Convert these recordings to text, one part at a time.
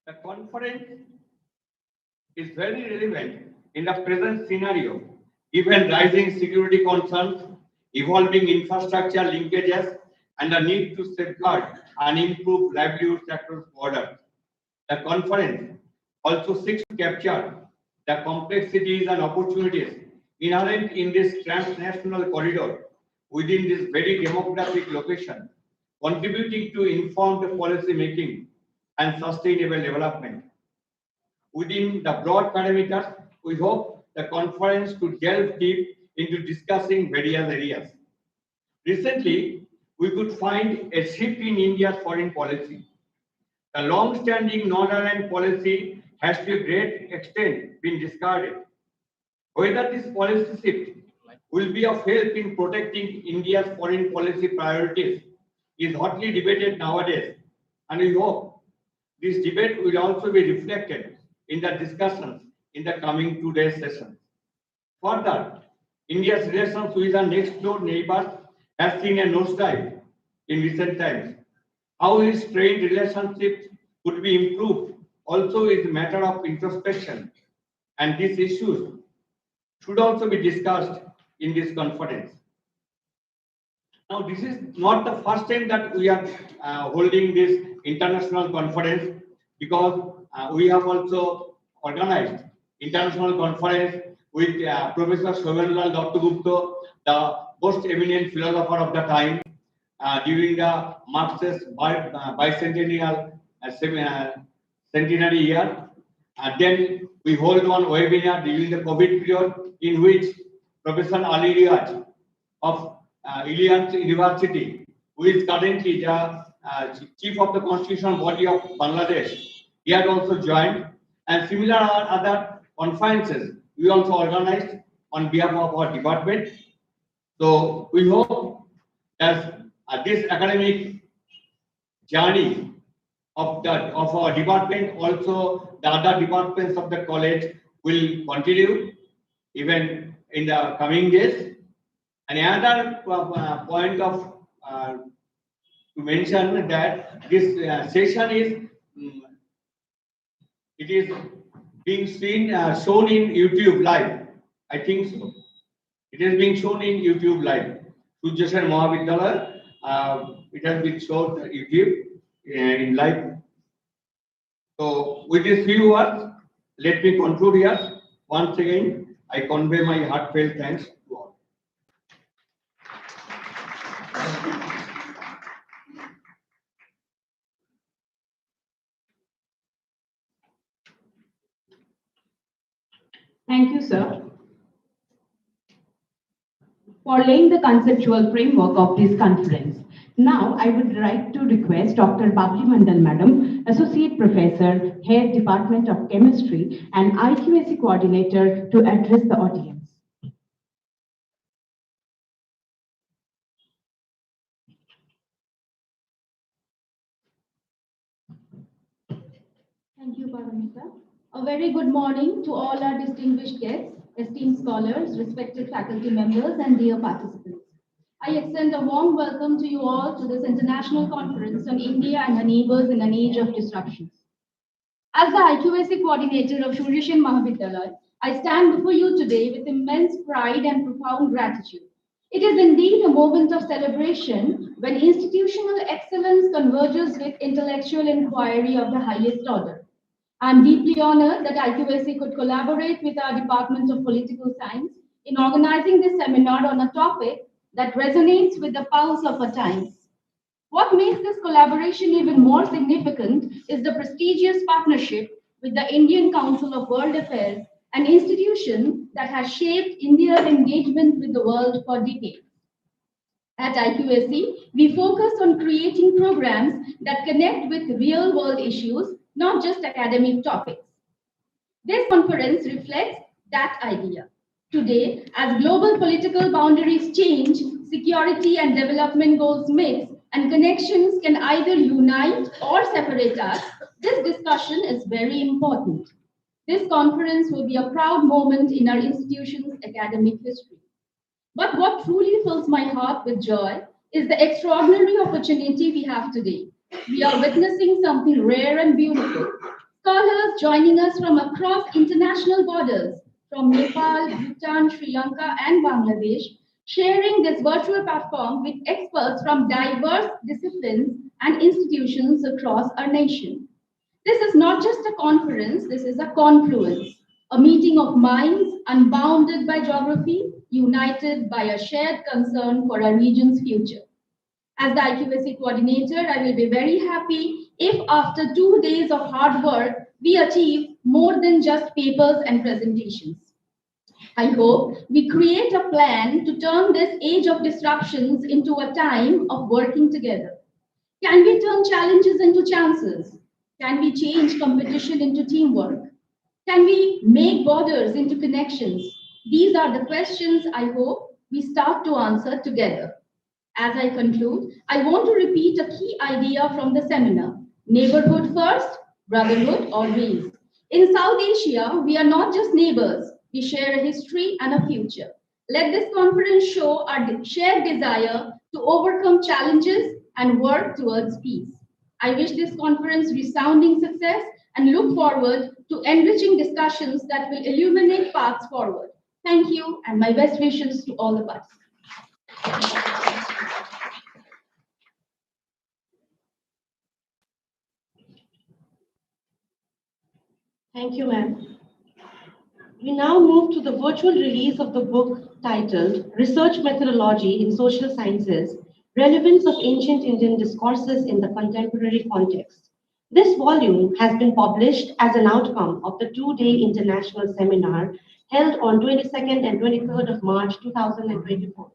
The conference is very relevant in the present scenario, given rising security concerns, evolving infrastructure linkages, and the need to safeguard and improve livelihoods across borders. The conference also seeks to capture the complexities and opportunities inherent in this transnational corridor within this very demographic location, contributing to informed policy making and sustainable development. Within the broad parameters, we hope the conference to delve deep into discussing various areas. Recently, we could find a shift in India's foreign policy. The long-standing non-aligned policy has to a great extent been discarded. Whether this policy shift will be of help in protecting India's foreign policy priorities is hotly debated nowadays, and we hope this debate will also be reflected in the discussions in the coming 2 days session. Further, India's relations with our next door neighbors has seen a nosedive in recent times. How his strained relationships could be improved also is a matter of introspection, and these issues should also be discussed in this conference. Now, this is not the first time that we are holding this international conference, because we have also organized international conference with Professor Shobenlal Dattagupta, the most eminent philosopher of the time, during the Marxist bicentennial centenary year. Then we hold one webinar during the COVID period, in which Professor Ali Riaz of Alliance University, who is currently the chief of the constitutional body of Bangladesh, he had also joined, and similar other conferences we also organized on behalf of our department. So we hope that this academic journey of our department, also the other departments of the college, will continue even in the coming days. And another point of to mention that this session is it is being shown in YouTube live. I think so. It is being shown in YouTube live. Surya Mahavidyalaya. It has been shown on YouTube in live. So with these few words, let me conclude here. Once again, I convey my heartfelt thanks to all. Thank you, sir, for laying the conceptual framework of this conference. Now, I would like to request Dr. Babli Mandal Madam, Associate Professor, Head Department of Chemistry and IQAC Coordinator, to address the audience. Thank you, Paramita. A very good morning to all our distinguished guests, esteemed scholars, respected faculty members, and dear participants. I extend a warm welcome to you all to this international conference on India and her neighbors in an age of disruptions. As the IQAC coordinator of Surya Mahavidyalaya, I stand before you today with immense pride and profound gratitude. It is indeed a moment of celebration when institutional excellence converges with intellectual inquiry of the highest order. I am deeply honored that IQAC could collaborate with our Department of Political Science in organizing this seminar on a topic that resonates with the pulse of our times. What makes this collaboration even more significant is the prestigious partnership with the Indian Council of World Affairs, an institution that has shaped India's engagement with the world for decades. At IQAC, we focus on creating programs that connect with real-world issues, not just academic topics. This conference reflects that idea. Today, as global political boundaries change, security and development goals mix, and connections can either unite or separate us, this discussion is very important. This conference will be a proud moment in our institution's academic history. But what truly fills my heart with joy is the extraordinary opportunity we have today. We are witnessing something rare and beautiful. Scholars joining us from across international borders, from Nepal, Bhutan, Sri Lanka, and Bangladesh, sharing this virtual platform with experts from diverse disciplines and institutions across our nation. This is not just a conference, this is a confluence, a meeting of minds unbounded by geography, united by a shared concern for our region's future. As the IQAC coordinator, I will be very happy if after 2 days of hard work, we achieve more than just papers and presentations. I hope we create a plan to turn this age of disruptions into a time of working together. Can we turn challenges into chances? Can we change competition into teamwork? Can we make borders into connections? These are the questions I hope we start to answer together. As I conclude, I want to repeat a key idea from the seminar: neighborhood first, brotherhood always. In South Asia, we are not just neighbors, we share a history and a future. Let this conference show our shared desire to overcome challenges and work towards peace. I wish this conference resounding success and look forward to enriching discussions that will illuminate paths forward. Thank you, and my best wishes to all of us. Thank you, ma'am. We now move to the virtual release of the book titled Research Methodology in Social Sciences, Relevance of Ancient Indian Discourses in the Contemporary Context. This volume has been published as an outcome of the two-day international seminar held on 22nd and 23rd of March 2024.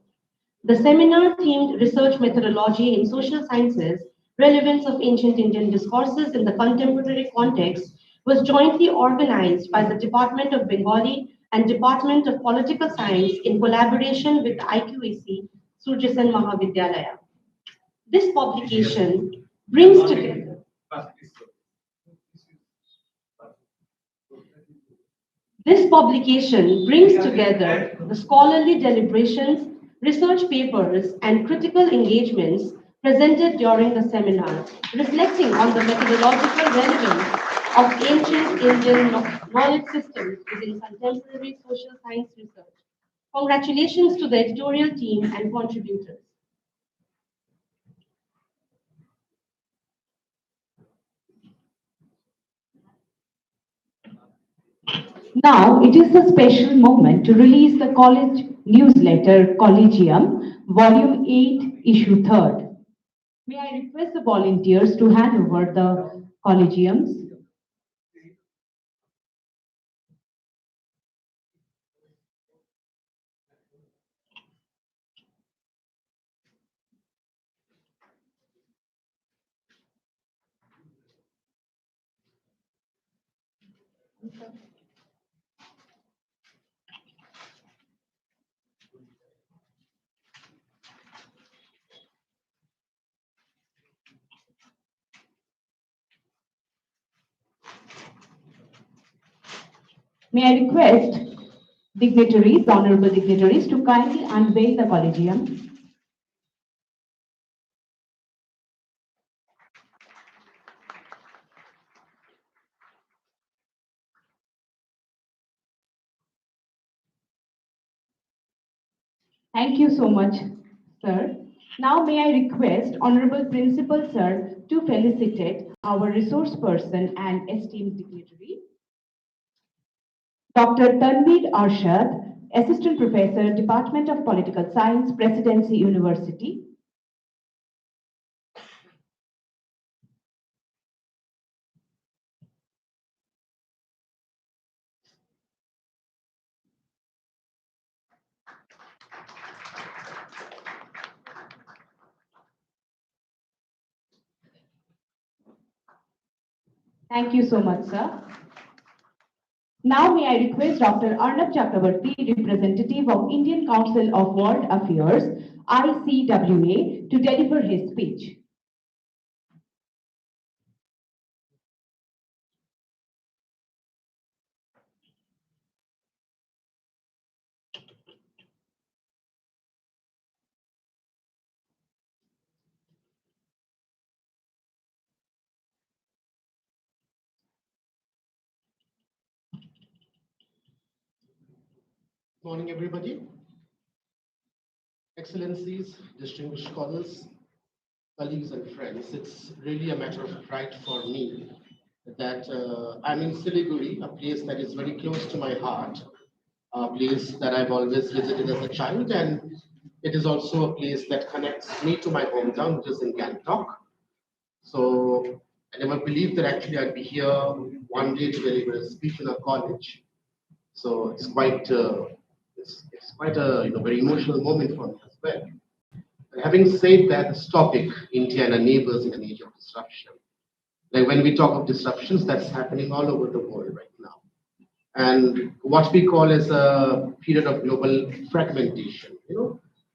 The seminar themed Research Methodology in Social Sciences, Relevance of Ancient Indian Discourses in the Contemporary Context was jointly organized by the Department of Bengali and Department of Political Science in collaboration with the IQAC, Surya and Mahavidyalaya. This publication brings together the scholarly deliberations, research papers, and critical engagements presented during the seminar, reflecting on the methodological relevance of ancient Indian knowledge systems within contemporary social science research. Congratulations to the editorial team and contributors. Now, it is a special moment to release the college newsletter Collegium, Volume 8, Issue 3rd. May I request the volunteers to hand over the collegiums? May I request dignitaries, honorable dignitaries, to kindly unveil the collegium. Thank you so much, sir. Now may I request Honorable Principal, sir, to felicitate our resource person and esteemed dignitary, Dr. Tanveer Arshad, Assistant Professor, Department of Political Science, Presidency University. Thank you so much, sir. Now may I request Dr. Arnab Chakrabarty, representative of Indian Council of World Affairs, ICWA, to deliver his speech. Morning, everybody. Excellencies, distinguished scholars, colleagues, and friends. It's really a matter of pride for me that I'm in Siliguri, a place that is very close to my heart, a place that I've always visited as a child, and it is also a place that connects me to my hometown, which is in Gangtok. So I never believed that actually I'd be here one day to deliver a speech in a college. So it's quite it's quite a very emotional moment for me as well. Having said that, this topic, India and our neighbors in an age of disruption. Like when we talk of disruptions, that's happening all over the world right now. And what we call as a period of global fragmentation.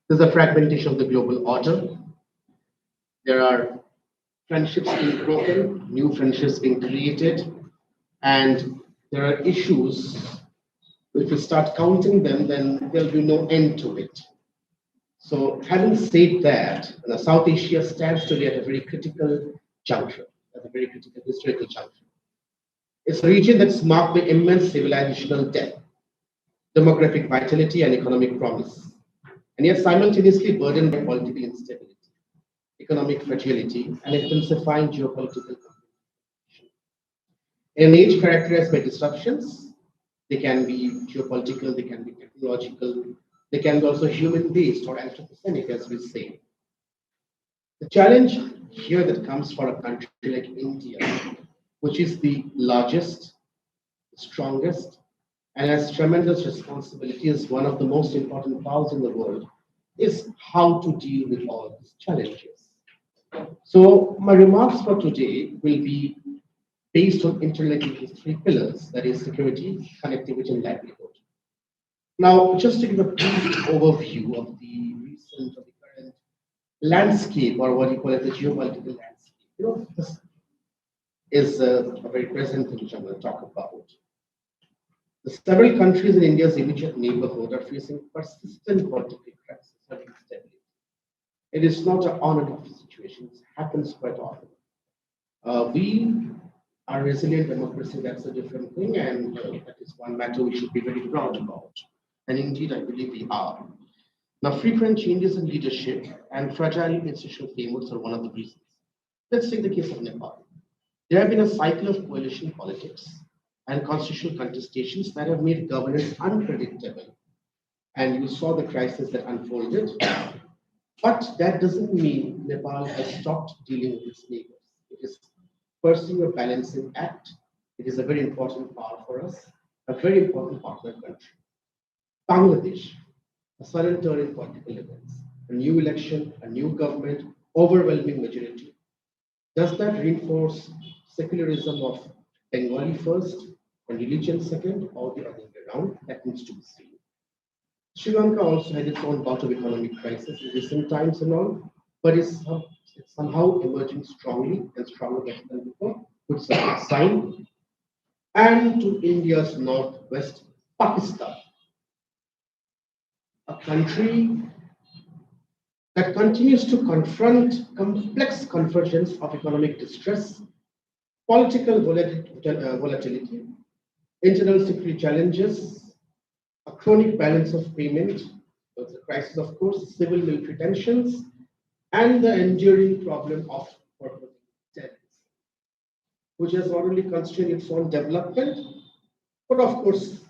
There's a fragmentation of the global order. There are friendships being broken, new friendships being created, and there are issues. If we start counting them, then there'll be no end to it. So having said that, South Asia stands today at a very critical juncture, at a very critical historical juncture. It's a region that's marked by immense civilizational depth, demographic vitality, and economic promise, and yet simultaneously burdened by political instability, economic fragility, and intensifying geopolitical competition. In an age characterized by disruptions, they can be geopolitical, they can be technological, they can be also human-based or anthropocenic, as we say. The challenge here that comes for a country like India, which is the largest, strongest, and has tremendous responsibility as one of the most important powers in the world, is how to deal with all these challenges. So my remarks for today will be based on interlinking these three pillars, that is security, connectivity, and livelihood. Now, just to give a brief overview of the recent or the current landscape, or what you call it, the geopolitical landscape. This is a very present thing which I'm going to talk about. The several countries in India's immediate neighborhood are facing persistent political crisis and instability. It is not an on and off situation, it happens quite often. We are resilient democracy, that's a different thing, and that is one matter we should be very proud about. And indeed, I believe we are. Now, frequent changes in leadership and fragile institutional frameworks are one of the reasons. Let's take the case of Nepal. There have been a cycle of coalition politics and constitutional contestations that have made governance unpredictable. And you saw the crisis that unfolded. But that doesn't mean Nepal has stopped dealing with its neighbors. It is pursuing a balancing act. It is a very important power for us, a very important partner country. Bangladesh, a sudden turn in political events, a new election, a new government, overwhelming majority. Does that reinforce secularism of Bengali first and religion second, or the other way around? That needs to be seen. Sri Lanka also had its own bout of economic crisis in recent times and all, but it's somehow emerging strongly and stronger than before, which is a good sign. And to India's northwest, Pakistan, a country that continues to confront complex convergence of economic distress, political volatility, internal security challenges, a chronic balance of payment, the crisis, of course, civil military tensions, and the enduring problem of terrorism, which has not only constrained its own development, but of course,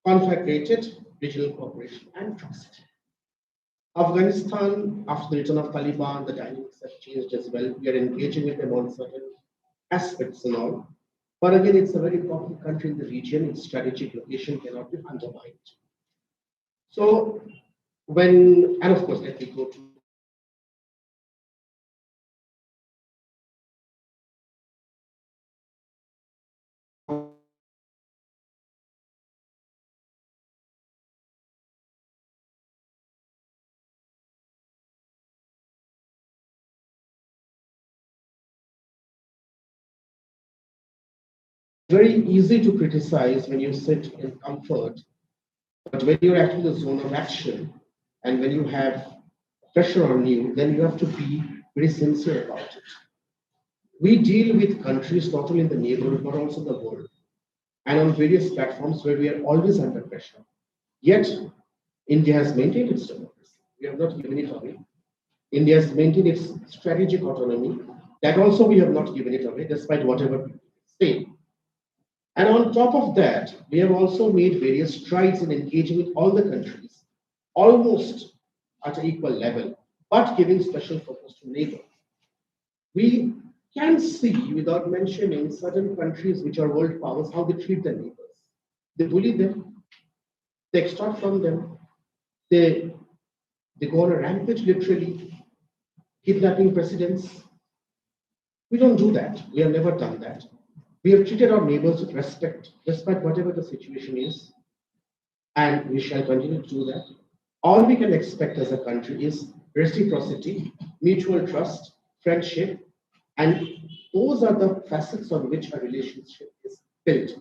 conflagrated regional cooperation and trust. Afghanistan, after the return of Taliban, the dynamics have changed as well. We are engaging with them on certain aspects and all. But again, it's a very important country in the region. Its strategic location cannot be undermined. So, and of course, let me go to very easy to criticize when you sit in comfort, but when you're actually in the zone of action and when you have pressure on you, then you have to be very sincere about it. We deal with countries not only in the neighborhood but also the world, and on various platforms where we are always under pressure. Yet, India has maintained its democracy. We have not given it away. India has maintained its strategic autonomy. That also we have not given it away, despite whatever people say. And on top of that, we have also made various strides in engaging with all the countries, almost at an equal level, but giving special focus to neighbors. We can see, without mentioning, certain countries which are world powers, how they treat their neighbors. They bully them, they extort from them, they go on a rampage, literally, kidnapping presidents. We don't do that. We have never done that. We have treated our neighbors with respect, despite whatever the situation is, and we shall continue to do that. All we can expect as a country is reciprocity, mutual trust, friendship, and those are the facets on which a relationship is built.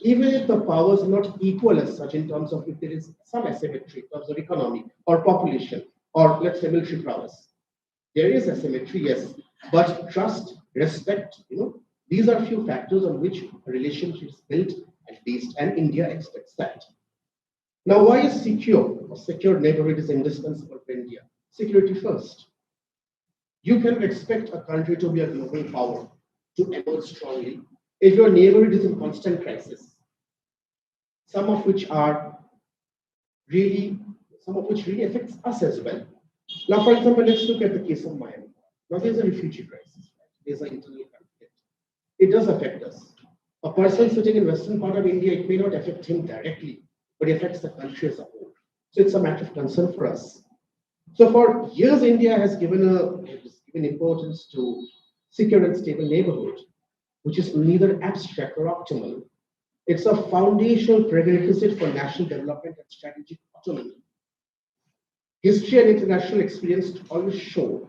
Even if the powers are not equal as such in terms of if there is some asymmetry in terms of economy or population or let's say military prowess. There is asymmetry, yes, but trust, respect, these are few factors on which a relationship is built and based, and India expects that. Now, why is secure neighborhood is indispensable for India? Security first. You can expect a country to be a global power, to emerge strongly, if your neighborhood is in constant crisis, some of which really affects us as well. Now, for example, let's look at the case of Myanmar. Now, there's a refugee crisis, right? There's an internal conflict. It does affect us. A person sitting in western part of India, it may not affect him directly, but it affects the country as a whole. So it's a matter of concern for us. So for years, India has given importance to secure and stable neighborhood, which is neither abstract or optimal. It's a foundational prerequisite for national development and strategic autonomy. History and international experience always show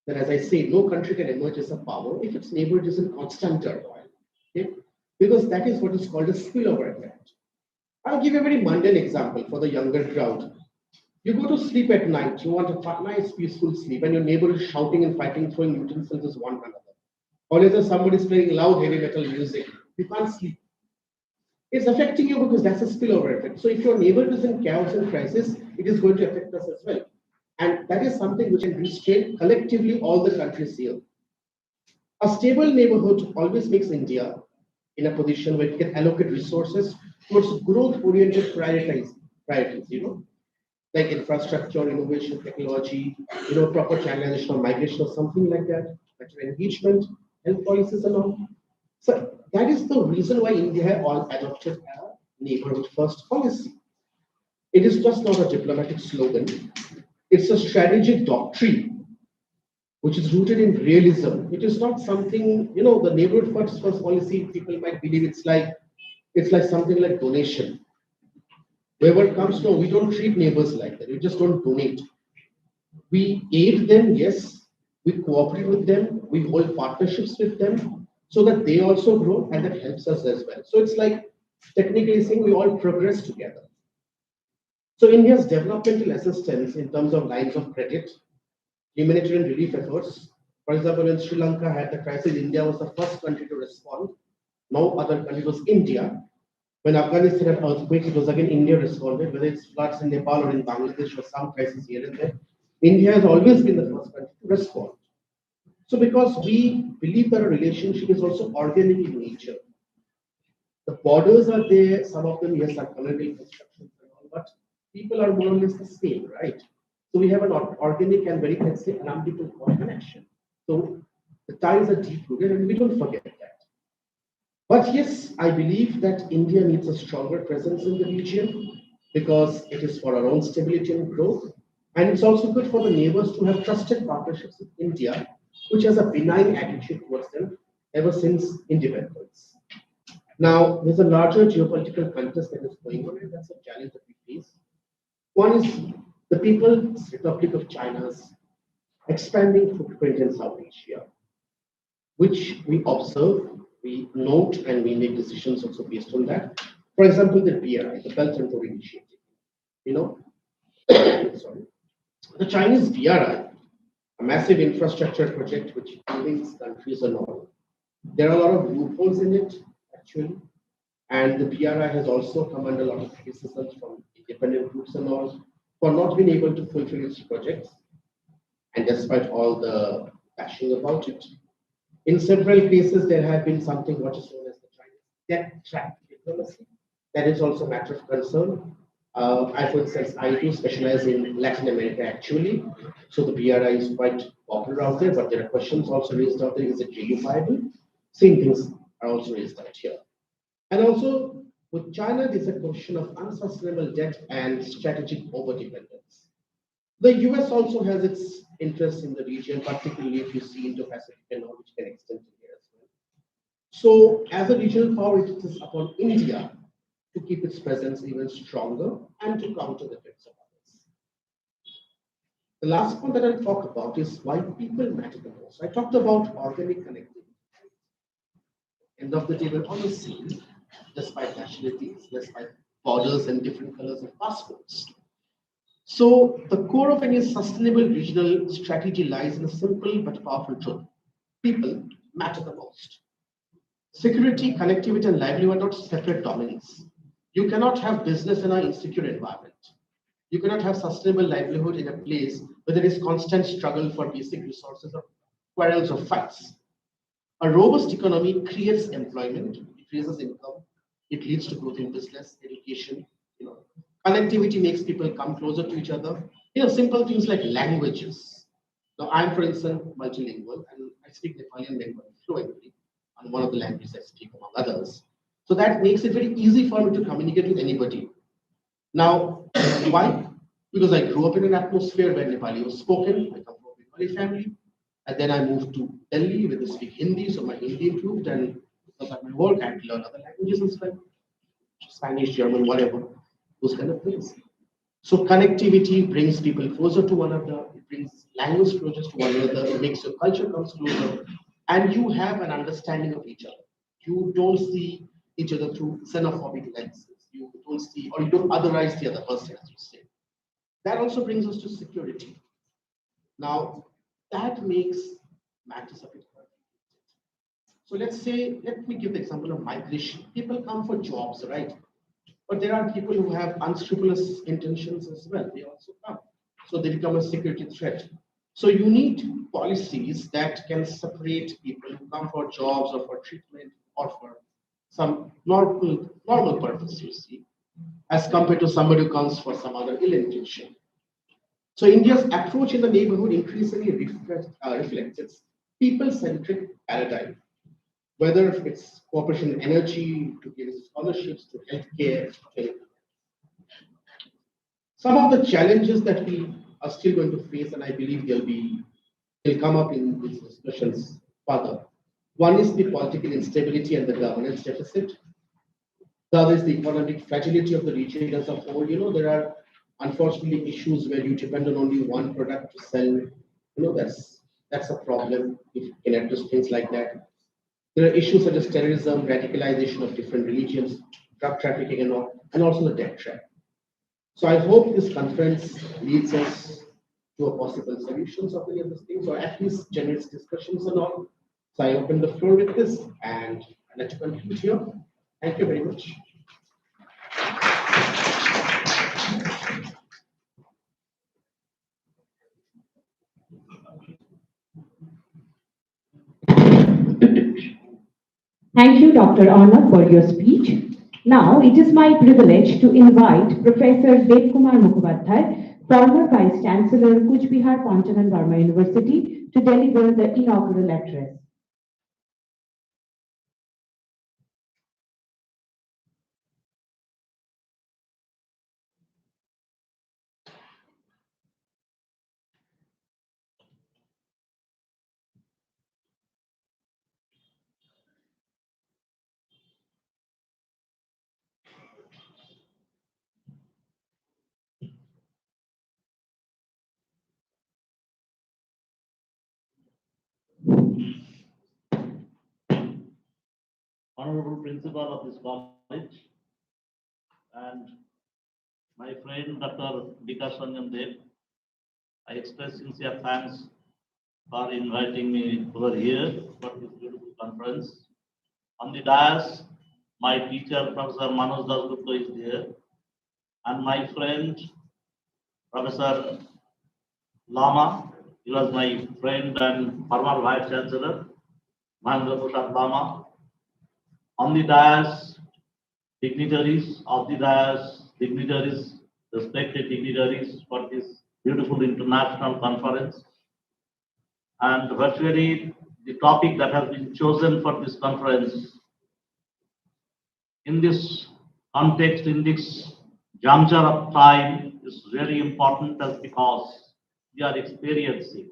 that, as I say, no country can emerge as a power if its neighborhood is in constant turmoil. Okay? Because that is what is called a spillover effect. I'll give you a very mundane example for the younger crowd. You go to sleep at night, you want a nice, peaceful sleep, and your neighbor is shouting and fighting, throwing utensils at one another. Or let's say somebody is playing loud heavy metal music. You can't sleep. It's affecting you because that's a spillover effect. So if your neighbor is in chaos and crisis, it is going to affect us as well. And that is something which can restrain collectively all the countries here. A stable neighborhood always makes India in a position where it can allocate resources towards growth-oriented priorities, like infrastructure, innovation, technology, proper channelization of migration or something like that, better engagement, health policies and all. So that is the reason why India all adopted a neighborhood first policy. It is just not a diplomatic slogan. It's a strategic doctrine which is rooted in realism. It is not something, the neighborhood first policy, people might believe it's like something like donation. Wherever it comes to, we don't treat neighbors like that. We just don't donate. We aid them, yes. We cooperate with them. We hold partnerships with them so that they also grow and that helps us as well. So it's like, technically saying, we all progress together. So India's developmental assistance in terms of lines of credit, humanitarian relief efforts. For example, when Sri Lanka had the crisis, India was the first country to respond. No other country was India. When Afghanistan had earthquake, it was again India responded, whether it's floods in Nepal or in Bangladesh or some crisis here and there. India has always been the first country to respond. So because we believe that a relationship is also organic in nature. The borders are there, some of them, yes, are colonial constructions and all, but people are more or less the same, right? So we have an organic and very, let's say, unambiguous connection. So the ties are deep-rooted and we don't forget that. But yes, I believe that India needs a stronger presence in the region because it is for our own stability and growth. And it's also good for the neighbors to have trusted partnerships with India, which has a benign attitude towards them ever since independence. Now, there's a larger geopolitical contest that is going on, and that's a challenge that we face. One is the People's Republic of China's expanding footprint in South Asia, which we observe, we note, and we make decisions also based on that. For example, the BRI, the Belt and Road Initiative. Sorry. The Chinese BRI, a massive infrastructure project which links countries and all. There are a lot of loopholes in it, actually. And the PRI has also come under a lot of criticism from independent groups and all for not being able to fulfill its projects, and despite all the bashing about it. In several cases, there have been something what is known as the Chinese death trap diplomacy. That is also a matter of concern. For instance, I do specialize in Latin America actually, so the PRI is quite popular out there, but there are questions also raised out there. Is it really viable? Same things are also raised out here. And also, with China, there's a question of unsustainable debt and strategic overdependence. The US also has its interests in the region, particularly if you see Indo-Pacific and all, which can extend to here as well. So, as a regional power, it is upon India to keep its presence even stronger and to counter the threats of others. The last point that I'll talk about is why people matter the most. I talked about organic connectivity. End of the day, we're on the same, despite nationalities, despite borders and different colors of passports. So the core of any sustainable regional strategy lies in a simple but powerful truth. People matter the most. Security, connectivity, and livelihood are not separate domains. You cannot have business in an insecure environment. You cannot have sustainable livelihood in a place where there is constant struggle for basic resources or quarrels or fights. A robust economy creates employment, it raises income, it leads to growth in business, education. Connectivity makes people come closer to each other. Simple things like languages. Now, I'm, for instance, multilingual, and I speak Nepali and Bengali fluently, and one of the languages I speak among others. So that makes it very easy for me to communicate with anybody. Now, why? Because I grew up in an atmosphere where Nepali was spoken. I come from a Nepali family. And then I moved to Delhi where they speak Hindi, so my Hindi improved. And because of my work, I had to learn other languages as well, Spanish, German, whatever, those kind of things. So connectivity brings people closer to one another. It brings language closer to one another. It makes your culture comes closer. And you have an understanding of each other. You don't see each other through xenophobic lenses. You don't see, or you don't otherize the other person, as you say. That also brings us to security. Now, that makes matters a bit complicated. So let me give the example of migration. People come for jobs, right? But there are people who have unscrupulous intentions as well. They also come. So they become a security threat. So you need policies that can separate people who come for jobs or for treatment or for some normal purpose, you see, as compared to somebody who comes for some other ill intention. So India's approach in the neighborhood increasingly reflects its people-centric paradigm, whether it's cooperation in energy, to give scholarships, to healthcare, to some of the challenges that we are still going to face, and I believe they'll come up in these discussions further. One is the political instability and the governance deficit. The other is the economic fragility of the region as a whole. There are unfortunately issues where you depend on only one product to sell. That's a problem if you can address things like that. There are issues such as terrorism, radicalization of different religions, drug trafficking and all, and also the debt trap. So I hope this conference leads us to a possible solutions of many of these things, or at least generates discussions and all. So I open the floor with this and I'd like to conclude here. Thank you very much. Thank you, Dr. Arnav, for your speech. Now, it is my privilege to invite Professor Devkumar Mukhopadhyay, former Vice Chancellor, Kuch Bihar Panchanan Verma University, to deliver the inaugural address. Honorable Principal of this college and my friend Dr. Vikas Ranjan Dev, I express sincere thanks for inviting me over here for this beautiful conference. On the dais, my teacher, Professor Manoj Dasgupta, is there, and my friend, Professor Lama. He was my friend and former Vice Chancellor, Mahendra Prasad Lama. On the dais, dignitaries of the dais, dignitaries, respected dignitaries for this beautiful international conference. And virtually the topic that has been chosen for this conference in this context, in this juncture of time, is really important as because we are experiencing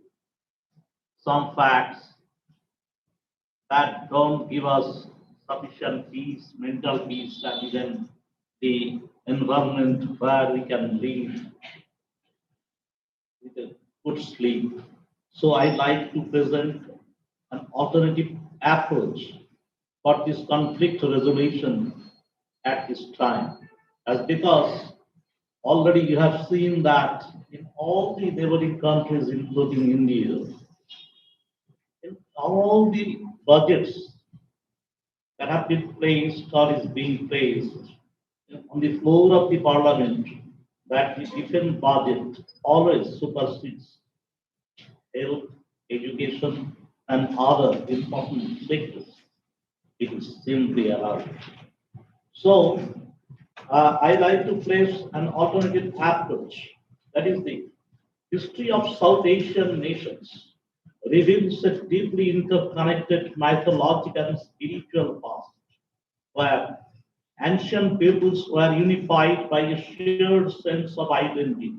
some facts that don't give us sufficient peace, mental peace, and even the environment where we can live with a good sleep. So I like to present an alternative approach for this conflict resolution at this time. As because already you have seen that in all the neighboring countries, including India, in all the budgets that have been placed or is being placed on the floor of the parliament, that the defense budget always supersedes health, education, and other important sectors. It is simply allowed. So, I like to place an alternative approach. That is the history of South Asian nations reveals a deeply interconnected mythological and spiritual past, where ancient peoples were unified by a shared sense of identity.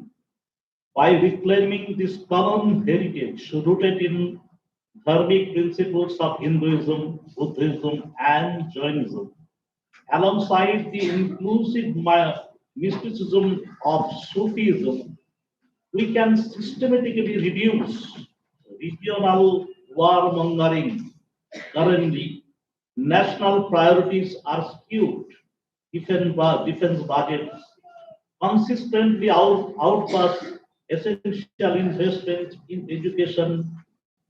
By reclaiming this common heritage rooted in dharmic principles of Hinduism, Buddhism, and Jainism, alongside the inclusive mysticism of Sufism, we can systematically reduce regional warmongering. Currently, national priorities are skewed. Defense budgets consistently outpace essential investment in education,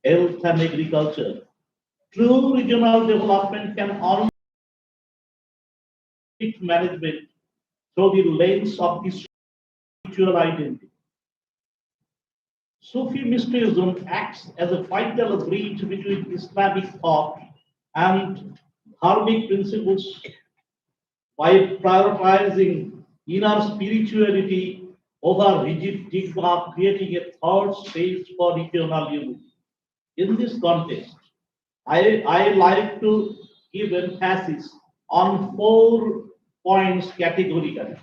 health, and agriculture. True regional development can only be management through the lens of the spiritual identity. Sufi mysticism acts as a vital bridge between Islamic thought and dharmic principles by prioritizing inner spirituality over rigid dogma, creating a third space for regional unity. In this context, I like to give emphasis on 4 points categorically.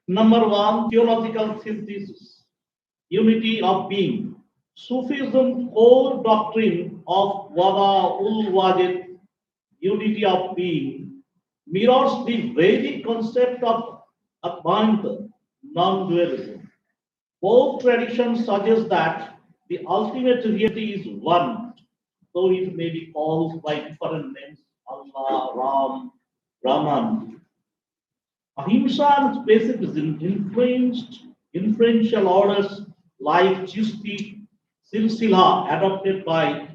Number one, theological synthesis, unity of being. Sufism core doctrine of Wada ul Wajid, unity of being, mirrors the Vedic concept of Advaita, non-dualism. Both traditions suggest that the ultimate reality is one, though it may be called by different names, Allah, Ram, Brahman. Ahimsa and pacifism influenced influential orders like Chishti Silsila adopted by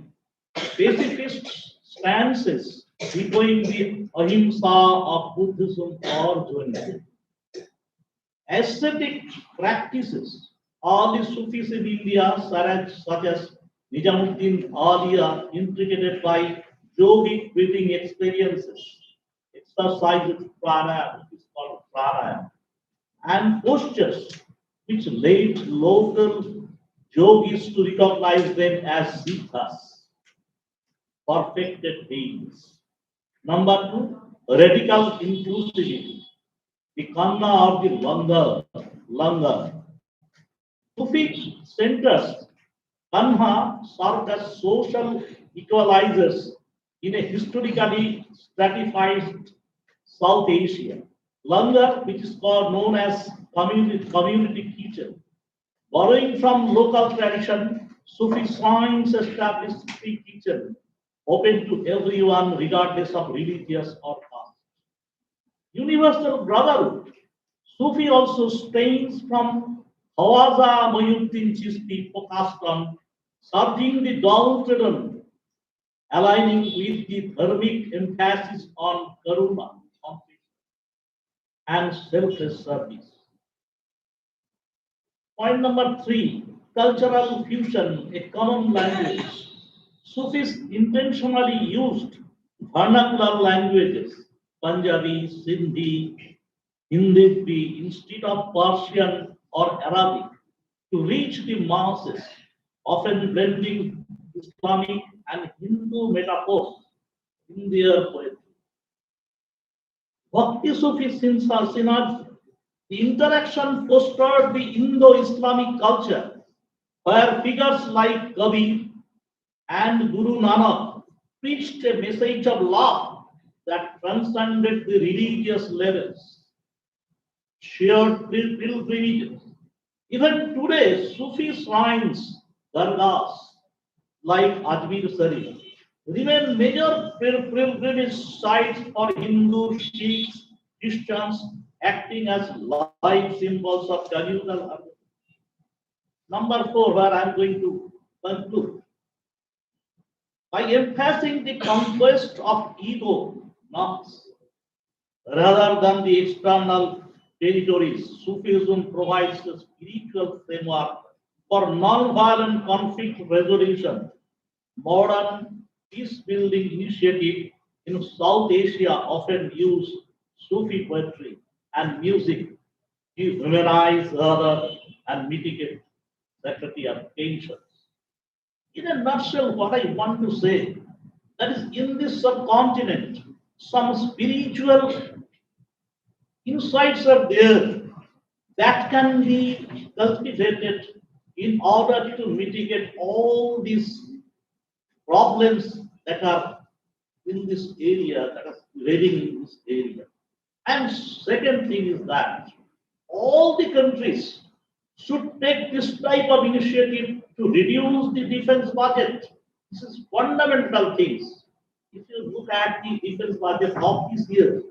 pacifist stances, echoing the Ahimsa of Buddhism or Jainism. Ascetic practices, all the Sufis in India, such as Nijamuddin Alia, intricated by yogic breathing experiences, exercises pranayama, which is called pranayama, and postures which led local yogis to recognize them as siddhas, perfected beings. Number two, radical inclusivity. The Kanna or the Langar. Sufi centers Kanha served as social equalizers in a historically stratified South Asia. Langar, which is called known as community kitchen. Borrowing from local tradition, Sufi saints established free kitchen, open to everyone regardless of religious or caste. Universal brotherhood. Sufi also strains from Hawaza Mayuddin Chishti focused on serving the downtrodden, aligning with the dharmic emphasis on karuna, and selfless service. Point number 3, cultural fusion, a common language. Sufis intentionally used vernacular languages, Punjabi, Sindhi, Hindi, instead of Persian or Arabic, to reach the masses, often blending Islamic and Hindu metaphors in their poetry. Bhakti Sufi synergy, the interaction fostered the Indo-Islamic culture, where figures like Kabir and Guru Nanak preached a message of love that transcended the religious levels, shared pilgrimages. Even today, Sufi shrines, dargahs like Ajmer Sharif, remain major pilgrimage sites for Hindus, Sikhs, Christians, acting as live symbols of communal harmony. Number 4, where I am going to conclude. By emphasizing the conquest of ego, nafs, rather than the external territories, Sufism provides a spiritual framework for non-violent conflict resolution. Modern peace-building initiatives in South Asia often use Sufi poetry and music to humanize others and mitigate sectarian tensions. In a nutshell, what I want to say, that is, in this subcontinent, some spiritual insights are there that can be cultivated in order to mitigate all these problems that are in this area, that are living in this area. And second thing is that all the countries should take this type of initiative to reduce the defense budget. This is fundamental things. If you look at the defense budget of this year,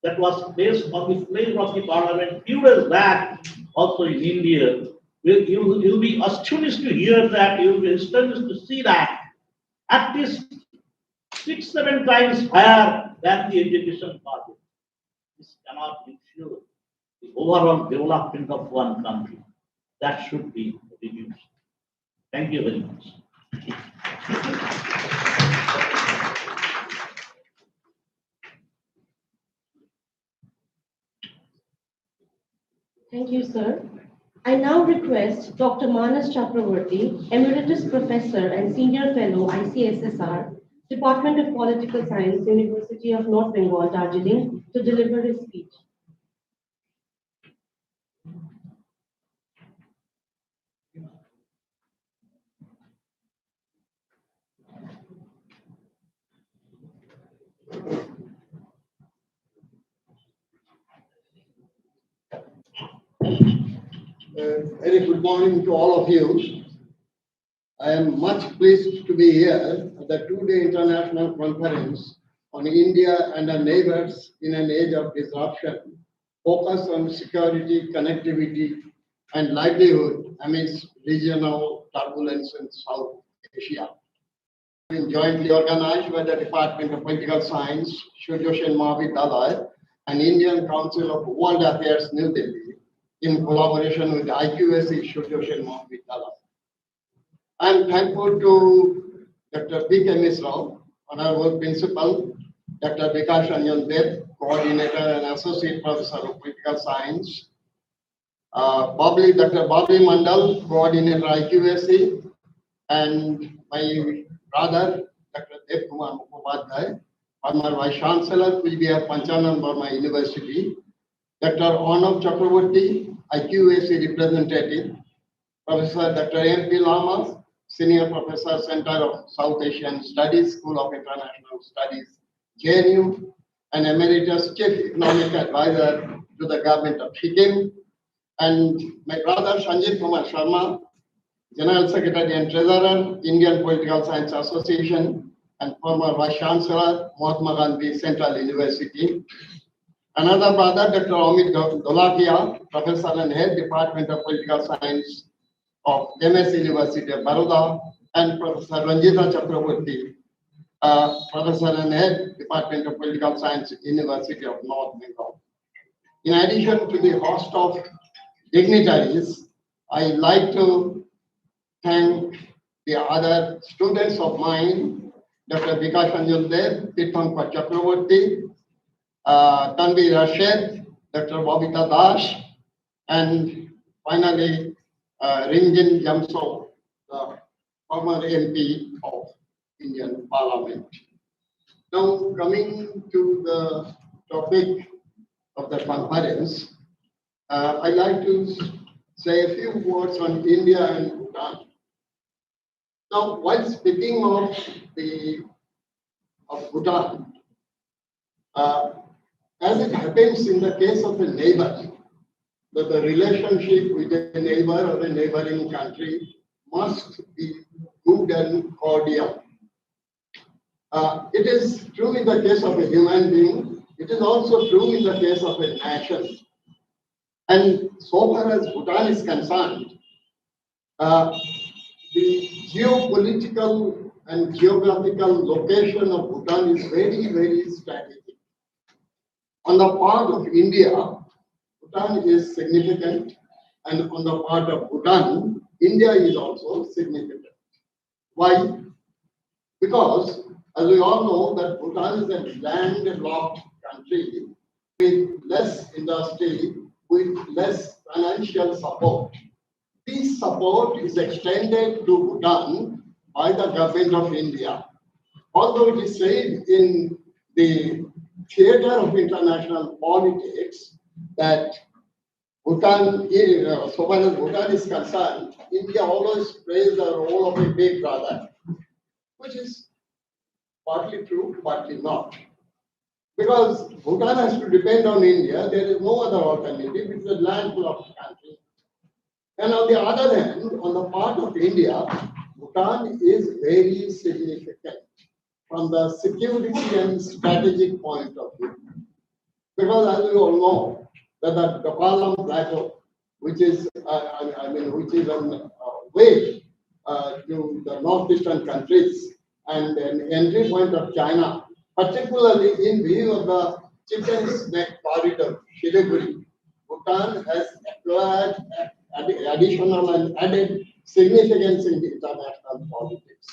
that was placed on the floor of the parliament few days back, also in India, you'll be astonished to hear that, you'll be astonished to see that at least 6-7 times higher than the education budget. This cannot ensure the overall development of one country. That should be reduced. Thank you very much. Thank you, sir. I now request Dr. Manas Chakravarti, Emeritus Professor and Senior Fellow, ICSSR, Department of Political Science, University of North Bengal, Darjeeling, to deliver his speech. Very good morning to all of you. I am much pleased to be here at the two-day international conference on India and our neighbors in an age of disruption, focused on security, connectivity, and livelihood amidst regional turbulence in South Asia. Been jointly organized by the Department of Political Science, Surya Mahavidyalaya, and Indian Council of World Affairs, New Delhi, in collaboration with the IQAC Surya Mahavidyalaya. I am thankful to Dr. B.K. Misra, Honorable Principal, Dr. Vikas Ranjan Deb, Coordinator and Associate Professor of Political Science, Dr. Babli Mandal, Coordinator IQAC, and my brother, Dr. Dev Kumar Mukhopadhyay, former Vice Chancellor, PBR Panchanan Burma University, Dr. Arnav Chakravarti, IQAC representative, Professor Dr. M.P. Lama, Senior Professor, Center of South Asian Studies, School of International Studies, JNU, and Emeritus Chief Economic Advisor to the Government of Sikkim, and my brother Sanjeev Kumar Sharma, General Secretary and Treasurer, Indian Political Science Association, and former Vice Chancellor, Mahatma Gandhi Central University. Another brother, Dr. Amidst, Professor and Head, Department of Political Science of MS University of Baroda, and Professor Ranjita Chakravarti, Professor and Head, Department of Political Science, University of North Bengal. In addition to the host of dignitaries, I like to thank the other students of mine, Dr. Vikas Anjuldev, Pithankar Chakravarti, Tanvi Rashid, Dr. Babita Dash, and finally Rinjin Jamso, the former MP of Indian Parliament. Now coming to the topic of the conference, I'd like to say a few words on India and Bhutan. Now, while speaking of Bhutan, as it happens in the case of a neighbor, that the relationship with a neighbor or a neighboring country must be good and cordial. It is true in the case of a human being. It is also true in the case of a nation. And so far as Bhutan is concerned, the geopolitical and geographical location of Bhutan is very, very strategic. On the part of India, Bhutan is significant, and on the part of Bhutan, India is also significant. Why? Because, as we all know, that Bhutan is a landlocked country with less industry, with less financial support. This support is extended to Bhutan by the government of India. Although it is said in the theater of international politics that Bhutan, so far as Bhutan is concerned, India always plays the role of a big brother, which is partly true, partly not. Because Bhutan has to depend on India, there is no other alternative. It's a landlocked country. And on the other hand, on the part of India, Bhutan is very significant from the security and strategic point of view. Because as we all know, that the Palam Plateau, which is, which is on way to the northeastern countries and an entry point of China, particularly in view of the chicken snack corridor, Siliguri, Bhutan has acquired additional and added significance in the international politics.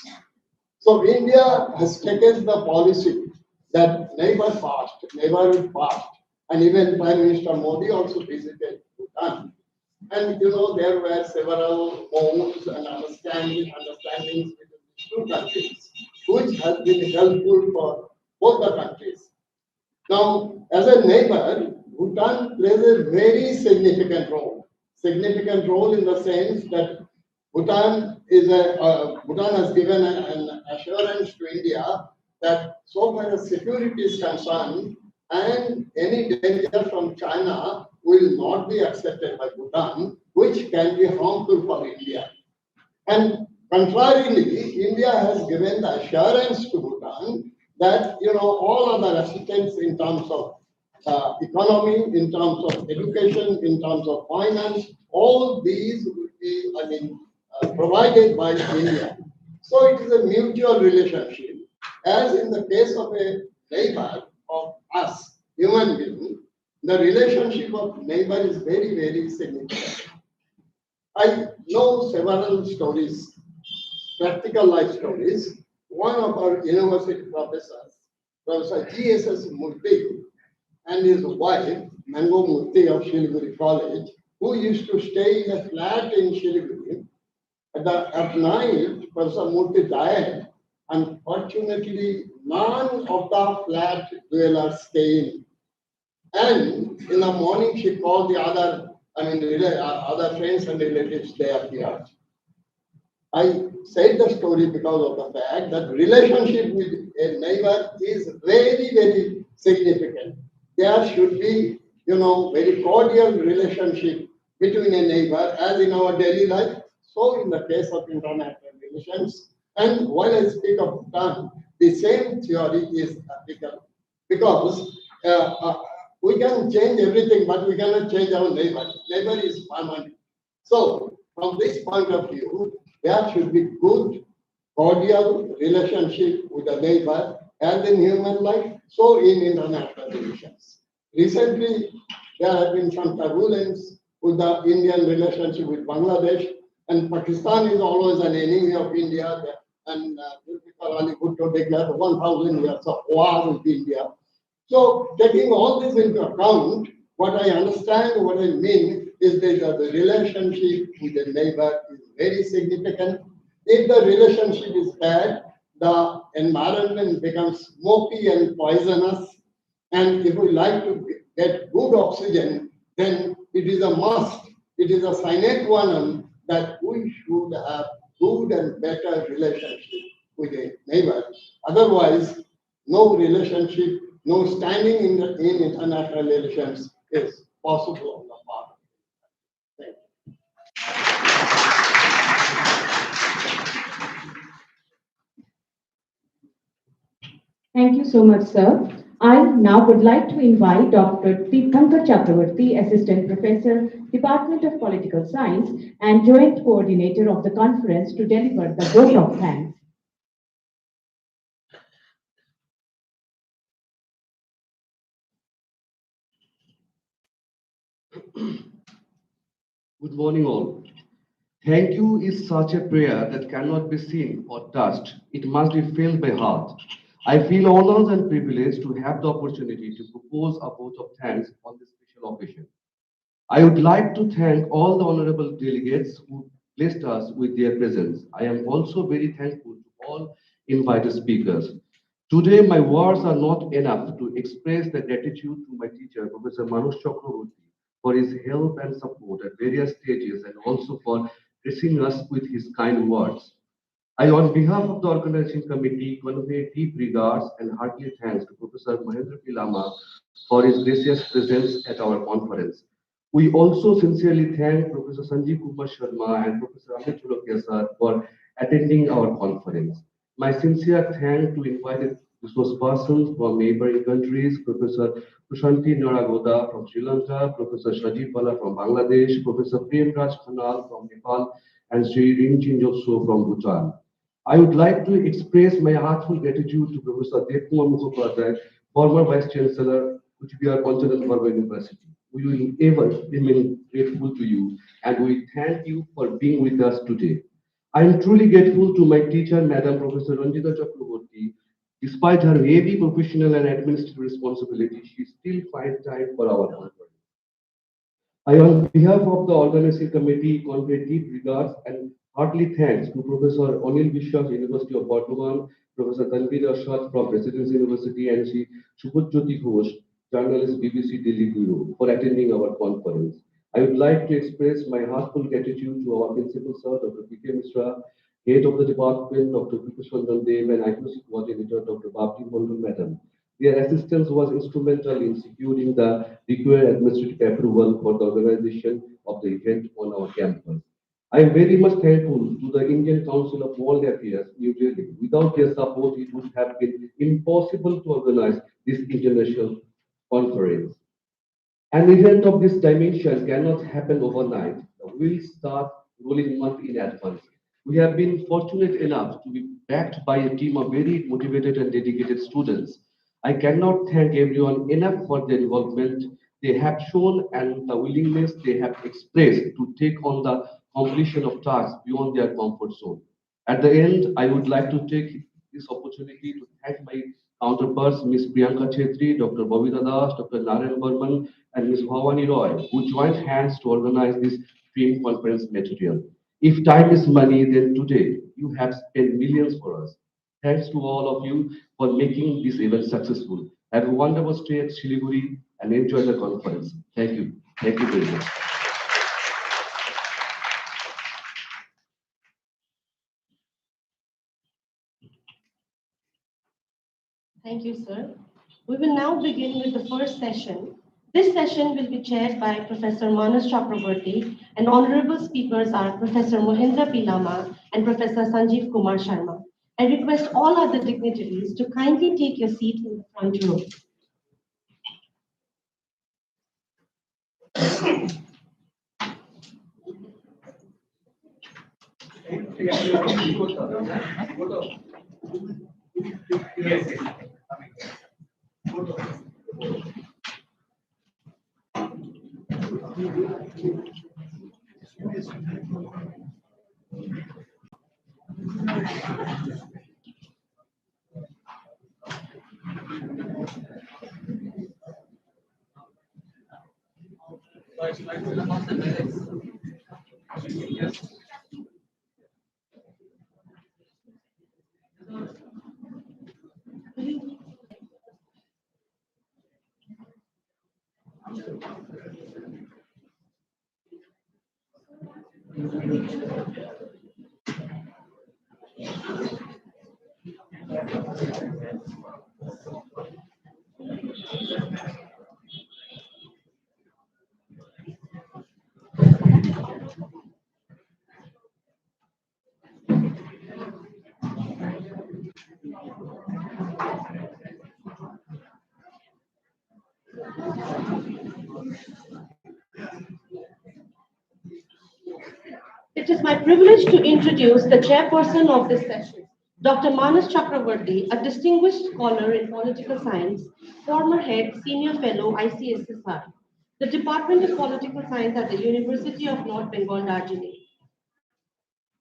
So India has taken the policy that neighborhood first, and even Prime Minister Modi also visited Bhutan. And there were several moves and understandings between these two countries, which has been helpful for both the countries. Now, as a neighbor, Bhutan plays a very significant role. Significant role in the sense that Bhutan has given an assurance to India that so far as security is concerned, and any danger from China will not be accepted by Bhutan, which can be harmful for India. And contrarily, India has given the assurance to Bhutan that all other assistance in terms of economy, in terms of education, in terms of finance, all these will be, provided by India. So it is a mutual relationship. As in the case of a neighbor of us, human being, the relationship of neighbor is very, very significant. I know several stories, practical life stories. One of our university professors, Professor G.S.S. Murthy, and his wife, Mango Murthy of Siliguri College, who used to stay in a flat in Siliguri. At night, Professor Murthy died. Unfortunately, none of the flat dwellers came. And in the morning, she called the other friends and relatives, they appeared. I said the story because of the fact that relationship with a neighbor is very, very significant. There should be, very cordial relationship between a neighbor, as in our daily life, so in the case of international relations. And while I speak of Bhutan, the same theory is applicable. Because we can change everything, but we cannot change our neighbor. Neighbor is permanent. So, from this point of view, there should be good, cordial relationship with the neighbor, as in human life, so in international relations. Recently, there have been some turbulence with the Indian relationship with Bangladesh, and Pakistan is always an enemy of India, and Ali Bhutto declared 1,000 years of war with India. So taking all this into account, what I understand, what I mean is that the relationship with the neighbor is very significant. If the relationship is bad, the environment becomes smoky and poisonous. And if we like to get good oxygen, then it is a must, it is a sine qua non that we should have good and better relationship with a neighbor. Otherwise, no relationship, no standing in international relations is possible on the part of it. Thank you so much, sir. I now would like to invite Dr. Tirthankar Chakravarti, Assistant Professor, Department of Political Science and Joint Coordinator of the conference to deliver the vote of thanks. Good morning, all. Thank you is such a prayer that cannot be seen or touched. It must be felt by heart. I feel honored and privileged to have the opportunity to propose a vote of thanks on this special occasion. I would like to thank all the honorable delegates who blessed us with their presence. I am also very thankful to all invited speakers. Today, my words are not enough to express the gratitude to my teacher, Professor Manush Chakraborty, for his help and support at various stages and also for gracing us with his kind words. I, on behalf of the organizing committee, convey deep regards and hearty thanks to Professor Mahendra P. Lama for his gracious presence at our conference. We also sincerely thank Professor Sanjeev Kumar Sharma and Professor Amidst for attending our conference. My sincere thanks to invited resource persons from neighboring countries, Professor Prashanti Naragoda from Sri Lanka, Professor Shajib Bala from Bangladesh, Professor Prem Raj Khanal from Nepal, and Sri Rinjin Jokso from Bhutan. I would like to express my heartfelt gratitude to Professor Devkumar Mukhopadhyay, former Vice Chancellor, Kuchibihar Panchadan Barba University. We will ever remain grateful to you, and we thank you for being with us today. I am truly grateful to my teacher, Madam Professor Ranjita Chakraborty. Despite her heavy professional and administrative responsibilities, she still finds time for our conference. I, on behalf of the organizing committee, convey deep regards and heartily thanks to Professor Anil Vishwas, University of Bardhaman, Professor Tanvir Ashad from Presidency University, and Sri Subhajyoti Ghosh, journalist BBC Delhi Bureau, for attending our conference. I would like to express my heartfelt gratitude to our principal sir, Dr. P.K. Mishra, head of the department, Dr. Prakash Dev, and IQC coordinator, Dr. Babdi Mondal Madam. Their assistance was instrumental in securing the required administrative approval for the organization of the event on our campus. I am very much thankful to the Indian Council of World Affairs, New Delhi. Without their support, it would have been impossible to organize this international conference. An event of this dimension cannot happen overnight. The wheels start rolling months in advance. We have been fortunate enough to be backed by a team of very motivated and dedicated students. I cannot thank everyone enough for their involvement they have shown and the willingness they have expressed to take on the completion of tasks beyond their comfort zone. At the end, I would like to take this opportunity to thank my counterparts, Ms. Priyanka Chetri, Dr. Babita Das, Dr. Narayan Burman, and Ms. Bhavani Roy, who joined hands to organize this stream conference material. If time is money, then today you have spent millions for us. Thanks to all of you for making this event successful. Have a wonderful stay at Siliguri and enjoy the conference. Thank you. Thank you very much. Thank you, sir. We will now begin with the first session. This session will be chaired by Professor Manas Chakraborty, and honorable speakers are Professor Mahendra P. Lama and Professor Sanjeev Kumar Sharma. I request all other dignitaries to kindly take your seat in the front row. It is my privilege to introduce the chairperson of this session, Dr. Manas Chakravarti, a distinguished scholar in political science, former head senior fellow ICSSR, the Department of Political Science at the University of North Bengal, Darjeeling.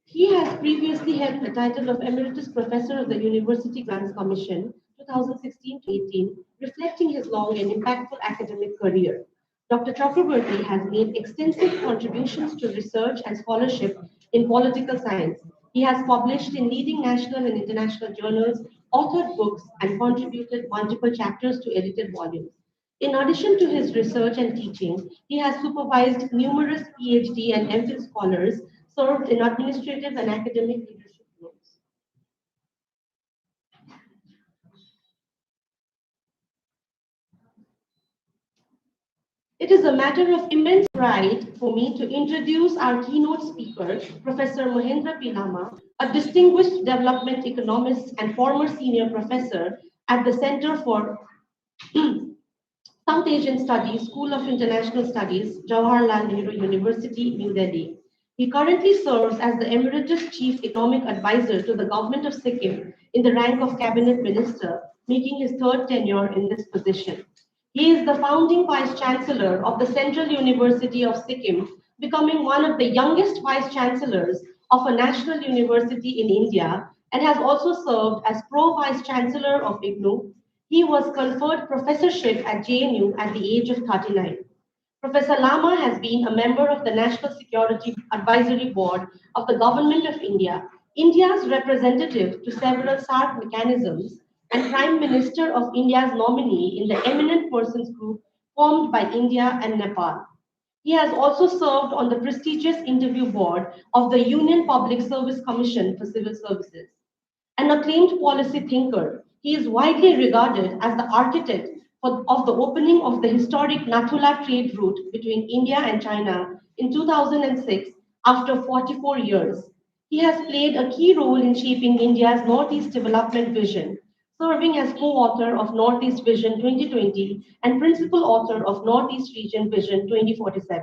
He has previously held the title of Emeritus Professor of the University Grants Commission 2016-18, reflecting his long and impactful academic career. Dr. Chakravarti has made extensive contributions to research and scholarship in political science. He has published in leading national and international journals, authored books, and contributed multiple chapters to edited volumes. In addition to his research and teaching, he has supervised numerous PhD and MPhil scholars, served in administrative and academic leadership roles. It is a matter of immense pride for me to introduce our keynote speaker, Professor Mahendra P. Lama, a distinguished development economist and former senior professor at the Center for South Asian Studies, School of International Studies, Jawaharlal Nehru University, New Delhi. He currently serves as the Emeritus Chief Economic Advisor to the Government of Sikkim in the rank of Cabinet Minister, making his third tenure in this position. He is the founding Vice Chancellor of the Central University of Sikkim, becoming one of the youngest Vice Chancellors of a national university in India, and has also served as Pro-Vice Chancellor of IGNOU. He was conferred professorship at JNU at the age of 39. Professor Lama has been a member of the National Security Advisory Board of the Government of India, India's representative to several SAARC mechanisms, and Prime Minister of India's nominee in the Eminent Persons Group formed by India and Nepal. He has also served on the prestigious interview board of the Union Public Service Commission for Civil Services. An acclaimed policy thinker, he is widely regarded as the architect of the opening of the historic Nathula trade route between India and China in 2006 after 44 years. He has played a key role in shaping India's Northeast Development Vision, serving as co-author of Northeast Vision 2020 and principal author of Northeast Region Vision 2047.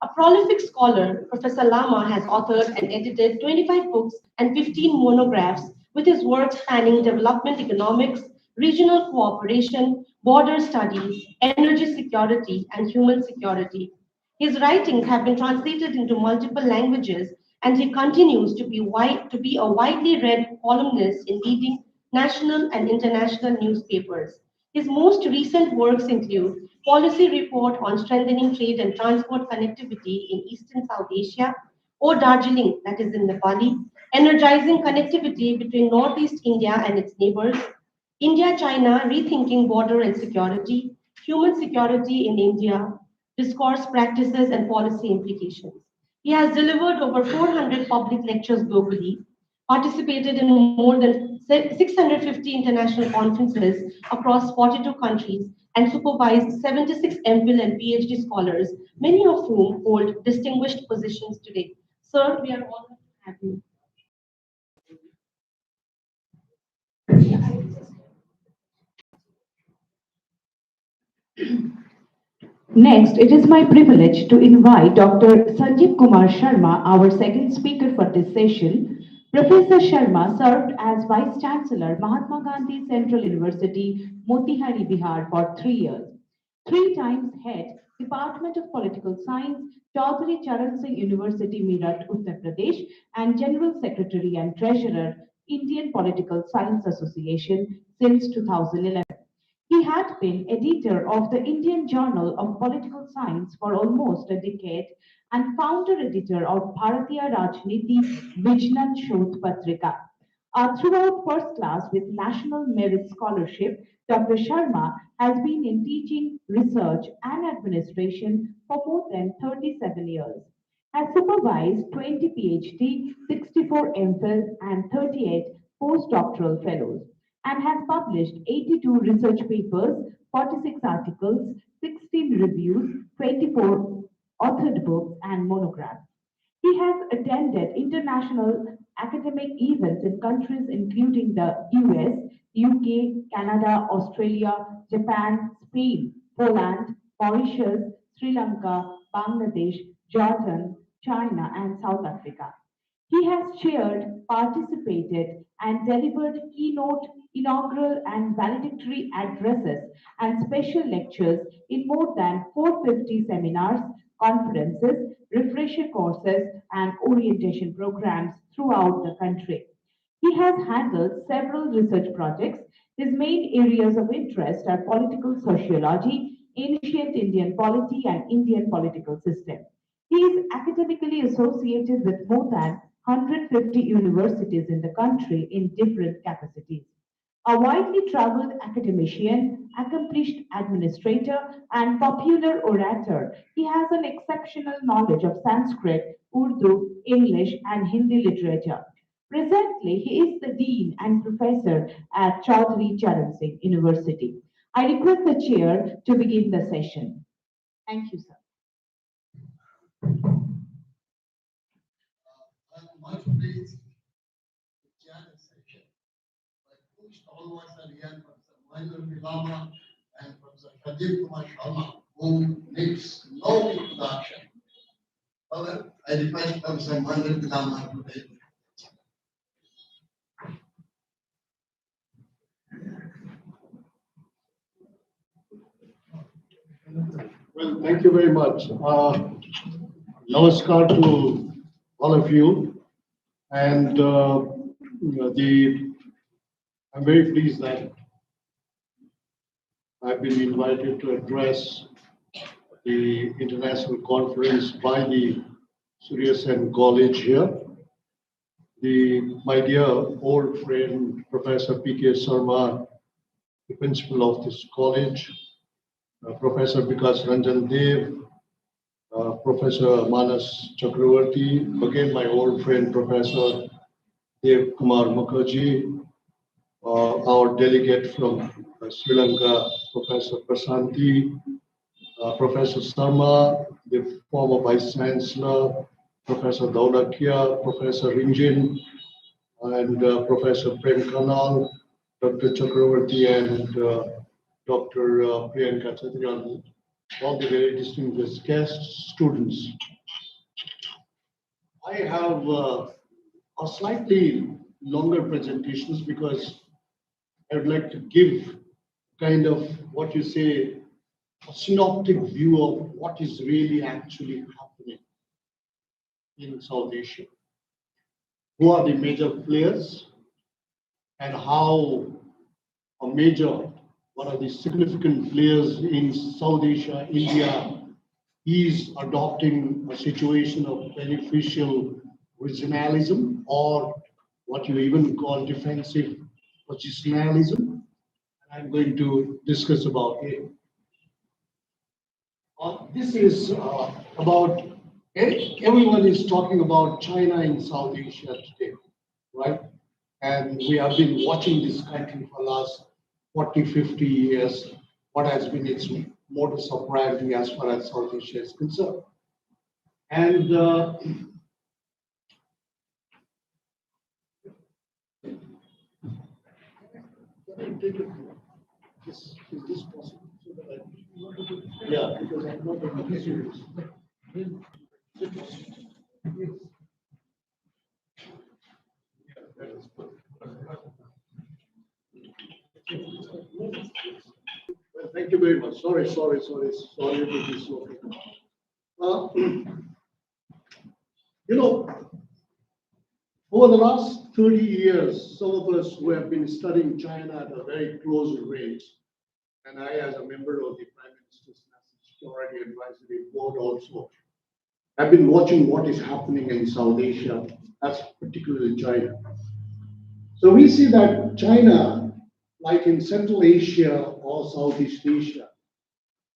A prolific scholar, Professor Lama has authored and edited 25 books and 15 monographs, with his work spanning development economics, regional cooperation, border studies, energy security, and human security. His writings have been translated into multiple languages, and he continues to be a widely read columnist in leading national and international newspapers. His most recent works include Policy Report on Strengthening Trade and Transport Connectivity in Eastern South Asia, or Darjeeling, that is in Nepali, Energizing Connectivity between Northeast India and its neighbors, India-China Rethinking Border and Security, Human Security in India, Discourse Practices and Policy Implications. He has delivered over 400 public lectures globally, participated in more than 650 international conferences across 42 countries, and supervised 76 MPhil and PhD scholars, many of whom hold distinguished positions today. Sir, we are honored to have you. Next, it is my privilege to invite Dr. Sanjeev Kumar Sharma, our second speaker for this session. Professor Sharma served as Vice Chancellor, Mahatma Gandhi Central University, Motihari, Bihar for 3 years. 3 times head Department of Political Science, Chaudhary Charan Singh University, Meerut, Uttar Pradesh, and General Secretary and Treasurer, Indian Political Science Association since 2011. He had been editor of the Indian Journal of Political Science for almost a decade and founder editor of Bharatiya Rajniti Vijnan Shodh Patrika. Throughout first class with National Merit Scholarship, Dr. Sharma has been in teaching, research, and administration for more than 37 years. Has supervised 20 PhD, 64 MPhil, and 38 postdoctoral fellows, and has published 82 research papers, 46 articles, 16 reviews, 24 authored books, and monographs. He has attended international academic events in countries including the US, UK, Canada, Australia, Japan, Spain, Poland, Mauritius, Sri Lanka, Bangladesh, Jordan, China, and South Africa. He has chaired, participated, and delivered keynote, inaugural, and valedictory addresses and special lectures in more than 450 seminars, conferences, refresher courses, and orientation programs throughout the country. He has handled several research projects. His main areas of interest are political sociology, ancient Indian polity, and Indian political system. He is academically associated with more than 150 universities in the country in different capacities. A widely traveled academician, accomplished administrator, and popular orator, he has an exceptional knowledge of Sanskrit, Urdu, English, and Hindi literature. Presently, he is the Dean and Professor at Chaudhary Charan Singh University. I request the Chair to begin the session. Thank you, sir. I'm much pleased to chair the session. My two stalwarts are here, Professor Mahendra Vilama and Professor Pradeep Kumar Sharma, who needs no introduction. However, I request Professor Mahendra Vilama to take it. Well, thank you very much. Namaskar to all of you. And I'm very pleased that I've been invited to address the international conference by the Surya College here. My dear old friend, Professor P.K. Sarma, the principal of this college, Professor Vikas Ranjan Dev, Professor Manas Chakravarti, again my old friend Professor Dev Kumar Mukherjee, our delegate from Sri Lanka, Professor Prasanthi, Professor Sarma, the former Vice Chancellor, Professor Daudakia, Professor Rinjin, and Professor Prem Kanal, Dr. Chakravarti, and Dr. Priyanka Chatriani, all the very distinguished guests, students. I have a slightly longer presentations because I would like to give kind of what you say, a synoptic view of what is really actually happening in South Asia. Who are the major players and how one of the significant players in South Asia, India, is adopting a situation of beneficial regionalism, or what you even call defensive positionalism. I'm going to discuss about it. This is about, everyone is talking about China in South Asia today, right? And we have been watching this country for the last 40, 50 years, what has been its modus operandi as far as South Asia is concerned. And is this possible? So that yeah, because I'm not a serious. Well, Thank you very much. Sorry to be slow. Uh, you know, over the last 30 years, some of us who have been studying China at a very close range, and I, as a member of the Prime Minister's National Security Advisory Board, also have been watching what is happening in South Asia, as particularly China. So we see that China, like in Central Asia or Southeast Asia,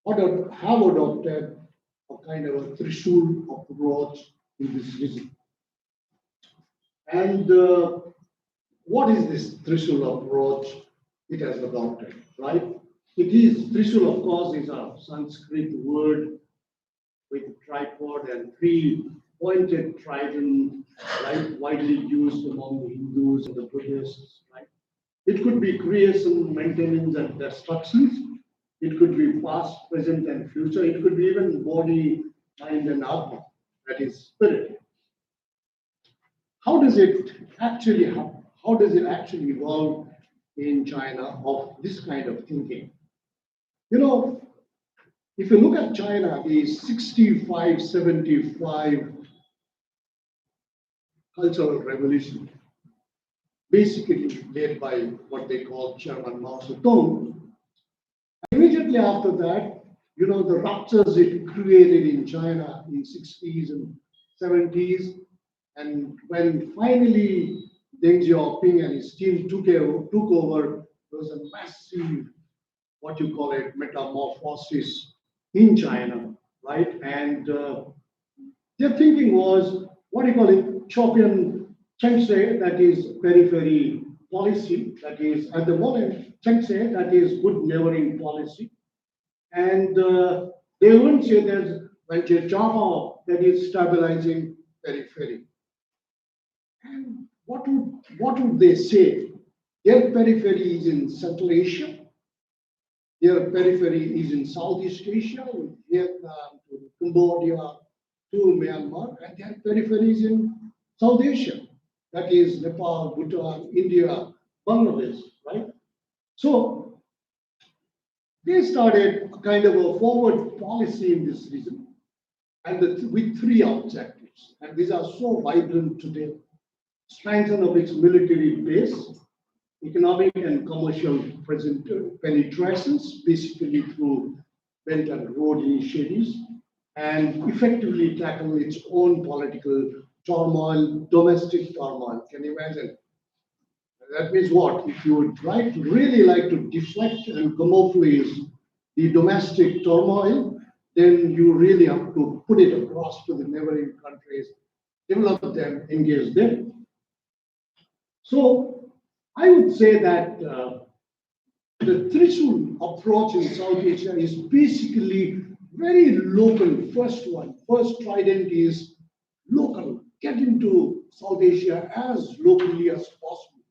have adopted a kind of a Trishul approach in this region. And what is this Trishul approach it has adopted, right? Trishul, of course, is a Sanskrit word with tripod and three pointed trident, right, widely used among the Hindus and the Buddhists, right? It could be creation, maintenance, and destructions. It could be past, present, and future. It could be even body, mind, and atma, that is spirit. How does it actually happen? How does it actually evolve in China of this kind of thinking? You know, if you look at China, the 65, 75 cultural revolution, basically led by what they call Chairman Mao Zedong, immediately after that, you know, the ruptures it created in China in 60s and 70s, and when finally Deng Xiaoping and his team took over, there was a massive, what you call it, metamorphosis in China, right? And their thinking was, what do you call it, Chopian Chengse, that is periphery policy, that is at the moment, Chengse, that is good neighboring policy. And they wouldn't say there's Venture Chama, that is stabilizing periphery. And what would they say? Their periphery is in Central Asia. Their periphery is in Southeast Asia, with Vietnam to Cambodia to Myanmar, and their periphery is in South Asia. That is Nepal, Bhutan, India, Bangladesh, right? So they started a kind of a forward policy in this region, and with three objectives. And these are so vibrant today: strengthen of its military base, economic and commercial penetrations, basically through Belt and Road initiatives, and effectively tackle its own political turmoil, domestic turmoil. Can you imagine? That means what? If you would really like to deflect and camouflage the domestic turmoil, then you really have to put it across to the neighboring countries, develop them, engage them. So I would say that the Trishul approach in South Asia is basically very local. First trident is local. Get into South Asia as locally as possible.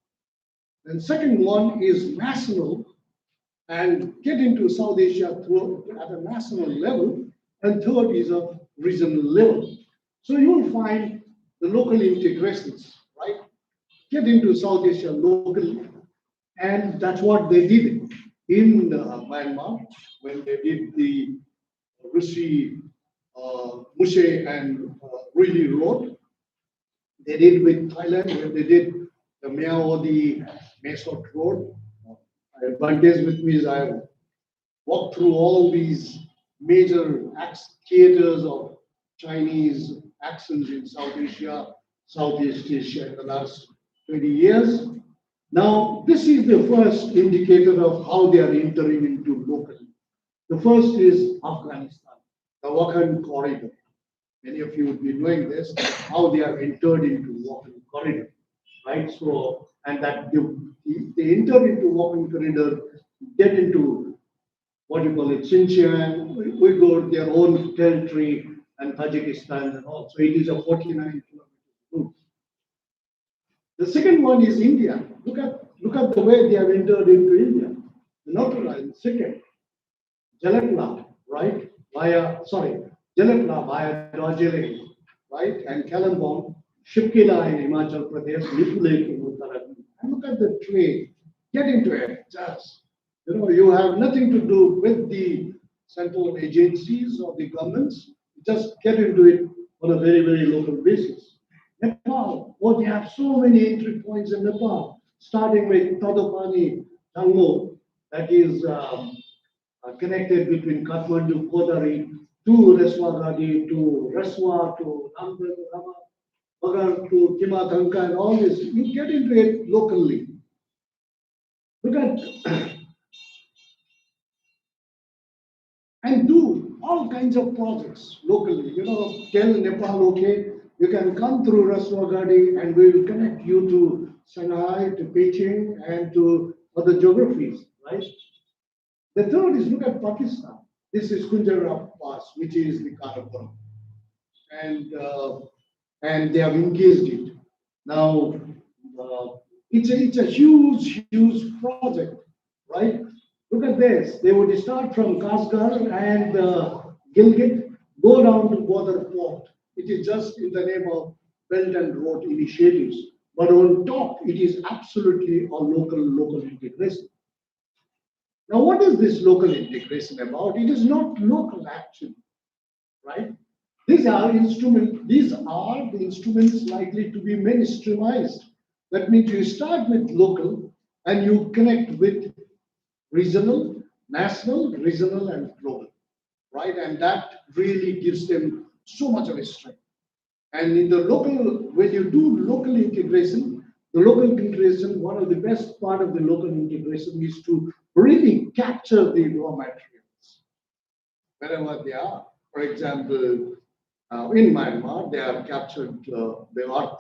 And second one is national, and get into South Asia at a national level. And third is a regional level. So you will find the local integrations, right? Get into South Asia locally, and that's what they did in Myanmar when they did the Rishi, Mushe and Really Road. They did with Thailand when they did the Myaodi Mesot Road. Advantage with me is I walked through all these major theaters of Chinese accents in South Asia, Southeast Asia in the last 20 years. Now, this is the first indicator of how they are entering into local. The first is Afghanistan, the Wakhan corridor. Many of you would be knowing this, how they are entered into Wakhan corridor, right? So, and that they enter into Wakhan corridor, get into what you call it, Xinjiang, Uyghur, their own territory, and Tajikistan and all. So it is a 49 kilometer route. The second one is India. Look at the way they have entered into India. Naturalized second, Jalatla, right? Jalatla via Darjeeling, right? And Kalimpong, Shipkila in Himachal Pradesh, Lipu Lake in Uttarakhand. And look at the trade. Get into it. Just You have nothing to do with the central agencies or the governments. You just get into it on a very, very local basis. Nepal, they have so many entry points in Nepal, starting with Tadopani Tangmo, that is connected between Kathmandu, Kodari, to Reswagadi, to Reswa, to Namdal, Bagar, to Kimatanka, and all this. You get into it locally. Look at and do all kinds of projects locally. Tell Nepal, okay, you can come through Raswagadi and we will connect you to Shanghai, to Beijing, and to other geographies, right? The third is look at Pakistan. This is Kunjarab Pass, which is the Karakoram. And they have engaged it. Now, it's a huge, huge project, right? Look at this. They would start from Kasgar and Gilgit, go down to Gwadar Port. It is just in the name of Belt and Road initiatives. But on top, it is absolutely a local integration. Now, what is this local integration about? It is not local actually, right? These are the instruments likely to be mainstreamized. That means you start with local and you connect with regional, national, regional, and global, right? And that really gives them so much of a strength. And in the local, when you do local integration, one of the best part of the local integration is to really capture the raw materials wherever they are. For example, in Myanmar, they have captured the earth,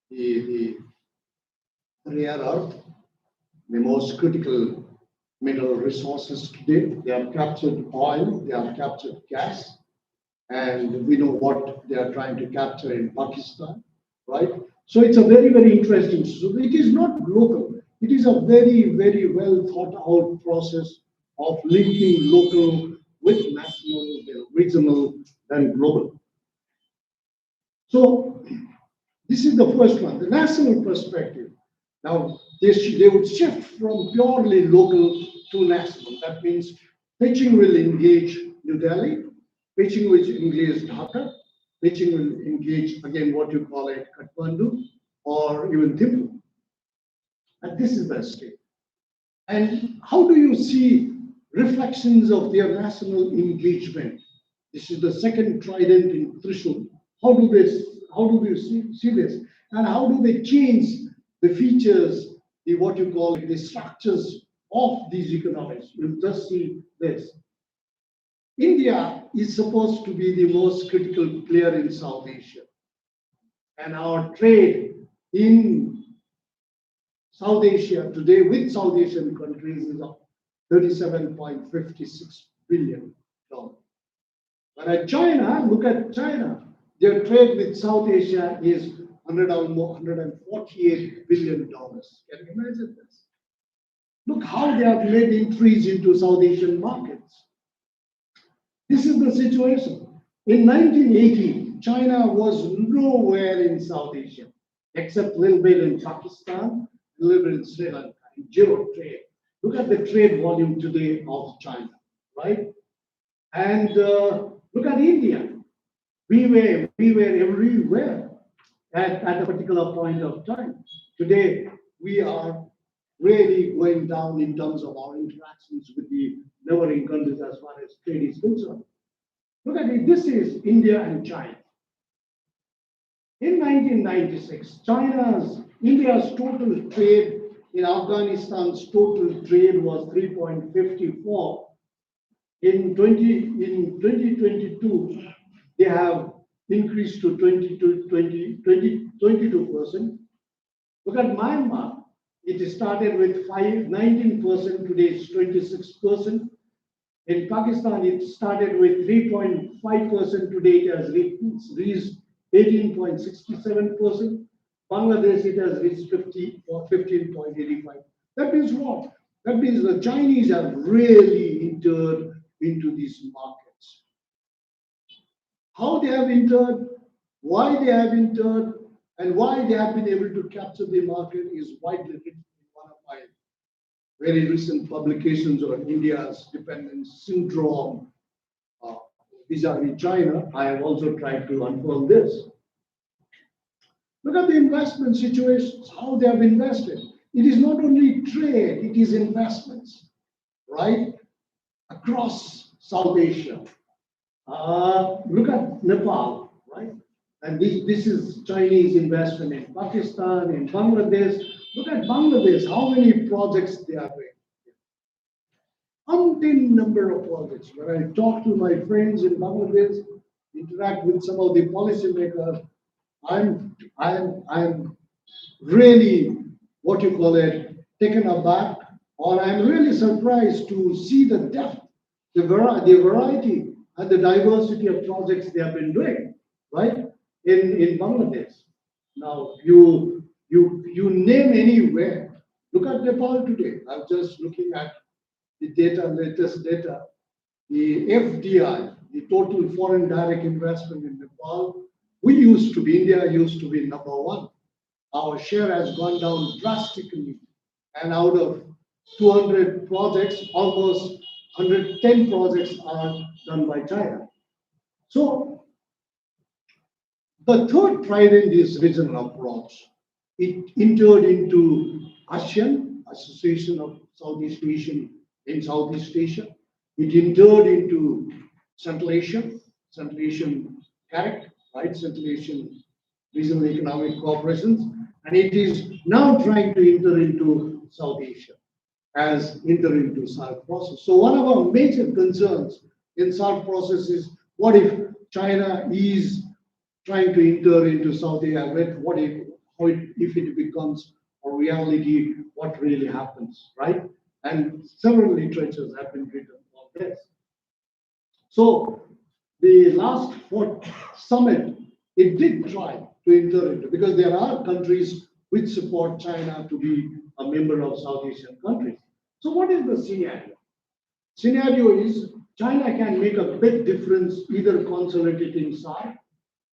the rare earth, the most critical mineral resources today. They have captured oil, they have captured gas, and we know what they are trying to capture in Pakistan, right? So it's a very, very interesting. So it is not local. It is a very, very well thought out process of linking local with national, regional, and global. So this is the first one, the national perspective. Now, they would shift from purely local to national. That means pitching will engage New Delhi, pitching will engage Dhaka, pitching will engage, again, what you call it, Kathmandu, or even Thimphu. And this is the state. And how do you see reflections of their national engagement? This is the second trident in Trishul. How do they see this? And how do they change the features, what you call it, the structures of these economies? You'll just see this. India is supposed to be the most critical player in South Asia. And our trade in South Asia today with South Asian countries is of $37.56 billion. But at China, look at China. Their trade with South Asia is $148 billion. Can you imagine this? Look how they have made entries into South Asian markets. This is the situation. In 1980, China was nowhere in South Asia, except a little bit in Pakistan, a little bit in Sri Lanka, zero trade. Look at the trade volume today of China, right? And look at India. We were everywhere at a particular point of time. Today, we are really going down in terms of our interactions with the neighboring countries as far as trade is concerned. Look at it, this is India and China. In 1996, India's total trade in Afghanistan's total trade was 3.54. In 2022, they have increased to 22%. Look at Myanmar. It started with 19%, today it's 26%. In Pakistan, it started with 3.5%, today it has reached 18.67%. Bangladesh, it has reached 15.85. That means what? That means the Chinese have really entered into these markets. How they have entered, why they have entered, and why they have been able to capture the market is widely written in one of my very recent publications on India's dependence syndrome vis-a-vis China, I have also tried to unfold this. Look at the investment situations, how they have invested. It is not only trade, it is investments, right? Across South Asia. Look at Nepal, right? And this is Chinese investment in Pakistan, in Bangladesh. Look at Bangladesh, how many projects they are doing. Umpteen number of projects. When I talk to my friends in Bangladesh, interact with some of the policymakers, I'm really, what you call it, taken aback, or I'm really surprised to see the depth, the variety, and the diversity of projects they have been doing, right? In Bangladesh. Now, you name anywhere. Look at Nepal today. I'm just looking at the data, latest data. The FDI, the total foreign direct investment in Nepal, India used to be number one. Our share has gone down drastically. And out of 200 projects, almost 110 projects are done by China. So the third trident is regional approach. It entered into ASEAN, Association of Southeast Asian in Southeast Asia. It entered into Central Asian CAREC, right? Central Asian Regional Economic Cooperations, and it is now trying to enter into South Asia as enter into SAARC process. So one of our major concerns in SAARC process is what if China is trying to enter into South Asia? If it becomes a reality, what really happens, right? And several literatures have been written on this. So the last summit, it did try to enter into, because there are countries which support China to be a member of South Asian countries. So what is the scenario? Scenario is China can make a big difference either consolidating SAARC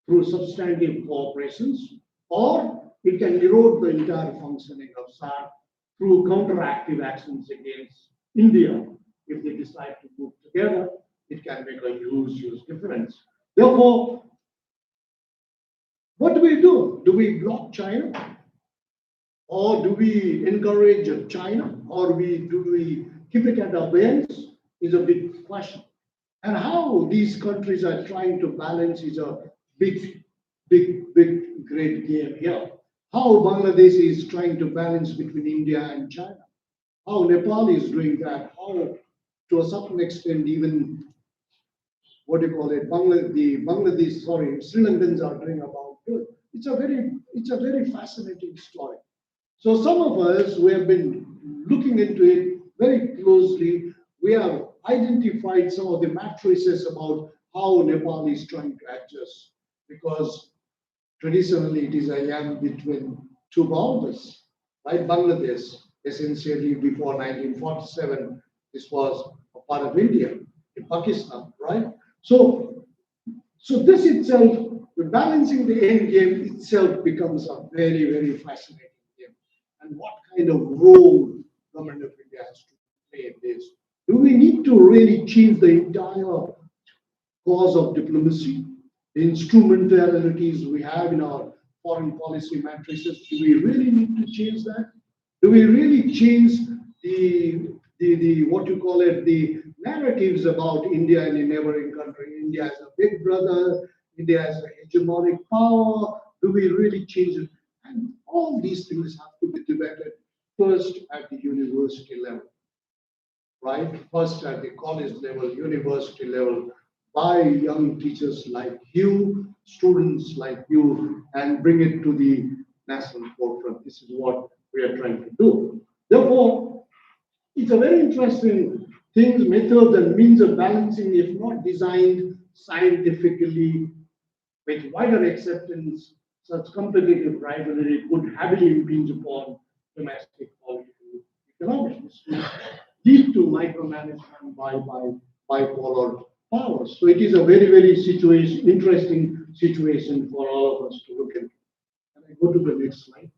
through substantive cooperations, or it can erode the entire functioning of SAARC through counteractive actions against India. If they decide to move together, it can make a huge difference. Therefore, what do? Do we block China? Or do we encourage China? Or do we keep it at abeyance? Is a big question. And how these countries are trying to balance is a big, great game here. How Bangladesh is trying to balance between India and China. How Nepal is doing that. How, to a certain extent, even Sri Lankans are doing about good. It's a very fascinating story. So some of us who have been looking into it very closely, we have identified some of the matrices about how Nepal is trying to adjust, because traditionally it is a land between two boundaries, right? Bangladesh, essentially before 1947, this was a part of India, in Pakistan, right? So this itself, balancing the end game itself becomes a very fascinating game. And what kind of role government of India has to play in this? Do we need to really change the entire cause of diplomacy, the instrumentalities we have in our foreign policy matrices? Do we really need to change that? Do we really change the narratives about India and a neighboring country? India as a big brother, India as a hegemonic power. Do we really change it? And all these things have to be debated first at the university level, right? First at the college level, university level, by young teachers like you, students like you, and bring it to the national forefront. This is what we are trying to do. Therefore, it's a very interesting thing, methods and means of balancing, if not designed scientifically with wider acceptance, such competitive rivalry could heavily impinge upon domestic political economics, lead to micromanagement by bipolar powers. So it is a very interesting situation for all of us to look into. Can I go to the next slide?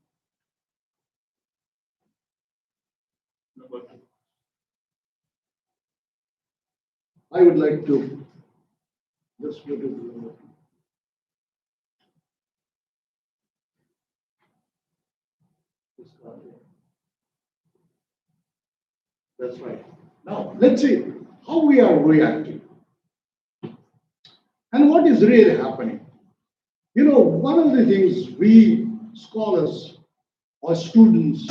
No. I would like to just go to the That's right. Now, let's see how we are reacting and what is really happening. You know, one of the things we scholars or students,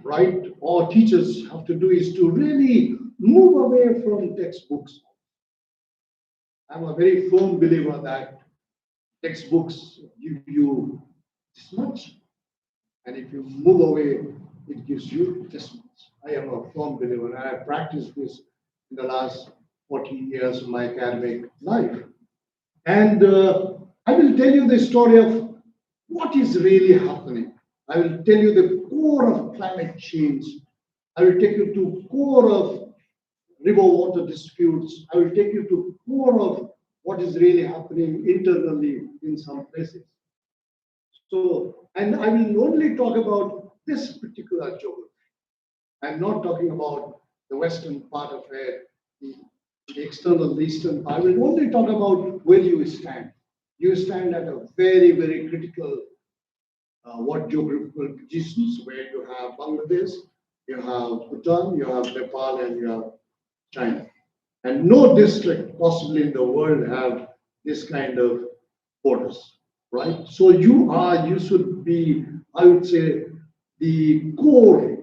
right, or teachers have to do is to really move away from textbooks. I'm a very firm believer that textbooks give you this much, and if you move away, it gives you this much. I am a firm believer, and I have practiced this in the last 40 years of my academic life. And I will tell you the story of what is really happening. I will tell you the core of climate change. I will take you to core of river water disputes. I will take you to core of what is really happening internally in some places. So, and I will only talk about this particular geography. I'm not talking about the western part of it, the external eastern part. I will only talk about where you stand. You stand at a very, very critical what geographical positions, where you have Bangladesh, you have Bhutan, you have Nepal, and you have China. And no district possibly in the world have this kind of borders, right? So you should be, I would say, the core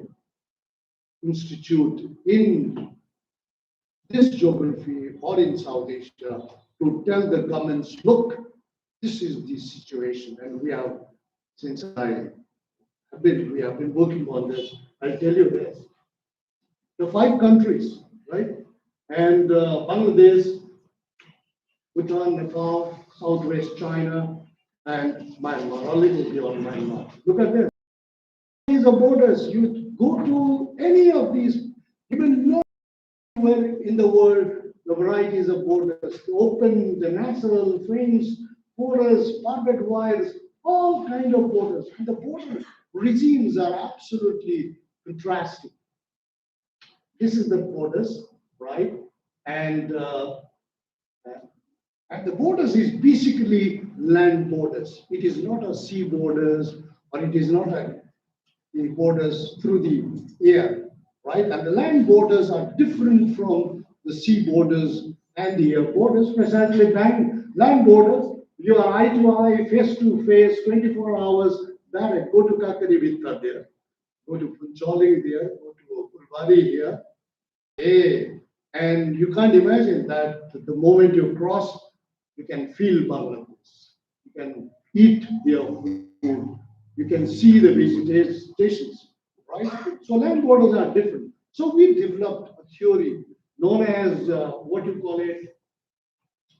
institute in this geography or in South Asia to tell the governments, look, this is the situation, and we have, since we have been working on this. I'll tell you this: the 5 countries, right, and Bangladesh, Bhutan, Nepal, Southwest China, and Myanmar. Only will be on Myanmar. Look at this. These are borders. You go to any of these, you will know where in the world the varieties of borders, the open, the natural, fringe, borders, barbed wires, all kind of borders. And the border regimes are absolutely contrasting. This is the borders, right? And the borders is basically land borders. It is not a sea borders, or it is not the borders through the air, right? And the land borders are different from the sea borders and the air borders. Precisely, land borders, you are eye to eye, face to face, 24 hours. Direct. Go to Kakarivita there, go to Punchali there, go to Purvadi here. Hey, and you can't imagine that the moment you cross, you can feel Bangladesh. You can eat their food. You can see the visitations, right? So land borders are different. So we developed a theory known as what you call it,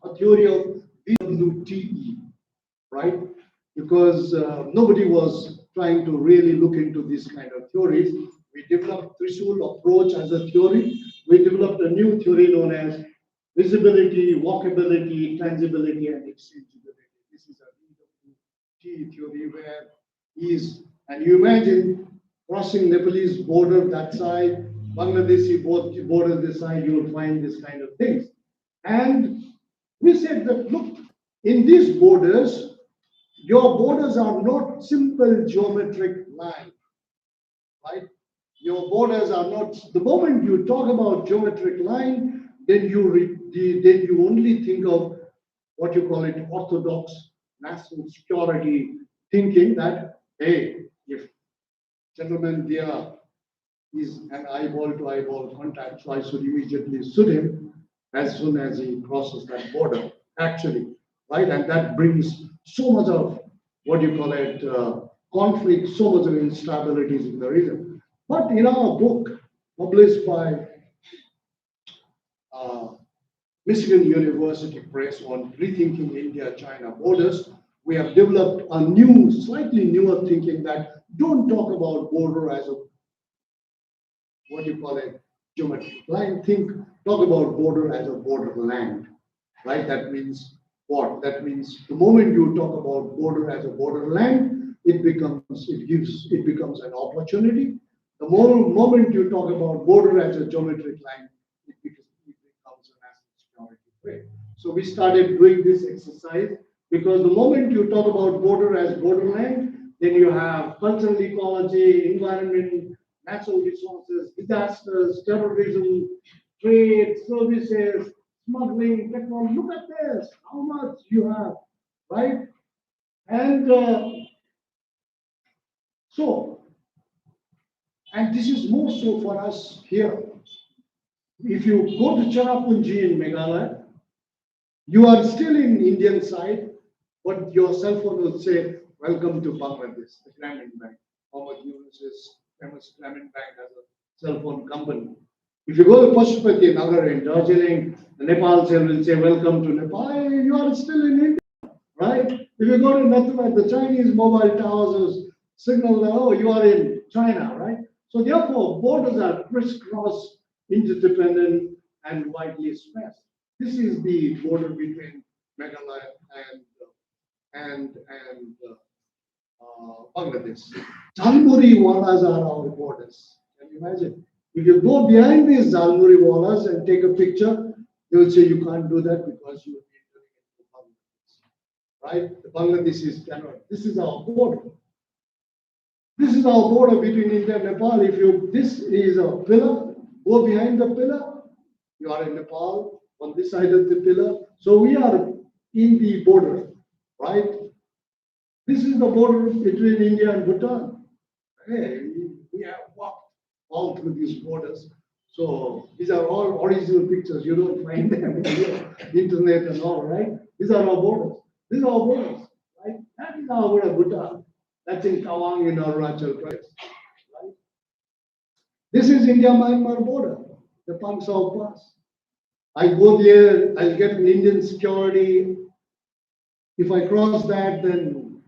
a theory of VWTE, right? Because nobody was trying to really look into this kind of theories. We developed Trishul approach as a theory. We developed a new theory known as visibility, walkability, tangibility, and exchangeability. This is a VWTE theory where and you imagine crossing Nepalese border that side, Bangladeshi border this side, you will find this kind of things. And we said that, look, in these borders, your borders are not simple geometric lines, right? Your borders are not, the moment you talk about geometric line, then you only think of what you call it orthodox national security thinking that, hey, if gentleman there is an eyeball to eyeball contact, so I should immediately shoot him as soon as he crosses that border, actually, right? And that brings so much of what you call it conflict, so much of instabilities in the region. But in our book, published by Michigan University Press on Rethinking India-China Borders, we have developed a new, slightly newer thinking that don't talk about border as a, what you call it, geometric line. Talk about border as a borderland, right? That means what? That means the moment you talk about border as a borderland, it becomes an opportunity. The moment you talk about border as a geometric line, it becomes a national security threat. So we started doing this exercise because the moment you talk about border as borderland, then you have cultural ecology, environment, natural resources, disasters, terrorism, trade, services, smuggling, technology. Look at this, how much you have, right? And and this is more so for us here. If you go to Cherrapunji in Meghalaya, you are still in Indian side, but your cell phone will say, welcome to Bangladesh, the Grameen Bank. Mohammed Yunus's famous Grameen Bank has a cell phone company. If you go to Pashupati Nagar in Darjeeling, the Nepal cell will say, welcome to Nepal. Hey, you are still in India, right? If you go to Nathuvat, the Chinese mobile towers will signal that, oh, you are in China, right? So therefore, borders are crisscross, interdependent, and widely spaced. This is the border between Meghalaya and Bangladesh. Jalmuri wallas are our borders. Can you imagine? If you go behind these Jalmuri wallas and take a picture, they will say you can't do that because you are entering into Bangladesh. Right? The Bangladeshis cannot. This is our border. This is our border between India and Nepal. This is a pillar, go behind the pillar, you are in Nepal, on this side of the pillar. So we are in the border, right? This is the border between India and Bhutan. Hey, we have walked all through these borders. So these are all original pictures. You don't find them in the internet and all, right? These are our borders. These are our borders, right? That is our border, Bhutan. That's in Tawang in Arunachal Pradesh, right? This is India-Myanmar border, the Pangsao Pass. I go there, I'll get an Indian security. If I cross that, then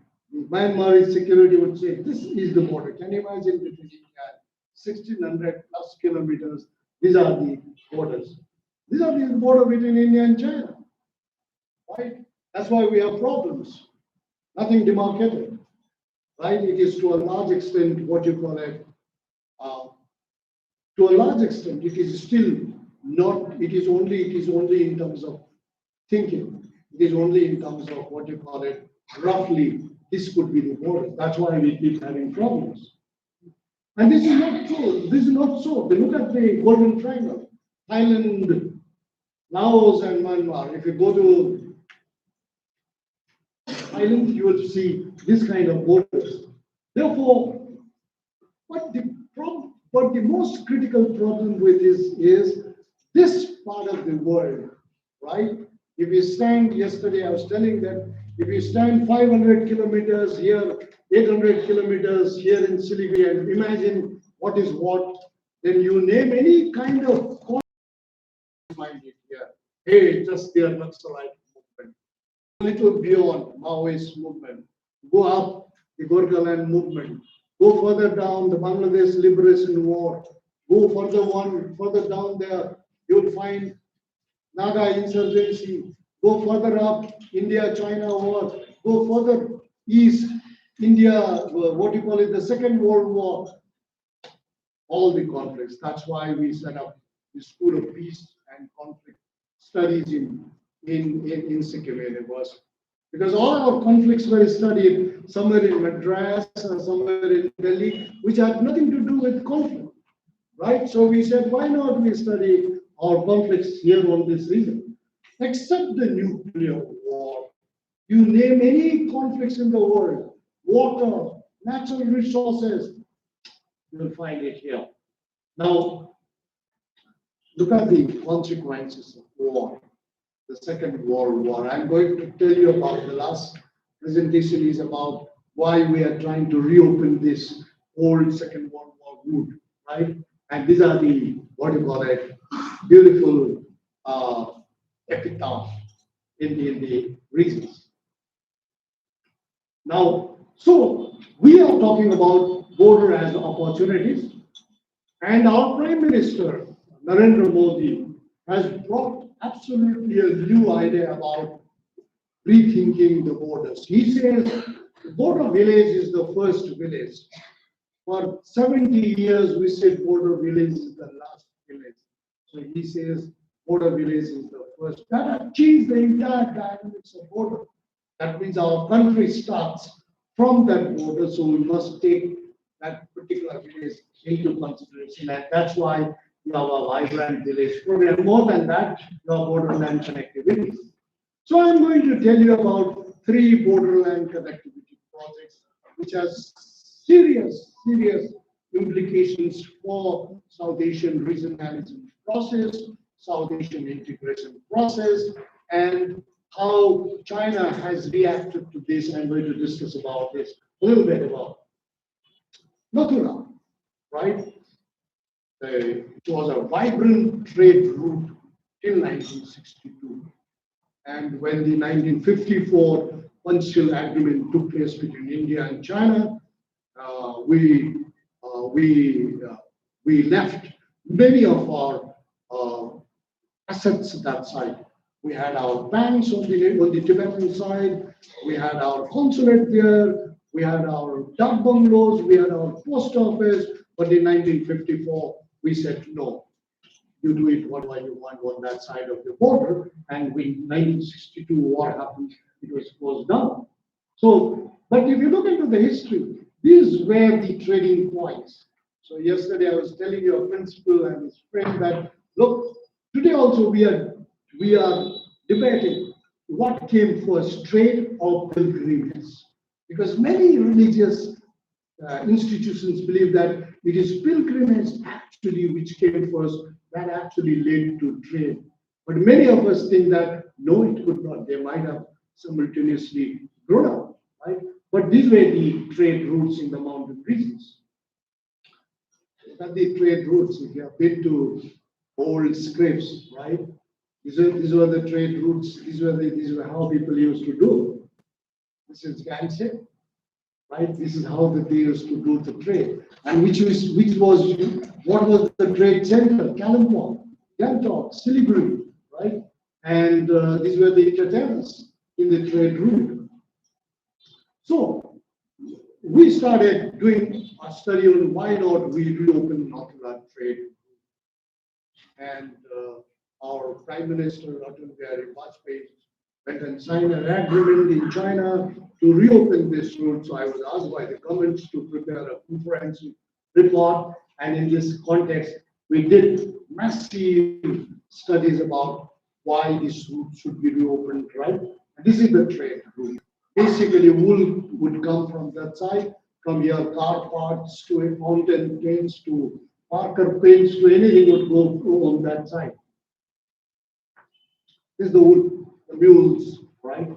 Myanmar security would say, this is the border. Can you imagine between India and 1,600 plus kilometers? These are the borders. These are the border between India and China, right? That's why we have problems. Nothing demarcated. Right? It is to a large extent what you call it. To a large extent, it is still not. It is only in terms of thinking. It is only in terms of what you call it. Roughly, this could be the border. That's why we keep having problems. And this is not true. This is not so. Look at the Golden Triangle: Thailand, Laos, and Myanmar. If you go to Thailand, you will see this kind of borders. Therefore, what the most critical problem with this is this part of the world, right? If you stand, yesterday I was telling that if you stand 500 kilometers here, 800 kilometers here in Siliguri, and imagine what is what, then you name any kind of find it here. Hey, just their Naxalite movement. A little beyond Maoist movement. Go up the Gorkhaland movement. Go further down the Bangladesh Liberation War. Go further down there, you will find Naga insurgency. Go further up, India-China war. Go further east, India, what you call it, the Second World War. All the conflicts. That's why we set up the School of Peace and Conflict Studies in Sikkim University. Because all our conflicts were studied somewhere in Madras or somewhere in Delhi, which had nothing to do with conflict, right? So we said, why not we study our conflicts here on this region? Except the nuclear war. You name any conflicts in the world, water, natural resources, you will find it here. Now, look at the consequences of war. The Second World War. I'm going to tell you about the last presentation is about why we are trying to reopen this old Second World War route, right? And these are the, what you call it, beautiful epitaph in the regions. Now, so we are talking about border as opportunities, and our Prime Minister, Narendra Modi, has brought absolutely a new idea about rethinking the borders. He says the border village is the first village. For 70 years, we said border village is the last village. So he says border village is the first. That has changed the entire dynamics of border. That means our country starts from that border, so we must take that particular village into consideration. And that's why you have a vibrant village program. More than that, you have borderland connectivity. So I'm going to tell you about 3 borderland connectivity projects, which has serious implications for South Asian regionalism process, South Asian integration process, and how China has reacted to this. I'm going to discuss about this a little bit about Mathura, right? It was a vibrant trade route till 1962. And when the 1954 Panchshil agreement took place between India and China, we left many of our assets that side. We had our banks on the Tibetan side, we had our consulate there, we had our duck bungalows, we had our post office, but in 1954, we said, no, you do it whatever you want on that side of the border, and when 1962 war happened, it was closed down. So, but if you look into the history, these were the trading points. So yesterday I was telling your principal and his friend that, look, today also we are debating what came first, trade or pilgrimage. Because many religious institutions believe that it is pilgrimage actually which came first, that actually led to trade. But many of us think that no, it could not. They might have simultaneously grown up, right? But these were the trade routes in the mountain regions. Look at the trade routes. If you have been to old scripts, right? These were the trade routes. These were how people used to do. This is Gangster, right? This is how they used to do the trade. And what was the trade center? Kalimpong, Gangtok, Siliguri, right? And these were the entertainers in the trade route. So we started doing a study on why not we reopen Mathura trade. And our Prime Minister, Atal Bihari Vajpayee, went and signed an agreement in China to reopen this route. So I was asked by the government to prepare a comprehensive report. And in this context, we did massive studies about why this route should be reopened, right? And this is the trade route. Basically, wool would come from that side, from your car parts to mountain paints to Parker paints to anything would go on that side. This is the wool, the mules, right?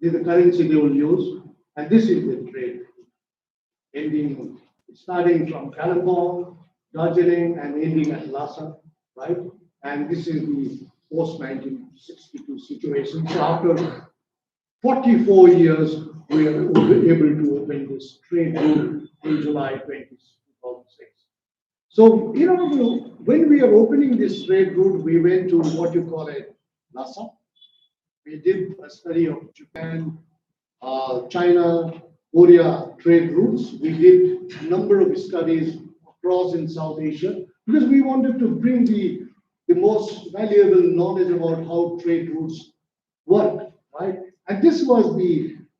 This is the currency they will use, and this is the trade. Starting from Kalimpong, Darjeeling, and ending at Lhasa, right? And this is the post-1962 situation. So after 44 years, we are able to open this trade route in July 2006. So, when we are opening this trade route, we went to what you call a Lhasa. We did a study of Japan, China, Korea trade routes. We did a number of studies across in South Asia because we wanted to bring the most valuable knowledge about how trade routes work, right? And this was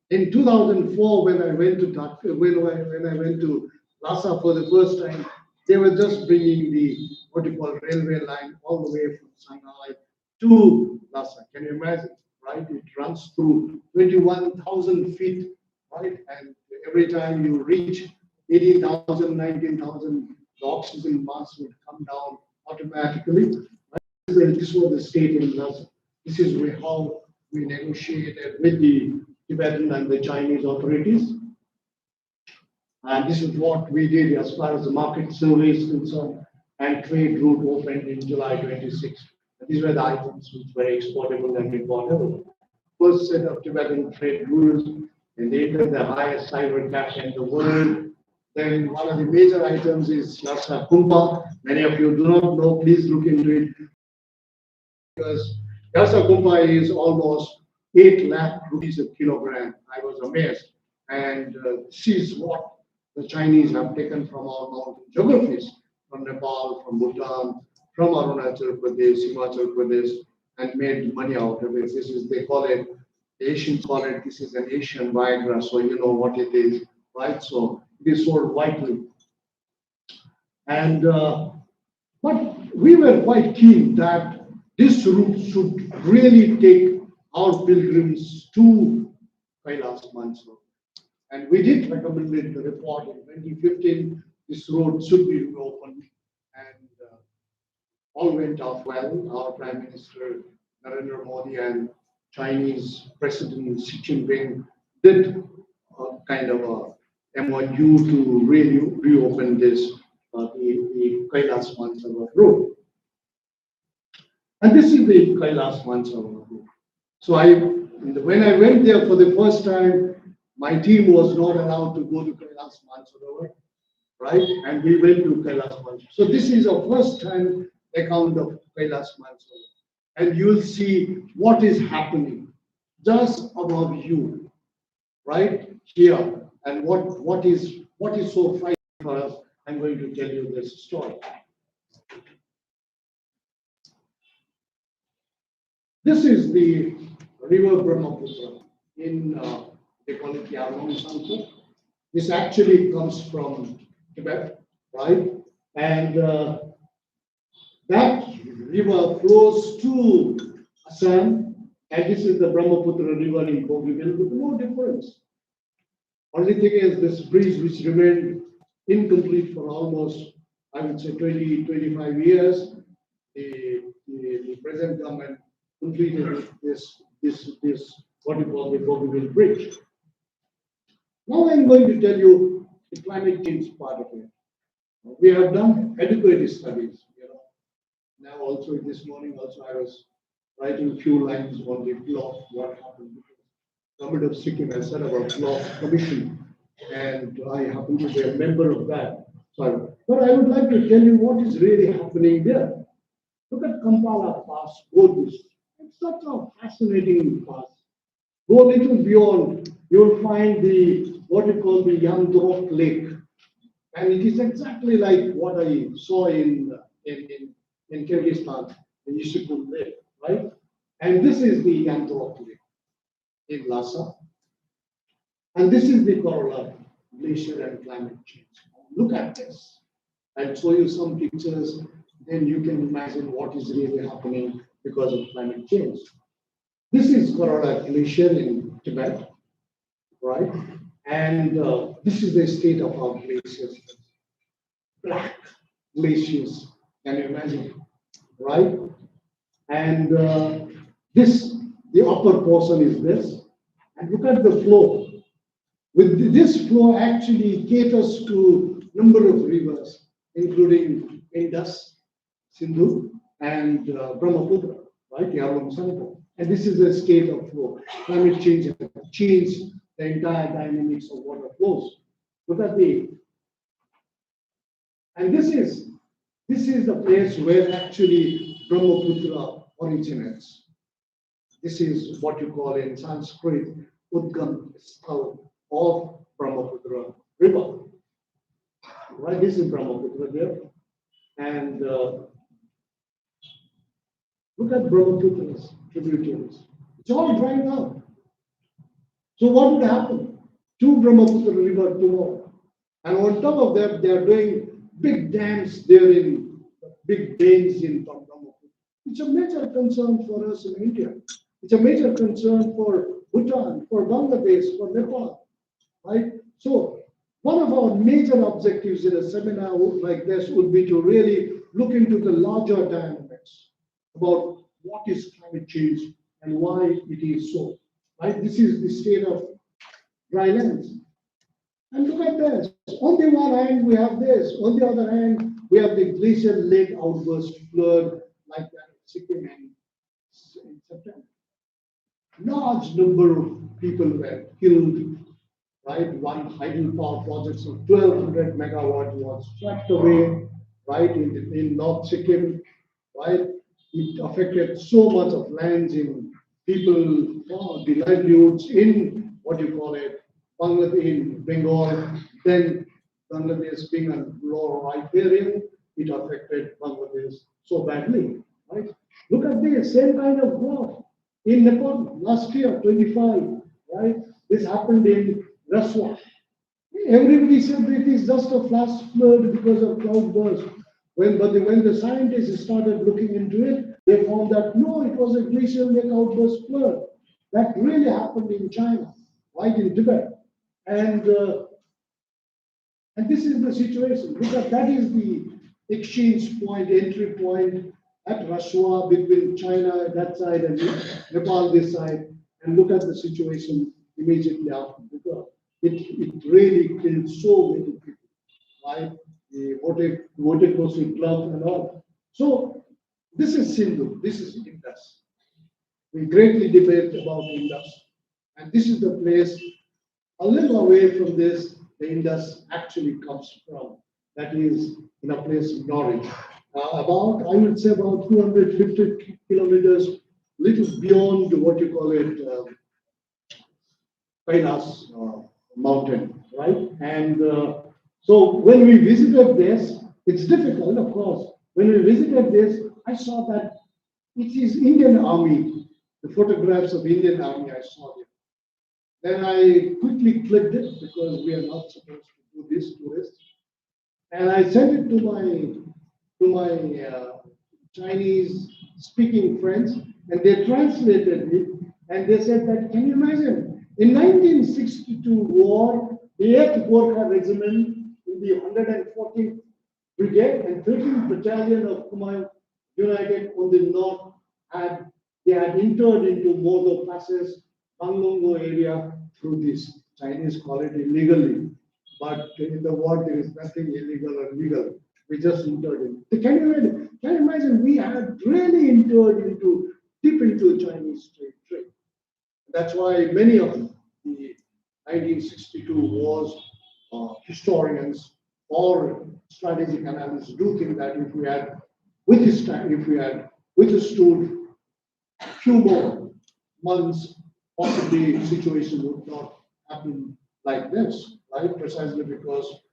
in 2004 when I went to Lhasa for the first time. They were just bringing the what you call railway line all the way from Shanghai to Lhasa. Can you imagine, right? It runs through 21,000 feet, right? And every time you reach 18,000, 19,000, the oxygen mass would come down automatically. Right? This was the state in Lhasa. This is how we negotiated with the Tibetan and the Chinese authorities. And this is what we did as far as the market survey is concerned, and trade route opened in July 26. These were the items which were exportable and importable. First set of Tibetan trade rules, and later the highest cyber cash in the world. Then one of the major items is Lhasa Kumpa. Many of you do not know, please look into it. Because Lhasa Kumpa is almost 8 lakh rupees a kilogram. I was amazed. And this is what the Chinese have taken from our mountain geographies, from Nepal, from Bhutan, from Arunachal Pradesh, Himachal Pradesh, and made money out of it. This is, they call it, the Asians call it, this is an Asian Viagra, so you know what it is, right? So it is sold widely. And, but we were quite keen that this route should really take our pilgrims to Kailas Mansarovar. And we did recommend in the report in 2015, this road should be reopened. And all went off well. Our Prime Minister Narendra Modi and Chinese President Xi Jinping did kind of a MOU to really reopen this, the Kailas Mansarovar road. And this is the Kailas Mansarovar road. So when I went there for the first time, my team was not allowed to go to Kailas Mansarovar, right? And we went to Kailas Mansarovar. So this is a first time account of Kailas Mansarovar. And you'll see what is happening just above you, right here. And what is so frightening for us, I'm going to tell you this story. This is the river Brahmaputra in they call it Yarwang. This actually comes from Tibet, right? And that river flows to Assam, and this is the Brahmaputra river in Bougainville with no difference. Only thing is this bridge, which remained incomplete for almost, I would say, 25 years, the present government completed this what you call the Bougainville Bridge. Now I'm going to tell you the climate change part of it. We have done adequate studies. Now also this morning also I was writing a few lines on the block, what happened. Government of Sikkim has set up a block commission, and I happen to be a member of that. So, but I would like to tell you what is really happening there. Look at Kampala Pass, go this. It's such a fascinating pass. Go a little beyond, you'll find the what you call the Yandrok Lake. And it is exactly like what I saw in Kyrgyzstan, the Yusupul Lake, right? And this is the Yandrok Lake in Lhasa. And this is the Korola Glacier and climate change. Look at this. I'll show you some pictures, then you can imagine what is really happening because of climate change. This is Korola Glacier in Tibet, right? And this is the state of our glaciers. Black glaciers, can you imagine, right? And the upper portion is this. And look at the flow. With this flow actually caters to number of rivers, including Indus, Sindhu, and Brahmaputra, right? Yarwang. And this is the state of flow. Climate change has changed the entire dynamics of water flows. Look at and this is the place where actually Brahmaputra originates. This is what you call in Sanskrit Udgam Sthal of Brahmaputra river. Right, this is Brahmaputra there. And look at Brahmaputra's tributaries. It's all drying out. So what would happen? To Brahmaputra river tomorrow. And on top of that, they are doing big dams there in big drains in Brahmaputra. It's a major concern for us in India. It's a major concern for Bhutan, for Bangladesh, for Nepal, right? So one of our major objectives in a seminar like this would be to really look into the larger dynamics about what is climate change and why it is so, right? This is the state of dry lands. And look at this. On the one hand, we have this. On the other hand, we have the glacier lake outburst flood like that in Sikkim in September. Large number of people were killed, right? One hydropower project of 1,200 megawatt was swept away, right, in North Sikkim, right? It affected so much of lands in people, the livelihoods in what you call it, Bangladesh, in Bengal. Then Bangladesh being a low riparian, it affected Bangladesh so badly, right? Look at this, same kind of growth in Nepal last year, 25, right? This happened in Raswa. Everybody said it is just a flash flood because of cloudburst. When the scientists started looking into it, they found that no, it was a glacial lake outburst flood. That really happened in China, right in Tibet. And this is the situation. Because that is the exchange point, entry point at Raswa between China that side and Nepal this side. And look at the situation immediately after. Because it really killed so many people, right? The Votekosi club and all. So this is Sindhu, this is Indus. We greatly debate about Indus. And this is the place, a little away from this, the Indus actually comes from. That is in a place in Norwich. About, I would say about 250 kilometers, little beyond what you call it, Kailas mountain, right? And so when we visited this, it's difficult, of course. When we visited this, I saw that it is Indian Army, the photographs of Indian Army I saw there. Then I quickly clicked it because we are not supposed to do this to us. And I sent it to my Chinese speaking friends, and they translated it, and they said that, can you imagine, in 1962 war, the 8th Gorkha Regiment in the 114th Brigade and 13th Battalion of Kumail United on the north they had entered into Modo passes, Banglongo area through this. Chinese call it illegally, but in the war there is nothing illegal or legal. We just entered in. Can you imagine? We had really entered deep into Chinese trade. That's why many of the 1962 wars historians or strategic analysts do think that if we had withstood a few more months, possibly the situation would not happen like this, right? Precisely because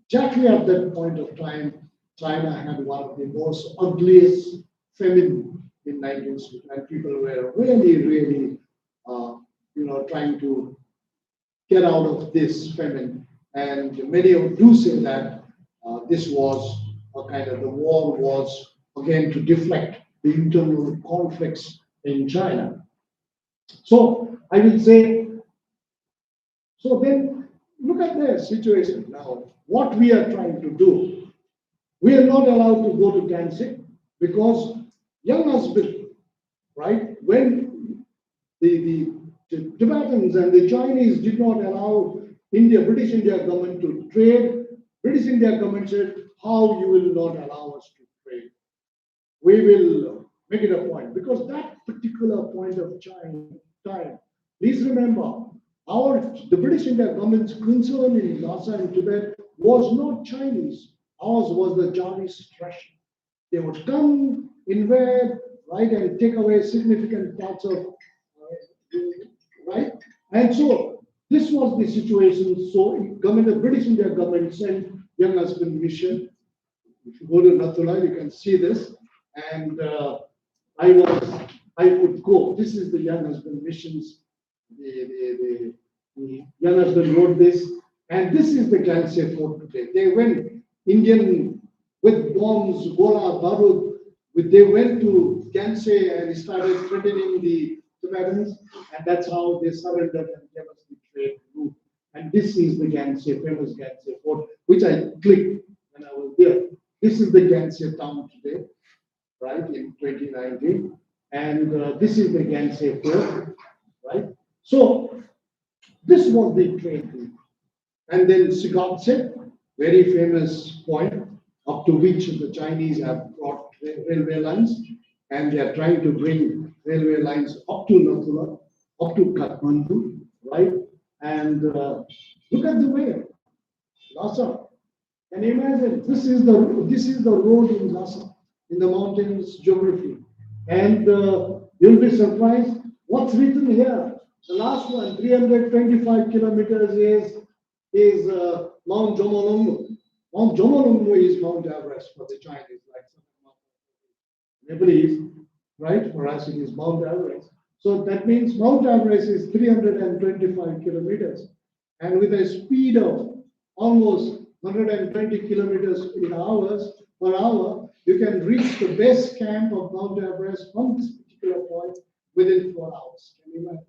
exactly at that point of time, China had one of the most ugliest famine in 19th century, and people were really, trying to get out of this famine. And many do say that this was a kind of the war was again to deflect the internal conflicts in China. So I will say, so then look at the situation now. What we are trying to do, we are not allowed to go to Gansi because young husband, right? When the Tibetans and the Chinese did not allow British India government to trade, British India government said, how you will not allow us to trade? We will make it a point because that particular point of time, please remember, the British India government's concern in Lhasa and Tibet was not Chinese. Ours was the Chinese Russian. They would come, invade, right, and take away significant parts of, right? And so this was the situation. So the British India government sent young husband mission. If you go to Nathula, you can see this. And I would go. This is the young husband missions. The young husband wrote this. And this is the Ganse fort today. They went Indian with bombs, Gola, Barud. They went to Ganse and started threatening the Tibetans. And that's how they surrendered and gave us the trade route. And this is the Ganse, famous Ganse fort, which I clicked when I was there. This is the Ganse town today, right, in 2019. And this is the Ganse fort, right? So this was the trade route. And then Sigotse, very famous point, up to which the Chinese have brought railway lines, and they are trying to bring railway lines up to Nathula, up to Kathmandu, right? And look at the way, Lhasa. Can you imagine? This is the road in Lhasa, in the mountains geography, and you'll be surprised what's written here. The last one, 325 kilometers is Mount Jomolungma. Mount Jomolungma is Mount Everest for the Chinese, like Nepalese, right? For us, it is Mount Everest. So that means Mount Everest is 325 kilometers. And with a speed of almost 120 kilometers per hour, you can reach the base camp of Mount Everest from this particular point within 4 hours. Can you imagine?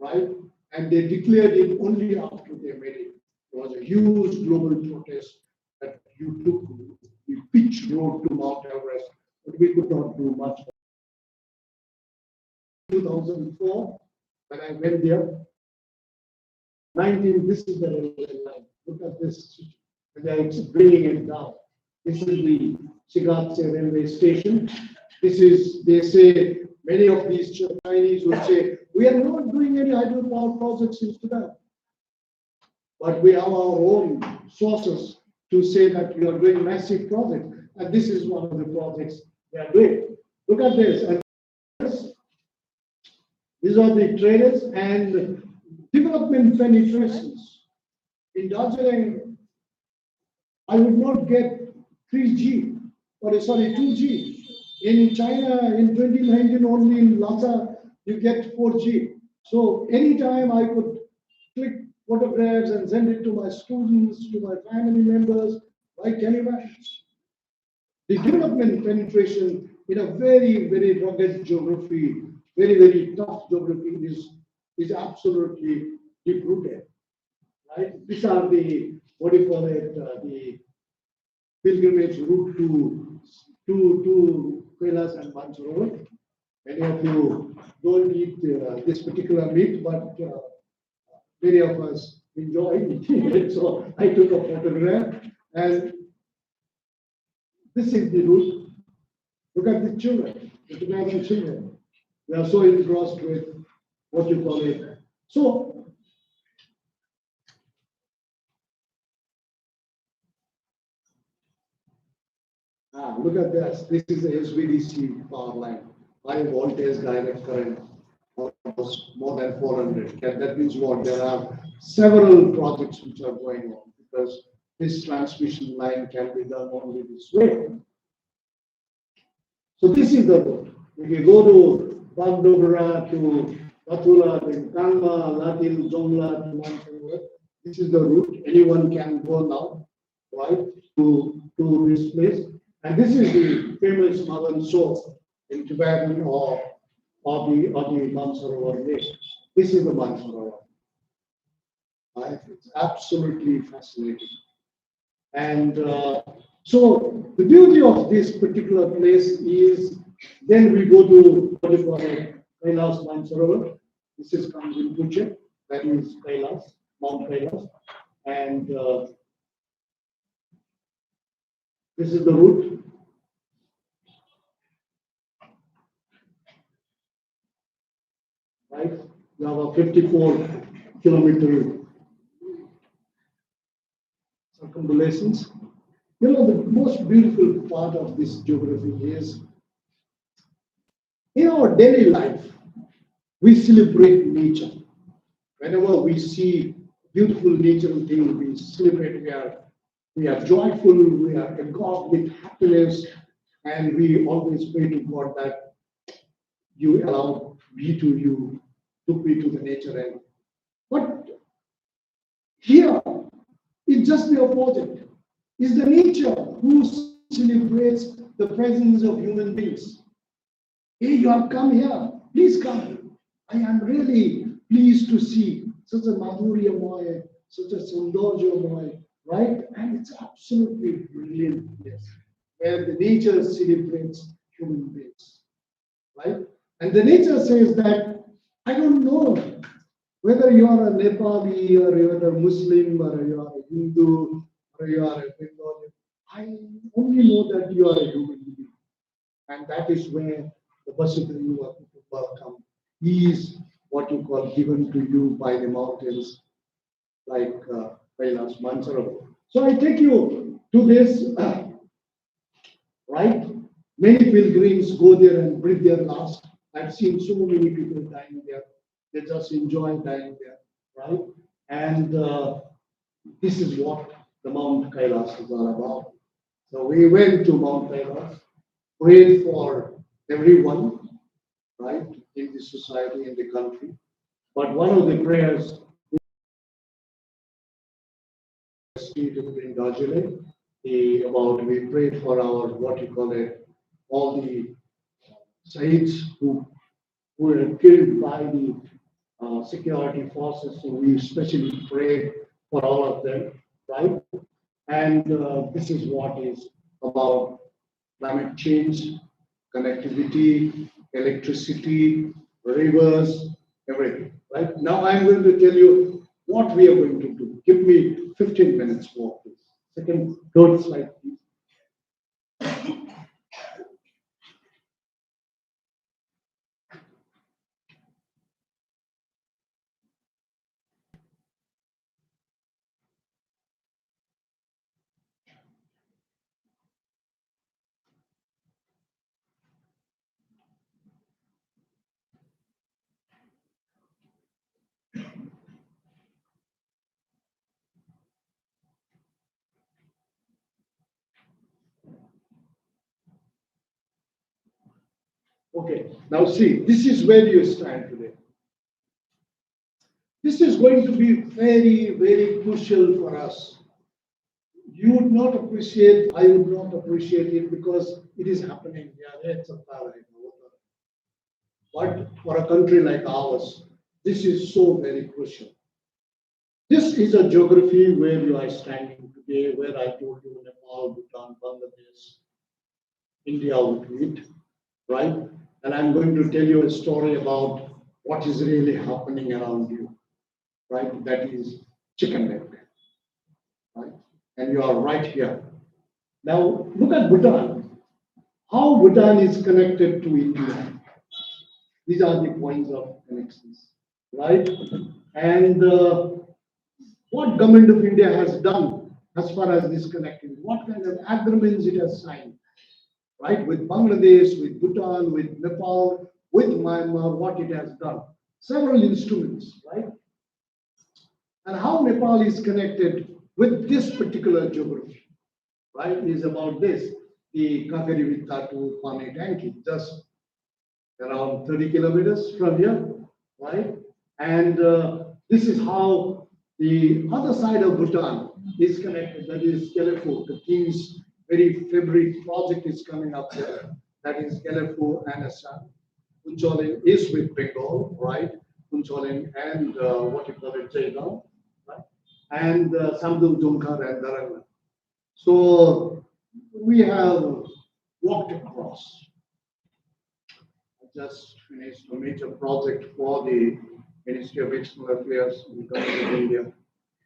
Right? And they declared it only after they made it. There was a huge global protest that you took the pitch road to Mount Everest, but we could not do much. 2004, when I went there, this is the railway line. Look at this. And they're bringing it down. This is the Shigatse railway station. This is, they say, many of these Chinese would say, we are not doing any hydropower projects in Sudan. But we have our own sources to say that we are doing massive projects. And this is one of the projects they are doing. Look at this. And these are the traders and development penetrations. In Darjeeling, I would not get 3G, or sorry, 2G. In China, in 2019, only in Lhasa, you get 4G. So anytime I could click photographs and send it to my students, to my family members, like anywhere. The development penetration in a very, very rugged geography, very, very tough geography is absolutely deep-rooted, right? These are the, what do you call it, the pilgrimage route to Kailash and Mansarovar. Many of you don't eat this particular meat, but many of us enjoy eating it. So I took a photograph, and this is the route. Look at the children, the Tibetan children. They are so engrossed with what you call it. So look at this. This is the SVDC power line. High voltage direct current, almost more than 400. That means what? There are several projects which are going on because this transmission line can be done only this way. So this is the road. If you go to Bagdogra, to Kathula, then Kanma, Latil, Jongla, to Mansarovar, this is the route. Anyone can go now, right, to this place. And this is the famous Magan Soap in Tibetan or the Mansarovar Lake. This is the Mansarovar. Right? It's absolutely fascinating. And so the beauty of this particular place is then we go to what you call Kailash Mansarovar. This is comes in Puche, that is Kailash, Mount Kailash. And this is the route. Right? You have a 54-kilometer circumambulations. You know, the most beautiful part of this geography is in our daily life, we celebrate nature. Whenever we see beautiful natural things, we celebrate. We are joyful, we are engulfed with happiness, and we always pray to God that you allow me to you, took me to the nature. But here, it's just the opposite. It's the nature who celebrates the presence of human beings. Hey, you have come here. Please come. I am really pleased to see such a Madhuryamoy, such a Saundoryamoy, right? And it's absolutely brilliant place where the nature celebrates human beings, right? And the nature says that I don't know whether you are a Nepali or you are a Muslim or you are a Hindu or you are a Bengali. I only know that you are a human being. And that is where the Vasudhaiva Kutumbakam is what you call given to you by the mountains like Kailash Mansarovar. So I take you to this, right? Many pilgrims go there and breathe their last. I've seen so many people dying there. They just enjoy dying there, right? And this is what the Mount Kailash is all about. So we went to Mount Kailash, prayed for everyone, right, in the society, in the country. But one of the prayers in Darjeeling, we prayed for our, what you call it, all the Sahids who were killed by the security forces. So we especially prayed for all of them, right? And this is what is about climate change, connectivity, electricity, rivers, everything, right? Now I'm going to tell you what we are going to do. Give me 15 minutes more, please. Third slide, please. Okay, now see, this is where you stand today. This is going to be very, very crucial for us. You would not appreciate, I would not appreciate it because it is happening. Yeah, it's a parallel. But for a country like ours, this is so very crucial. This is a geography where you are standing today, where I told you Nepal, Bhutan, Bangladesh, India would meet, right? And I'm going to tell you a story about what is really happening around you, right? That is chicken neck, right? And you are right here. Now, look at Bhutan. How Bhutan is connected to India. These are the points of connections, right? And what government of India has done as far as this connectivity, what kind of agreements it has signed, right? With Bangladesh, with Bhutan, with Nepal, with Myanmar, what it has done. Several instruments, right? And how Nepal is connected with this particular geography, right, is about this. The Kakarivitta to Pane Tanki, just around 30 kilometers from here, right? And this is how the other side of Bhutan is connected. That is Kelefu, the king's very favorite project is coming up there. That is Kelefu and Assam. Puncholing is with Bengal, right? Puncholing and what you call it, Jaigaon, right? And Samdum, Dumkar and Darangla. So we have walked across. I just finished a major project for the Ministry of External Affairs in Government of India.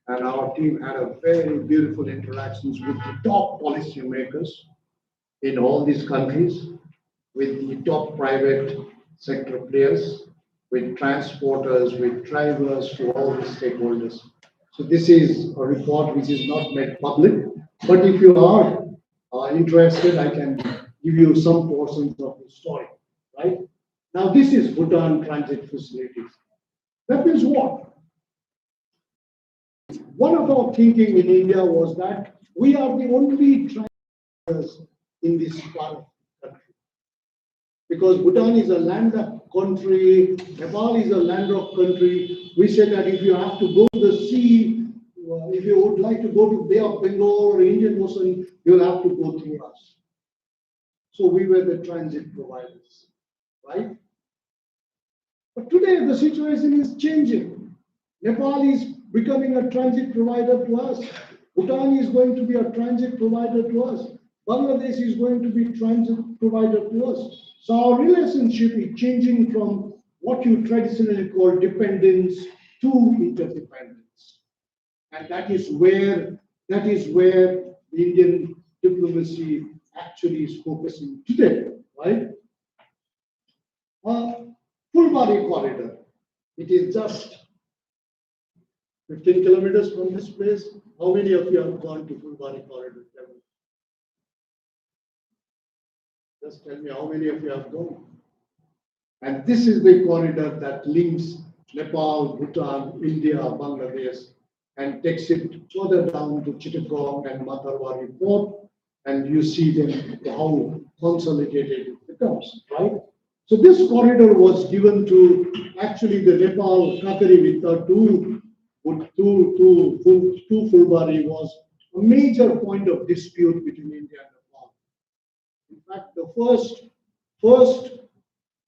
And our team had a very beautiful interactions with the top policymakers in all these countries, with the top private sector players, with transporters, with drivers, to all the stakeholders. So this is a report which is not made public, but if you are interested, I can give you some portions of the story, right? Now this is Bhutan transit facilities. That means what? One of our thinking in India was that we are the only transitors in this part of the country. Because Bhutan is a landlocked country, Nepal is a landlocked country. We said that if you have to go to the sea, if you would like to go to Bay of Bengal or Indian Ocean, you'll have to go through us. So we were the transit providers, right? But today the situation is changing. Nepal is becoming a transit provider to us. Bhutan is going to be a transit provider to us. Bangladesh is going to be transit provider to us. So our relationship is changing from what you traditionally call dependence to interdependence. And that is where the Indian diplomacy actually is focusing today, right? Full body corridor. It is just 15 kilometers from this place. How many of you have gone to full body corridor? Just tell me how many of you have gone. And this is the corridor that links Nepal, Bhutan, India, Bangladesh, and takes it further down to Chittagong and Matarbari port, and you see then how consolidated it becomes, right? So this corridor was given to actually the Nepal Kakarivita to Fulbari was a major point of dispute between India and Nepal. In fact, the first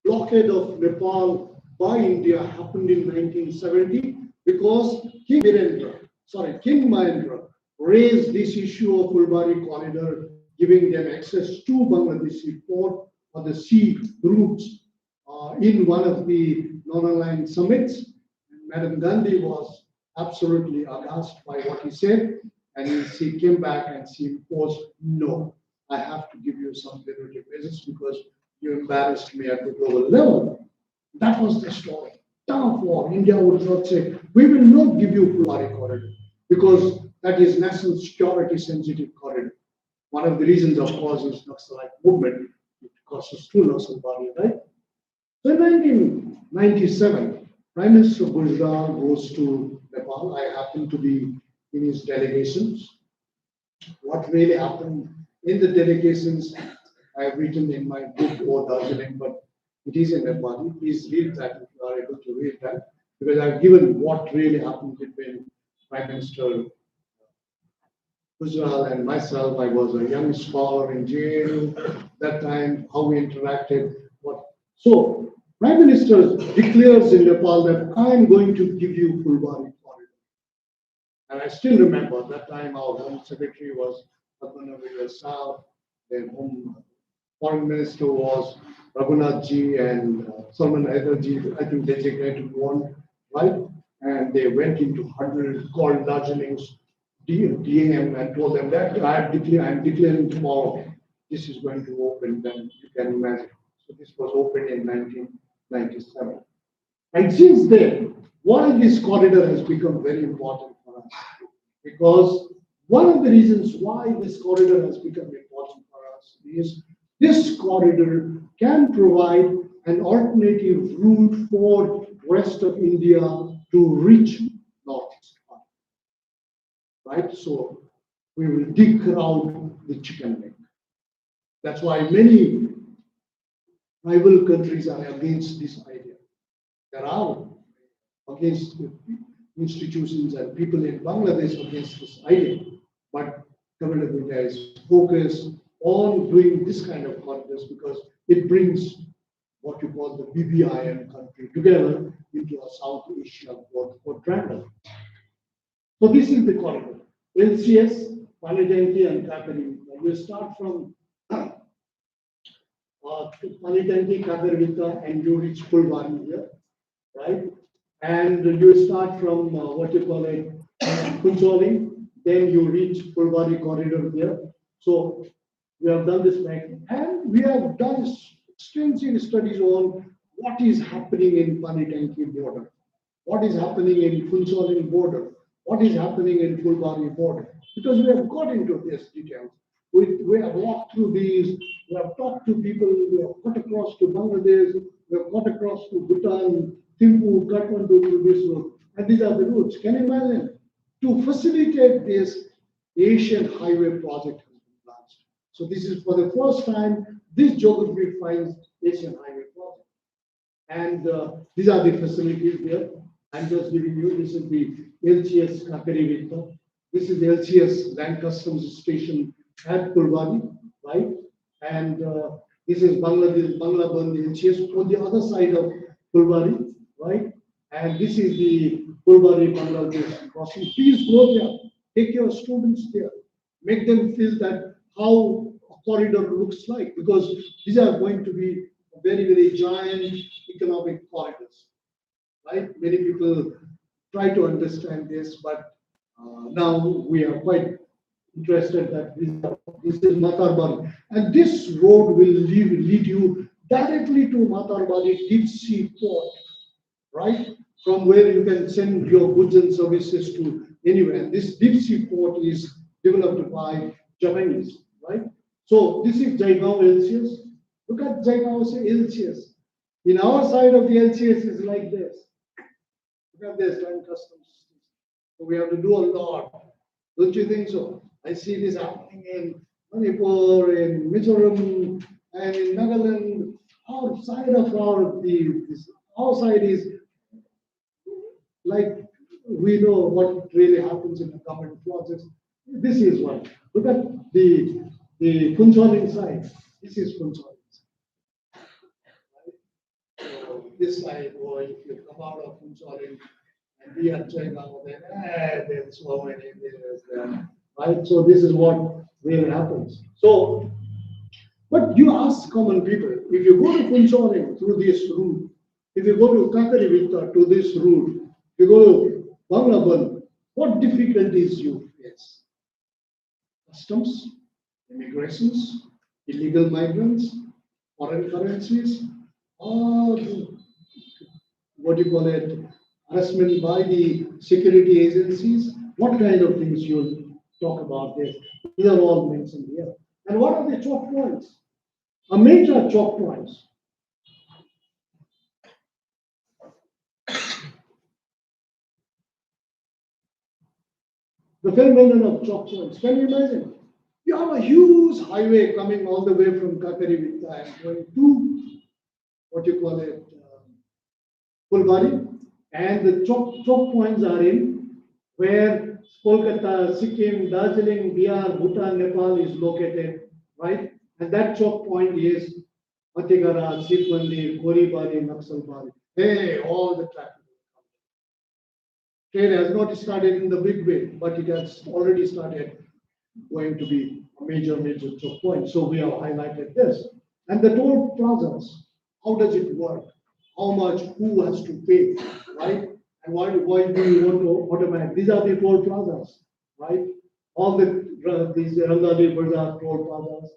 blockade of Nepal by India happened in 1970 because King Mahendra raised this issue of Fulbari corridor, giving them access to Bangladeshi port or the sea routes in one of the non-aligned summits. Madam Gandhi was absolutely aghast by what he said, and she came back and she imposed, no, I have to give you some derivative measures because you embarrassed me at the global level. That was the story. Tough war. India would not say, we will not give you Fulbari corridor because that is national security sensitive corridor. One of the reasons, of course, is Naxalite movement. It crosses through Naxalbari, right? So in 1997, Prime Minister Gujral goes to Nepal. I happen to be in his delegations. What really happened in the delegations, I have written in my book, O Darjeeling, but it is in Nepali. Please read that if you are able to read that, because I've given what really happened between Prime Minister Gujral and myself. I was a young scholar in jail that time, how we interacted. So, Prime Minister declares in Nepal that I'm going to give you Fulbari corridor. And I still remember that time our Home Secretary was Padmanabhi Sal, then Home Foreign Minister was Raghunath Ji and Salman Haider Ji, I think designated one, right? And they went into 100, called Darjeeling's DM and told them that I'm declaring tomorrow this is going to open, then you can imagine. So this was opened in 1997. And since then, why this corridor has become very important for us? Because one of the reasons why this corridor has become important for us is this corridor can provide an alternative route for rest of India to reach northeast part. Right? So we will dig out the chicken leg. That's why many rival countries are against this idea. There are against the institutions and people in Bangladesh against this idea. But Government of India is focused on doing this kind of corridors because it brings what you call the BBIM country together into a South Asia quadrangle. So this is the corridor. LCS, Panitanki and Kakari. We start from Panitanki, Kakarvita, and you reach Fulbari here, right? And you start from what you call it, Kuncholi, then you reach Fulbari corridor here. So we have done this back, and we have done extensive studies on what is happening in Panitanki border, what is happening in Kuncholi border, what is happening in Fulbari border, because we have got into these details. We have walked through these, we have talked to people, we have got across to Bangladesh, we have got across to Bhutan, Thimphu, Kathmandu through this route, and these are the routes. Can you imagine? To facilitate this, Asian Highway project has been launched. So this is for the first time, this geography finds Asian Highway project. And these are the facilities there. I'm just giving you, this is the LCS Kakarivita. This is the LCS Land Customs Station at Fulbari, right? And this is Banglaband LCS on the other side of Fulbari, right? And this is the Fulbari Bangladesh crossing. Please go there, take your students there, make them feel that how a corridor looks like, because these are going to be very, very giant economic corridors, right? Many people try to understand this, but now we are quite interested that this is Matarbari, and this road will lead you directly to Matarbari deep sea port, right? From where you can send your goods and services to anywhere. And this deep sea port is developed by Japanese, right? So this is Jaigaon LCS. Look at Jaigaon LCS. In our side of the LCS is like this. Look at this land customs. So we have to do a lot. Don't you think so? I see this happening in Manipur, in Mizoram, and in Nagaland. Outside of our side is like we know what really happens in the government projects. This is one. Look at the Punjabi side. This is Punjabi. So this side, or if you come out of Punjabi and we are trying out there, there's so many there, right? So this is what really happens. So, but you ask common people, if you go to Punjabi through this route, if you go to Kakarivita to this route, if you go to Bangladesh, what difficulties you face? Customs, immigrations, illegal migrants, foreign currencies, or what do you call it, harassment by the security agencies. What kind of things you'll talk about this? These are all mentioned here. And what are the choke points? A major choke points. The phenomenon of choke points. Can you imagine? You have a huge highway coming all the way from Kakarivita and going to what you call it, Fulbari, and the choke points are in where Kolkata, Sikkim, Darjeeling, Bihar, Bhutan, Nepal is located, right? And that choke point is Fatigara, Sipandi, Koribari, Naxalbari. Hey, all the traffic. Trade has not started in the big way, but it has already started going to be a major choke point. So we have highlighted this. And the toll plazas, how does it work? How much, who has to pay, right? And why do you want to automate? These are the toll plazas, right? All these Rangali Bazaar toll plazas,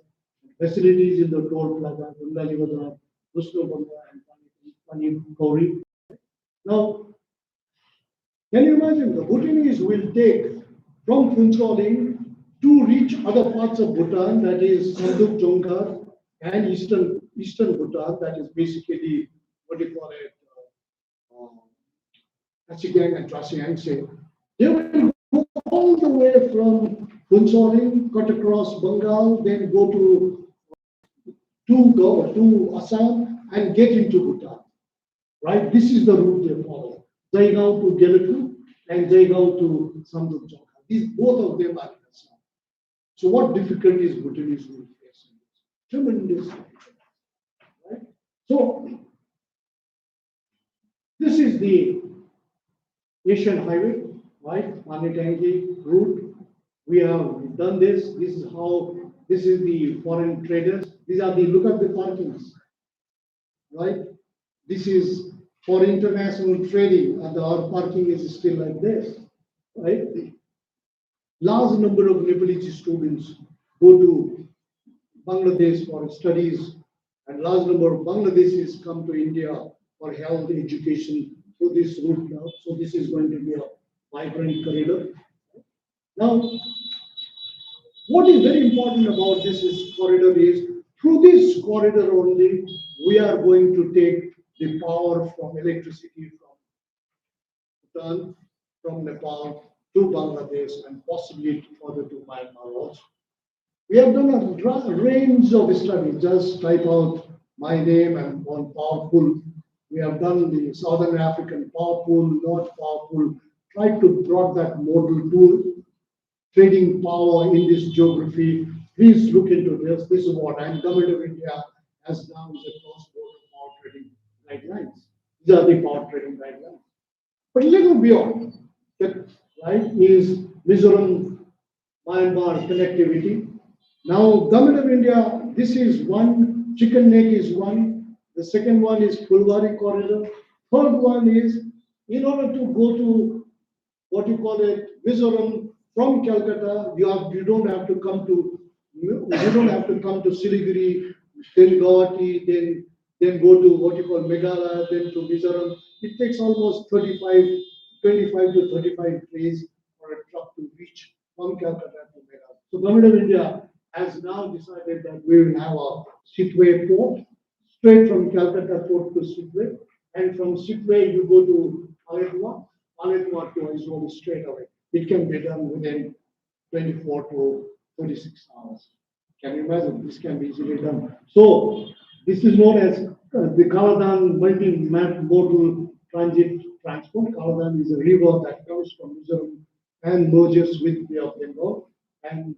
facilities in the toll plaza, Rangali Bazaar, Vishnu Banga, and Pani Kauri. Now, can you imagine the Bhutanese will take from Phuncholing to reach other parts of Bhutan, that is Samduk Jongkar, and eastern Bhutan, that is basically what do you call it, Achigang and Trasiangse. They will go all the way from Phuncholing, cut across Bengal, then go to Assam and get into Bhutan. Right? This is the route they follow. Jaigaon to Geletu and Jaigaon to Samduk Jongkar. These both of them are in Assam. So what difficulties Bhutanese will face? Tremendous difficulties. Right? So this is the Asian Highway, right? Manitangi route. We have done this. This is the foreign traders. These are look at the parkings, right? This is for international trading, and our parking is still like this, right? Large number of Nepalese students go to Bangladesh for studies, and large number of Bangladeshis come to India for health education through this route now. So this is going to be a vibrant corridor. Now, what is very important about this corridor is through this corridor only, we are going to take the power from electricity from Bhutan, from Nepal to Bangladesh, and possibly further to Myanmar also. We have done a range of studies. Just type out my name and one power pool. We have done the Southern African power pool, North power pool, tried to brought that model tool, trading power in this geography. Please look into this. This is what Government of India has now is a cross-border power trading guidelines. These are the power trading guidelines. But a little beyond that, right, is Mizoram Myanmar connectivity. Now, Government of India, this is one, Chicken Neck is one, the second one is Fulbari corridor, third one is, in order to go to what you call it, Mizoram from Calcutta, you don't have to come to Siliguri, then Guwahati, then go to what you call Meghalaya, then to Mizoram. It takes almost 25 to 35 days for a truck to reach from Calcutta to Meghalaya. So Government of India has now decided that we will have a Sitwe port, straight from Calcutta port to Sitwe, and from Sitwe you go to Icwa to Icwa straight away. it can be done within 24 to 36 hours. Can you imagine? This can be easily done. So this is known as the Kaladan multi-modal transit transport. Kaladan is a river that comes from Mizoram and merges with Bay of Bengal. And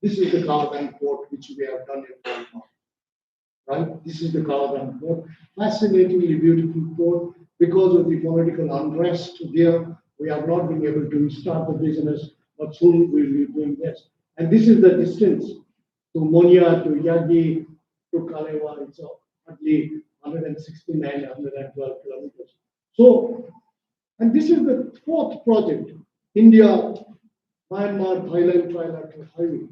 this is the Kaladan port which we have done in Myanmar. Right? This is the Kaladan port. Fascinatingly beautiful port. Because of the political unrest there, we have not been able to start the business, but soon we will be doing this. And this is the distance to Monia, to Yagi, to Kalewa. It's hardly 169, 112 kilometers. So, and this is the fourth project, India, Myanmar, Thailand trilateral highway.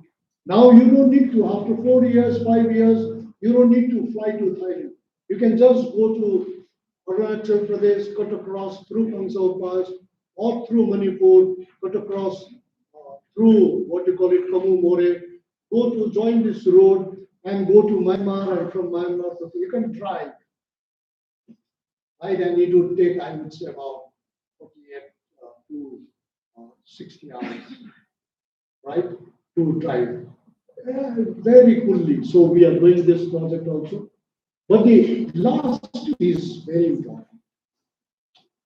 Now you don't need to, after 4 years, 5 years, you don't need to fly to Thailand. You can just go to Arunachal Pradesh, cut across through Pangsau Pass, or through Manipur, cut across through what you call it, Kamu More, go to join this road and go to Myanmar, and from Myanmar, you can drive. Right, and it would take, I would say, about 48 to 60 hours, right, to drive. Very coolly. So we are doing this project also. But the last is very important.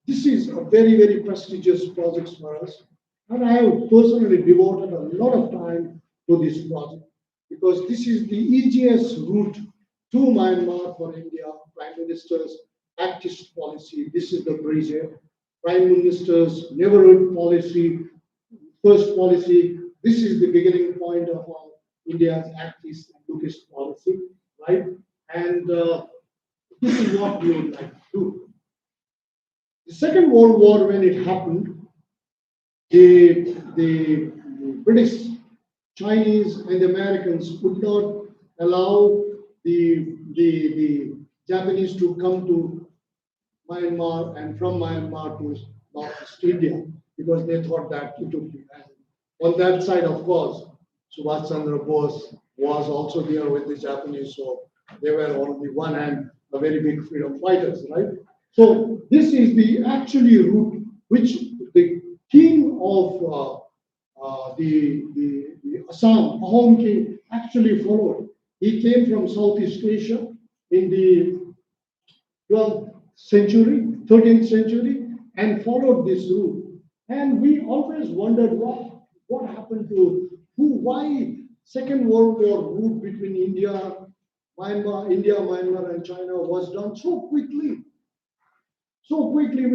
This is a very, very prestigious project for us. And I have personally devoted a lot of time to this project because this is the easiest route to Myanmar for India. Prime Minister's Actist policy. This is the bridge here. Prime Minister's neighbourhood policy, first policy. This is the beginning point of our India's Actist and Lookist policy, right? And this is what we would like to do. The Second World War, when it happened, the British, Chinese, and the Americans would not allow the Japanese to come to Myanmar and from Myanmar to Northeast India because they thought that it would be bad. On that side, of course, Subhash Chandra Bose was also there with the Japanese, so they were on the one hand a very big freedom fighters, right? So this is the actually route which the king of the Assam, Ahom king, actually followed. He came from Southeast Asia in the 12th century, 13th century, and followed this route. And we always wondered what happened to why Second World War route between India, Myanmar, and China was done so quickly. So quickly,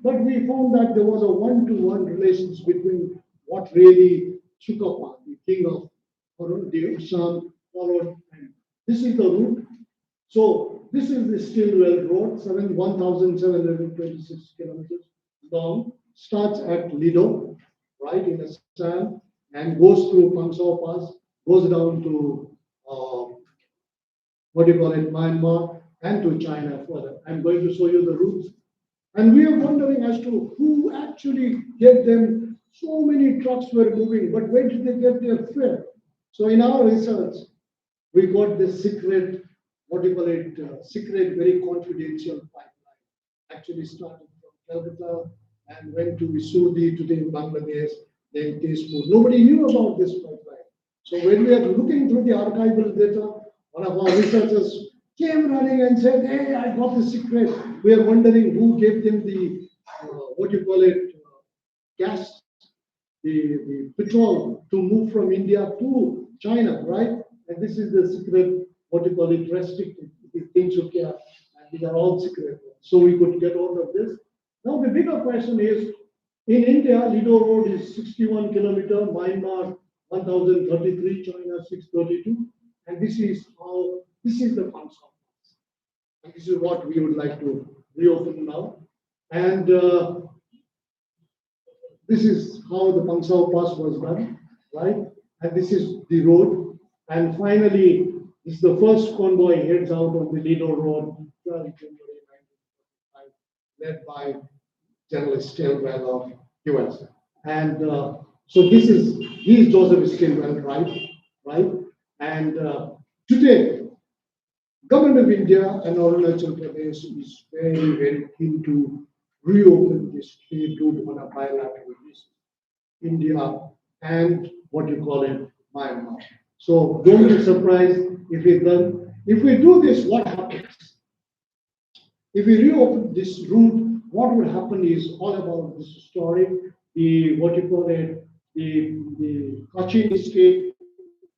but we found that there was a one-to-one relations between what really Chukapa, the king of the Assam, followed. And this is the route. So this is the Stillwell Road, 1,726 kilometers long, starts at Lido, right in Assam, and goes through Pangsau Pass, goes down to Myanmar, and to China further. I'm going to show you the routes. And we are wondering as to who actually gave them so many trucks were moving, but where did they get their fare? So in our research, we got this secret, secret, very confidential pipeline. Actually started from Calcutta and went to Isudi, today in Bangladesh, then Tezpur. Nobody knew about this pipeline. So when we are looking through the archival data, one of our researchers came running and said, "Hey, I got the secret." We are wondering who gave them the, gas, the petrol to move from India to China, right? And this is the secret, restricted. Things should care. And these are all secret. So we could get all of this. Now the bigger question is, in India, Lido Road is 61 kilometer, Myanmar 1,033, China 632. And this is the Pangsau. And this is what we would like to reopen now. And this is how the Pangsau Pass was done, right? And this is the road. And finally, this is the first convoy heads out on the Lido Road, 12 January 1945, led by General Stilwell of US. And so he is Joseph Stilwell, right? And today, Government of India and Arunachal Pradesh is very, very keen to reopen this trade route on a bilateral basis. India, and what you call it, Myanmar. So don't be surprised if we do this, what happens? If we reopen this route, what would happen is all about this story, the what you call it, the Cochin state,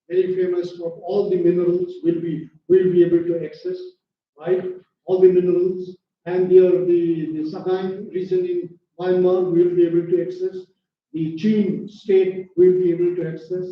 very famous for all the minerals will be able to access, right? All the minerals, and the Sagaing region in Myanmar will be able to access. The Chin state will be able to access,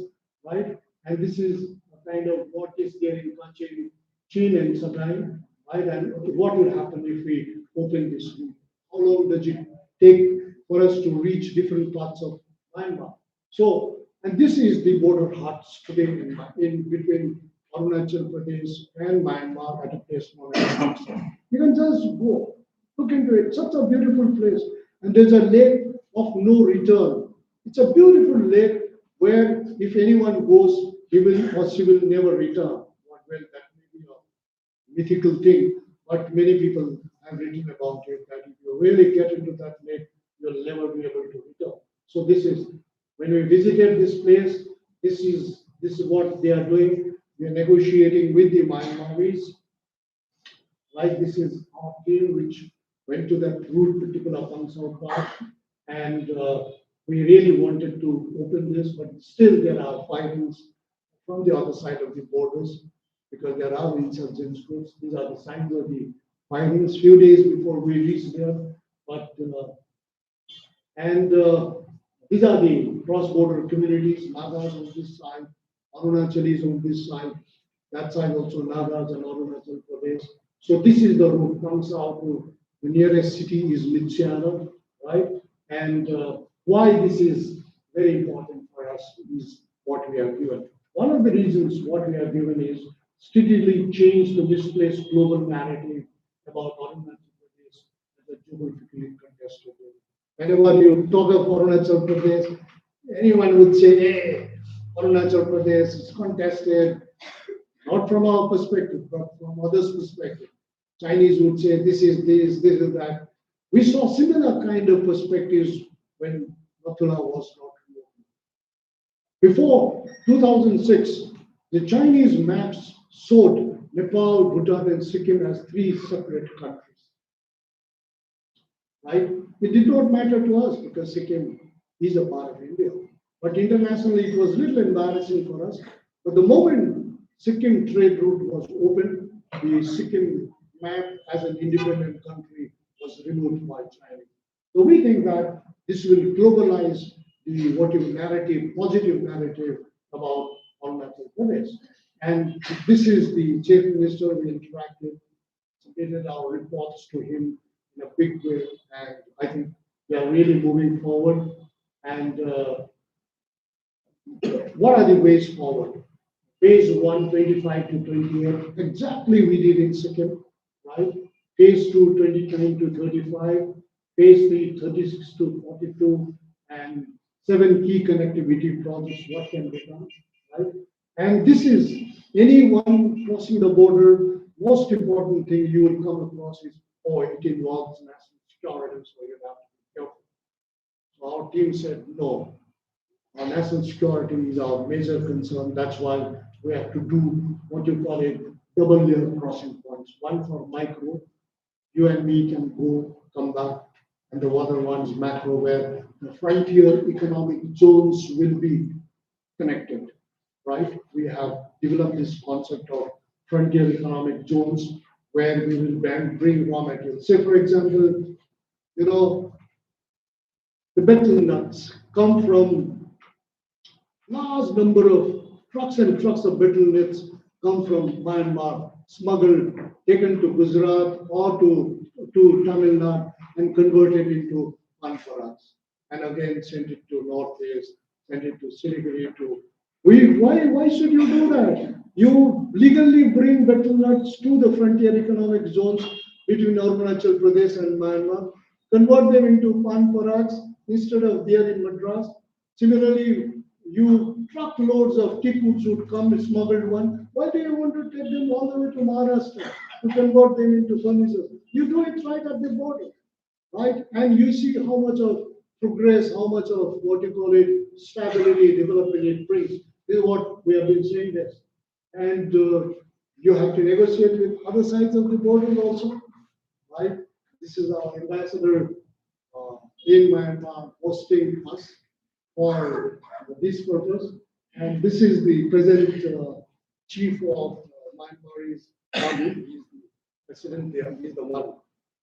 right? And this is a kind of what is there in Cochin, Chin and Sagaing, right? And what will happen if we open this route? How long does it take for us to reach different parts of Myanmar? So, and this is the border huts today in between Arunachal Pradesh and Myanmar at a place known as Amidst. You can just go, look into it. Such a beautiful place. And there's a lake of no return. It's a beautiful lake where if anyone goes, he will or she will never return. Well, that may be a mythical thing, but many people have written about it that if you really get into that lake, you'll never be able to return. So this is when we visited this place, this is what they are doing. We are negotiating with the Myanmaris. Like this is our team which went to that route, particular Pangsao Park, and we really wanted to open this, but still there are fightings from the other side of the borders because there are insurgent groups. These are the signs of the fightings few days before we reached there, but these are the cross-border communities, Nagas on this side, Arunachalis on this side, that side also Nagas and Arunachal Pradesh. So this is the route, comes out to the nearest city is Mitsiana, right? And why this is very important for us is what we are given. One of the reasons what we are given is steadily change the misplaced global narrative about Arunachal Pradesh as a geographically contested area. Whenever you talk of Arunachal Pradesh, anyone would say, hey, Arunachal Pradesh is contested, not from our perspective, but from others' perspective. Chinese would say, this is this, this is that. We saw similar kind of perspectives when Nathula was not removed. Before 2006, the Chinese maps showed Nepal, Bhutan, and Sikkim as three separate countries. Right? It did not matter to us because Sikkim is a part of India. But internationally, it was a little embarrassing for us. But the moment Sikkim trade route was opened, the Sikkim map as an independent country was removed by China. So we think that this will globalize the narrative, positive narrative about Arunachal Pradesh. And this is the Chief Minister. We interacted, submitted our reports to him in a big way, and I think we are really moving forward. And what are the ways forward? Phase 1, 25 to 28, exactly we did in Sikkim, right? Phase 2, 29 to 35, phase 3, 36 to 42, and 7 key connectivity projects, what can be done, right? And this is anyone crossing the border, most important thing you will come across is, oh, it involves national security, so you have to be careful. So our team said, no, our national security is our major concern. That's why we have to do what you call it double layer crossing points. One for micro, you and me can go, come back, and the other one's macro, where the frontier economic zones will be connected, right? We have developed this concept of frontier economic zones where we will bring raw materials. Say, for example, the betel nuts come from large number of trucks and trucks of betel nuts come from Myanmar, smuggled, taken to Gujarat or to Tamil Nadu and converted into Panparats. And again, sent it to Northeast, sent it to Siliguri to. Why should you do that? You legally bring betel nuts to the frontier economic zones between Arunachal Pradesh and Myanmar, convert them into Panparats instead of there in Madras. Similarly, you truckloads of tippus would come, smuggled one. Why do you want to take them all the way to Maharashtra to convert them into furnaces? You do it right at the border, right? And you see how much of progress, how much of what you call it, stability, development it brings. This is what we have been saying this. And you have to negotiate with other sides of the border also, right? This is our ambassador in Myanmar hosting us for this purpose. And this is the present chief of Myanmar's army. He's the president there. He's the one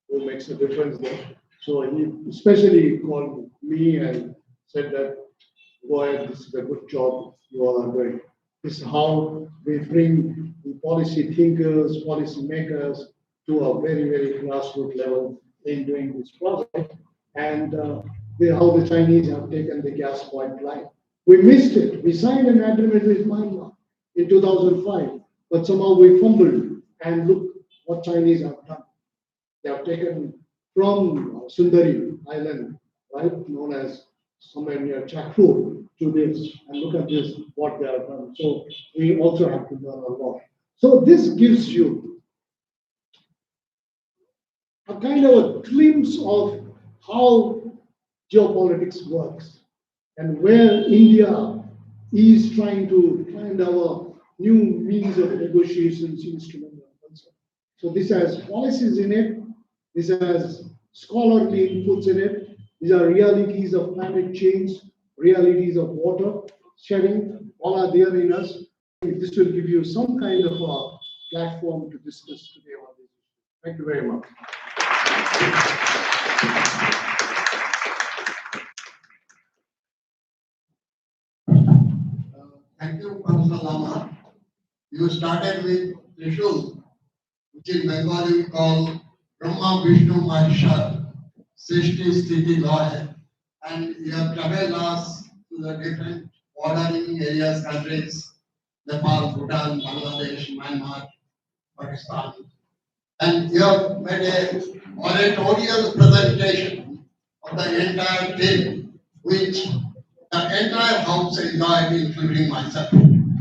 who makes a difference there. So he especially called me and said that, go ahead, this is a good job you all are doing. This is how we bring the policy thinkers, policy makers to a very, very grassroots level in doing this project. And how the Chinese have taken the gas pipeline. We missed it. We signed an agreement with Myanmar in 2005, but somehow we fumbled. And look what Chinese have done. They have taken from Sundari Island, right, known as somewhere near Chakpur, to this. And look at this, what they have done. So we also have to learn a lot. So this gives you a kind of a glimpse of how geopolitics works and where India is trying to find our new means of negotiations instrument. So this has policies in it, this has scholarly inputs in it, these are realities of climate change, realities of water sharing, all are there in us. This will give you some kind of a platform to discuss today on this. Thank you very much. Thank you, Professor Lama. You started with Trishul, which in Bengali we call Brahma Vishnu Maheshwar, Srishti Sthiti Laya, and you have traveled us to the different bordering areas, countries, Nepal, Bhutan, Bangladesh, Myanmar, Pakistan, and you have made a oratorial presentation of the entire team, which the entire house enjoyed, including myself.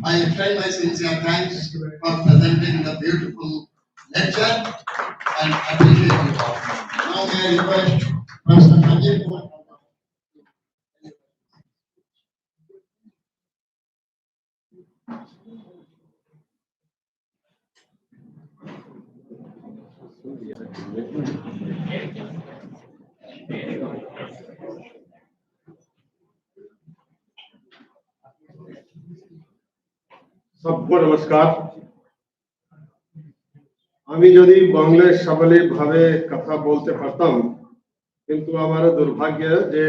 I extend my sincere thanks for presenting the beautiful lecture and appreciate you all. Now may I request Professor Sanjay. सबको नमस्कार। আমি যদি বাংলায় সাবলীলভাবে কথা বলতে পারতাম, কিন্তু আমার দুর্ভাগ্য যে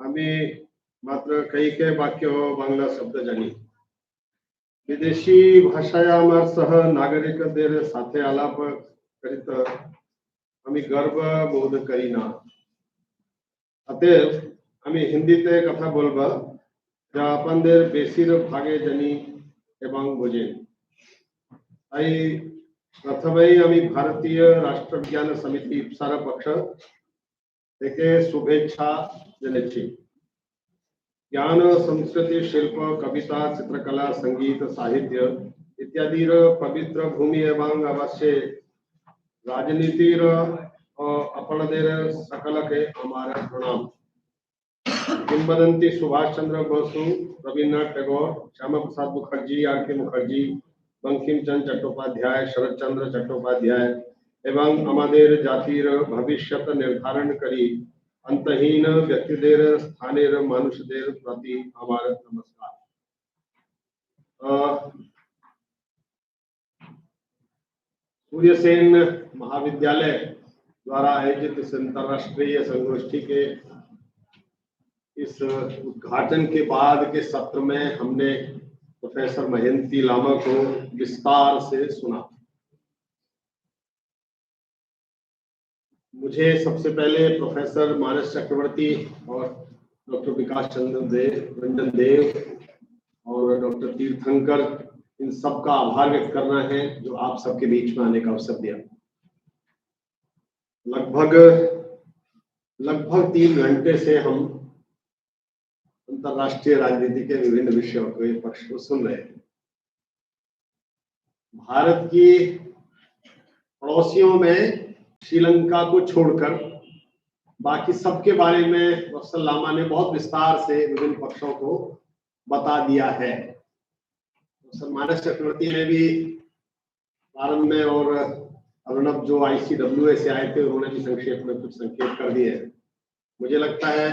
আমি মাত্র কয়েকটি বাক্য বাংলা শব্দ জানি। বিদেশি ভাষায় আমার সহ নাগরিকদের সাথে আলাপ করিতে আমি গর্ব বোধ করি না। অতএব আমি হিন্দিতে কথা বলবো, যা আপনাদের বেশিরভাগে জানি এবং বুঝেন। তাই প্রথমেই আমি ভারতীয় রাষ্ট্রবিজ্ঞান সমিতি ইপসার পক্ষ থেকে শুভেচ্ছা জানাচ্ছি। জ্ঞান, সংস্কৃতি, শিল্প, কবিতা, চিত্রকলা, সঙ্গীত, সাহিত্য ইত্যাদির পবিত্র ভূমি এবং অবশ্যই রাজনীতির আপনাদের সকলকে আমার প্রণাম। किंवदंती सुभाष चंद्र बसु, रविन्द्रनाथ टैगोर, श्यामा प्रसाद मुखर्जी, आर.के. मुखर्जी, बंकिम चंद्र चट्टोपाध्याय, शरद चंद्र चट्टोपाध्याय एवं हमारे जातिर भविष्य निर्धारणकारी अंतहीन व्यक्तिदेर स्थानेर मनुष्यदेर प्रति हमार नमस्कार। सूर्यसेन महाविद्यालय द्वारा आयोजित इस अंतरराष्ट्रीय संगोष्ठी के इस उद्घाटन के बाद के सत्र में हमने प्रोफेसर महंती लामा को विस्तार से सुना। मुझे सबसे पहले प्रोफेसर मानस चक्रवर्ती और डॉक्टर विकास चंद्र रंजन देव और डॉक्टर तीर्थंकर, इन सब का आभार व्यक्त करना है जो आप सबके बीच में आने का अवसर दिया। लगभग 3 घंटे से हम अंतरराष्ट्रीय राजनीति के विभिन्न विषयों को पक्ष को सुन रहे हैं। भारत की पड़ोसियों में श्रीलंका को छोड़कर बाकी सबके बारे में प्रोफेसर लामा ने बहुत विस्तार से विभिन्न पक्षों को बता दिया है। प्रोफेसर मानस चक्रवर्ती ने भी प्रारंभ में और अर्णब जो ICWA से आए थे उन्होंने भी संक्षेप में कुछ संकेत कर दिए। मुझे लगता है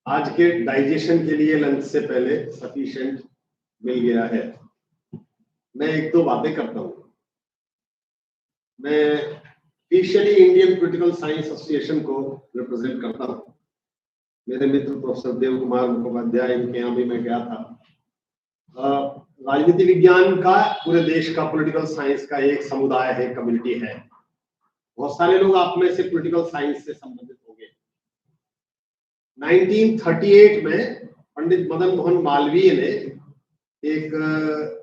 आज के डाइजेशन के लिए लंच से पहले सफिशिएंट मिल गया है। मैं एक दो बातें करता हूँ। मैं officially Indian political science association को रिप्रेजेंट करता हूँ। मेरे मित्र प्रोफेसर देव कुमार मुखोपाध्याय, इनके यहाँ भी मैं गया था। राजनीति विज्ञान का पूरे देश का पॉलिटिकल साइंस का एक समुदाय है, कम्युनिटी है। बहुत सारे लोग आप में से पॉलिटिकल साइंस से संबंधित होंगे। 1938 में पंडित मदन मोहन मालवीय ने एक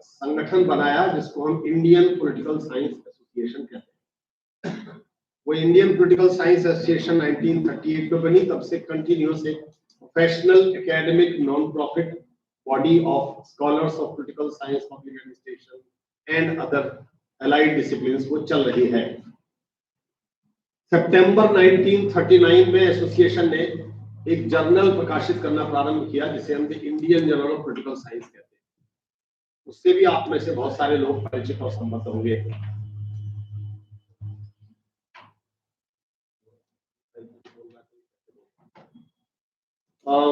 संगठन बनाया जिसको हम इंडियन पॉलिटिकल साइंस एसोसिएशन कहते हैं। वो इंडियन पॉलिटिकल साइंस एसोसिएशन 1938 में बनी, तब से कंटिन्यूअस एक professional academic non profit body of scholars of political science, public administration and other allied disciplines वो चल रही है। सितंबर 1939 में एसोसिएशन ने एक जर्नल प्रकाशित करना प्रारंभ किया जिसे हम Indian journal of political science कहते हैं। उससे भी आप में से बहुत सारे लोग परिचित और सम्मत होंगे।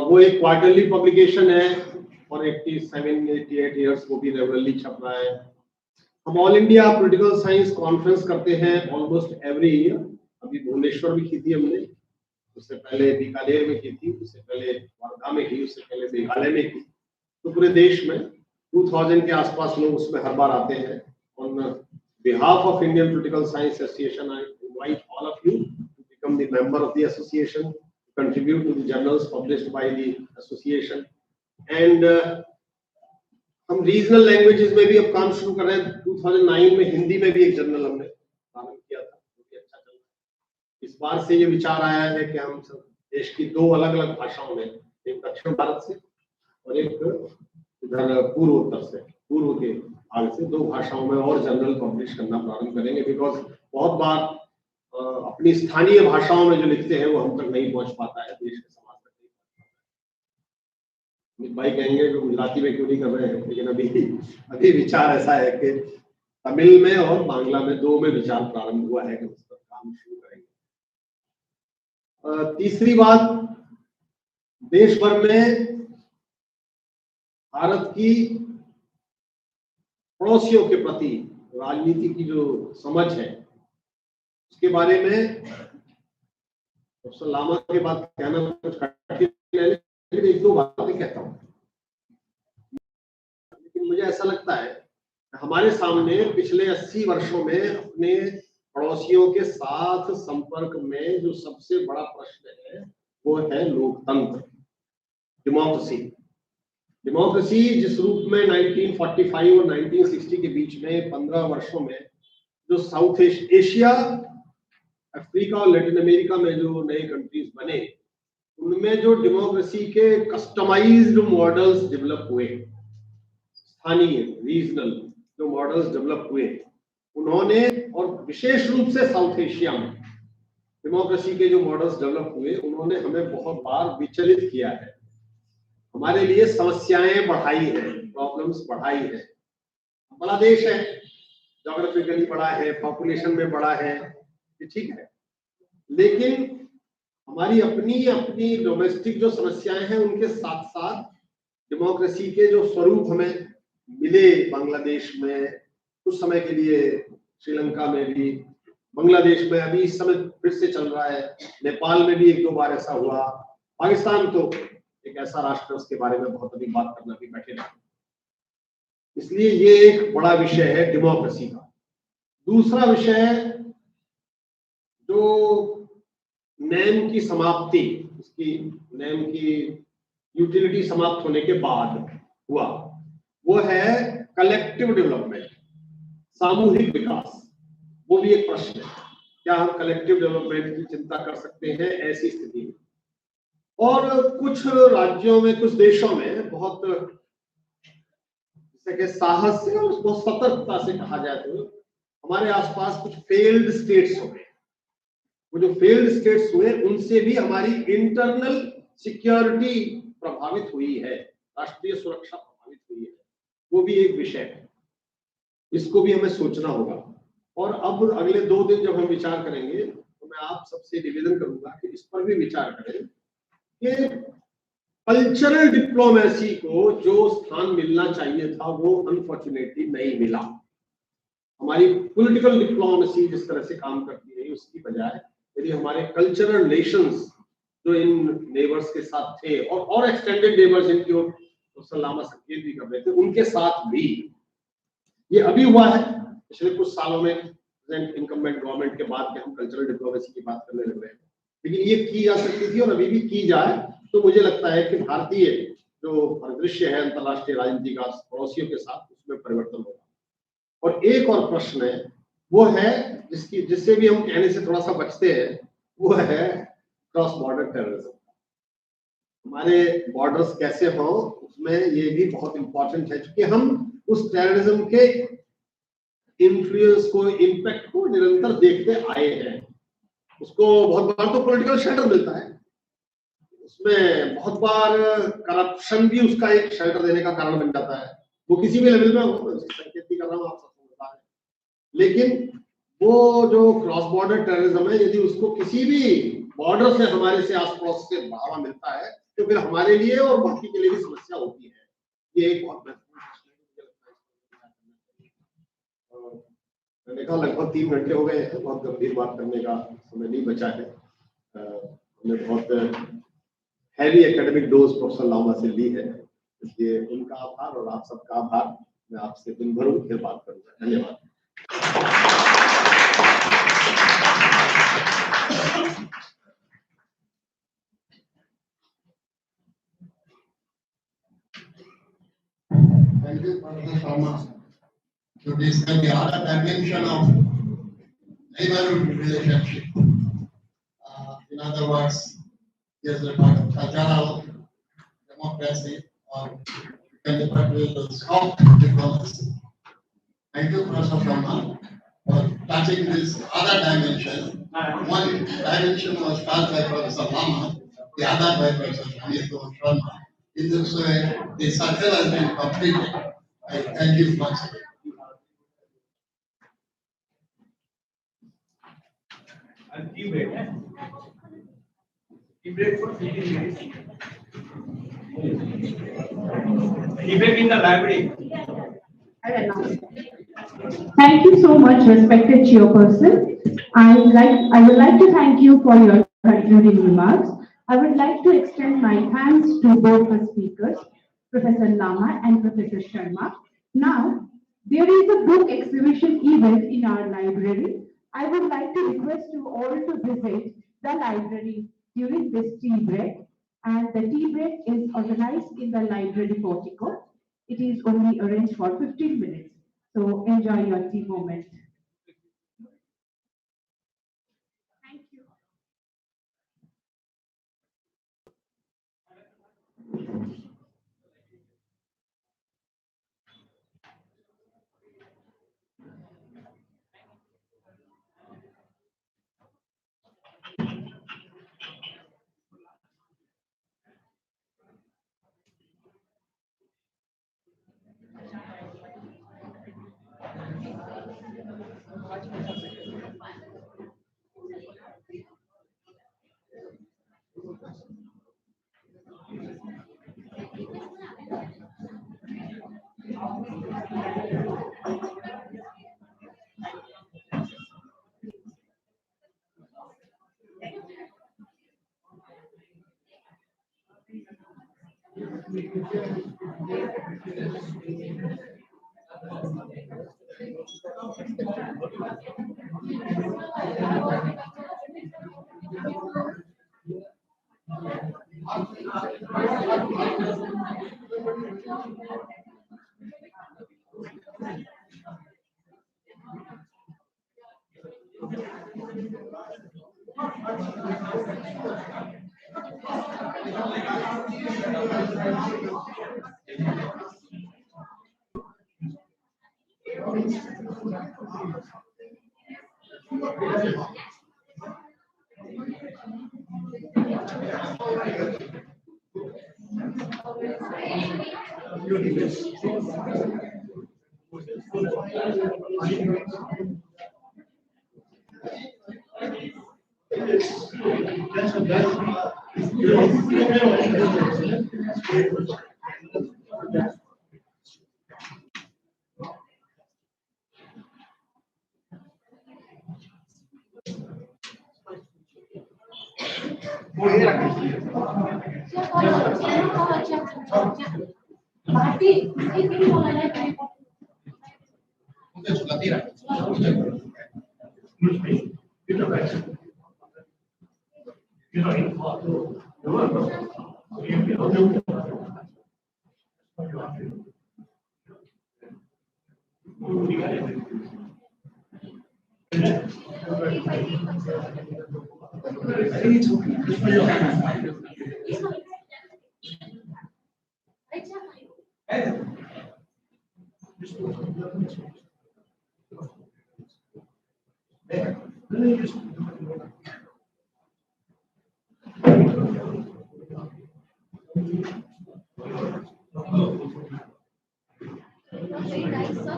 वो एक क्वार्टरली पब्लिकेशन है और 87-88 ईयर्स वो भी रेगुलरली छप रहा है। हम all India political science conference करते हैं ऑलमोस्ट एवरी ईयर। अभी भुवनेश्वर में की थी हमने, उससे पहले बीकानेर में की थी, उससे पहले वर्धा में की, उससे पहले मेघालय में की। तो पूरे देश में 2000 के आसपास लोग उसमें हर बार आते हैं। On behalf of Indian political science association I invite all of you to become the member of the association, contribute to the journals published by the association and हम रीजनल लैंग्वेजेस में भी अब काम शुरू कर रहे हैं। 2009 में हिंदी में भी एक जर्नल हमने प्रारंभ किया था, जो भी अच्छा चल रहा है। इस बार से ये विचार आया है कि हम सब देश की दो अलग अलग भाषाओं में, एक दक्षिण भारत से और एक इधर पूर्वोत्तर से, पूर्व के भाग से, दो भाषाओं में और जर्नल पब्लिश करना प्रारंभ करेंगे। बिकॉज बहुत बार अपनी स्थानीय भाषाओं में जो लिखते हैं वो हम तक नहीं पहुंच पाता है, देश के समाज तक नहीं पहुंच पाता है। भाई कहेंगे कि गुजराती में क्यों नहीं कर रहे हैं, लेकिन अभी विचार ऐसा है कि तमिल में और बांग्ला में दो में विचार प्रारंभ हुआ है कि उस पर काम शुरू करेंगे। तीसरी बात, देश भर में भारत की पड़ोसियों के प्रति राजनीति की जो समझ है उसके बारे में प्रोफेसर लामा के बात कहना कुछ कठिन है, लेकिन एक दो बातें कहता हूं। लेकिन मुझे ऐसा लगता है हमारे सामने पिछले 80 वर्षों में अपने पड़ोसियों के साथ संपर्क में जो सबसे बड़ा प्रश्न है वो है लोकतंत्र, डेमोक्रेसी। डेमोक्रेसी जिस रूप में 1945 और 1960 के बीच में 15 वर्षों में जो साउथ एशिया, अफ्रीका और लैटिन अमेरिका में जो नए कंट्रीज बने, उनमें जो डेमोक्रेसी के कस्टमाइज्ड मॉडल्स डेवलप हुए, स्थानीय रीजनल जो मॉडल्स डेवलप हुए, उन्होंने, और विशेष रूप से साउथ एशिया में डेमोक्रेसी के जो मॉडल्स डेवलप हुए, उन्होंने हमें बहुत बार विचलित किया है, हमारे लिए समस्याएं बढ़ाई है, प्रॉब्लम्स बढ़ाई है। बड़ा देश है, ज्योग्राफिकली बड़ा है, पॉपुलेशन में बड़ा है, ठीक है, लेकिन हमारी अपनी अपनी डोमेस्टिक जो समस्याएं हैं उनके साथ साथ डेमोक्रेसी के जो स्वरूप हमें मिले बांग्लादेश में कुछ समय के लिए, श्रीलंका में भी, बांग्लादेश में अभी इस समय फिर से चल रहा है, नेपाल में भी एक दो बार ऐसा हुआ, पाकिस्तान तो एक ऐसा राष्ट्र उसके बारे में बहुत अधिक बात करना भी बैठे रहे। इसलिए ये एक बड़ा विषय है डेमोक्रेसी का। दूसरा विषय जो नेम की समाप्ति, उसकी नेम की यूटिलिटी समाप्त होने के बाद हुआ, वो है कलेक्टिव डेवलपमेंट, सामूहिक विकास। वो भी एक प्रश्न है, क्या हम कलेक्टिव डेवलपमेंट की चिंता कर सकते हैं ऐसी स्थिति में? और कुछ राज्यों में, कुछ देशों में बहुत जैसे कि साहस से और बहुत सतर्कता से कहा जाए तो हमारे आसपास कुछ फेल्ड स्टेट्स हो गए, वो जो फेल्ड स्टेट्स हुए उनसे भी हमारी इंटरनल सिक्योरिटी प्रभावित हुई है, राष्ट्रीय सुरक्षा प्रभावित हुई है, वो भी एक विषय है, इसको भी हमें सोचना होगा। और अब अगले 2 दिन जब हम विचार करेंगे तो मैं आप सबसे निवेदन करूंगा कि इस पर भी विचार करें कि कल्चरल डिप्लोमेसी को जो स्थान मिलना चाहिए था वो अनफॉर्चुनेटली नहीं मिला। हमारी पॉलिटिकल डिप्लोमेसी जिस तरह से काम करती रही उसकी बजाय यदि हमारे कल्चरल रिलेशंस जो इन नेबर्स के साथ थे और एक्सटेंडेड नेबर्स इनकी ओर सलामा संकेत भी कर रहे थे, उनके साथ भी ये अभी हुआ है पिछले कुछ सालों में प्रेजेंट इनकम्बेंट गवर्नमेंट के बाद के हम कल्चरल डिप्लोमेसी की बात करने लग रहे हैं, लेकिन ये की जा सकती थी और अभी भी की जाए तो मुझे लगता है कि भारतीय जो परिदृश्य है अंतर्राष्ट्रीय राजनीति का पड़ोसियों के साथ उसमें परिवर्तन होगा। और एक और प्रश्न है, वो है जिससे भी हम कहने से थोड़ा सा बचते हैं, वो है क्रॉस बॉर्डर टेररिज्म। हमारे बॉर्डर्स कैसे हो उसमें ये भी बहुत इंपॉर्टेंट है, क्योंकि हम उस टेररिज्म के इन्फ्लुएंस को, इम्पैक्ट को निरंतर देखते आए हैं। उसको बहुत बार तो पॉलिटिकल शेल्टर मिलता है, उसमें बहुत बार करप्शन भी उसका एक शेल्टर देने का कारण बन जाता है। वो किसी भी लेवल में हो, संकेत नहीं कर रहा हूँ, आप सब समझदार हैं, लेकिन वो जो क्रॉस बॉर्डर टेररिज्म है, यदि उसको किसी भी बॉर्डर से हमारे से आस पड़ोस से बढ़ावा मिलता है तो फिर हमारे लिए और बाकी के लिए भी समस्या होती है। ये एक बहुत महत्वपूर्ण प्रश्न है। मैंने कहा लगभग 3 घंटे हो गए हैं, बहुत गंभीर बात करने का समय नहीं बचा है। हमने बहुत heavy academic dose professor Lama से ली है, इसलिए उनका आभार और आप सबका आभार। मैं आपसे दिन भर फिर बात करूंगा। धन्यवाद। Thank you, Professor Sharma, to discuss the other dimension of neighborhood relationship. In other words, there's a cultural democracy, or you can refer to it as soft diplomacy. Thank you, Professor Sharma, for touching this other dimension. One dimension was touched by Professor Lama, the other by Professor Sharma. In this way, the circle has been completed. I thank you once again. And tea break, eh? Tea break for 15 minutes. Tea break in the library. Thank you so much, respected chairperson. I would like to thank you for your concluding remarks. I would like to extend my thanks to both the speakers, Professor Lama and Professor Sharma. Now, there is a book exhibition event in our library. I would like to request you all to visit the library during this tea break. And the tea break is organized in the library portico. It is only arranged for 15 minutes. So enjoy your tea moment. Thank you. Very nice, sir.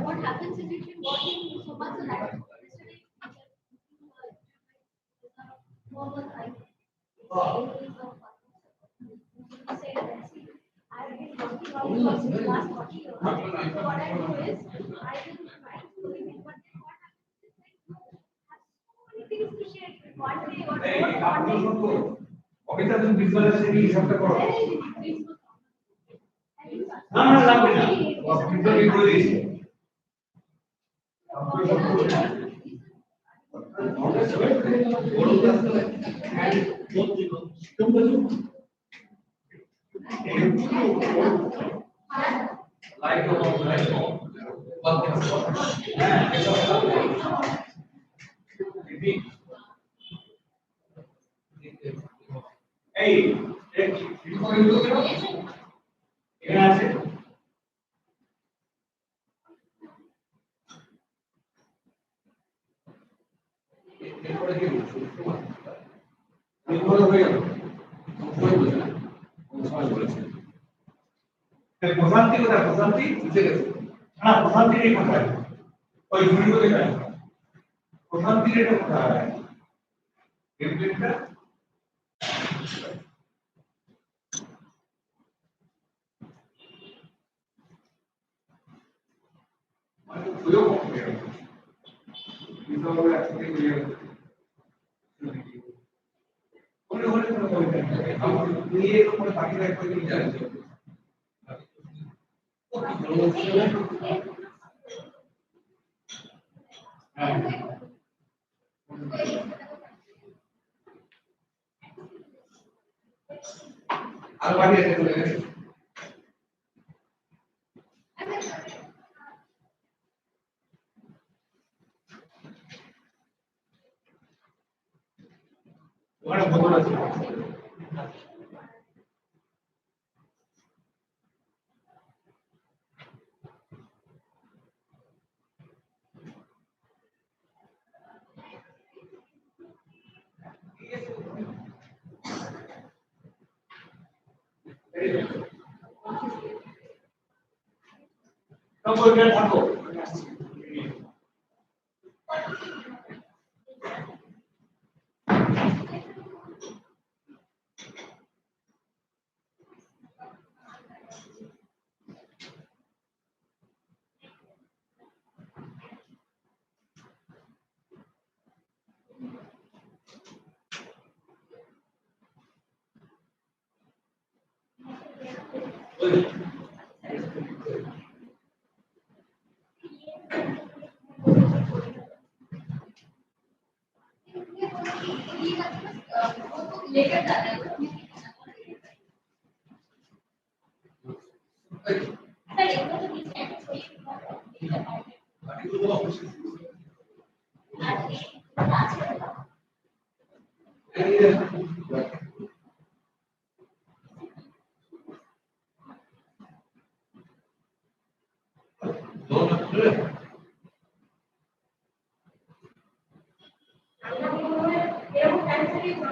What happens is if you work in so much life, yesterday, what was I? Say that, see, I've been working on for the last 40 years. So what I do is, I will try to limit, but then what happens is like you have so many things to share. One day or one day. অবিতা তুমি visualisation হিসাবটা করো না না লাগবে না visually করে দিয়েছি এই এখানে আছে এরপরে কি হয়ে গেল প্রশান্তি কোথায় প্রশান্তি বুঝে গেছে না প্রশান্তি রেট কোথায় ওই ঘুরি কোথায় প্রশান্তি রেট কোথায় টেমপ্লেটটা মানে পুরো কমে গেল কিন্তু আমরা আজকে নিয়ে ওরে ওরে কোনো কমে যায় আমরা নিয়ে উপরে বাকি রাখতে নিয়ে যাচ্ছি আর বাকি আছে বলে ওখানে বোতল আছে তবে ওখানে থাকো लेकर जाना है सर एक तो बीच में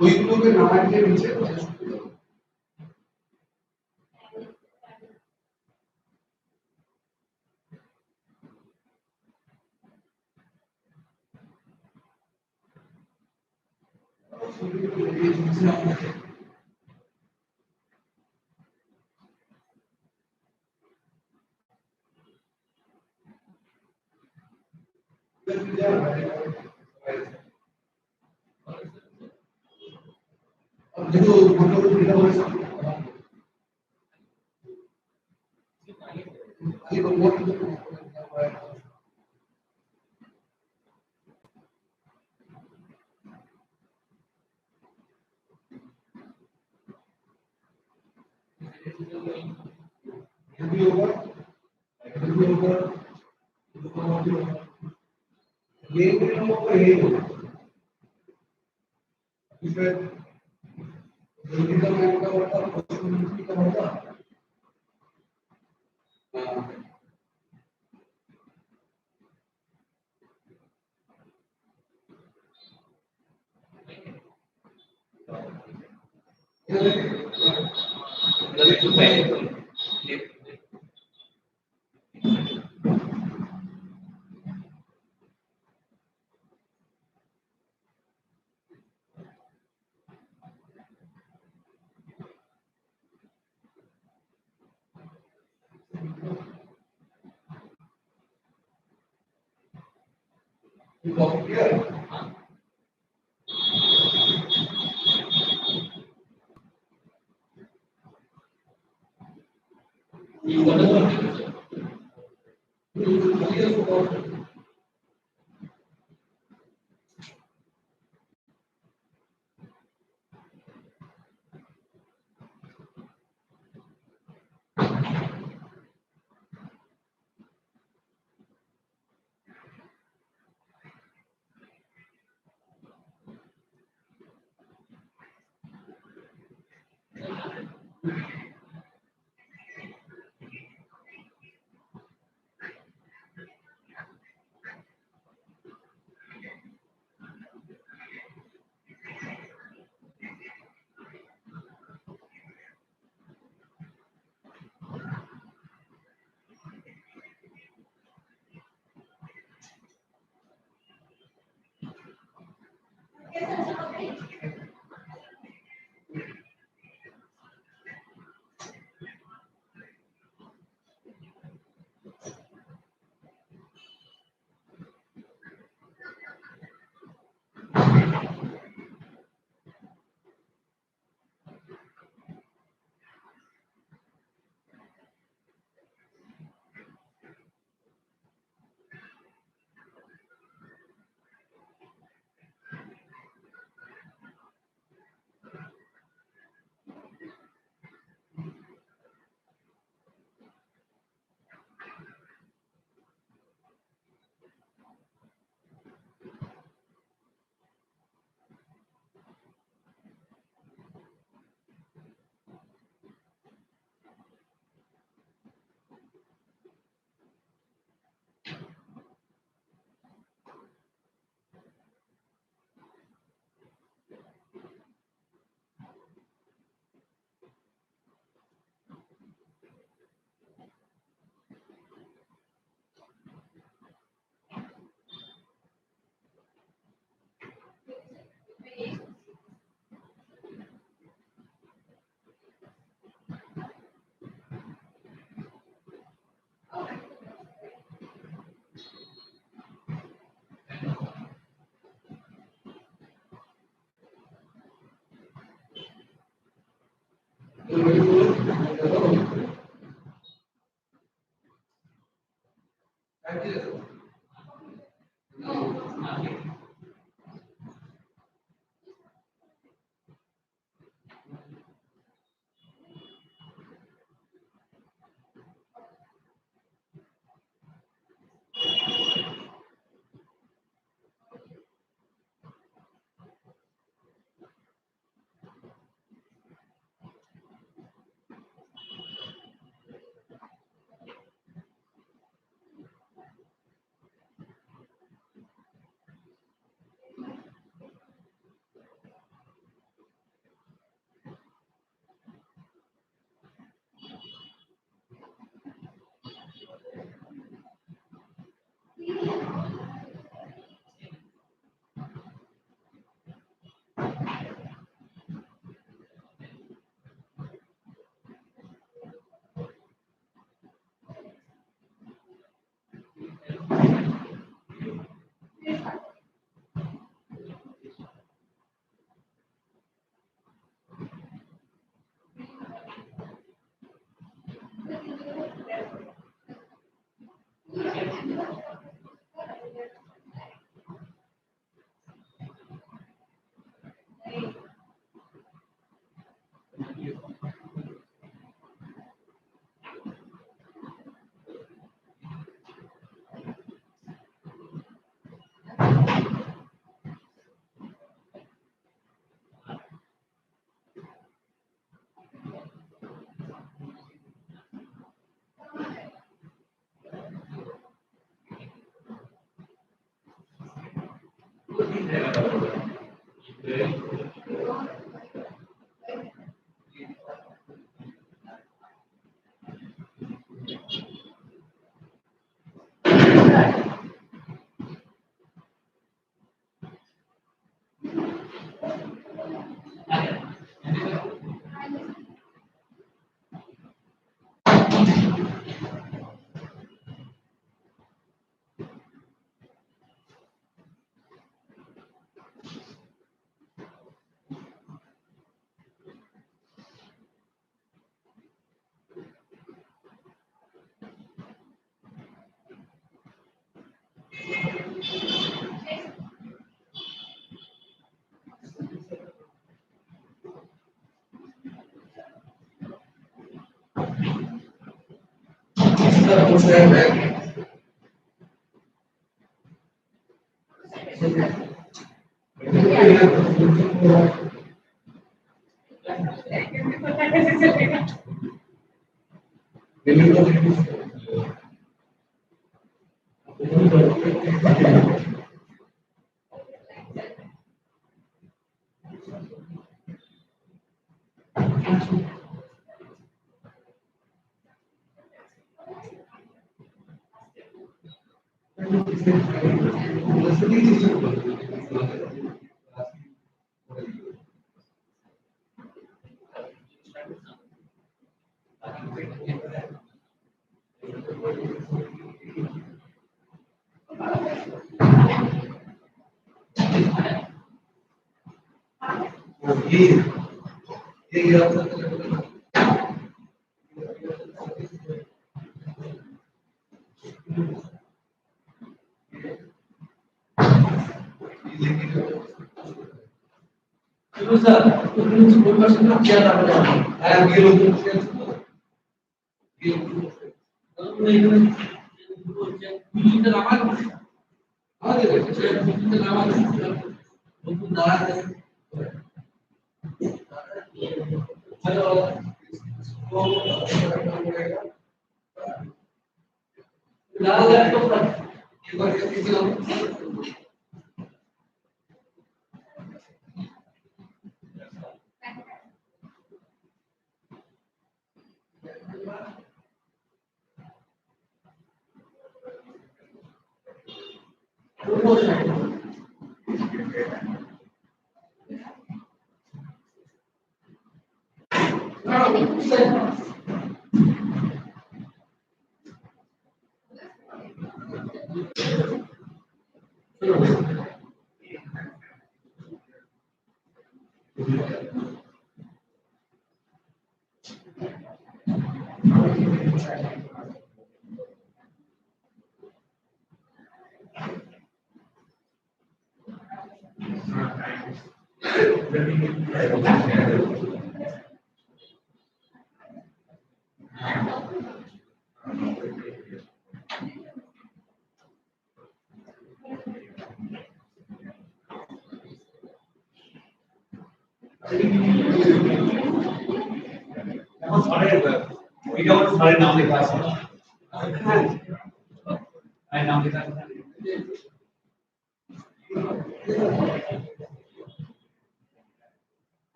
ওইগুলোকে নামাই দিয়ে নিচে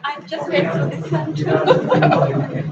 I just went to listen to.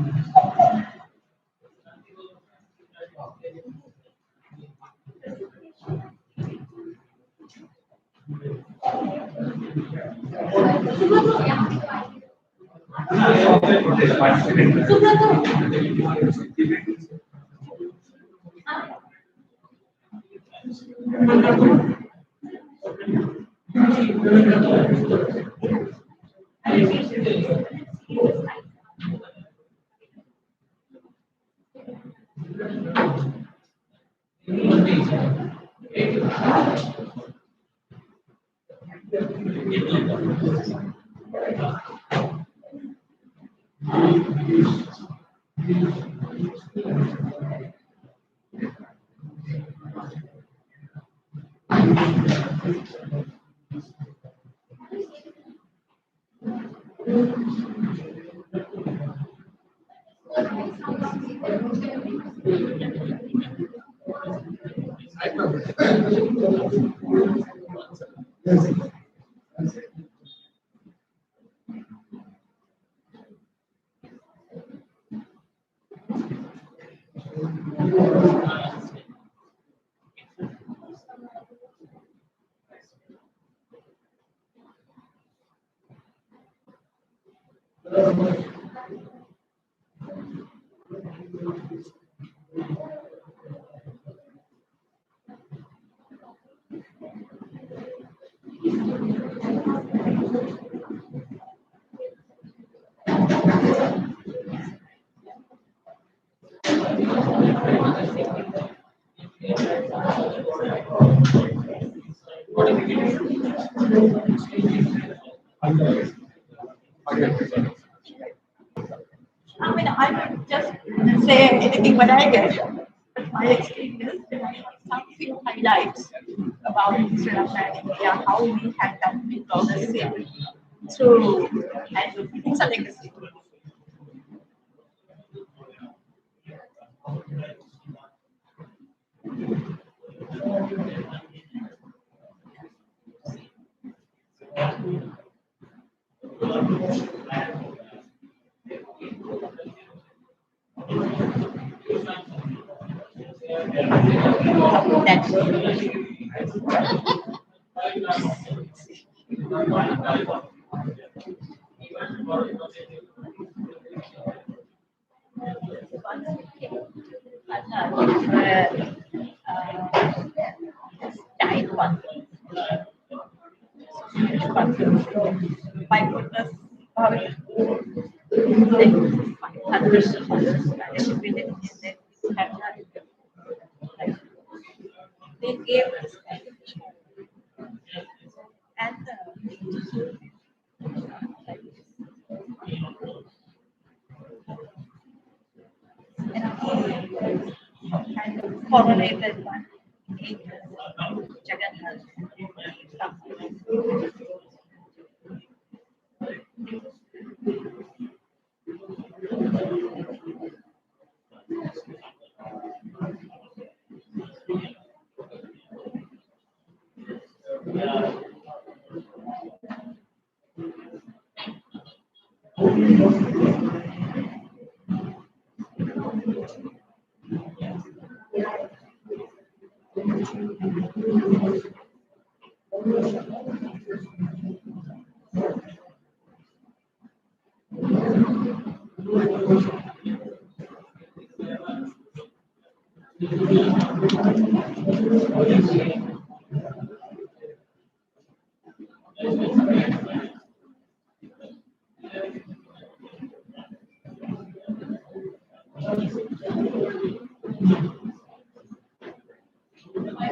I mean, I would just say anything when I get but my experience, and I have some few highlights about Sri Lanka and India, how we had that big policy through, and it's a legacy. That's Icwa. My goodness, they gave us and kind of formulated one in Jagannath.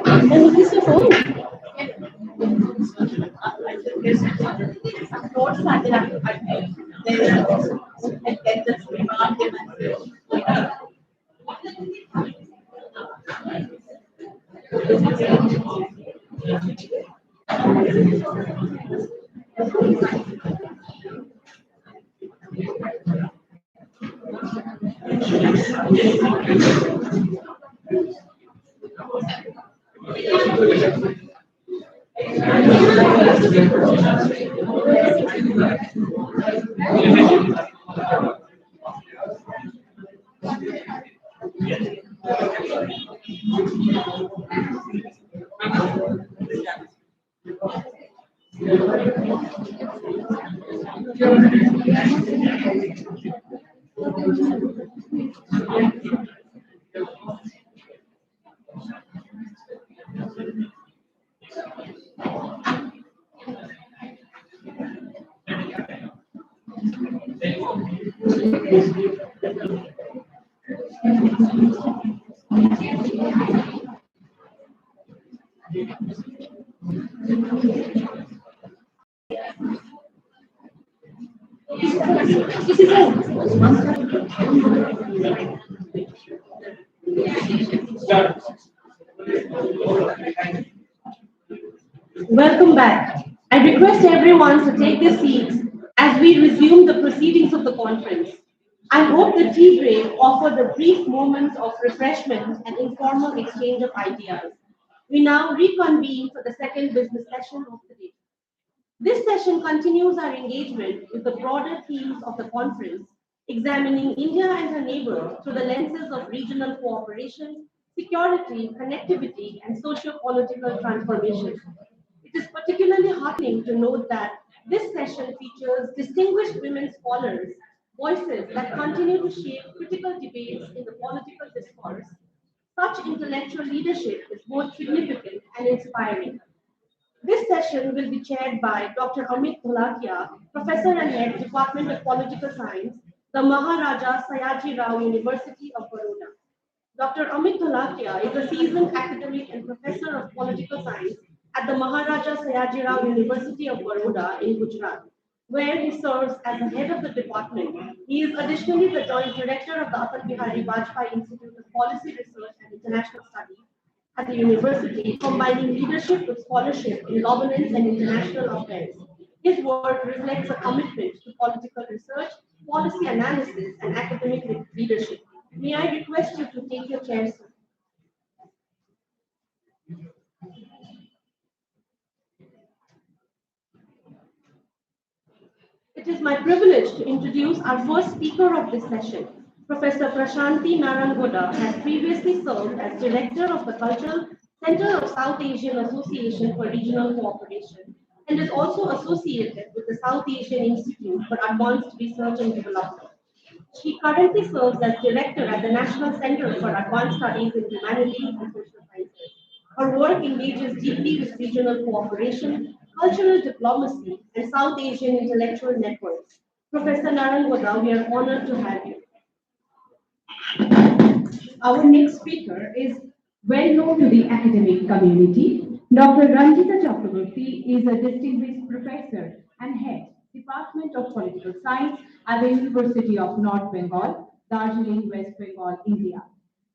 And is this your phone? Some notes are there. I can just remark them. Welcome back. I request everyone to take their seats as we resume the proceedings of the conference. I hope the tea break offered a brief moment of refreshment and informal exchange of ideas. We now reconvene for the second business session of the day. This session continues our engagement with the broader themes of the conference, examining India and her neighbors through the lenses of regional cooperation, security, connectivity, and socio-political transformation. It is particularly heartening to note that this session features distinguished women scholars, voices that continue to shape critical debates in the political discourse. Such intellectual leadership is both significant and inspiring. This session will be chaired by Dr. Amidst, Professor and Head, Department of Political Science, the Maharaja Sayaji Rao University of Baroda. Dr. Amit Dholakia is a seasoned academic and professor of political science at the Maharaja Sayaji Rao University of Baroda in Gujarat, where he serves as the head of the department. He is additionally the joint director of the Atal Bihari Vajpayee Institute of Policy Research and International Studies at the university, combining leadership with scholarship in governance and international affairs. His work reflects a commitment to political research, policy analysis, and academic leadership. May I request you to take your chairs, sir? It is my privilege to introduce our first speaker of this session. Professor Prashanti Narangoda has previously served as Director of the Cultural Center of South Asian Association for Regional Cooperation and is also associated with the South Asian Institute for Advanced Research and Development. She currently serves as Director at the National Center for Advanced Studies in Humanities and Social Sciences. Her work engages deeply with regional cooperation, cultural diplomacy, and South Asian intellectual networks. Professor Narangoda, we are honored to have you. Our next speaker is well known to the academic community. Dr. Ranjita Chakraborty is a distinguished professor and head, Department of Political Science at the University of North Bengal, Darjeeling, West Bengal, India.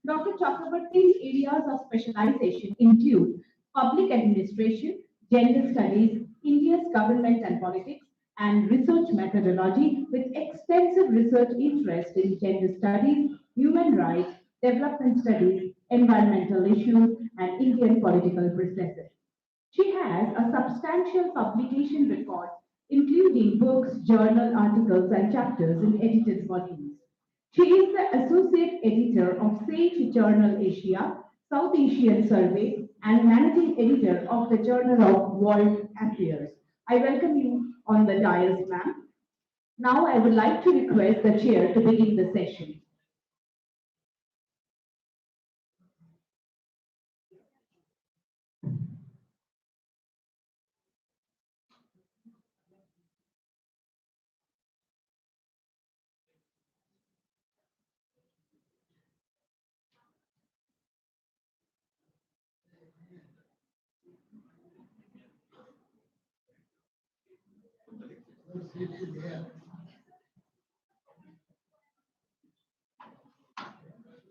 Dr. Chakraborty's areas of specialization include public administration, gender studies, India's government and politics, and research methodology with extensive research interest in gender studies, human rights, development studies, environmental issues, and Indian political processes. She has a substantial publication record, including books, journal articles, and chapters in edited volumes. She is the Associate Editor of Sage Journal Asia, South Asian Survey, and Managing Editor of the Journal of World Affairs. I welcome you on the dais, ma'am. Now I would like to request the chair to begin the session.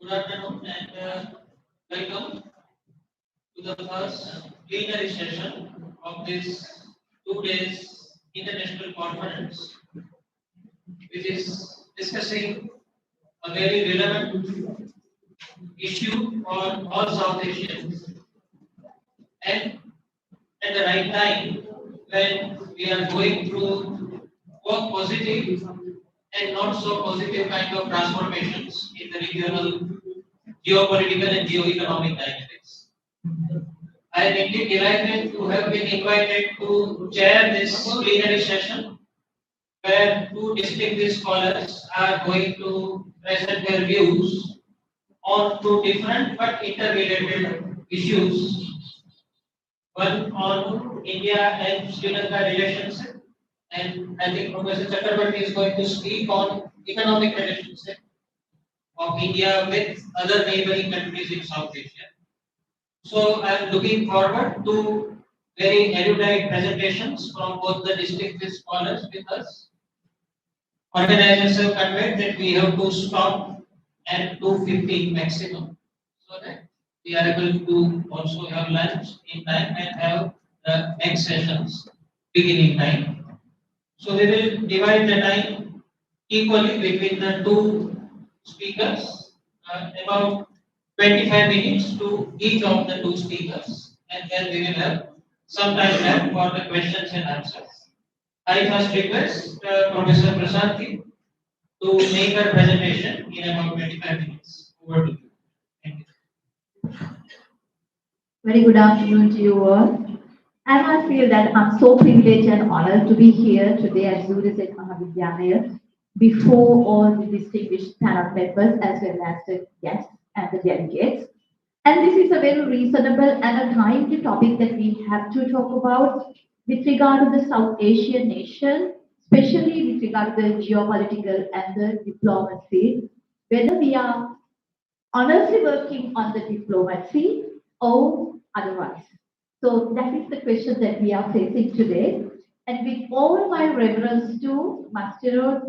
Good afternoon and welcome to the first plenary session of this 2 days international conference, which is discussing a very relevant issue for all South Asians, and at the right time when we are going through both positive and not so positive kind of transformations in the regional geopolitical and geo-economic dynamics. I am indeed delighted to have been invited to chair this plenary session where two distinguished scholars are going to present their views on two different but interrelated issues. One on India and Sri Lanka relationship, and I think Professor Chakrabarti is going to speak on economic relationship of India with other neighboring countries in South Asia. So I am looking forward to very erudite presentations from both the distinguished scholars with us. Organizers have conveyed that we have to stop at 2:15 maximum, so that we are able to also have lunch in time and have the next sessions beginning time. So we will divide the time equally between the two speakers, about 25 minutes to each of the two speakers, and then we will have some time left for the questions and answers. I first request Professor Prasanthi to make her presentation in about 25 minutes. Over to you. Thank you. Very good afternoon to you all. And I feel that I'm so privileged and honored to be here today at Zurich at Mahavidyalaya before all the distinguished panel members as well as the guests and the delegates. And this is a very reasonable and a timely topic that we have to talk about with regard to the South Asian nation, especially with regard to the geopolitical and the diplomacy, whether we are honestly working on the diplomacy or otherwise. So that is the question that we are facing today. And with all my reverence to Master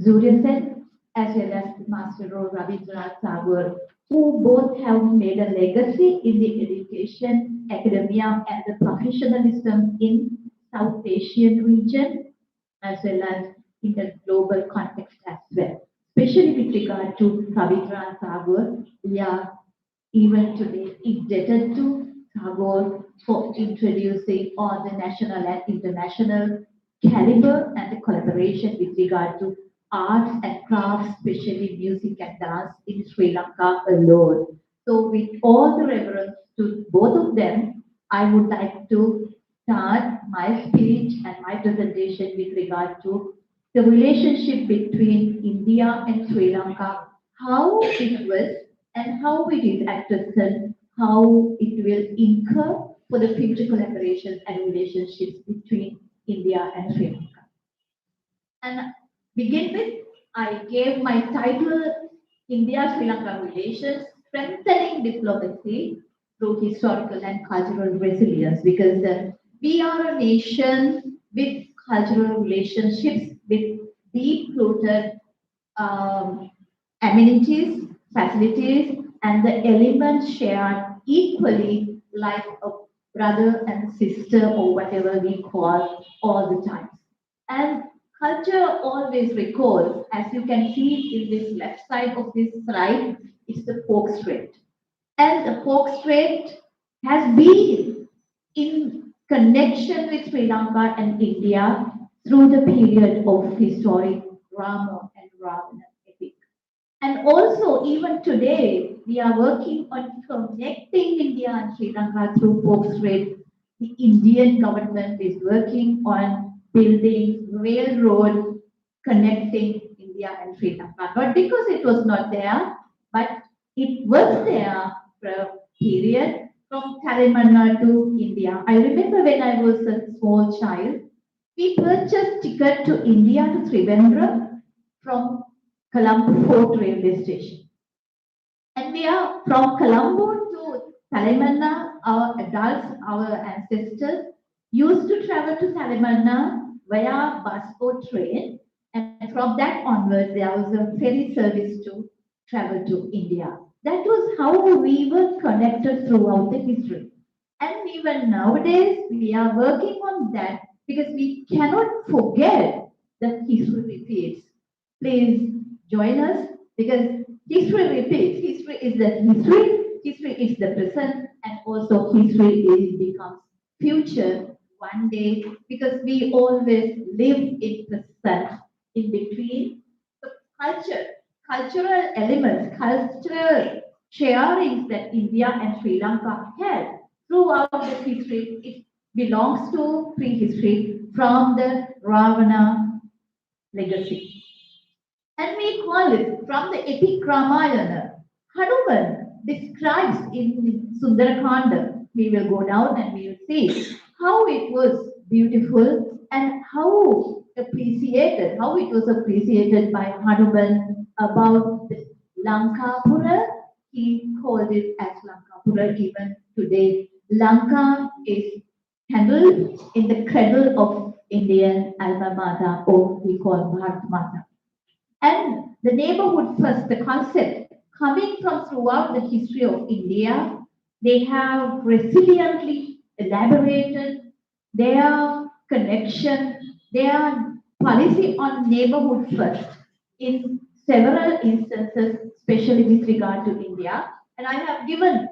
Surya Sen as well as Master Rabindranath Tagore, who both have made a legacy in the education, academia, and the professionalism in South Asian region, as well as in the global context as well. Especially with regard to Rabindranath Tagore, we are even today indebted to Tagore for introducing all the national and international caliber and the collaboration with regard to arts and crafts, especially music and dance in Sri Lanka alone. So with all the reverence to both of them, I would like to start my speech and my presentation with regard to the relationship between India and Sri Lanka, how it was and how it is at present, how it will incur for the future collaborations and relationships between India and Sri Lanka. And begin with, I gave my title India-Sri Lanka Relations, Strengthening Diplomacy through Historical and Cultural Resilience, because we are a nation with cultural relationships, with deep-rooted amenities, facilities, and the elements shared equally like a brother and sister or whatever we call all the time. And culture always recalls, as you can see in this left side of this slide, it's the pork strait. And the pork strait has been in connection with Sri Lanka and India through the period of historic Rama and Ravana epic. And also, even today, we are working on connecting India and Sri Lanka through pork strait the Indian government is working on building railroad connecting India and Sri Lanka. Not because it was not there, but it was there for a period from Kalimantan to India. I remember when I was a small child, we purchased ticket to India to Trivandrum from Colombo Fort railway station. And we are from Colombo to Kalimantan, our adults, our ancestors used to travel to Kalimantan via bus or train. And from that onwards, there was a ferry service to travel to India. That was how we were connected throughout the history. And even nowadays, we are working on that because we cannot forget that history repeats. Please join us because history repeats. History is the history is the present, and also history becomes future one day because we always live in present in between. So cultural elements, cultural sharings that India and Sri Lanka had throughout the history, it belongs to prehistory from the Ravana legacy. And we call it from the epic Ramayana. Hanuman describes in Sundarakanda. We will go down and we will see how it was beautiful and how it was appreciated by Hanuman about the Lankapura. He called it as Lankapura even today. Lanka is handled in the cradle of Indian alma mater, or we call Bharat Mata. And the neighborhood first, the concept coming from throughout the history of India, they have resiliently elaborated their connection, their policy on neighborhood first in several instances, especially with regard to India. And I have given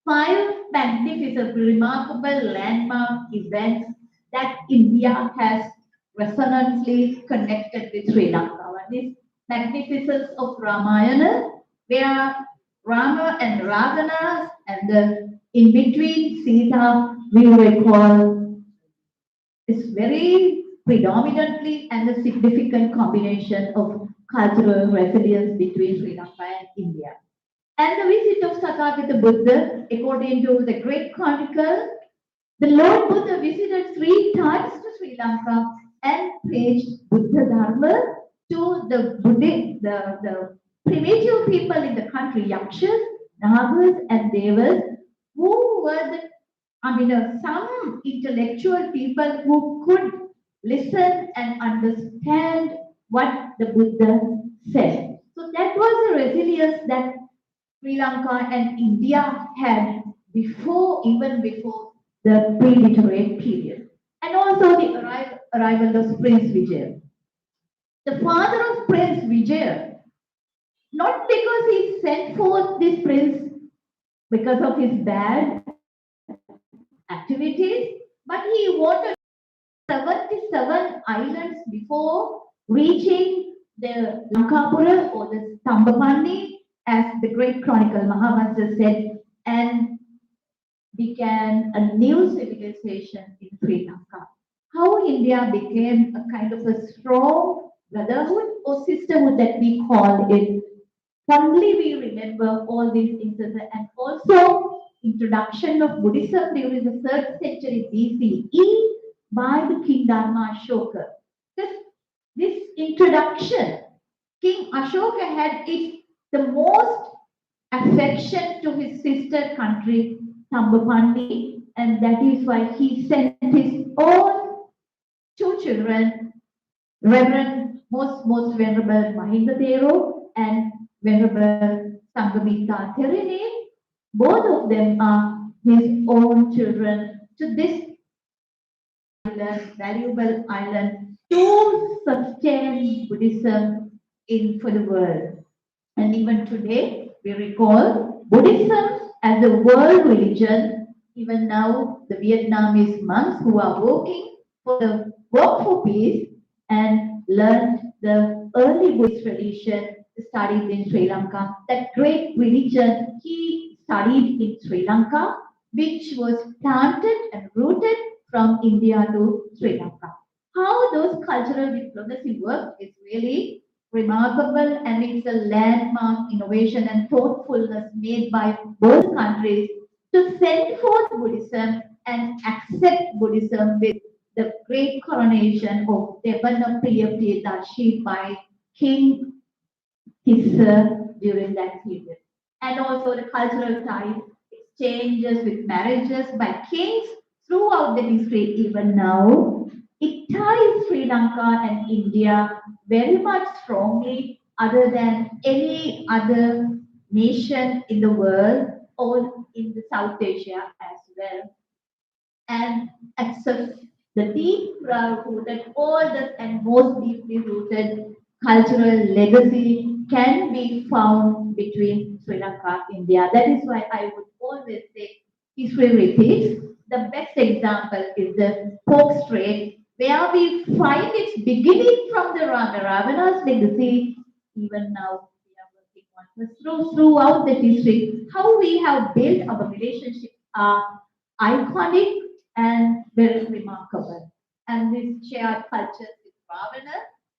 5 magnificent, remarkable landmark events that India has resonantly connected with Sri Lanka. One is magnificence of Ramayana, where Rama and Ravana and in between Sita, we recall is very predominantly and a significant combination of cultural resilience between Sri Lanka and India. And the visit of Tathagata Buddha, according to the Great Chronicle, the Lord Buddha visited 3 times to Sri Lanka and preached Buddha Dharma to the primitive people in the country, Yakshas, Neighbours, and Devas, who were some intellectual people who could listen and understand what the Buddha said. So that was a resilience that Sri Lanka and India had even before the pre-literate period. And also the arrival of Prince Vijaya. The father of Prince Vijaya, not because he sent forth this prince because of his bad activities, but he wanted 77 islands before reaching the Lankapura or the Stambapani, as the great chronicle Mahavidyalaya said, and began a new civilization in Sri Lanka. How India became a kind of a strong brotherhood or sisterhood that we call it. Fondly we remember all these instances, and also introduction of Buddhism during the 3rd century BCE by the King Dharma Ashoka. This introduction, King Ashoka had the most affection to his sister country, Tambapandi, and that is why he sent his own 2 children, Reverend most Venerable Mahinda Thero and Venerable Sangamita Therini. Both of them are his own children to this valuable island to sustain Buddhism for the world. And even today, we recall Buddhism as a world religion. Even now, the Vietnamese monks who are working for the work for peace and learned the early Buddhist tradition, studied in Sri Lanka. That great religion he studied in Sri Lanka which was planted and rooted from India to Sri Lanka. How those cultural diplomacy work is really remarkable, and it's a landmark innovation and thoughtfulness made by both countries to send forth Buddhism and accept Buddhism with the great coronation of Devana Priyapiyadashi by King Tissa during that period. And also the cultural ties, exchanges with marriages by kings throughout the history, even now. It ties Sri Lanka and India very much strongly, other than any other nation in the world or in the South Asia as well. And accept the deep rooted, oldest and most deeply rooted cultural legacy can be found between Sri Lanka and India. That is why I would always say history repeats. The best example is the Pork Strait, where we find its beginning from the Ravana's legacy. Even now, we are working on this throughout the history. How we have built our relationships are iconic and very remarkable. And this shared cultures with Ravana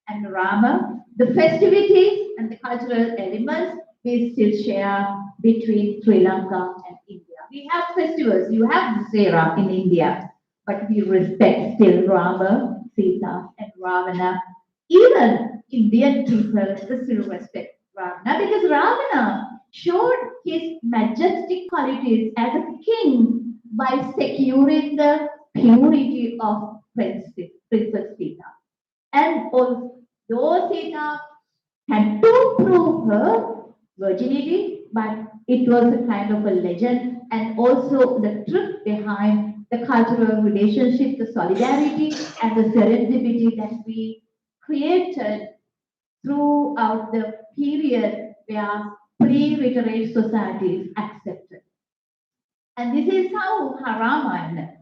and Rama, the festivities and the cultural elements we still share between Sri Lanka and India. We have festivals, you have Dussehra in India, but we respect still Rama, Sita, and Ravana. Even Indian people still respect Ravana because Ravana showed his majestic qualities as a king by securing the purity of Princess Sita. And although Sita had to prove her virginity, but it was a kind of a legend, and also the truth behind the cultural relationship, the solidarity, and the serendipity that we created throughout the period where pre-literate societies accepted. And this is how Haraman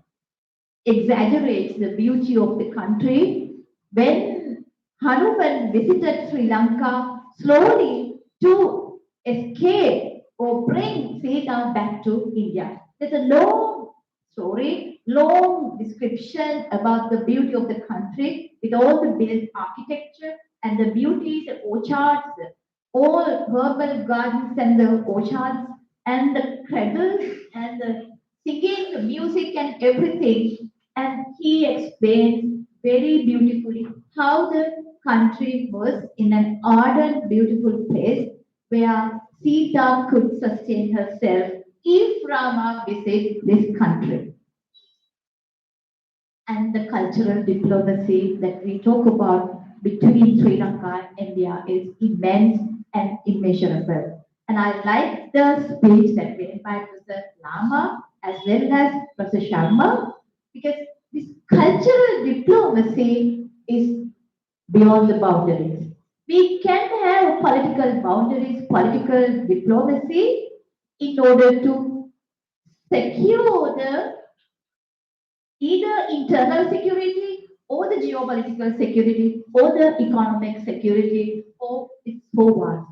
exaggerates the beauty of the country when Hanuman visited Sri Lanka slowly to escape or bring Sita back to India. There's a long story, long description about the beauty of the country with all the built architecture and the beauty, the orchards, all herbal gardens and the orchards and the cradles and the singing, the music and everything. And he explains very beautifully how the country was in an ardent, beautiful place where Sita could sustain herself if Rama visited this country. And the cultural diplomacy that we talk about between Sri Lanka and India is immense and immeasurable. And I like the speech that made by Professor Lama as well as Professor Sharma, because this cultural diplomacy is beyond the boundaries. We can have political boundaries, political diplomacy in order to secure the either internal security or the geopolitical security or the economic security, or it's so vast.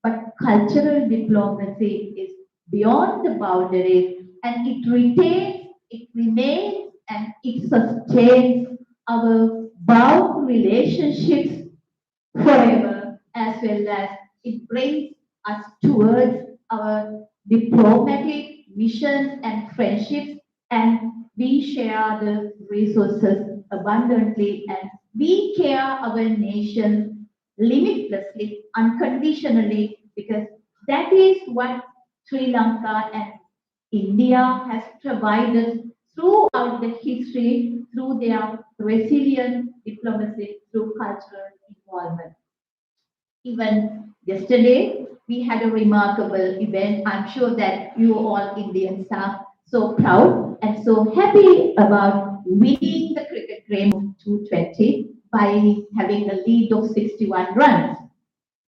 But cultural diplomacy is beyond the boundaries, and it retains, it remains, and it sustains our bound relationships forever, as well as it brings us towards our diplomatic missions and friendships, and we share the resources abundantly, and we care our nation limitlessly, unconditionally, because that is what Sri Lanka and India has provided throughout the history through their resilient diplomacy, through cultural involvement. Even yesterday, we had a remarkable event. I'm sure that you all Indians are so proud and so happy about winning the cricket game of 220 by having a lead of 61 runs.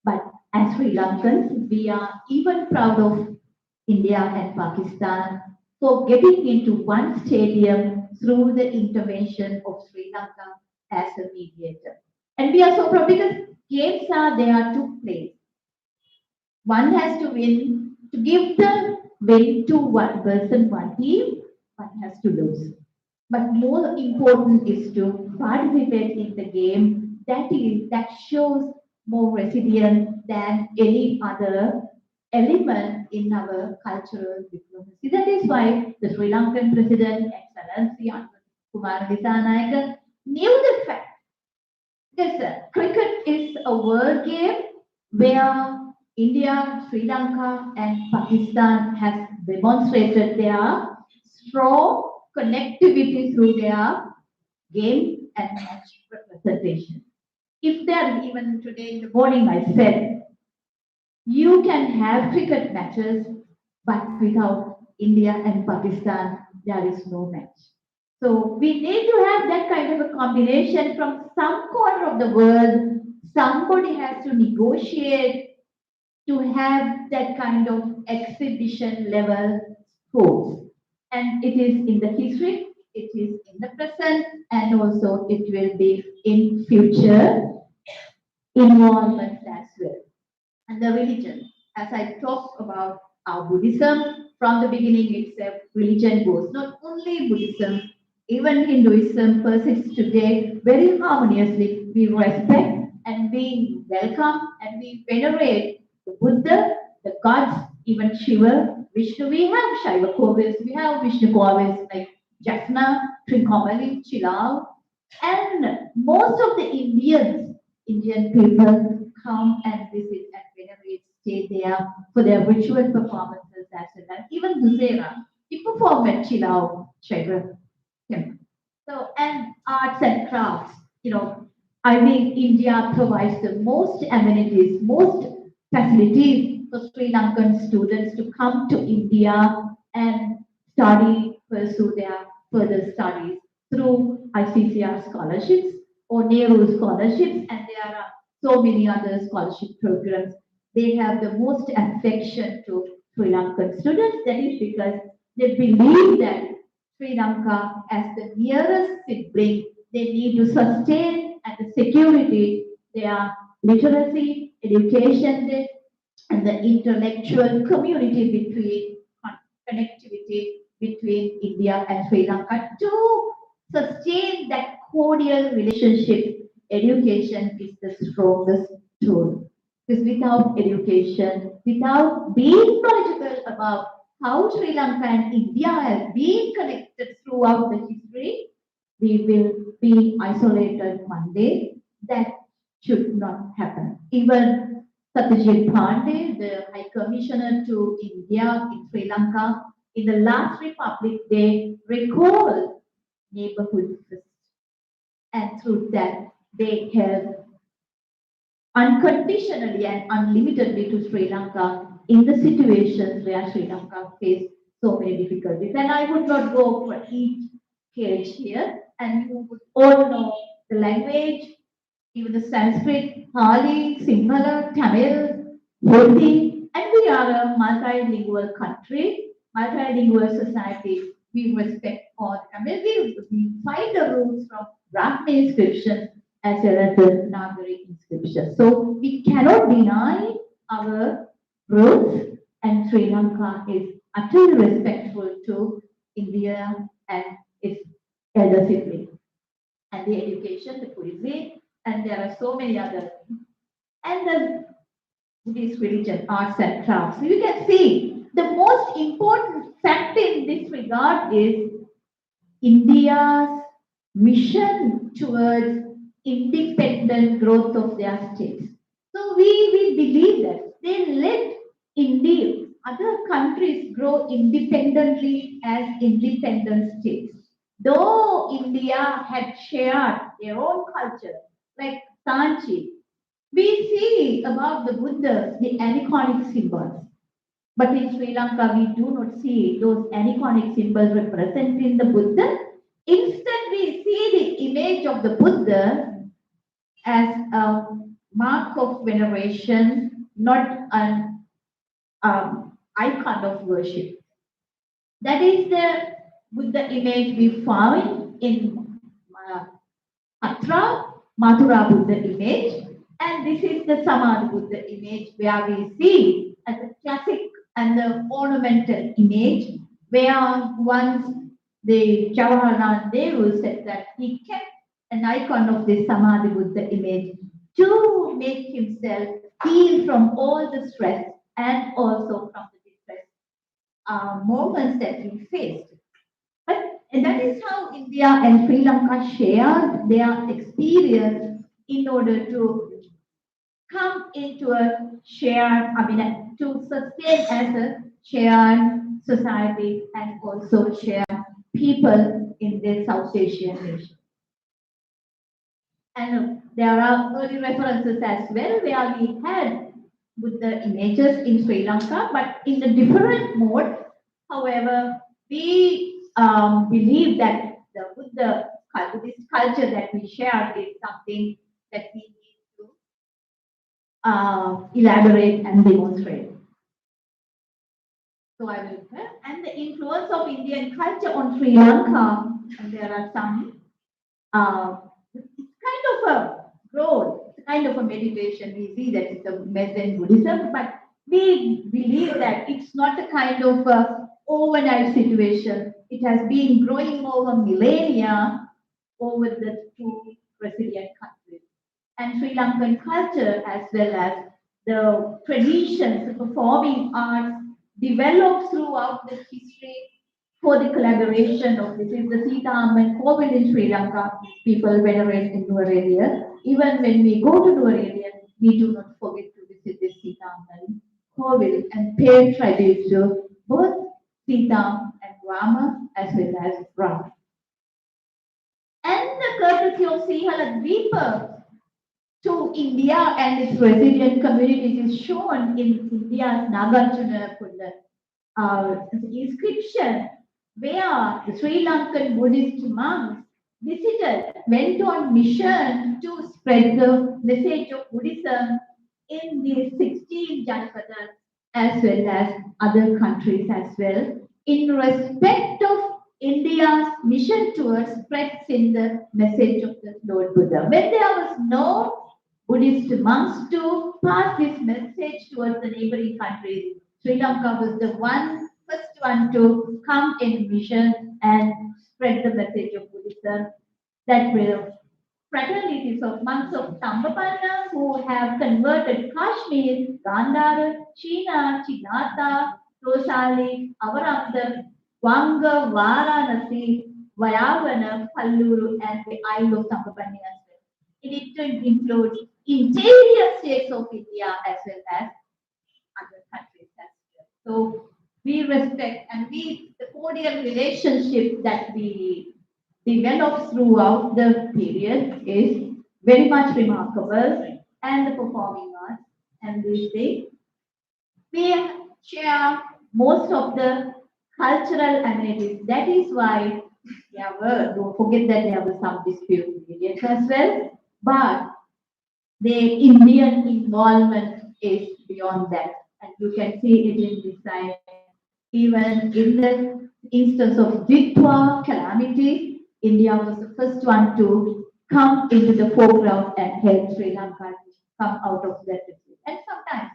But as Sri Lankans, we are even proud of India and Pakistan for getting into one stadium through the intervention of Sri Lanka as a mediator. And we are so proud because games are there to play. One has to win to give the when two one person, one team, one has to lose. But more important is to participate in the game that shows more resilience than any other element in our cultural diplomacy. That is why the Sri Lankan President, Excellency Kumara Dissanayake, knew the fact. Yes, sir. Cricket is a world game where India, Sri Lanka, and Pakistan has demonstrated their strong connectivity through their game and match representation. If there, even today in the morning, I said, you can have cricket matches, but without India and Pakistan, there is no match. So we need to have that kind of a combination from some corner of the world. Somebody has to negotiate to have that kind of exhibition level sports. And it is in the history, it is in the present, and also it will be in future involvement as well. And the religion, as I talked about our Buddhism, from the beginning itself, religion goes. Not only Buddhism, even Hinduism persists today very harmoniously. We respect and we welcome and we venerate the Buddha, the gods, even Shiva, Vishnu. We have Shiva Kovis, we have Vishnu Kovis like Jaffna, Trincomalee, Chilau. And most of the Indian people come and visit and venerate, stay there for their ritual performances as well. And even Dusera, he performed at Chilau, Shiva temple. So, and arts and crafts, I think India provides the most amenities, most facilities for Sri Lankan students to come to India and study, pursue their further studies through ICCR scholarships or Nehru scholarships, and there are so many other scholarship programs. They have the most affection to Sri Lankan students. That is because they believe that Sri Lanka as the nearest sibling, they need to sustain and the security their literacy, education, and the intellectual community between connectivity between India and Sri Lanka to sustain that cordial relationship. Education is the strongest tool. Because without education, without being knowledgeable about how Sri Lanka and India have been connected throughout the history, we will be isolated one day. That should not happen. Even Satyajit Pandey, the High Commissioner to India in Sri Lanka, in the last Republic, they recalled neighborhood first. And through that, they help unconditionally and unlimitedly to Sri Lanka in the situations where Sri Lanka faced so many difficulties. And I would not go for each case here, and you would all know the language, even the Sanskrit, Pali, Sinhala, Tamil, Hindi, and we are a multilingual country, multilingual society. We respect all. I mean, we find the roots from Brahmi inscriptions as well as the Nagari inscriptions. So we cannot deny our roots, and Sri Lanka is utterly respectful to India and its elder sibling. And the education, the cuisine, and there are so many others. And the Buddhist religion, arts and crafts. So you can see the most important fact in this regard is India's mission towards independent growth of their states. So we believe that they let India, other countries grow independently as independent states. Though India had shared their own culture, like Sanchi, we see about the Buddha, the aniconic symbols. But in Sri Lanka, we do not see those aniconic symbols representing the Buddha. Instead, we see the image of the Buddha as a mark of veneration, not an icon of worship. That is the Buddha image we found in Patra, Mathura Buddha image. And this is the Samadhi Buddha image where we see as a classic and the ornamental image, where once the Jawaharlal Nehru said that he kept an icon of the Samadhi Buddha image to make himself heal from all the stress and also from the distress moments that he faced. But that is how India and Sri Lanka shared their experience in order to come into a shared, to sustain as a shared society and also shared people in the South Asian nation. And there are early references as well where we had Buddha images in Sri Lanka, but in a different mode. However, we believe that the Buddhist culture that we share is something that we need to elaborate and demonstrate. So I will, and the influence of Indian culture on Sri Lanka, and there are some, it's kind of a growth, it's kind of a meditation. We see that it's a Zen Buddhism, but we believe that it's not a kind of a overnight situation. It has been growing over millennia over the two resilient countries. And Sri Lankan culture, as well as the traditions, the performing arts, developed throughout the history for the collaboration of this is the Sita Amman Kovil in Sri Lanka. People venerate in Nuwara. Even when we go to Nuwara, we do not forget to visit the Sita Amman Kovil and pay tribute to both Sita and Rama as well as Rama. And the courtesy of Sihala Dweepa to India and its resilient communities is shown in India's Nagarjuna Kunda inscription, where the Sri Lankan Buddhist monks went on mission to spread the message of Buddhism in the 16 Janapadas as well as other countries as well, in respect of India's mission towards spreading the message of the Lord Buddha. When there was no Buddhist monks to pass this message towards the neighboring countries, Sri Lanka was the first one to come in mission and spread the message of Buddhism. That were fraternities of monks of Tambapanna who have converted Kashmir, Gandhara, China, Chinata, Rosali, Avaramdam, Wanga, Varanasi, Vayavana, Palluru, and the Isle of Tambapanna as well. It includes interior states of India as well as other countries as well. So we respect and the cordial relationship that we developed throughout the period is very much remarkable, and the performing arts and these things. We share most of the cultural amenities. That is why don't forget that there were some dispute periods as well, but the Indian involvement is beyond that. And you can see it in this side. Even in the instance of Ditwa calamity, India was the first one to come into the foreground and help Sri Lanka come out of that. And sometimes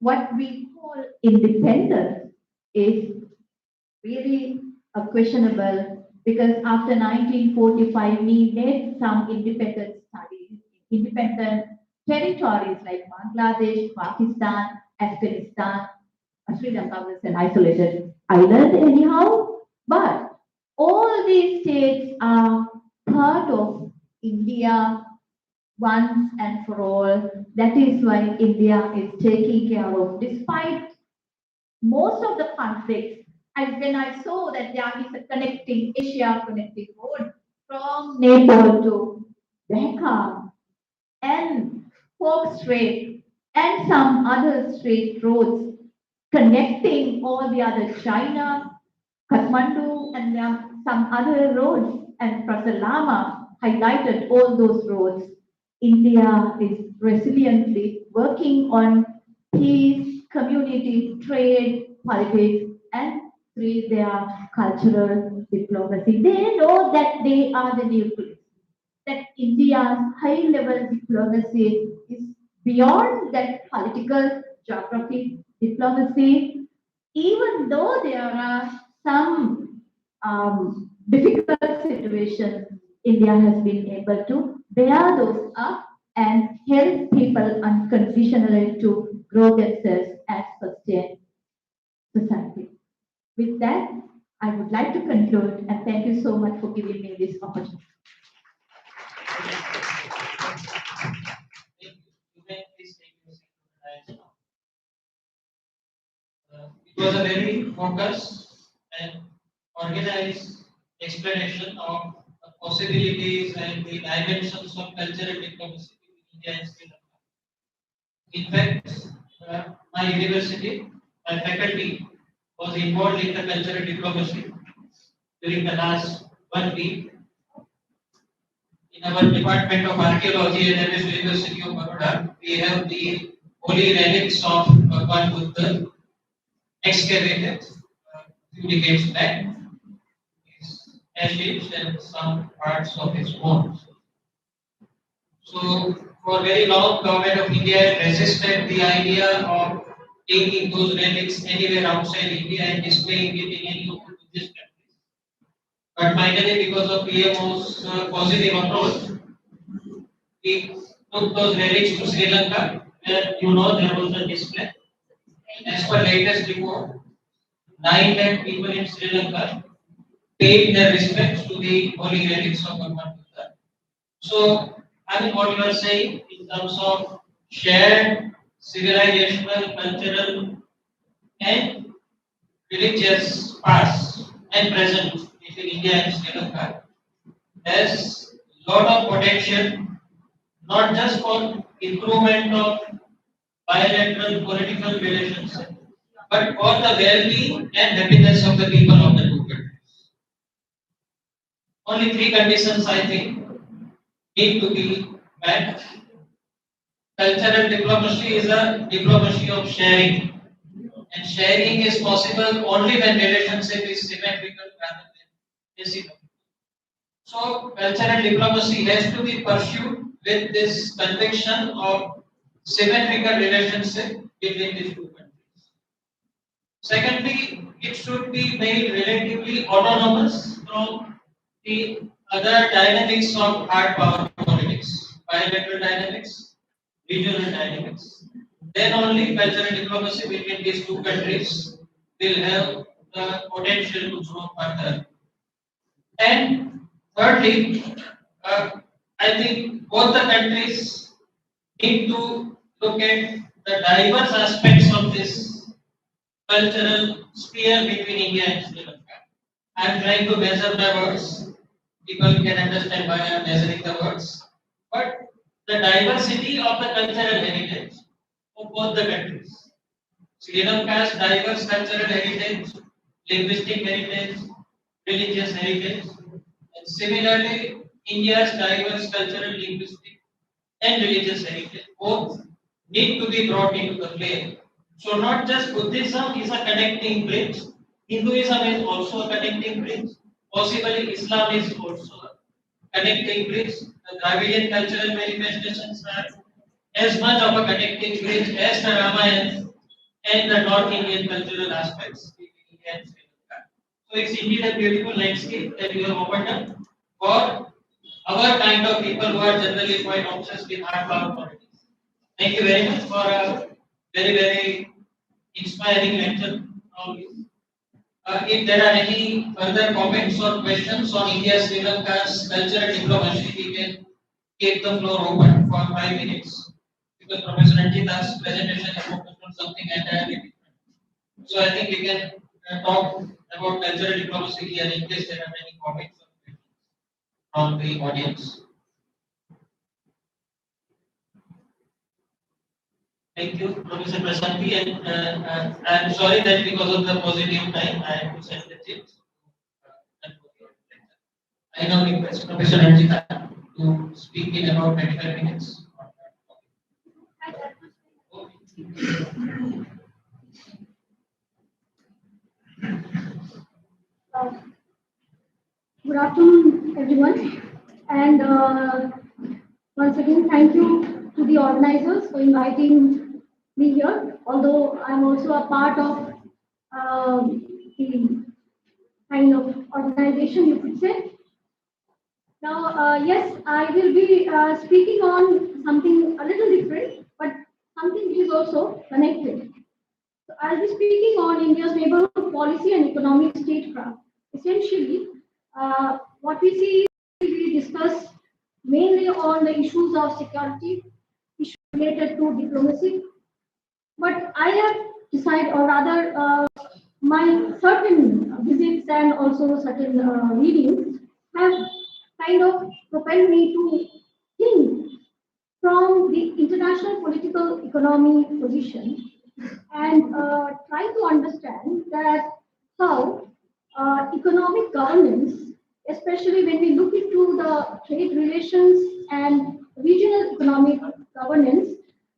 what we call independence is really questionable, because after 1945 we made some independent studies, independent territories like Bangladesh, Pakistan, Afghanistan. Sri Lanka was an isolated island anyhow, but all these states are part of India once and for all. That is why India is taking care of, despite most of the conflicts. And when I saw that there is a connecting road from Nepal to Dhaka and Fox Strait and some other straight roads connecting all the other China, Kathmandu, and there are some other roads, and Professor Lama highlighted all those roads. India is resiliently working on peace, community, trade, politics, and through their cultural diplomacy. They know that they are the nucleus, that India's high-level diplomacy is beyond that political geography diplomacy. even though there are some difficult situations, India has been able to bear those up and help people unconditionally to grow themselves and sustain society. With that, I would like to conclude and thank you so much for giving me this opportunity. It was a very focused and organized explanation of the possibilities and the dimensions of cultural diplomacy in India and Sri Lanka. In fact, my university, my faculty was involved in the cultural diplomacy during the last 1 week. In our Department of Archaeology at the University of Baroda, we have the holy relics of Bhagwan Buddha excavated few decades back, his ashes and some parts of his bones. So, for very long, government of India resisted the idea of taking those relics anywhere outside India and displaying it in any of the Buddhist countries. But finally, because of PMO's positive approach, we took those relics to Sri Lanka, where there was a display. As per latest report, 9 lakh people in Sri Lanka paid their respects to the holy relics of Bhagwan Buddha. So, what you are saying in terms of shared civilizational, cultural, and religious past and present between India and Sri Lanka has a lot of potential, not just for improvement of bilateral political relations, but for the well-being and happiness of the people of the two countries. Only 3 conditions, I think, need to be met. Cultural diplomacy is a diplomacy of sharing, and sharing is possible only when relationship is symmetrical rather than asymmetrical. So, cultural diplomacy has to be pursued with this conviction of symmetrical relationship between these two countries. Secondly, it should be made relatively autonomous from the other dynamics of hard power politics, bilateral dynamics, regional dynamics. Then only cultural diplomacy between these two countries will have the potential to grow further. And thirdly, I think both the countries need to look at the diverse aspects of this cultural sphere between India and Sri Lanka. I am trying to measure my words. People can understand why I am measuring the words. But the diversity of the cultural heritage of both the countries. Sri Lanka's diverse cultural heritage, linguistic heritage, religious heritage, and similarly, India's diverse cultural, linguistic, and religious heritage both need to be brought into the play. So, not just Buddhism is a connecting bridge, Hinduism is also a connecting bridge, possibly Islam is also a connecting bridge. The Dravidian cultural manifestations are as much of a connecting bridge as the Ramayana and the North Indian cultural aspects between India and Sri Lanka. So it's indeed a beautiful landscape that you have opened up for our kind of people who are generally quite obsessed with hard power politics. Thank you very much for a very, very inspiring lecture. If there are any further comments or questions on India-Sri Lanka's cultural diplomacy, we can keep the floor open for 5 minutes. Because Professor Anjita's presentation is focused on something entirely different. So I think we can talk about cultural diplomacy here in case there are any comments or questions from the audience. Thank you, Professor Prasanthi, and I'm sorry that because of the positive time I have to send the tips. I now request Professor Anjita to speak in about 25 minutes. Good afternoon, everyone. And once again, thank you to the organizers for inviting me here. Although I'm also a part of the kind of organization, you could say. Now, yes, I will be speaking on something a little different, but something which is also connected. So I'll be speaking on India's neighborhood policy and economic statecraft. Essentially, what we see, we discuss mainly on the issues of security, issues related to diplomacy. But I have decided, or rather, my certain visits and also certain readings have kind of propelled me to think from the international political economy position and try to understand that how economic governance, especially when we look into the trade relations and regional economic governance,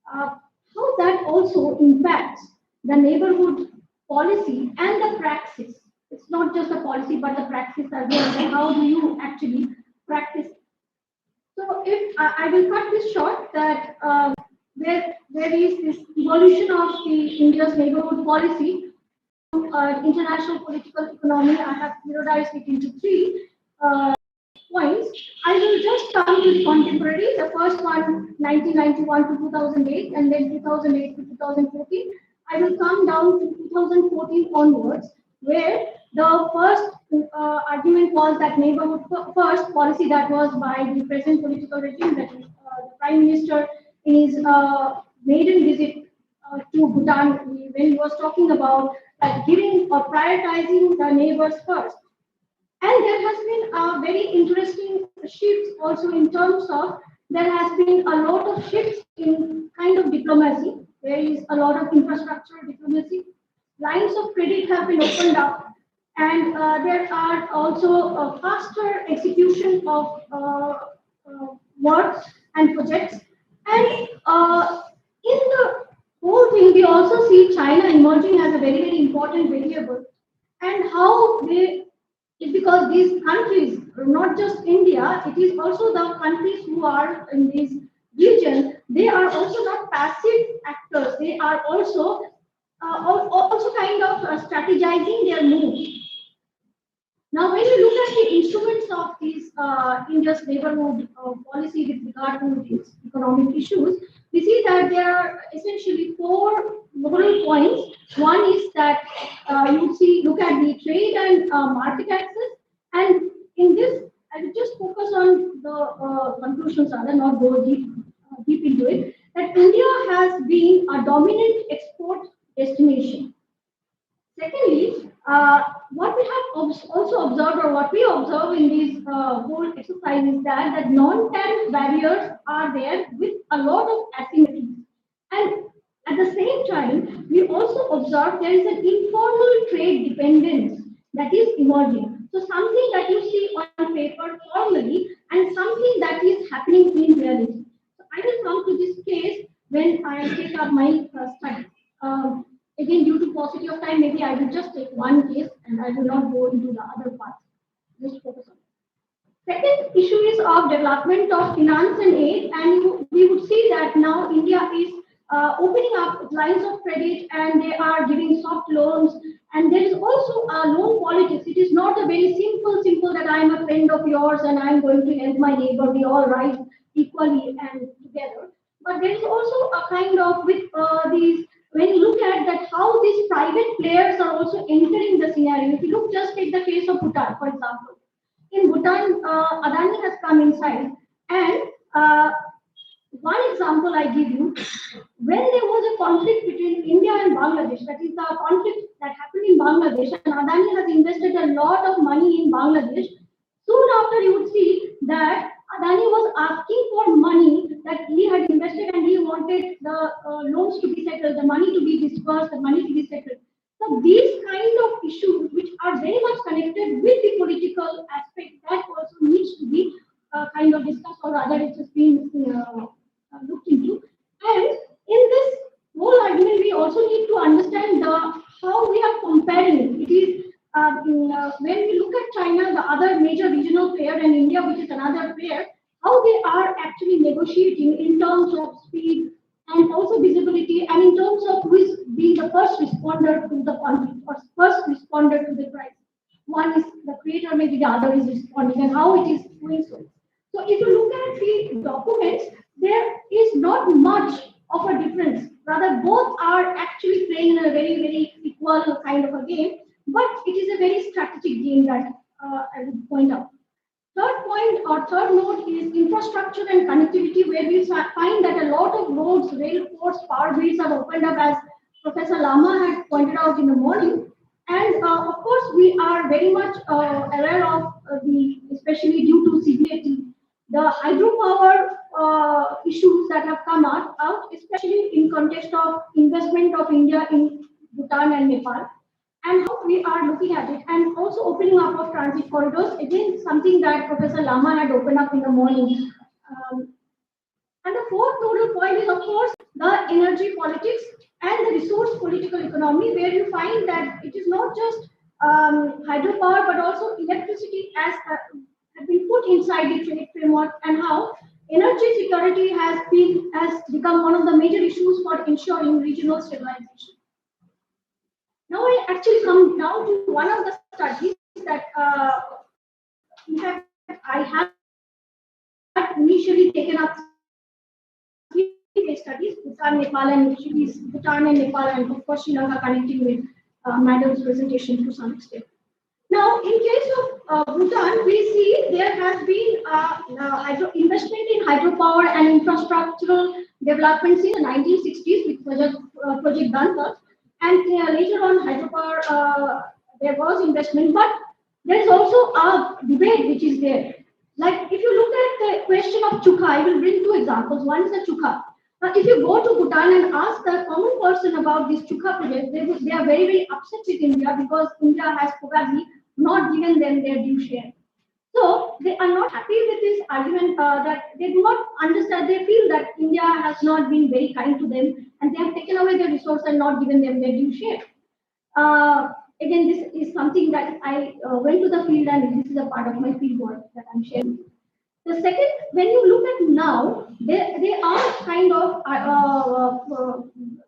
how that also impacts the neighborhood policy and the praxis. It's not just the policy, but the praxis as well. And how do you actually practice? So if I will cut this short, that there is this evolution of the India's neighborhood policy to international political economy. I have periodized it into three points. I will just come to the contemporary. The first one, 1991 to 2008, and then 2008 to 2014. I will come down to 2014 onwards, where the first argument was that neighborhood first policy that was by the present political regime, that is the Prime Minister in his maiden visit to Bhutan, when he was talking about giving or prioritizing the neighbors first. And there has been a very interesting shifts also in terms of there has been a lot of shifts in kind of diplomacy. There is a lot of infrastructural diplomacy. Lines of credit have been opened up, and there are also faster execution of works and projects. And in the whole thing, we also see China emerging as a very, very important variable, and how they, it's because these countries, not just India, it is also the countries who are in this region, they are also not passive actors. They are also kind of strategizing their moves. Now, when you look at the instruments of these India's neighborhood policy with regard to these economic issues, we see that there are essentially four moral points. One is that look at the trade and market access, and in this, I will just focus on the conclusions, rather not go deep into it. That India has been a dominant export destination. Secondly, what we have also observed, or what we observe in this whole exercise, is that non-tariff barriers are there with a lot of asymmetry. And at the same time, we also observe there is an informal trade dependence that is emerging. So something that you see on paper formally and something that is happening in reality. So I will come to this case when I take up my study. Again, due to paucity of time, maybe I will just take one case and I will not go into the other parts. Just focus on it. Second issue is of development of finance and aid, and we would see that now India is opening up lines of credit and they are giving soft loans, and there is also a loan politics. It is not a very simple that I am a friend of yours and I am going to help my neighbor. We all rise equally and together. But there is also a kind of with these. When you look at that, how these private players are also entering the scenario. If you look, just take the case of Bhutan, for example. In Bhutan, Adani has come inside, and one example I give you, when there was a conflict between India and Bangladesh, that is the conflict that happened in Bangladesh, and Adani has invested a lot of money in Bangladesh. Soon after, you would see that Adani was asking for money that he had invested, and he wanted the loans to be settled, the money to be disbursed, the money to be settled. So these kind of issues, which are very much connected with the political aspect, that also needs to be kind of discussed, or rather it has been looked into. And in this whole argument, we also need to understand how we are comparing. It is when we look at China, the other major regional player, and India, which is another player, how they are actually negotiating in terms of speed and also visibility, and in terms of who is being the first responder to the conflict or first responder to the crisis. One is the creator, maybe the other is responding, and how it is doing so. So if you look at the documents, there is not much of a difference. Rather, both are actually playing in a very, very equal kind of a game, but it is a very strategic game that I would point out. Third point or third note is infrastructure and connectivity, where we find that a lot of roads, rail ports, power grids are opened up, as Professor Lama had pointed out in the morning. And of course, we are very much aware of especially due to CBAT, the hydropower issues that have come out, especially in context of investment of India in Bhutan and Nepal, and how we are looking at it, and also opening up of transit corridors. Again, something that Professor Lama had opened up in the morning. And the fourth nodal point is, of course, the energy politics and the resource political economy, where you find that it is not just hydropower, but also electricity has been put inside the trade framework, and how energy security has become one of the major issues for ensuring regional stabilization. Now I actually come down to one of the studies that in fact I had initially taken up three case studies: Bhutan, Nepal, and Bhutan and Nepal, and of course Sri Lanka, connecting with Madam's presentation to some extent. Now, in case of Bhutan, we see there has been investment in hydropower and infrastructural developments in the 1960s with Project Gantha, and later on hydropower there was investment, but there is also a debate which is there. Like if you look at the question of Chukha, I will bring two examples. One is the Chukha. Now, if you go to Bhutan and ask the common person about this Chukha project, they are very, very upset with India, because India has probably not given them their due share. So they are not happy with this argument that they do not understand. They feel that India has not been very kind to them, and they have taken away their resource and not given them their due share. Again, this is something that I went to the field, and this is a part of my field work that I'm sharing. The second, when you look at now, there are kind of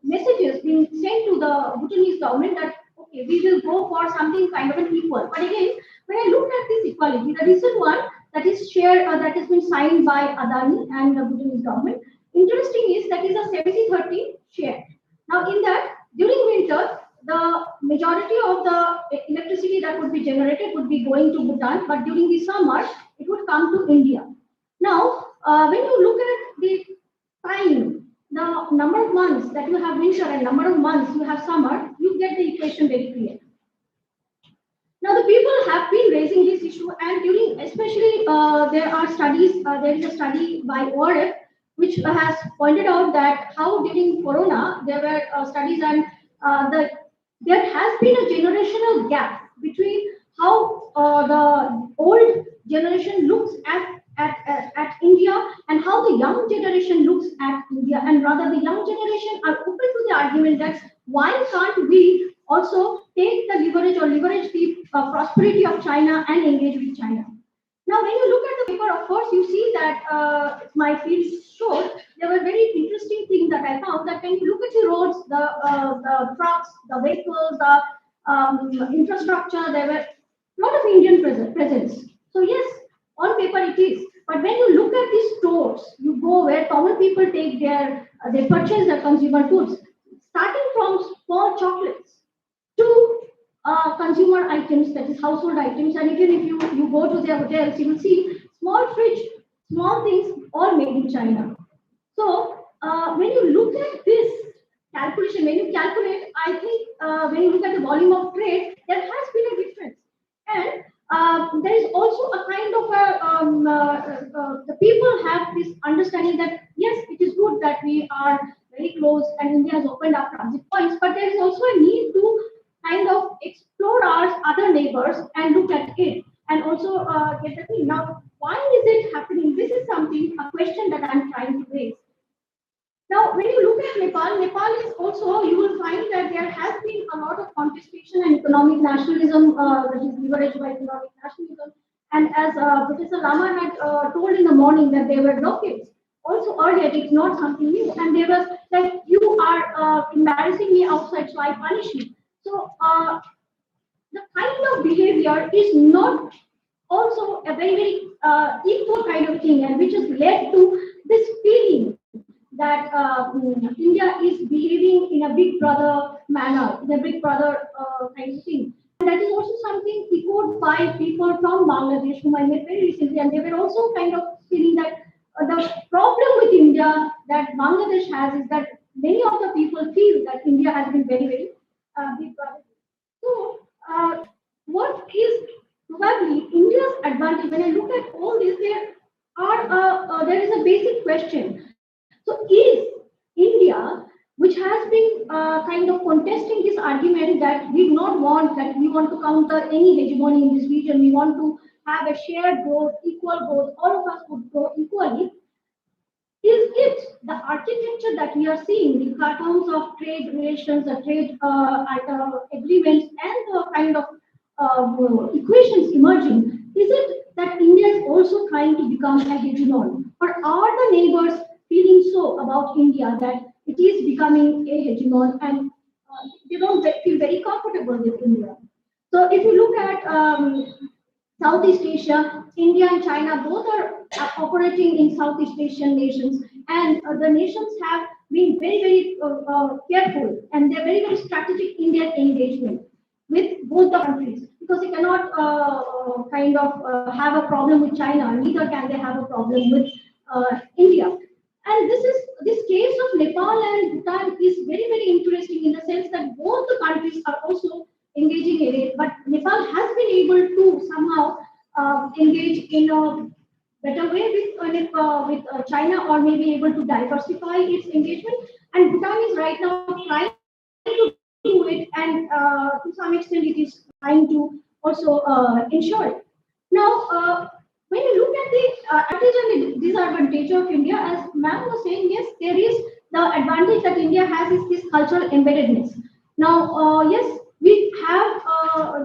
messages being sent to the Bhutanese government that, okay, we will go for something kind of an equal. But again, when I look at this equality, the recent one that is shared, that has been signed by Adani and the Bhutanese government, interesting is that is a 70-30 share. Now, in that, during winter, the majority of the electricity that would be generated would be going to Bhutan, but during the summer, it would come to India. Now, when you look at the time, the number of months that you have winter and number of months you have summer, you get the equation very clear. Now, the people have been raising this issue, and during, especially there are studies, there is a study by ORF which has pointed out that how during Corona, there were studies, and there has been a generational gap between how the old generation looks at India and how the young generation looks at India, and rather the young generation are open to the argument that why can't we also take the leverage the prosperity of China and engage with China. Now, when you look at the paper, of course, you see that my field showed there were very interesting things that I found, that when you look at the roads, the trucks, the vehicles, the infrastructure, there were a lot of Indian presence. So yes, on paper it is. But when you look at these stores, you go where common people take they purchase their consumer goods, starting from small chocolates to consumer items, that is household items, and even if you go to their hotels, you will see small fridge, small things, all made in China. So when you look at this calculation, when you calculate, I think when you look at the volume of trade, there has been a difference. And there is also a kind of the people have this understanding that yes, it is good that we are very close and India has opened up transit points, but there is also a need to kind of explore our other neighbors and look at it, and also get the thing. Now, why is it happening? This is a question that I'm trying to raise. Now, when you look at Nepal is also, you will find that there has been a lot of contestation and economic nationalism, which is leveraged by economic nationalism. And as Professor Lama had told in the morning, that there were blockades. also earlier. It's not something new. And they was like, you are embarrassing me outside, so I punish you. So the kind of behavior is not also a very, very equal kind of thing, and which has led to this feeling that India is behaving in a big brother manner, in a big brother kind of thing. And that is also something echoed by people from Bangladesh whom I met very recently, and they were also kind of feeling that the problem with India that Bangladesh has is that many of the people feel that India has been very, very big brother. So, what is probably India's advantage? When I look at all this, there is a basic question. So, is India, which has been kind of contesting this argument that we do not want, that we want to counter any hegemony in this region, we want to have a shared growth, equal growth, all of us would grow equally. Is it the architecture that we are seeing, the terms of trade relations, the trade agreements, and the kind of equations emerging? Is it that India is also trying to become a hegemon? Or are the neighbors feeling so about India that it is becoming a hegemon and they don't feel very comfortable with India? So if you look at Southeast Asia, India and China both are operating in Southeast Asian nations, and the nations have been very, very careful, and they're very, very strategic in their engagement with both the countries, because they cannot kind of have a problem with China, neither can they have a problem with India. And this case of Nepal and Bhutan is very, very interesting in the sense that both the countries are also engaging in it, but Nepal has been able to somehow engage in a better way with China, or maybe able to diversify its engagement. And Bhutan is right now trying to do it, and to some extent it is trying to also ensure it. Now, when you look at the advantage and the disadvantage of India, as ma'am was saying, yes, there is the advantage that India has is this cultural embeddedness. Now, yes, we have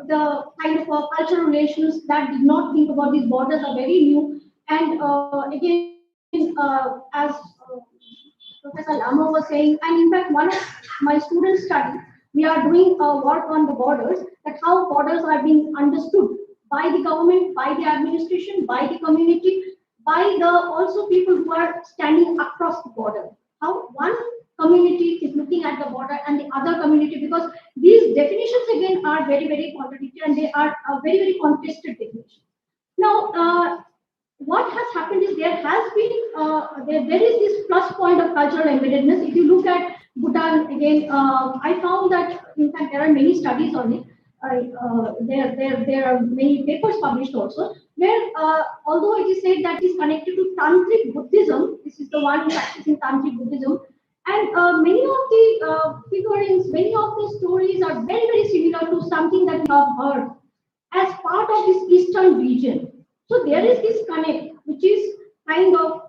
the kind of cultural relations that did not think about these borders are very new. And again, as Professor Lama was saying, and in fact, one of my students studied, we are doing work on the borders, that how borders are being understood by the government, by the administration, by the community, by the also people who are standing across the border. How one community is looking at the border and the other community, because these definitions again are very, very contradictory, and they are very, very contested definitions. Now, what has happened is there has been there is this plus point of cultural embeddedness. If you look at Bhutan again, I found that in fact there are many studies on it. There are many papers published also, where although it is said that it is connected to Tantric Buddhism, this is the one practicing Tantric Buddhism, and many of the figurines, many of the stories are very, very similar to something that we have heard as part of this eastern region. So there is this connect, which is kind of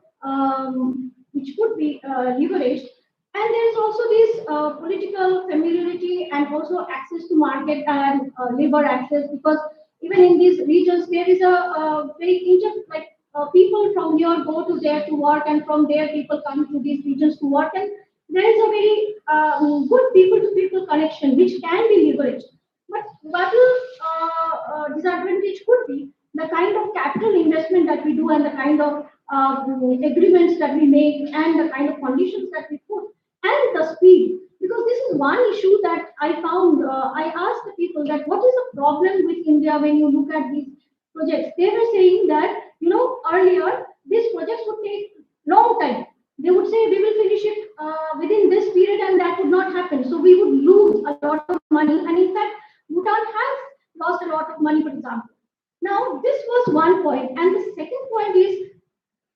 which could be leveraged, and there is also this political familiarity and also access to market and labor access, because even in these regions there is a very people from here go to there to work, and from there people come to these regions to work, and there is a very good people-to-people connection which can be leveraged. But battle disadvantage could be the kind of capital investment that we do, and the kind of agreements that we make, and the kind of conditions that we put, and the speed. Because this is one issue that I found. I asked the people that what is the problem with India when you look at these projects. They were saying that earlier these projects would take long time. They would say we will finish it within this period, and that would not happen. So we would lose a lot of money, and in fact, Bhutan has lost a lot of money, for example. Now, this was one point, and the second point is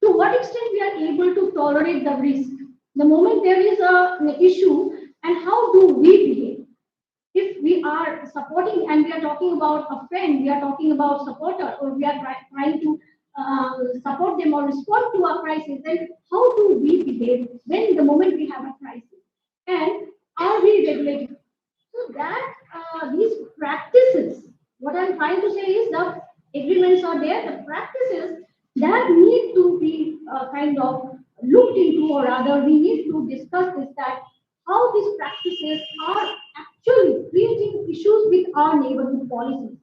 to what extent we are able to tolerate the risk. The moment there is an issue, and how do we behave? If we are supporting and we are talking about a friend, we are talking about supporter, or we are trying to support them or respond to a crisis, then how do we behave when the moment we have a crisis? And are we regulated? So that these practices, what I'm trying to say is the agreements are there, the practices that need to be kind of looked into, or rather we need to discuss, is that how these practices are actually creating issues with our neighborhood policies.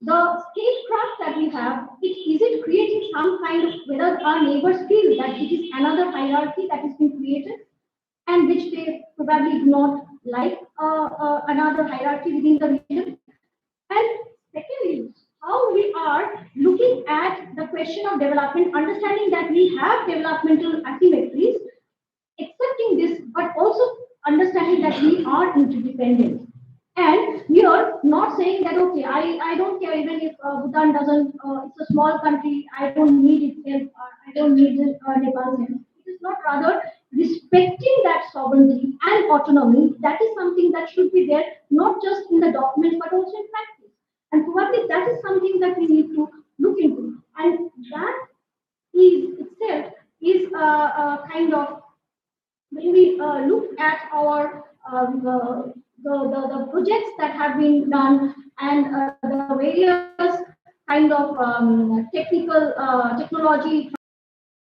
The statecraft that we have, is it creating some kind of, whether our neighbors feel that it is another hierarchy that has been created and which they probably do not like another hierarchy within the region. And secondly, how we are looking at the question of development, understanding that we have developmental asymmetries, accepting this, but also understanding that we are interdependent. And we are not saying that, okay, I don't care even if Bhutan doesn't, it's a small country, I don't need its help, I don't need Nepal's help. It is not, rather respecting that sovereignty and autonomy, that is something that should be there, not just in the documents, but also in practice. And probably that is something that we need to look into. And that is itself is a kind of, when we look at our the projects that have been done and the various kind of technology,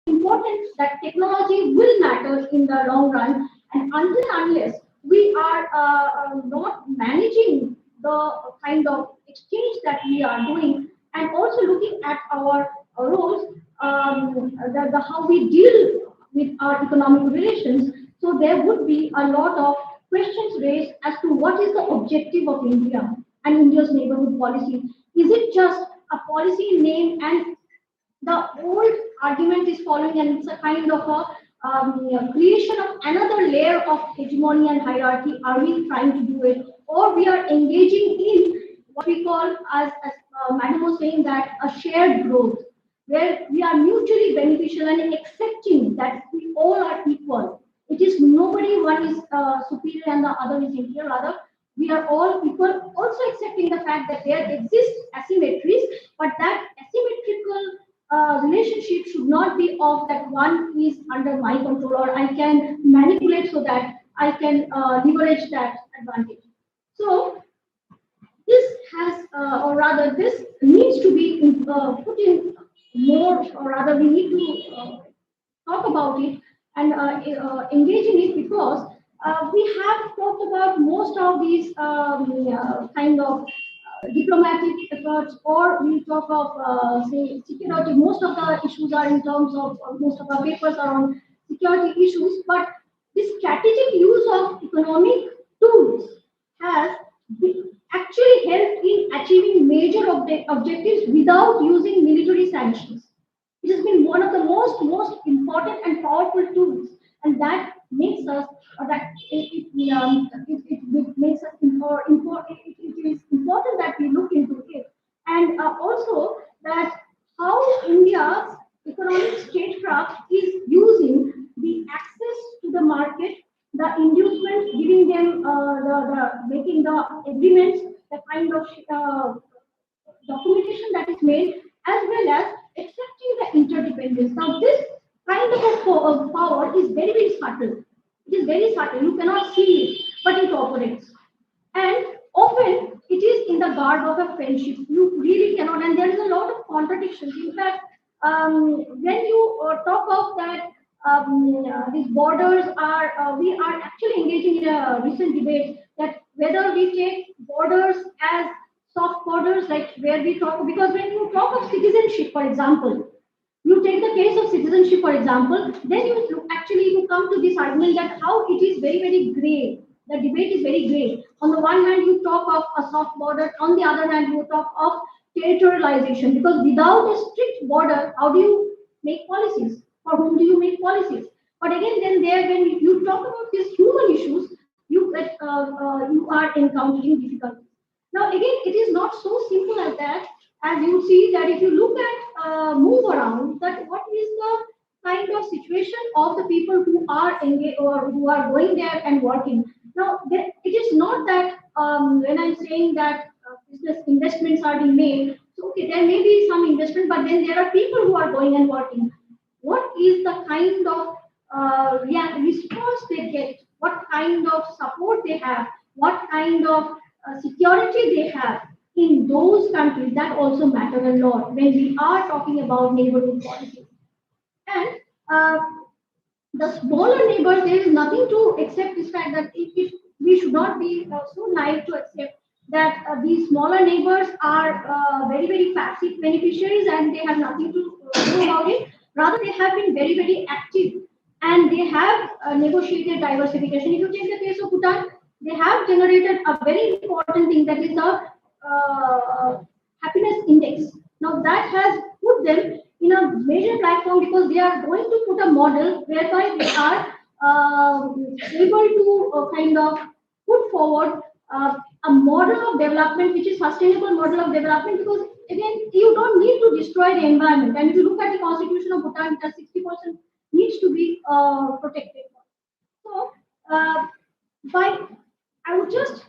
important that technology will matter in the long run, and until unless we are not managing the kind of exchange that we are doing, and also looking at our roles, the how we deal with our economic relations. So there would be a lot of questions raised as to what is the objective of India and India's neighborhood policy. Is it just a policy in name, and the old argument is following, and it's a kind of a creation of another layer of hegemony and hierarchy? Are we trying to do it, or we are engaging in what we call, as Madam was saying, that a shared growth, where we are mutually beneficial and accepting that we all are equal. It is nobody, one is superior and the other is inferior, rather we are all equal, also accepting the fact that there exists asymmetries, but that asymmetrical relationship should not be of that one is under my control, or I can manipulate so that I can leverage that advantage. So this has, or rather this needs to be put in more, or rather we need to talk about it and engage in it, because we have talked about most of these kind of diplomatic efforts, or we talk of say security. Most of the issues are in terms of, most of our papers are on security issues, but this strategic use of economic tools has actually helped in achieving major objectives without using military sanctions. It has been one of the most important and powerful tools, and that makes us, it makes us important. It is important that we look into it, and also that how India's economic statecraft is using the access to the market, the inducement, giving them the making the agreements, the kind of documentation that is made, as well as accepting the interdependence. Now, this kind of power is very subtle. It is very subtle. You cannot see it, but it operates. And often it is in the garb of a friendship. You really cannot, and there is a lot of contradictions. In fact, when you talk of that, these borders are, we are actually engaging in a recent debate that whether we take borders as soft borders, like where we talk, because when you talk of citizenship, for example, you take the case of citizenship, for example, then you come to this argument that how it is very gray. The debate is very gray. On the one hand, you talk of a soft border. On the other hand, you talk of territorialization, because without a strict border, how do you make policies? For whom do you make policies? But again, then there, when you talk about these human issues, you are encountering difficulties. Now, again, it is not so simple as that. As you see that if you look at move around, that what is the kind of situation of the people who are engaged or who are going there and working. Now, it is not that when I'm saying that business investments are being made, so okay, there may be some investment, but then there are people who are going and working. What is the kind of response they get? What kind of support they have? What kind of security they have in those countries? That also matter a lot when we are talking about neighborhood policy. And the smaller neighbors, there is nothing to accept this fact that if we should not be so naive to accept that these smaller neighbors are very passive beneficiaries and they have nothing to do about it. Rather, they have been very active and they have negotiated diversification. If you take the case of Bhutan, they have generated a very important thing, that is the happiness index. Now that has put them in a major platform because they are going to put a model whereby they are able to kind of put forward a model of development which is sustainable model of development, because again you don't need to destroy the environment, and if you look at the constitution of Bhutan, it has 60% needs to be protected. So by I would just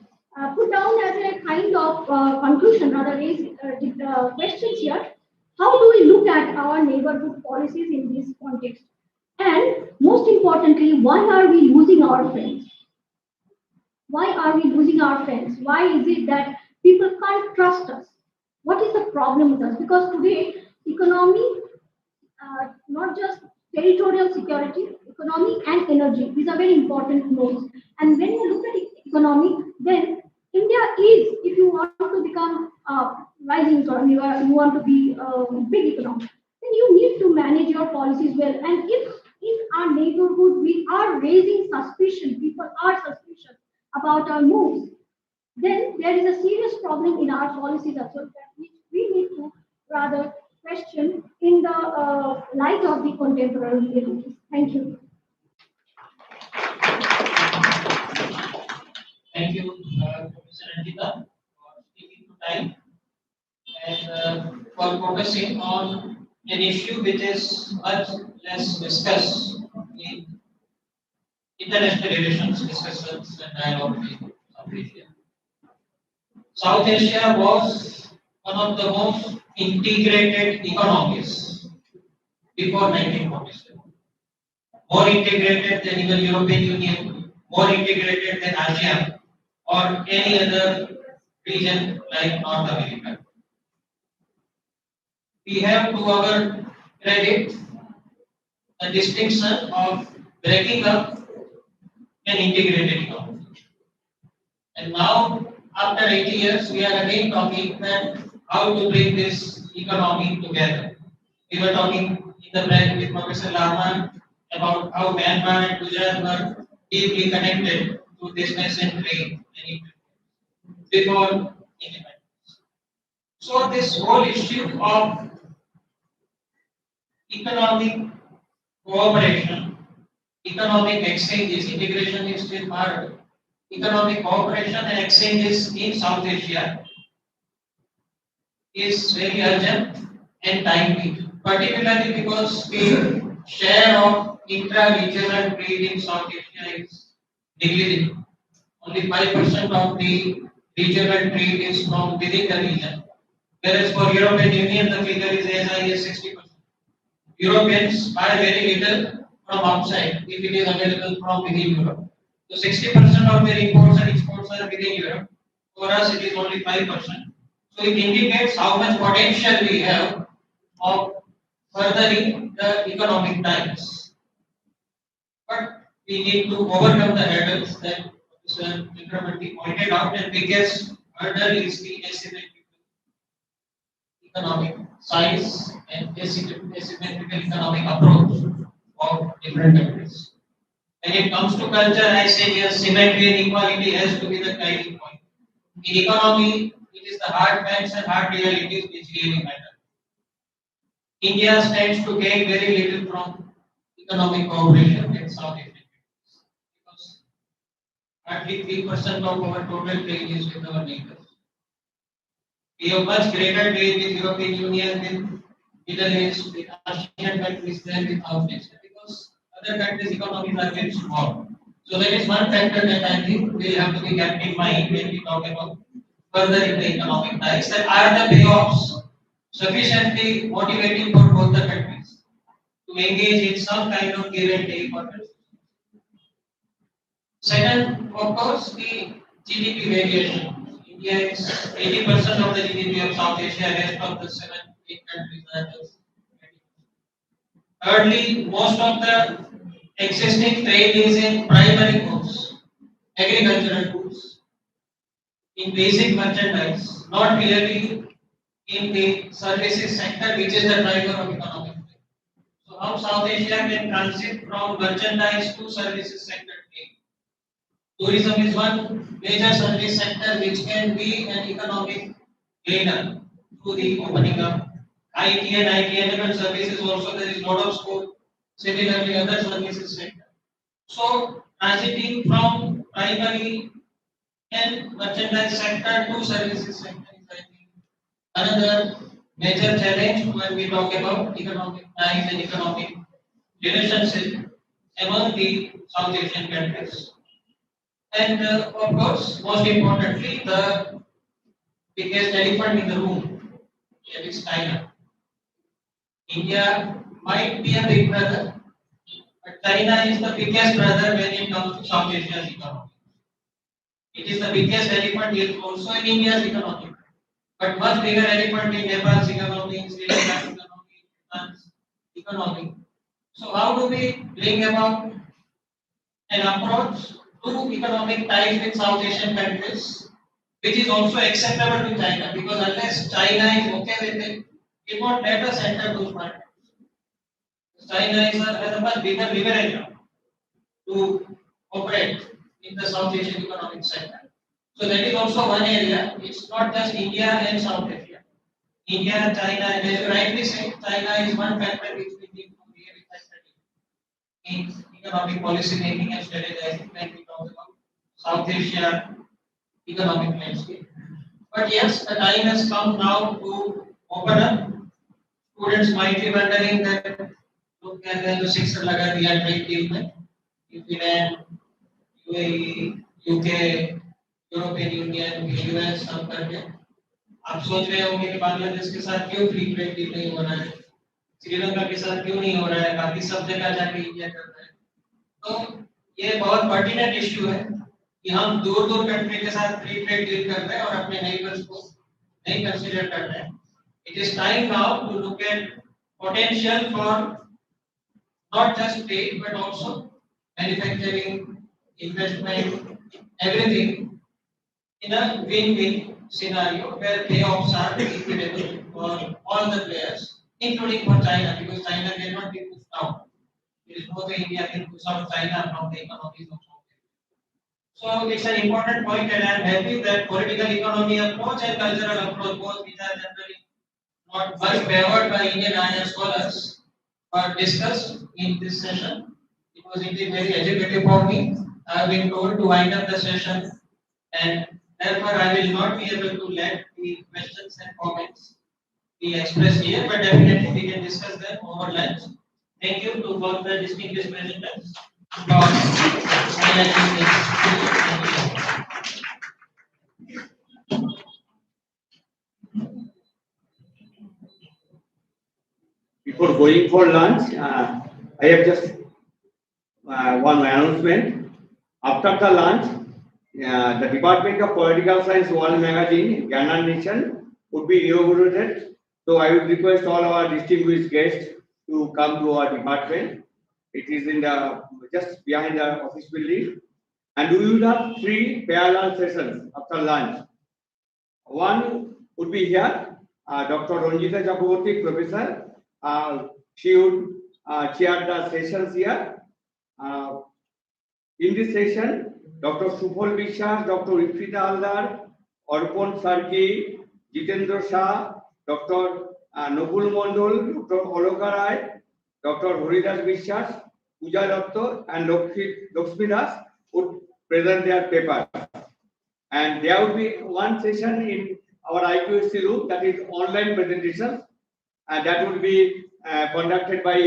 put down as a kind of conclusion, rather raise questions here. How do we look at our neighborhood policies in this context? And most importantly, why are we losing our friends? Why are we losing our friends? Why is it that people can't trust us? What is the problem with us? Because today, economy, not just territorial security, economy and energy, these are very important nodes. And when you look at economy, then India is, if you want to become rising economy, you want to be big economy, then you need to manage your policies well. And if in our neighborhood we are raising suspicion, people are suspicious about our moves, then there is a serious problem in our policies as well that we need to rather question in the light of the contemporary realities. Thank you. Thank you, Professor Anjita, for taking the time and for focusing on an issue which is much less discussed in international relations discussions and dialogue in South Asia. South Asia was one of the most integrated economies before 1947. More integrated than even European Union, more integrated than ASEAN or any other region like North America. We have to our credit the distinction of breaking up an integrated economy. And now, after 80 years, we are again talking that how to bring this economy together. We were talking in the break with Professor Lama about how Myanmar and Gujarat were deeply connected to business and trade before independence. So this whole issue of economic cooperation, economic exchanges, integration is still hard. Economic cooperation and exchanges in South Asia is very urgent and timely, particularly because the share of intra-regional trade in South Asia is negligible. Only 5% of the regional trade is from within the region, whereas for European Union the figure is as high as 60%. Europeans buy very little from outside if it is available from within Europe. So 60% of their imports and exports are within Europe. For us, it is only 5%. So it indicates how much potential we have of furthering the economic ties. But we need to overcome the hurdles that Mr. Chakrabarti pointed out, and biggest hurdle is the asymmetrical economic size and asymmetrical economic approach of different countries. When it comes to culture, I say yes, symmetry and equality has to be the guiding point. In economy, it is the hard facts and hard realities which really matter. India stands to gain very little from economic cooperation with South Asian countries because hardly 3% of our total trade is with our neighbors. We have much greater trade with European Union, with Middle East, with Asian countries than with South Asia because other countries' economies are very small. So that is one factor that I think we have to be kept in mind when we talk about furthering the economic ties. That are the payoffs sufficiently motivating for both the countries to engage in some kind of give and take or second, of course, the GDP variation. India is 80% of the GDP of South Asia, rest of the 7-8 countries are just. Thirdly, most of the existing trade is in primary goods, agricultural goods, in basic merchandise, not really in the services sector, which is the driver of economic growth. So how South Asia can transit from merchandise to services sector trade? Tourism is one major service sector which can be an economic gainer through the opening up. IT and IT-enabled services also there is a lot of scope. Similarly, other services sector. So transiting from primary and merchandise sector to services sector is I think another major challenge when we talk about economic ties and economic relationship among the South Asian countries. And of course, most importantly, the biggest elephant in the room, that is China. India might be a big brother, but China is the biggest brother when it comes to South Asia's economy. It is the biggest elephant is also in India's economy, but much bigger elephant in Nepal's economy, Sri Lanka's economy, Bhutan's economy. So how do we bring about an approach to economic ties with South Asian countries, which is also acceptable to China? Because unless China is okay with it, it won't let us enter those markets. China has a much bigger leverage now to operate in the South Asian economic sector. So that is also one area. It's not just India and South Asia. India, China, and as you rightly said, China is one factor which we need to really study in economic policy making and strategizing when we talk about South Asia economic landscape. But yes, the time has come now to open up. Students might be wondering that look at the 6 laga diya trade deal mein. New Zealand, UAE, UK, European Union, US सब करके आप सोच रहे होंगे कि बांग्लादेश के साथ क्यों फ्री ट्रेड डील नहीं हो रहा है, श्रीलंका के साथ क्यों नहीं हो रहा है, बाकी सब जगह जाके इंडिया कर रहा है. तो ये बहुत पर्टिनेंट इश्यू है कि हम दूर दूर कंट्री के साथ फ्री ट्रेड डील कर रहे हैं और अपने नेबर्स को नहीं कंसीडर कर रहे हैं. It is time now to look at potential for not just trade but also manufacturing, investment, everything in a win-win scenario where payoffs are equitable for all the players, including for China, because China cannot be pushed down. There is no way India can push out China from the economies of South Asia. So it's an important point, and I am happy that political economy approach and cultural approach, both which are generally not much favored by Indian IIM scholars, were discussed in this session. Because it is very educative for me. I have been told to wind up the session, and therefore I will not be able to let the questions and comments be expressed here, but definitely we can discuss them over lunch. Thank you to all the distinguished presenters for highlighting this. Before going for lunch, I have just one announcement. After the lunch, the Department of Political Science World Magazine, Ghana Nation, would be inaugurated. So I would request all our distinguished guests to come to our department. It is in the just behind the office building, and we will have 3 parallel sessions after lunch. One would be here, Dr. Ranjita Chakraborty, professor. She would chair the sessions here. In this session, Dr. Sufol Bishas, Dr. Ifrita Aldar, Arpon Sarki, Jitendra Shah, Dr. Nobul Mondol, Dr. Oloka Rai, Dr. Horidas Bishas, Puja Dotto, and Lakshmi Das would present their papers. And there would be one session in our IQSC room, that is online presentation, and that would be conducted by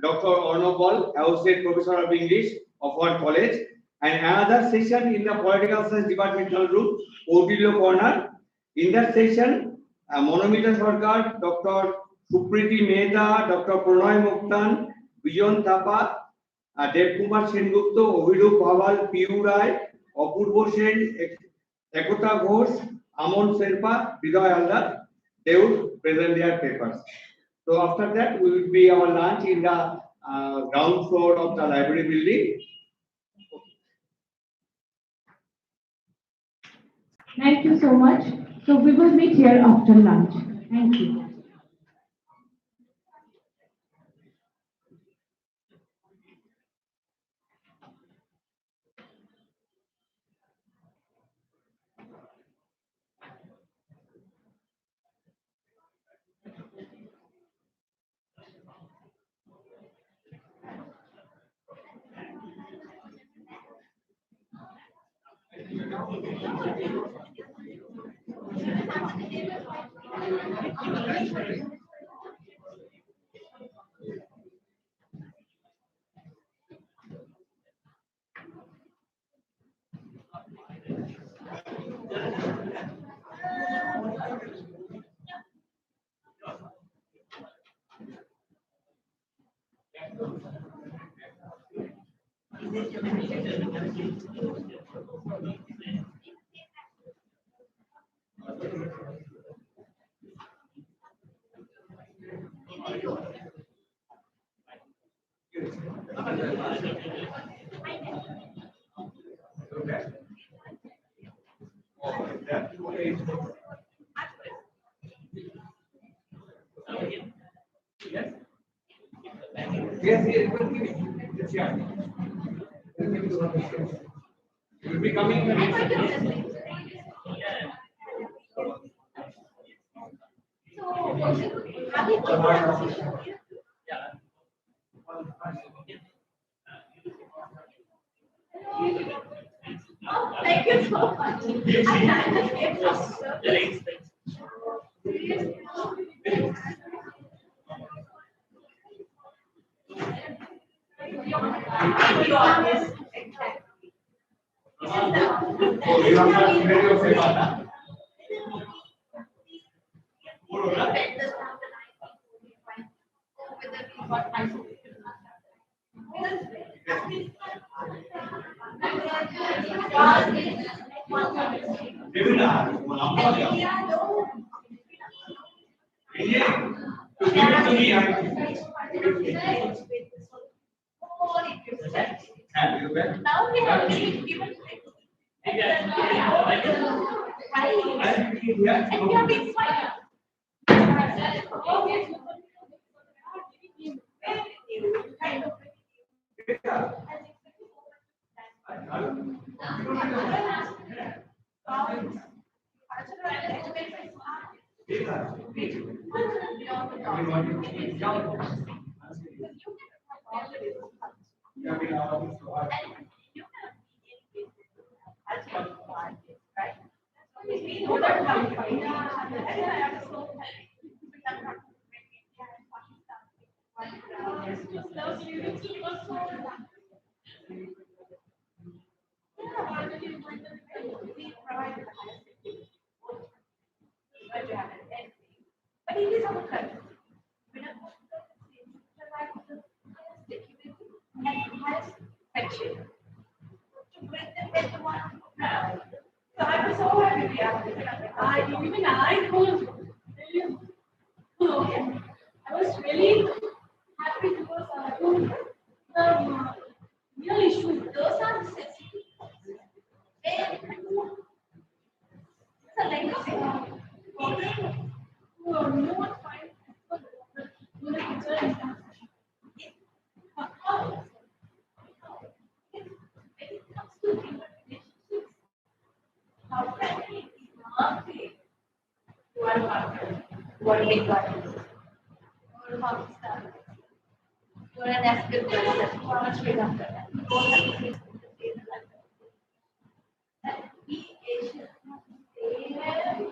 Dr. Arnav Bal, Associate Professor of English of our college, and another session in the Political Science Departmental room, Portillo Corner. In that session, Monomita Sarkar, Dr. Supriti Mehta, Dr. Pranay Muktan, Bijon Thapa, Dev Kumar Sengupta, Ovidu Pawal, Piyu Rai, Apurva Sen, Ekota Ghosh, Amon Sherpa, Bidoy Aldar, they would present their papers. So after that, we will be our lunch in the ground floor of the library building. Thank you so much. So we will meet here after lunch. Thank you. Yes, yes, will give it. Yes, yeah. Will give it to her. You will be coming the next day. Thank you so much. Now we have been given and we have been fine. But it is our country. We don't want and has friendship to bring them into one ground. So I was so happy we are. Even I was really, I was really happy because the real issues, those are the sensitive. And it's a legacy. No one finds how can we not be to our partner, to our legal, or Pakistan, to an aspect person, to our Sri Lanka, we all have to face the same life. And we Asians must stay there.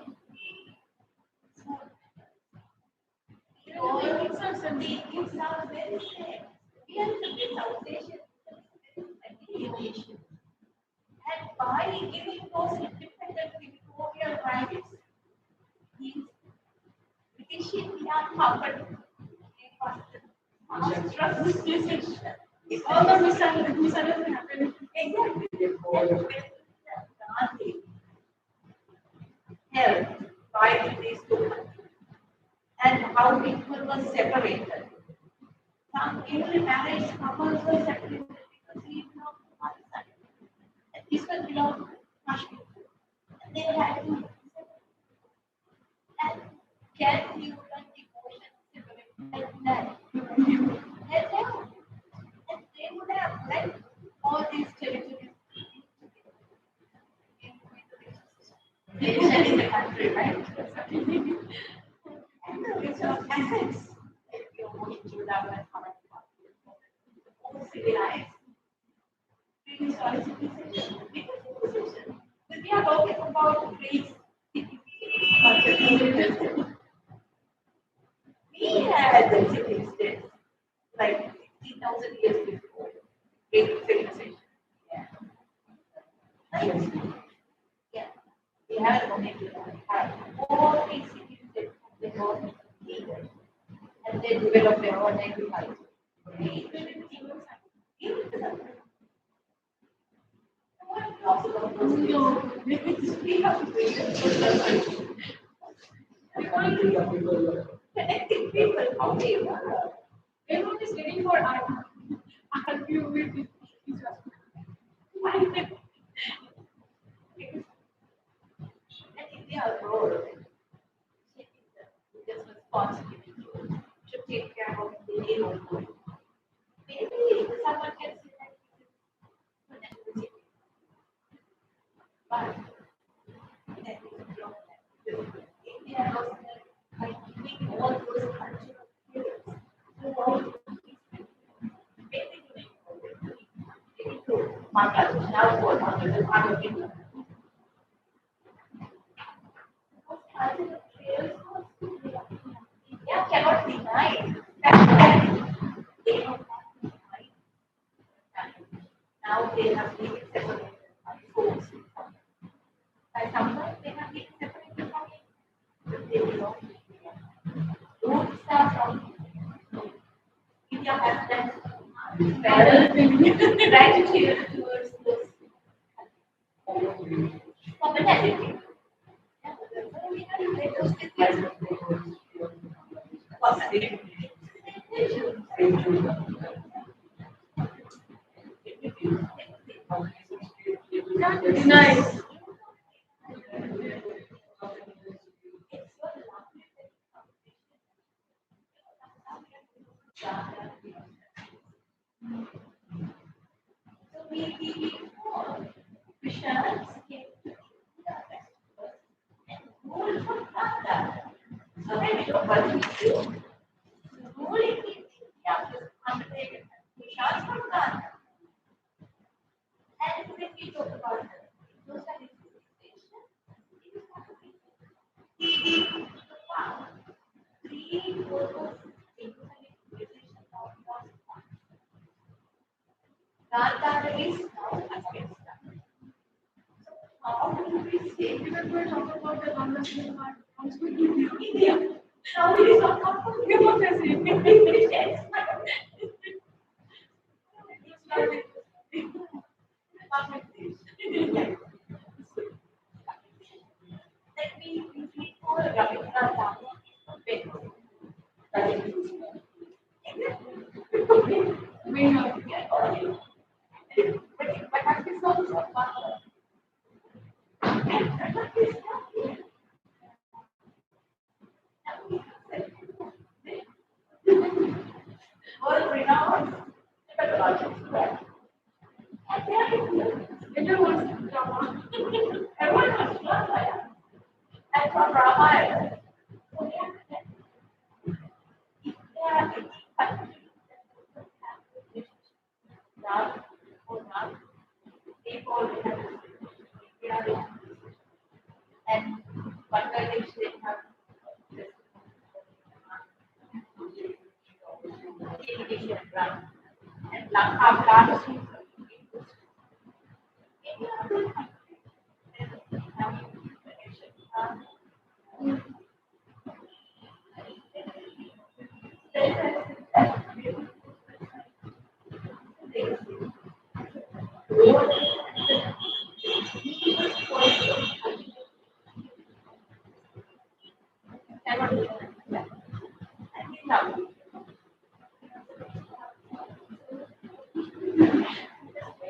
All things are very same. We are the South Asian, Asian. And by giving those independent Victorian rights, these British India covered monstrous decision. All the misunderstanding happened exactly Gandhi held by these two countries and how people were separated. Some even married couples were separated because he belonged to one side. And this one belonged to Kashmir. And they had to and can you and devotion separate like that? And they would have left all these territories in the country, right? And the resource assets, if you're going to develop civilized, prehistoric civilization, because we are talking about great cities. We had the city states like 60,000 years before great civilization. Yeah. Right? Yeah. We had only have all these cities that they were needed. And they developed their own agriculture. Connecting people, how they work. Everyone is waiting for Icwa. Argue with each other. And if they are role, there's responsibility to take care of the neighborhood. Maybe someone can say that but that is your India was like giving all those cultural theories to all maybe to Bangladesh, now for Bangladesh, other people. India cannot deny that they have now they have been separated by force. By sometimes they have been separated from it, but they belong to India. Roots are from India has that gratitude towards those commonality. Nice. So we Christians came to India and ruled from Ghana. So when we don't want to do ruling in India was undertaken Christians from Ghana. And when we talk about those are the civilization, it is not a big wow. 3 photos in civilization of Ghana is now Afghanistan. How do we say we were talking about the Bangladesh part? India. Now it is not comfortable. You want to say yes. Let me repeat for Rabindranath Tagore. We have but that is also part of world renowned methodologies. Everyone wants drama. Everyone wants drama. And for Ramayana, if there are any countries that don't have love or love, they all have India and Bangladesh, they have Indonesia and Afghanistan.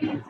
Yeah.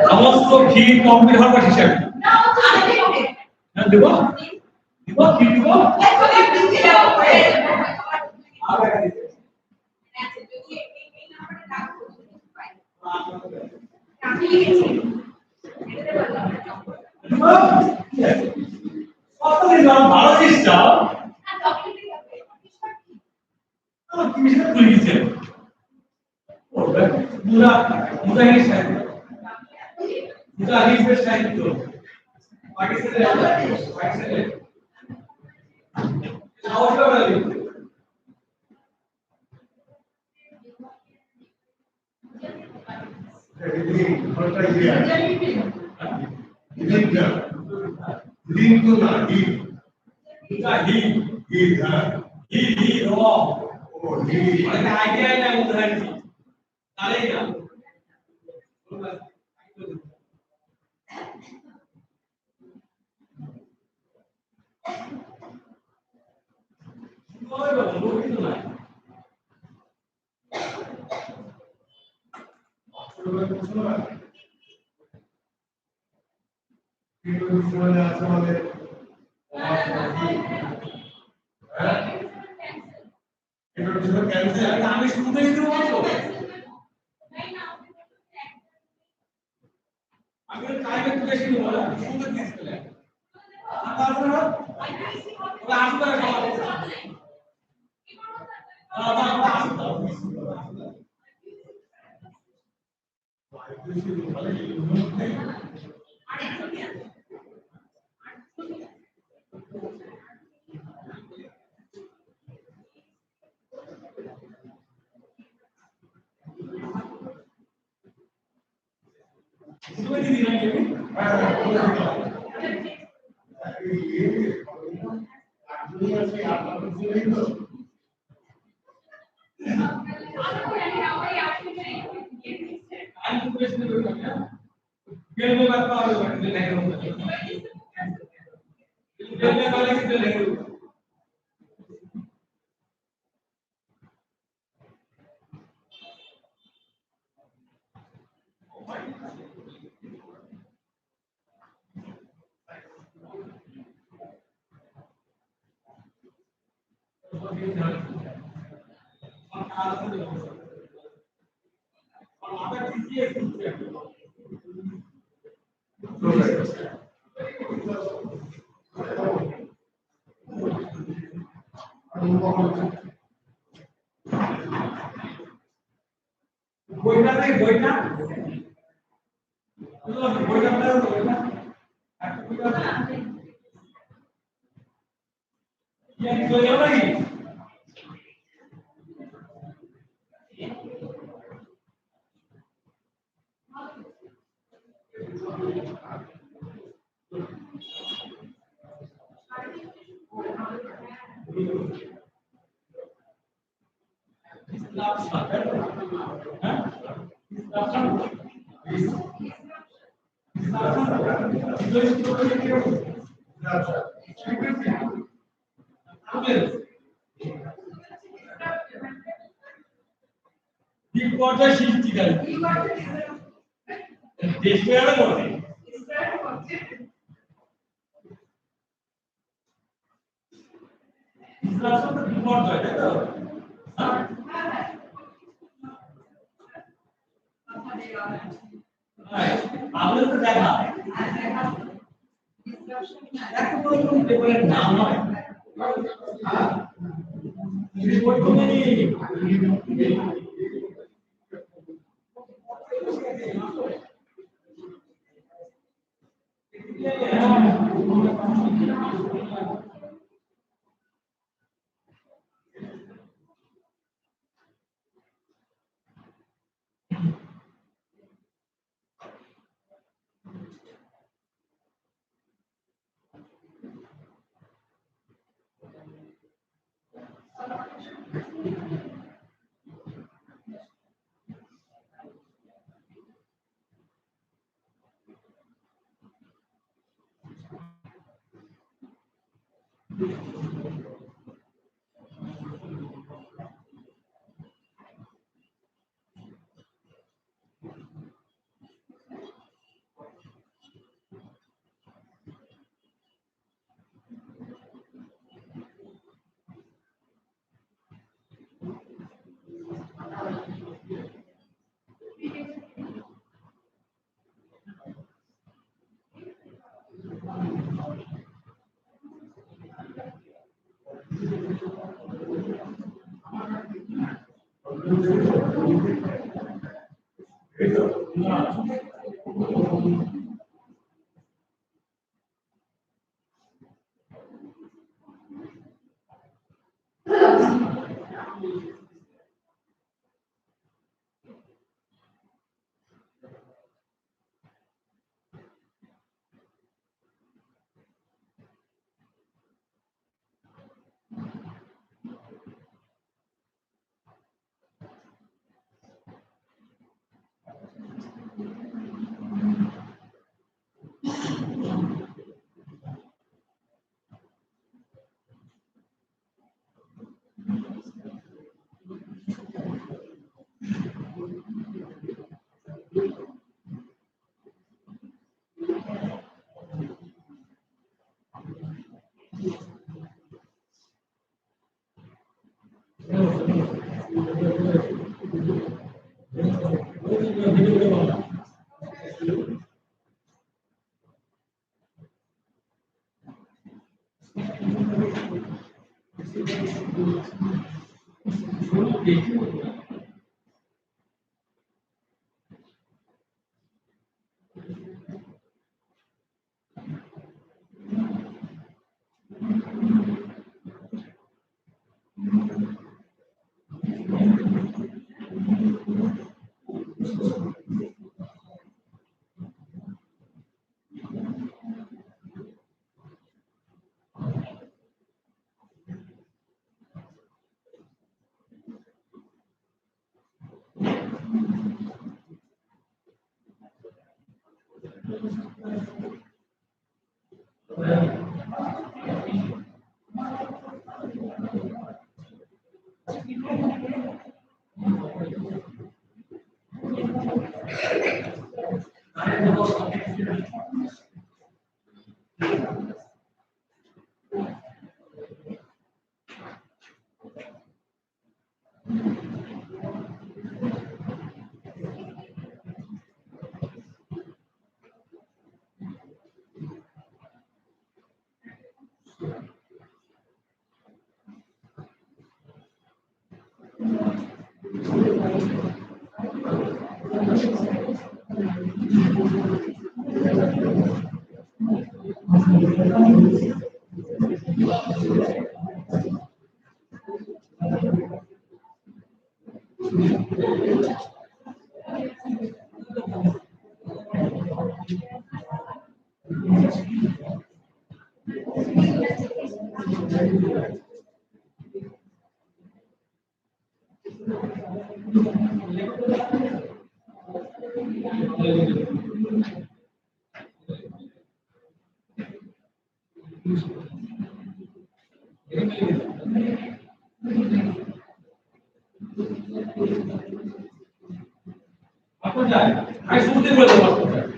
সমস্ত ফি complete হওয়ার হিসাবে দেব দেব কি দেব ভালো চেষ্টা তুমি সেটা ভুলে গেছে মুজাহিদ সাহেব মুজাহিদ সাহেব তো পাকিস্তানে সাহস করে আইডিয়া না উদাহরণ তাহলে না আমি শুনতেই তো বলছো আমি টাইমে তুলে ছিল বলা শুনতে দিয়েছিলে তারপরে ওরা আসবে বইটা নেই বইটা বইটা বইটা একটা বইটা কি চলে গেল নাকি বিপর্যয় সৃষ্টিকারী দেশে আরো বলে বিপর্যয় তাই তো আমাদের তো দেখা এত বড় কোনো পেপারের নাম নয়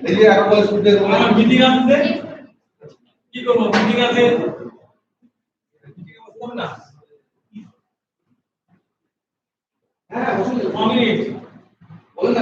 এই যে একবার শুনতে আমার মিটিং আছে কি করবো মিটিং আছে না হ্যাঁ বসুন 1 মিনিট বলেন না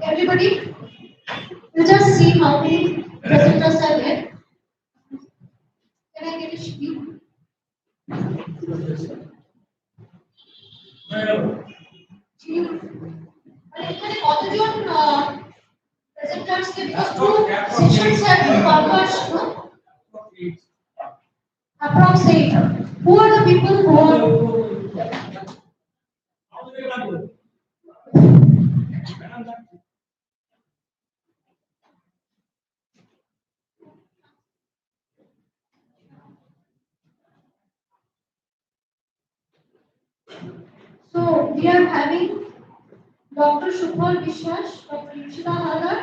Everybody, you just see how many presenters are there. Can I get a sheet? এখানে কতজন presenters K because two sessions have been converged to approximate. Who are the people who are So we are having Dr. Shubhal Vishwas, Dr. Ishita Hagar,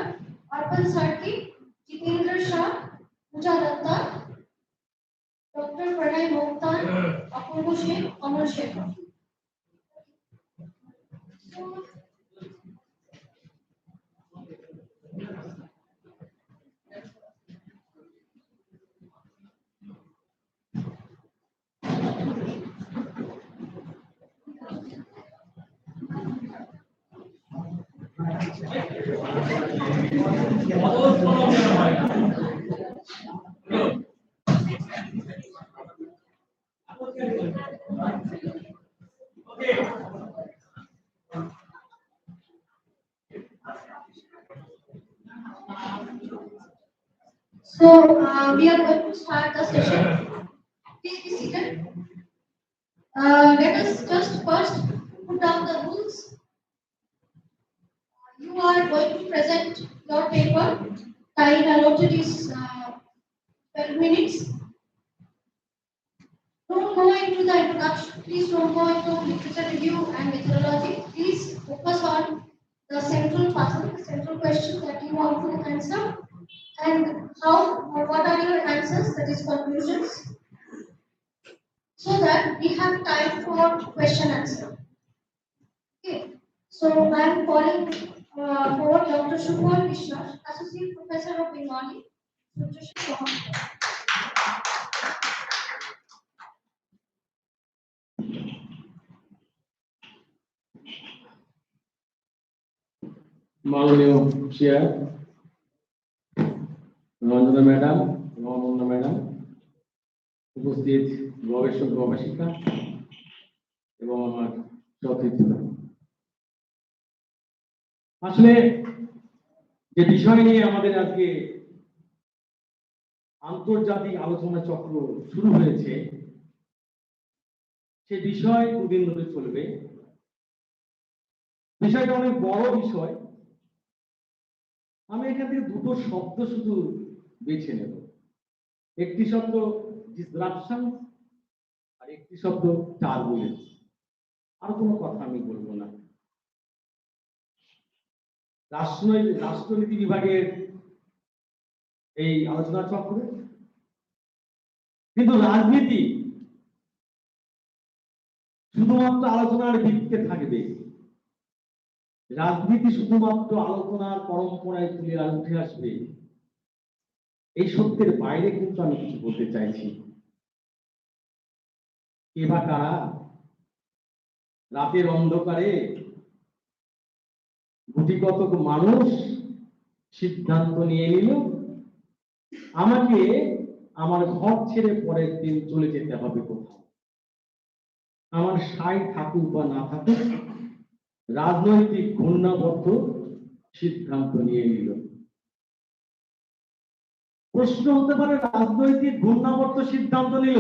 Arpan Sarki, Jitendra Shah, Pooja Datta, Dr. Pranay Mokhtar, Apurva Sheikh, Amar Sheikh. So we are going to start the session. Please be seated. Let us just first put down the rules. You are going to present your paper. Time allotted is 12 minutes. Don't go into the introduction. Please don't go into literature review and methodology. Please focus on the central puzzle, the central question that you want to answer, and how or what are your answers, that is conclusions, so that we have time for question answer. Okay. So I am calling for Dr. Shubhal Vishwas, Associate Professor of Bengali. মাননীয় chair, Ranjana madam, Ramna madam, উপস্থিত গবেষক গবেষিকা এবং আমার সতীর্থরা, আসলে যে বিষয় নিয়ে আমাদের আজকে আন্তর্জাতিক আলোচনা চক্র শুরু হয়েছে, সে বিষয় দুদিন ধরে চলবে। বিষয়টা অনেক বড় বিষয়। আমি এখান থেকে দুটো শব্দ শুধু বেছে নেব। একটি শব্দ ডিসরাপশন আর একটি শব্দ টার্বুলেন্স। আর কোনো কথা আমি বলবো না। রাষ্ট্রনীতি বিভাগের এই আলোচনা চক্রে কিন্তু রাজনীতি শুধুমাত্র আলোচনার ভিত্তিতে থাকবে। রাজনীতি শুধুমাত্র আলোচনার পরম্পরায় তুলে উঠে আসবে, এই সত্যের বাইরে কিন্তু আমি কিছু বলতে চাইছি। কে বা কারা রাতের অন্ধকারে গুটি কতক মানুষ সিদ্ধান্ত নিয়ে নিল আমাকে আমার ঘর ছেড়ে পরের দিন চলে যেতে হবে কোথাও। আমার সাই থাকুক বা না থাকুক, রাজনৈতিক ঘূর্ণাবর্ত সিদ্ধান্ত নিয়ে নিল। প্রশ্ন হতে পারে, রাজনৈতিক ঘূর্ণাবর্ত সিদ্ধান্ত নিল,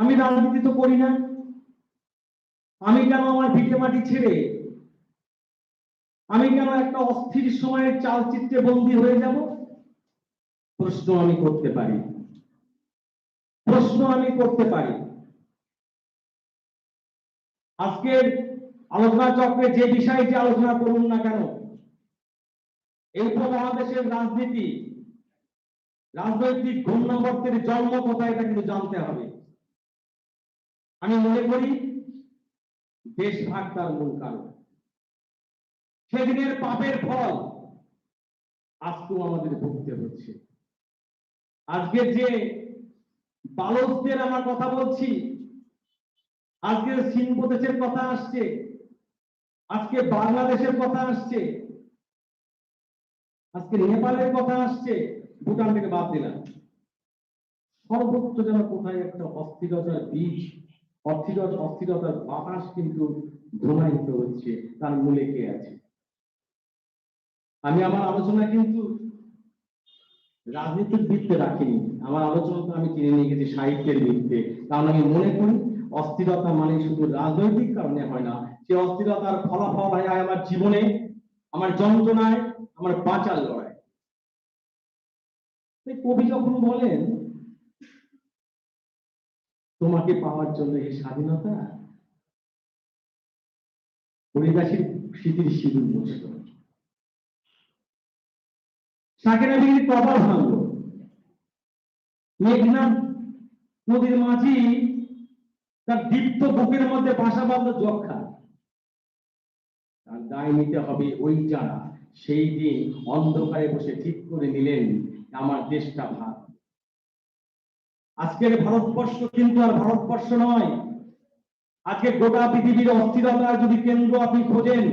আমি রাজনীতি তো করি না, আমি কেন আমার ভিটে মাটি ছেড়ে আমি কেন একটা অস্থির সময়ের চালচিত্রে বন্দী হয়ে যাব? প্রশ্ন আমি করতে পারি, প্রশ্ন আমি করতে পারি। আজকের আলোচনা চক্রে যে বিষয়টি আলোচনা করুন না কেন, এই উপমহাদেশের রাজনীতি, রাজনৈতিক ঘূর্ণাবর্তের জন্ম কোথায় এটা কিন্তু জানতে হবে। আমি মনে করি দেশ ভাগ তার মূল কারণ। সেদিনের পাপের ফল আজকেও আমাদের ভুগতে হচ্ছে। আজকের যে বালকদের আমার কথা বলছি, আজকের চীন প্রদেশের কথা আসছে, আজকে বাংলাদেশের কথা আসছে, আজকে নেপালের কথা আসছে, ভুটান থেকে বাদ দিলাম। সর্বত্র যেন কোথায় একটা অস্থিরতার বীজ, অস্থিরতার বাতাস কিন্তু ধোঁয়ায়িত হচ্ছে। তার মূলে কে আছে? আমি আমার আলোচনা কিন্তু রাজনীতির বৃত্তে রাখিনি, আমার আলোচনা তো আমি কিনে নিয়ে গেছি সাহিত্যের বৃত্তে। কারণ আমি মনে করি অস্থিরতা মানে শুধু রাজনৈতিক কারণে হয় না, সে অস্থিরতার ফলাফল হয় আমার জীবনে, আমার যন্ত্রণায়, আমার বাঁচার লড়াই। কবি যখন বলেন তোমাকে পাওয়ার জন্য এই স্বাধীনতা, হরিদাসীর স্মৃতির সিঁদুর বসল, শাকের বিক্রি কপাল ভাঙল, মেঘনা নদীর মাঝি তার দীপ্ত বুকের মধ্যে বাসা বাঁধল যক্ষা। তার দায় নিতে হবে ওই যারা সেই দিন অন্ধকারে বসে ঠিক করে নিলেন আমার দেশটা ভাগ। আজকের ভারতবর্ষ কিন্তু আর ভারতবর্ষ নয়। আজকে গোটা পৃথিবীর অস্থিরতার যদি কেন্দ্র আপনি খোঁজেন,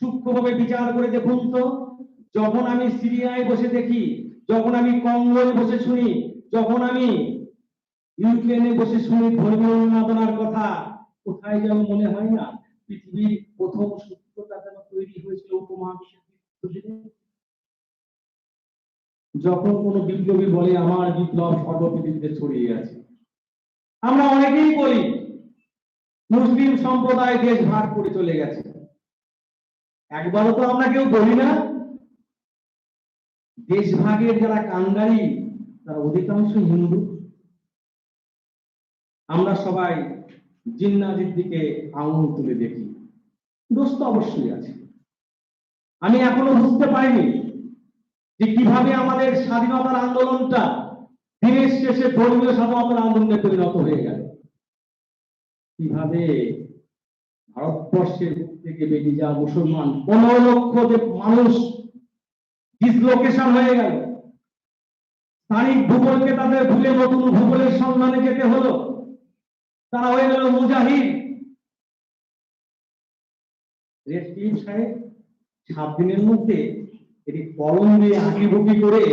সূক্ষ্মভাবে বিচার করে দেখুন তো, যখন আমি সিরিয়ায় বসে দেখি, যখন আমি কঙ্গোয় বসে শুনি, যখন আমি ইউক্রেনে বসে শুনি ধর্মীয় উন্মাদনার কথা, কোথায় যেন মনে হয় না পৃথিবীর প্রথম সূত্রটা যেন তৈরি হয়েছিল উপমহাদেশে। যখন কোন বিপ্লবী বলে আমার বিপ্লব সর্বপৃথিবীতে ছড়িয়ে আছে, আমরা অনেকেই বলি মুসলিম সম্প্রদায় দেশ ভাগ করে চলে গেছে। একবারও তো আমরা কেউ বলি না দেশ ভাগের যারা কাঙ্গারি তারা অধিকাংশ হিন্দু। আমরা সবাই জিন্নাজির দিকে আঙুল তুলে দেখি, দোষ তো অবশ্যই আছে। আমি এখনো বুঝতে পারিনি যে কিভাবে আমাদের স্বাধীনতার আন্দোলনটা দিনের শেষে ধর্মীয় স্বাধীনতার আন্দোলনে পরিণত হয়ে গেল। কিভাবে ভারতবর্ষের থেকে বেরিয়ে যাওয়া মুসলমান 15 লক্ষ যে মানুষ ডিসলোকেশন হয়ে গেল, স্থানিক ভূগোলকে তাদের ভুলে নতুন ভূগোলের সন্ধানে যেতে হলো, তারা হয়ে গেল মুজাহিদ। রেড সাহেব 7 দিনের মধ্যে এটি কলম দিয়ে আঁকিবুকি করে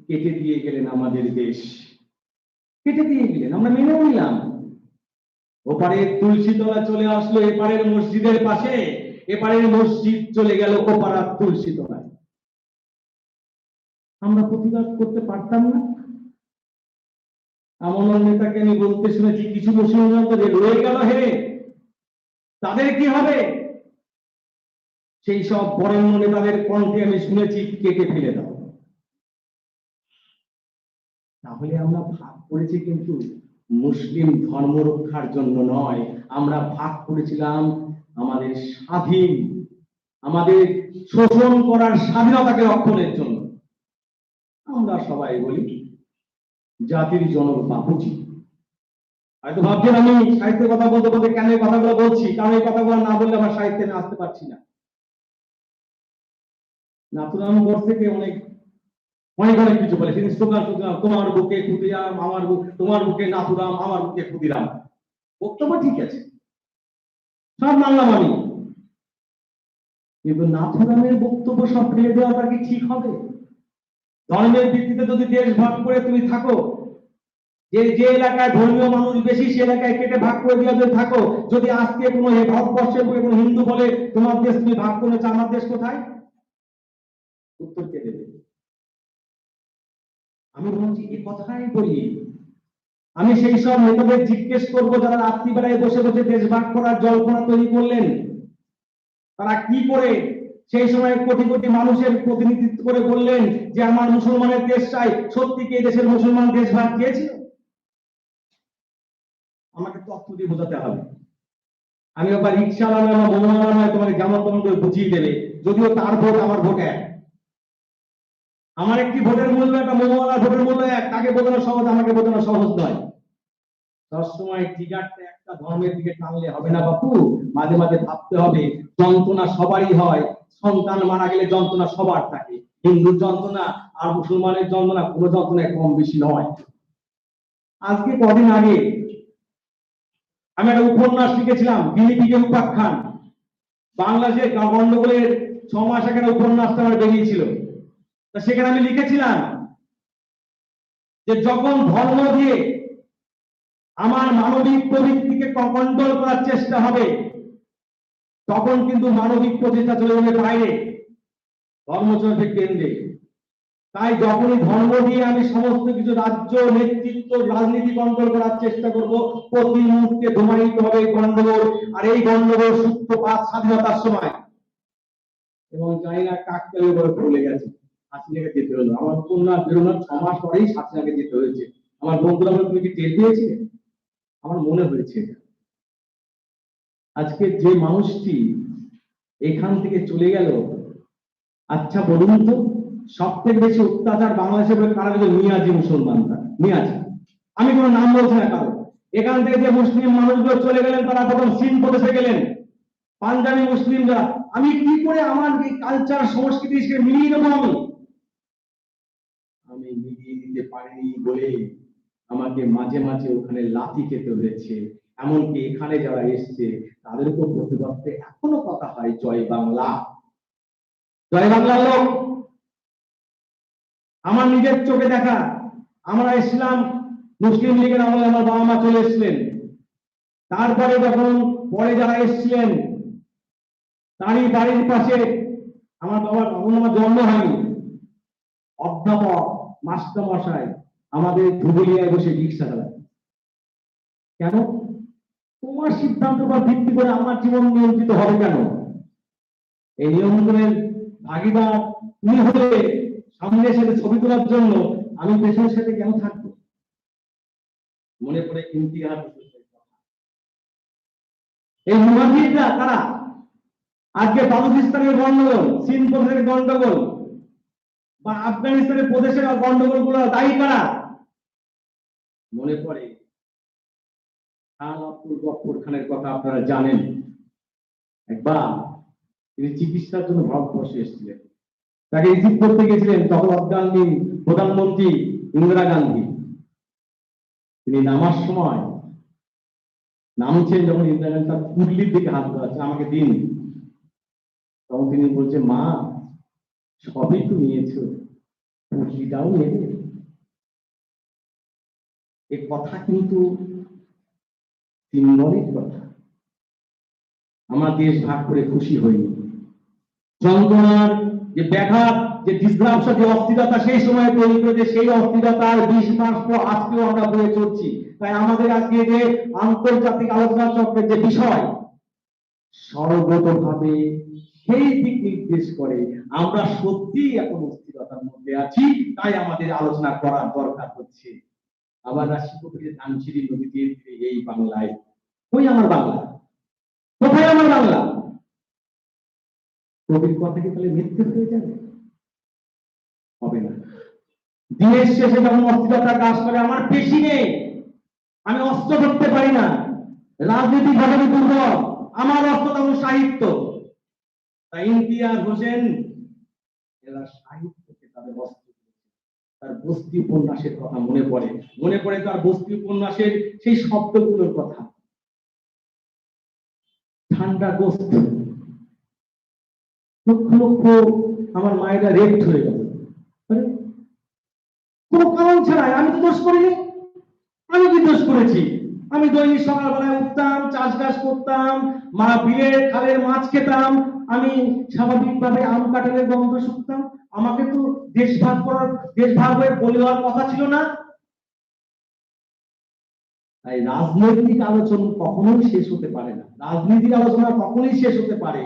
কেটে দিয়ে গেলেন আমাদের দেশ, কেটে দিয়ে গেলেন, আমরা মেনেও নিলাম। ওপারে তুলসীতলা চলে আসলো এপারের মসজিদের পাশে, এপারের মসজিদ চলে গেল ওপারার তুলসীতলায়। আমরা প্রতিবাদ করতে পারতাম না? আমার নেতাকে আমি বলতে শুনেছি কিছু মুসলমান তো রয়ে গেল হে, তাদের কি হবে? সেই সব বরেণ্য নেতাদের কণ্ঠে আমি শুনেছি কেটে ফেলে দাও। তাহলে আমরা ভাগ করেছি কিন্তু মুসলিম ধর্ম রক্ষার জন্য নয়, আমরা ভাগ করেছিলাম আমাদের স্বাধীন, আমাদের শোষণ করার স্বাধীনতাকে রক্ষণের জন্য। আমরা সবাই বলি জাতির জনক বাপুজি। হয়তো ভাবছেন আমি সাহিত্যের কথা বলতে বলতে কেন এই কথাগুলো বলছি, কারণ এই কথাগুলো না বললে আমার সাহিত্যে আমি আসতে পারছি না। নাথুরাম গড় থেকে অনেক কিছু বলে, তিনি স্লোগান তোমার বুকে ক্ষুদিরাম, আমার বুক তোমার বুকে নাথুরাম, আমার বুকে ক্ষুদিরাম। বক্তব্য ঠিক আছে, সব মানলাম আমি, কিন্তু নাথুরামের বক্তব্য সব ফেলে দেওয়াটা কি ঠিক হবে? ধর্মের ভিত্তিতে যদি দেশ ভাগ করে তুমি থাকো, যে এলাকায় ধর্মীয় মানুষ বেশি সে এলাকায় কেটে ভাগ করে দিয়ে থাকো, যদি আজকে কোনো ভারতবর্ষের কোনো হিন্দু বলে তোমার দেশ তুমি ভাগ করেছো, আমার দেশ কোথায়? উত্তর কে দেবে? আমি বলছি এ কথাই বলি, আমি সেই সব নেতাদের জিজ্ঞেস করবো যারা রাত্রিবেলায় বসে বসে দেশ ভাগ করার জল্পনা তৈরি করলেন, তারা কি করে সেই সময় কোটি কোটি মানুষের প্রতিনিধিত্ব করে বললেন যে আমার মুসলমানের দেশ চাই। সত্যি কি দেশের মুসলমান দেশভাগ চেয়েছিল? আমাকে তথ্য দিয়ে বোঝাতে হবে। আমি আবার রিক্সা আলাদা মোমোয়ালা নয়, তোমাকে জামা তন্ত্র বুঝিয়ে দেবে, যদিও তার ভোট আমার ভোট এক। আমার একটি ভোটের মূল্য একটা মোমোয়ালার ভোটের মূল্য এক, তাকে বোঝানো সহজ, আমাকে বোঝানো সহজ নয়। সবসময় জিগারটা একটা ধর্মের দিকে টানলে হবে না বাপু, মাঝে মাঝে ভাবতে হবে যন্ত্রণা সবারই হয়, সন্তান মারা গেলে যন্ত্রণা সবার থাকে, হিন্দুর যন্ত্রণা আর মুসলমানের যন্ত্রণা কোনো যন্ত্রণায় কম বেশি নয়। আজকে কদিন আগে আমি একটা উপন্যাস লিখেছিলাম, গিনিপিগের উপাখ্যান। বাংলাদেশের গন্ডগোলের 6 মাস আগে একটা উপন্যাসটা আমার বেরিয়েছিল। তা সেখানে আমি লিখেছিলাম যে যখন ধর্ম দিয়ে আমার মানবিক প্রবৃত্তিকে কন্ট্রোল করার চেষ্টা হবে, তখন কিন্তু মানবিক প্রচেষ্টা চলে যাবে বাইরে, ধর্ম চলবে কেন্দ্রে। তাই যখনই ধর্ম দিয়ে আমি সমস্ত কিছু রাজ্য নেতৃত্ব রাজনীতি কন্ট্রোল করার চেষ্টা করব, প্রতি মুহূর্তে ধূমায়িত হবে গন্ডগোল। আর এই গন্ডগোল সূত্রপাত স্বাধীনতার সময়, এবং জানি না কাকতালীয় ভাবে চলে গেছে, হাসিনাকে যেতে হলো। আমার উপন্যাস বেরোনোর 6 মাস পরেই হাসিনাকে যেতে হয়েছে। আমার বন্ধুরা বলে তুমি কি টের পেয়েছিলে? আমার মনে হয়েছে আজকে যে মানুষটি এখান থেকে চলে গেল, আচ্ছা বলুন তো সব থেকে বেশি অত্যাচার বাংলাদেশে কারা গেল? মিয়াজি মুসলমানরা, মিয়াজি। আমি কোনো নাম বলছি না কারো। এখান থেকে যে মুসলিম মানুষগুলো চলে গেলেন তারা প্রথম সিন প্রদেশে গেলেন, পাঞ্জাবি মুসলিমরা। আমি কি করে আমার এই কালচার সংস্কৃতি হিসেবে মিলিয়ে দেবো? আমি মিলিয়ে দিতে পারিনি বলে আমাকে মাঝে মাঝে ওখানে লাথি খেতে হয়েছে। এমনকি এখানে যারা এসছে তাদের উপর প্রতিবাদে এখনো কথা হয় জয় বাংলা, জয় বাংলার লোক। আমার নিজের চোখে দেখা, আমরা ইসলাম মুসলিম লীগের আমলে আমার বাবা মা চলে এসছিলেন। তারপরে যখন পরে যারা এসছিলেন তারই বাড়ির পাশে আমার বাবার তখন আমার জন্ম হয়নি, অধ্যাপক মাস্টার মশাই আমাদের ধুবুলিয়ায় বসে রিক্সা চালায়। কেন? তোমার সিদ্ধান্ত বা ভিত্তি করে আমার জীবন নিয়ন্ত্রিত হবে কেন? এই নিয়ন্ত্রণের ভাগিদার তুমি হলে সামনের সাথে ছবি তোলার জন্য আমি পেছনের সাথে কেন থাকবো? মনে পড়ে ইন্তিহাস। এই মুহাজিররা তারা আজকে বালুচিস্তানের গন্ডগোল, চীন প্রদেশের গন্ডগোল বা আফগানিস্তানের প্রদেশের গন্ডগোল গুলো দায়ী কারা? মনে পড়ে খান আব্দুল গফর খানের কথা আপনারা জানেন। একবার তিনি চিকিৎসার জন্য ভারতবর্ষে এসেছিলেন, তাকে রিসিভ করতে গেছিলেন তখন তৎকালীন প্রধানমন্ত্রী ইন্দিরা গান্ধী। তিনি নামার সময় নামছেন, যখন ইন্দিরা গান্ধী তার কুর্লির দিকে হাত ধরাচ্ছে, আমাকে দিন। তখন তিনি বলছে মা সবই তো নিয়েছো, কুর্লিটাও নেবে। এ কথা কিন্তু সিম্বলিক কথা। আমার দেশ ভাগ করে খুশি হইনি। যন্ত্রণার যে ব্যাঘাত, যে ডিসরাপশন, যে অস্থিরতা সেই সময় তৈরি করেছে, সেই অস্থিরতার 20 মাস পর আজকেও আমরা বয়ে চলছি। তাই আমাদের আজকে যে আন্তর্জাতিক আলোচনা চক্রের যে বিষয় সর্বতভাবে সেই দিক নির্দেশ করে আমরা সত্যি এখন অস্থিরতার মধ্যে আছি। তাই আমাদের আলোচনা করার দরকার হচ্ছে। আবার রাশিকবির ধানসিঁড়ি নদী দিয়ে এই বাংলায়, ওই আমার বাংলা, কোথায় আমার বাংলা? কবির কথা কি তাহলে মিথ্যে হয়ে যাবে? হবে না। দিনের শেষে যখন অস্থিরতা কাজ করে, আমার পেশি নেই, আমি অস্ত্র ধরতে পারি না, রাজনীতি ঘটনা দুর্বল, আমার অস্ত্র তখন সাহিত্য। তাই ইমতিয়াজ হোসেন এরা সাহিত্যকে তাদের অস্ত্র, তার বস্তি উপন্যাসের কথা মনে পড়ে তার বস্তি উপন্যাসের সেই শব্দগুলোর কথা। ঠান্ডা গোস্ত, লক্ষ লক্ষ আমার মায়েরা রেপ হয়ে গেল কোন কারণ ছাড়াই। আমি তো দোষ করিনি। আমি কি দোষ করেছি? আমি দৈনিক সকালবেলায় উঠতাম, চাষবাস করতাম, মা বিলের খালের মাছ খেতাম, আমি স্বাভাবিকভাবে আম কাঁঠালের গন্ধ শুকতাম। আমাকে তো দেশ ভাগ হয়ে বলে দেওয়ার কথা ছিল না। তাই রাজনৈতিক আলোচনা কখনোই শেষ হতে পারে না, রাজনীতির আলোচনা কখনোই শেষ হতে পারে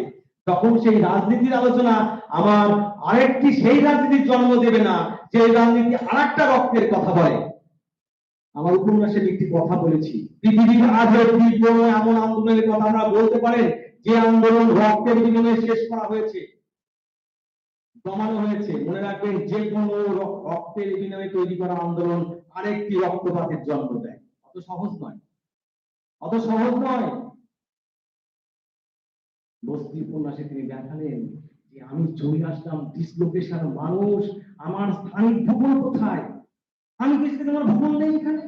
তখন সেই রাজনীতির আলোচনা আমার আরেকটি সেই রাজনীতির জন্ম দেবে না, যে রাজনীতি আরেকটা রক্তের কথা বলে। আমার উপন্যাসে একটি কথা বলেছি, পৃথিবীর আজও তীব্র এমন আন্দোলনের কথা আমরা বলতে পারেন যে আন্দোলন রক্তের বিনিময়ে শেষ করা হয়েছে, জমানো হয়েছে। মনে রাখবেন, যে কোনো রক্তের বিনিময়ে তৈরি করা আন্দোলন আরেকটি রক্তপাতের জন্ম দেয়। অত সহজ নয়, অত সহজ নয়। বস্তি উপন্যাসে তিনি দেখালেন যে আমি চলে আসলাম ডিসলোকেশন, মানুষ, আমার স্থানিক ভূগোল কোথায়? আমি কিছু তোমার ভূগোল নেই এখানে।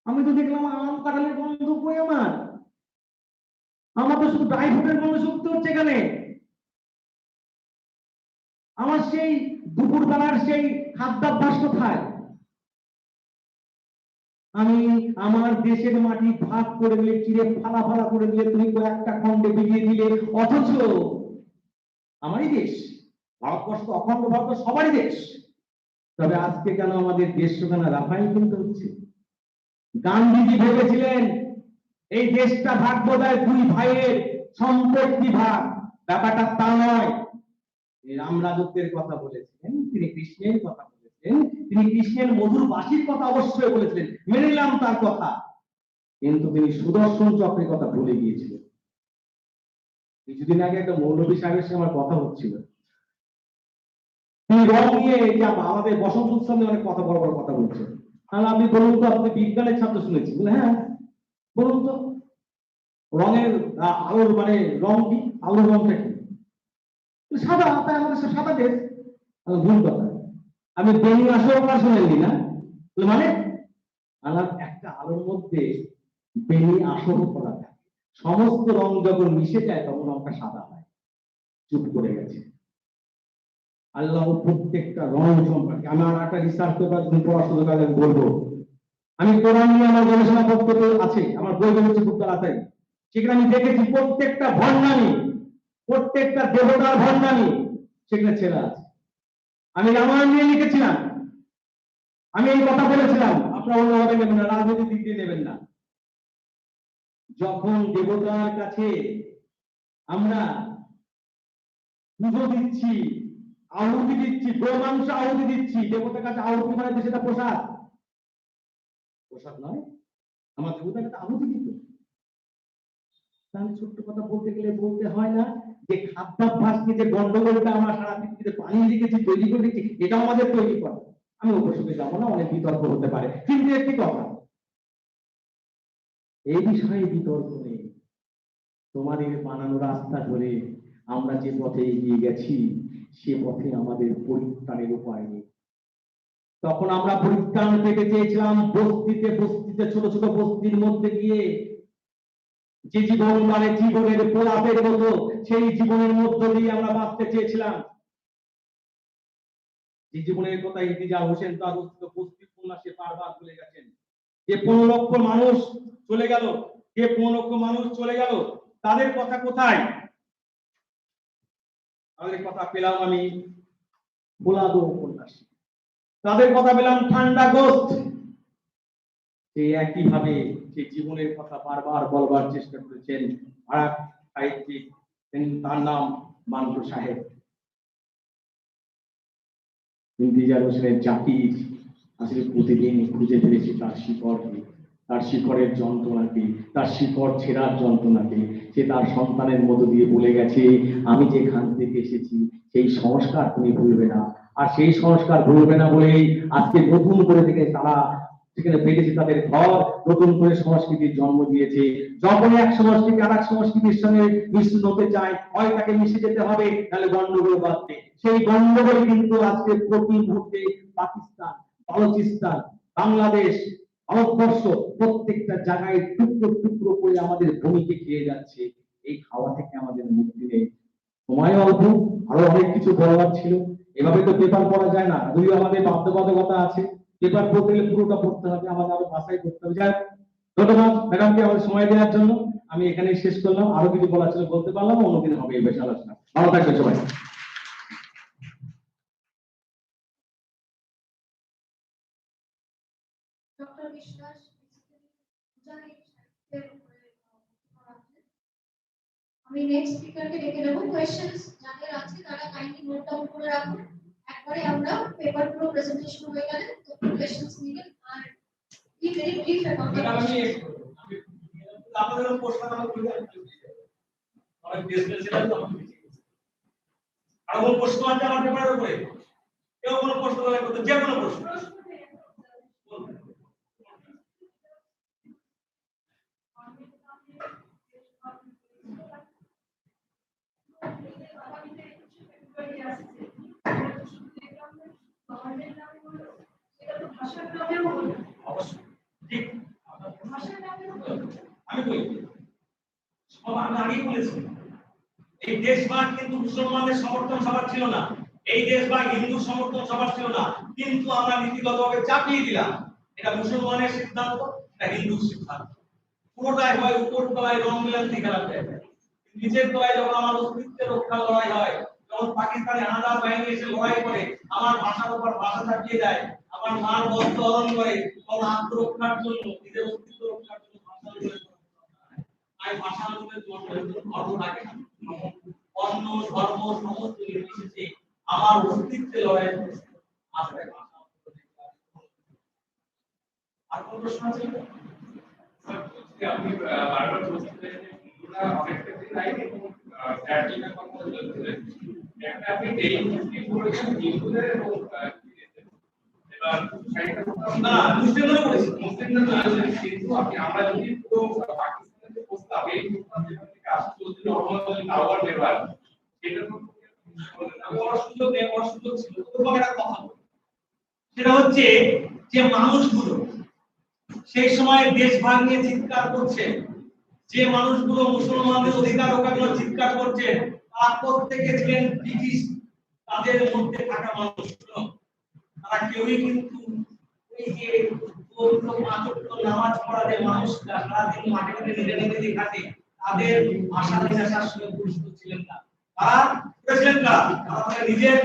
আমি তো দেখলাম আম কাঁঠালের গন্ধ কই আমার তো শুধু ড্রাই ফ্রুটের গন্ধ শুনতে হচ্ছে এখানে। আমার সেই দুপুরবেলার সেই খাদ্যাভ্যাস কোথায়? আমি আমার দেশের মাটি ভাগ করে দিলে, চিরে ফালা ফালা করে দিলে, তুমি কয়েকটা খণ্ডে বিলিয়ে দিলে, অথচ আমারই দেশ ভারতবর্ষ, অখণ্ড ভারত সবারই দেশ। তবে আজকে কেন আমাদের দেশ সেখানে রাফাইন কিনতে হচ্ছে? গান্ধীজি ভেবেছিলেন এই দেশটা ভাগ বোধহয় দুই ভাইয়ের সম্পত্তি ভাগ, ব্যাপারটা তা নয়। রাম রাজত্বের কথা বলেছিলেন, তিনি কৃষ্ণের কথা বলেছেন, তিনি কৃষ্ণের মধুর বাসির কথা অবশ্যই বলেছিলেন, মেনে নিলাম তার কথা, কিন্তু তিনি সুদর্শন চক্রের কথা ভুলে গিয়েছিলেন। কিছুদিন আগে একটা মৌলভী সাহেবের সঙ্গে আমার কথা হচ্ছিল, তিনি রং নিয়ে আমাদের বসন্ত উৎসব নিয়ে অনেক কথা, বড় বড় কথা বলছেন। তাহলে আপনি বলুন তো, আপনি বিজ্ঞানের ছাত্র শুনেছি বলে, হ্যাঁ বলুন তো রঙের আলোর মানে রং কি, আলোর রংটা কি? সাদা, তাই আমাদের সাদা দেশ। ভুল কথা, আমি বেনি আসল শুনেননি না? মানে আমার একটা আলোর মধ্যে বেনি আসল করা থাকে, সমস্ত রং যখন মিশে যায় তখন রংটা সাদা হয়। চুপ করে গেছে। আল্লাহ প্রত্যেকটা রং সম্পর্কে আমার একটা রিসার্চ পেপার পড়াশোনা করে আমি বলবো। আমি কোরআন নিয়ে আমার গবেষণা পত্র আছে, আমার বই হচ্ছে খুব তাড়াতাড়ি, সেখানে আমি দেখেছি প্রত্যেকটা ভণ্ডামি, প্রত্যেকটা দেবতার ভণ্ডামি সেখানে ছেড়া আছে। আমি রামায়ণ নিয়ে লিখেছিলাম, আমি এই কথা বলেছিলাম, আপনারা অন্যভাবে নেবেন না, রাজনৈতিক দিক দিয়ে নেবেন না। যখন দেবতার কাছে আমরা পুজো দিচ্ছি, আহুতি দিচ্ছি, গোমাংস আহুতি দিচ্ছি, দেবতার কাছে আহুতি মানে সেটা প্রসাদ, প্রসাদ নয়, আমার দেবতার কাছে আহুতি দিত। তাহলে ছোট্ট কথা বলতে গেলে বলতে হয় না যে খাদ্যাভ্যাস নিয়ে যে গন্ডগোলটা আমরা সারা পৃথিবীতে বানিয়ে রেখেছি, তৈরি করে রেখেছি, এটাও আমাদের তৈরি করা। আমি অবশ্যই যাবো না, অনেক বিতর্ক হতে পারে, কিন্তু একটি কথা, এই বিষয়ে বিতর্ক নেই। তোমাদের বানানো রাস্তা ধরে আমরা যে পথে এগিয়ে গেছি, সে পথে আমাদের পরিত্রাণের উপায় নেই। তখন আমরা পরিত্রাণ পেতে চেয়েছিলাম বস্তিতে বস্তিতে, ছোট ছোট বস্তির মধ্যে গিয়ে, যে জীবন মানে জীবনের প্রলাপের মতো, সেই জীবনের মধ্য দিয়ে আমরা বাঁচতে চেয়েছিলাম। যে জীবনের কথা ইন্তিজার হোসেন তার বস্তি উপন্যাসে বারবার বলে গেছেন, যে 15 লক্ষ মানুষ চলে গেল, যে 15 লক্ষ মানুষ চলে গেল, তাদের কথা কোথায়? তাদের কথা পেলাম আমি ভোলাদো উপন্যাসে, তাদের কথা পেলাম ঠান্ডাগ্রস্ত। সেই একইভাবে সেই জীবনের কথা বারবার বলবার চেষ্টা করেছেন আর এক সাহিত্যিক, তার নাম মান্টু সাহেব। ইন্তিজার হোসেনের জাতির আসলে প্রতিদিন খুঁজে ফেলেছি তার শিকড়কে, তার শিকড়ের যন্ত্রণাকে, তার শিকড় ছেঁড়ার যন্ত্রণাকে। সে তার সন্তানের মতো দিয়ে বলে গেছে, আমি যেখান থেকে এসেছি সেই সংস্কার তুমি ভুলবে না। আর সেই সংস্কার ভুলবে না বলেই আজকে নতুন করে থেকে তারা সেখানে বেড়েছে তাদের ঘর, নতুন করে সংস্কৃতির জন্ম দিয়েছে। যখন এক সংস্কৃতি আর এক সংস্কৃতির সঙ্গে মিশ্রণ হতে চায়, হয় তাকে মিশে যেতে হবে, তাহলে গন্ডগোল বাঁধবে। সেই গন্ডগোল কিন্তু আজকে প্রতি মুহূর্তে পাকিস্তান, বালুচিস্তান, বাংলাদেশ, ভারতবর্ষ প্রত্যেকটা জায়গায় টুকরো টুকরো করে আমাদের ভূমিকে খেয়ে যাচ্ছে। এই খাওয়া থেকে আমাদের মুক্তি নেই। সময় অল্প, আরো অনেক কিছু বলার ছিল, এভাবে তো পেপার পড়া যায় না, যদিও আমাদের বাধ্যবাধকতা আছে, পেপার পড়তে গেলে পুরোটা পড়তে হবে, আমাদের আরো বাছাই করতে হবে। যাই হোক, ধন্যবাদ ম্যাডামকে আমাদের সময় দেওয়ার জন্য। আমি এখানেই শেষ করলাম, আরো কিছু বলার ছিল বলতে পারলাম, অন্যদিন হবে এই বিষয়ে আলোচনা। ভালো থাকবেন সবাই। ডক্টর বিশ্বাস, আমি নেক্সট স্পিকারকে ডেকে নেব। কোয়েশ্চেনস যাদের আছে তারা কাইন্ডলি নোট ডাউন করে রাখুন। একবারে আমরা পেপার পুরো প্রেজেন্টেশন হয়ে গেলে তো কোয়েশ্চেনস নেবেন আর be very brief about the আপনাদের প্রশ্ন আমার কইতে অনেক ডিসপ্লে ছিল তো আর কোন প্রশ্ন আছে আমার পেপারের উপরে কেউ কোনো প্রশ্ন করতে যে কোনো প্রশ্ন আমি বলি আমি আগেই বলেছি এই দেশভাগ কিন্তু মুসলমানদের সমর্থন সবার ছিল না, এই দেশভাগ হিন্দু সমর্থন সবার ছিল না, কিন্তু আমরা নীতিগতভাবে চাপিয়ে দিলাম এটা মুসলমানের সিদ্ধান্ত, এটা হিন্দুর সিদ্ধান্ত। পুরোটাই হয় উপর তলায় রং মিলান্তি খেলা যায়, নিচের তলায় যখন আমার অস্তিত্বের রক্ষা লড়াই হয়, যখন পাকিস্তানে হানাদার বাহিনী এসে লড়াই করে আমার ভাষার উপর ভাষা চাপিয়ে দেয়, আমার মার বস্ত্র হরণ করে, তখন আত্মরক্ষার জন্য নিজের অস্তিত্ব রক্ষার জন্য ভাষা আন্দোলনের ধর্ম থাকে না, অন্য ধর্ম সমস্ত নির্বিশেষে আমার অস্তিত্বে লড়াই করেছে। আর কোন প্রশ্ন আছে? আপনি বারবার বলছিলেন যে হিন্দুরা অনেক ক্ষেত্রে নাই এবং ট্র্যাডিশনাল কথা বলছিলেন একটা আপনি এই মুসলিম করেছেন হিন্দুদের এবং এবার না মুসলিমদের করেছি মুসলিমদের কিন্তু আপনি আমরা যদি পুরো পাকিস্তানের যে প্রস্তাব এই প্রস্তাব যেখান থেকে আসছে যদি নর্মাল টাওয়ার নেবার এটা তো সুযোগ নেই, সুযোগ ছিল তোমাকে একটা কথা বলি, সেটা হচ্ছে যে মানুষগুলো সেই সময় দেশভাগ নিয়ে চিৎকার করছে, যে মানুষগুলো মুসলমানদের অধিকার রক্ষার জন্য চিৎকার করছে, তারা প্রত্যেকে ছিলেন ব্রিটিশ তাদের মধ্যে থাকা মানুষ। তারা কেউই কিন্তু এই যে নামাজ পড়া যে মানুষরা সারাদিন মাঠে মাঠে নিজে নিজে থাকে তাদের ভাষা ভাষার সঙ্গে পরিচিত ছিলেন না। তারা ছিলেন না, তারা নিজের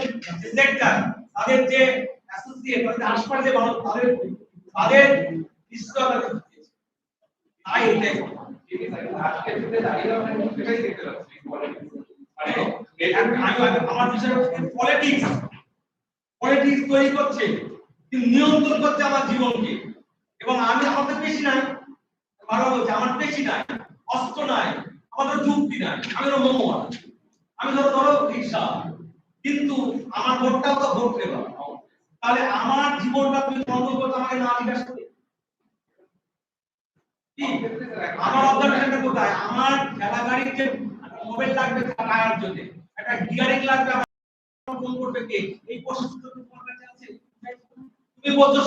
সেক্টর তাদের যে অ্যাসোসিয়েট তাদের আশপাশে যে মানুষ তাদের তাদের বিশ্বতা তাই এটাই আজকে যদি দাঁড়িয়ে আমরা সেটাই দেখতে পাচ্ছি মানে আমার বিষয় হচ্ছে পলিটিক্স, পলিটিক্স তৈরি করছে, নিয়ন্ত্রণ করছে আমার জীবনকে, এবং আমি আমাদের বেশি নাই ভালো বলছে আমার বেশি নাই, অস্ত্র নাই, আমাদের যুক্তি নাই, আমি হলো মোমো, আমি ধরো রিক্সা, কিন্তু আমার ভোটটাও তো ভোট দেবা, তাহলে আমার জীবনটা তুমি কন্ট্রোল করতে আমাকে না জিজ্ঞাসা করে আমার অবজারভেশনটা কোথায়? আমার ঠেলা গাড়ির যে মোবাইল লাগবে টায়ার জন্য, একটা গিয়ারিং লাগবে আমার কোন করতে কে, এই প্রশ্নটা তোমার কাছে আছে? তুমি বলছো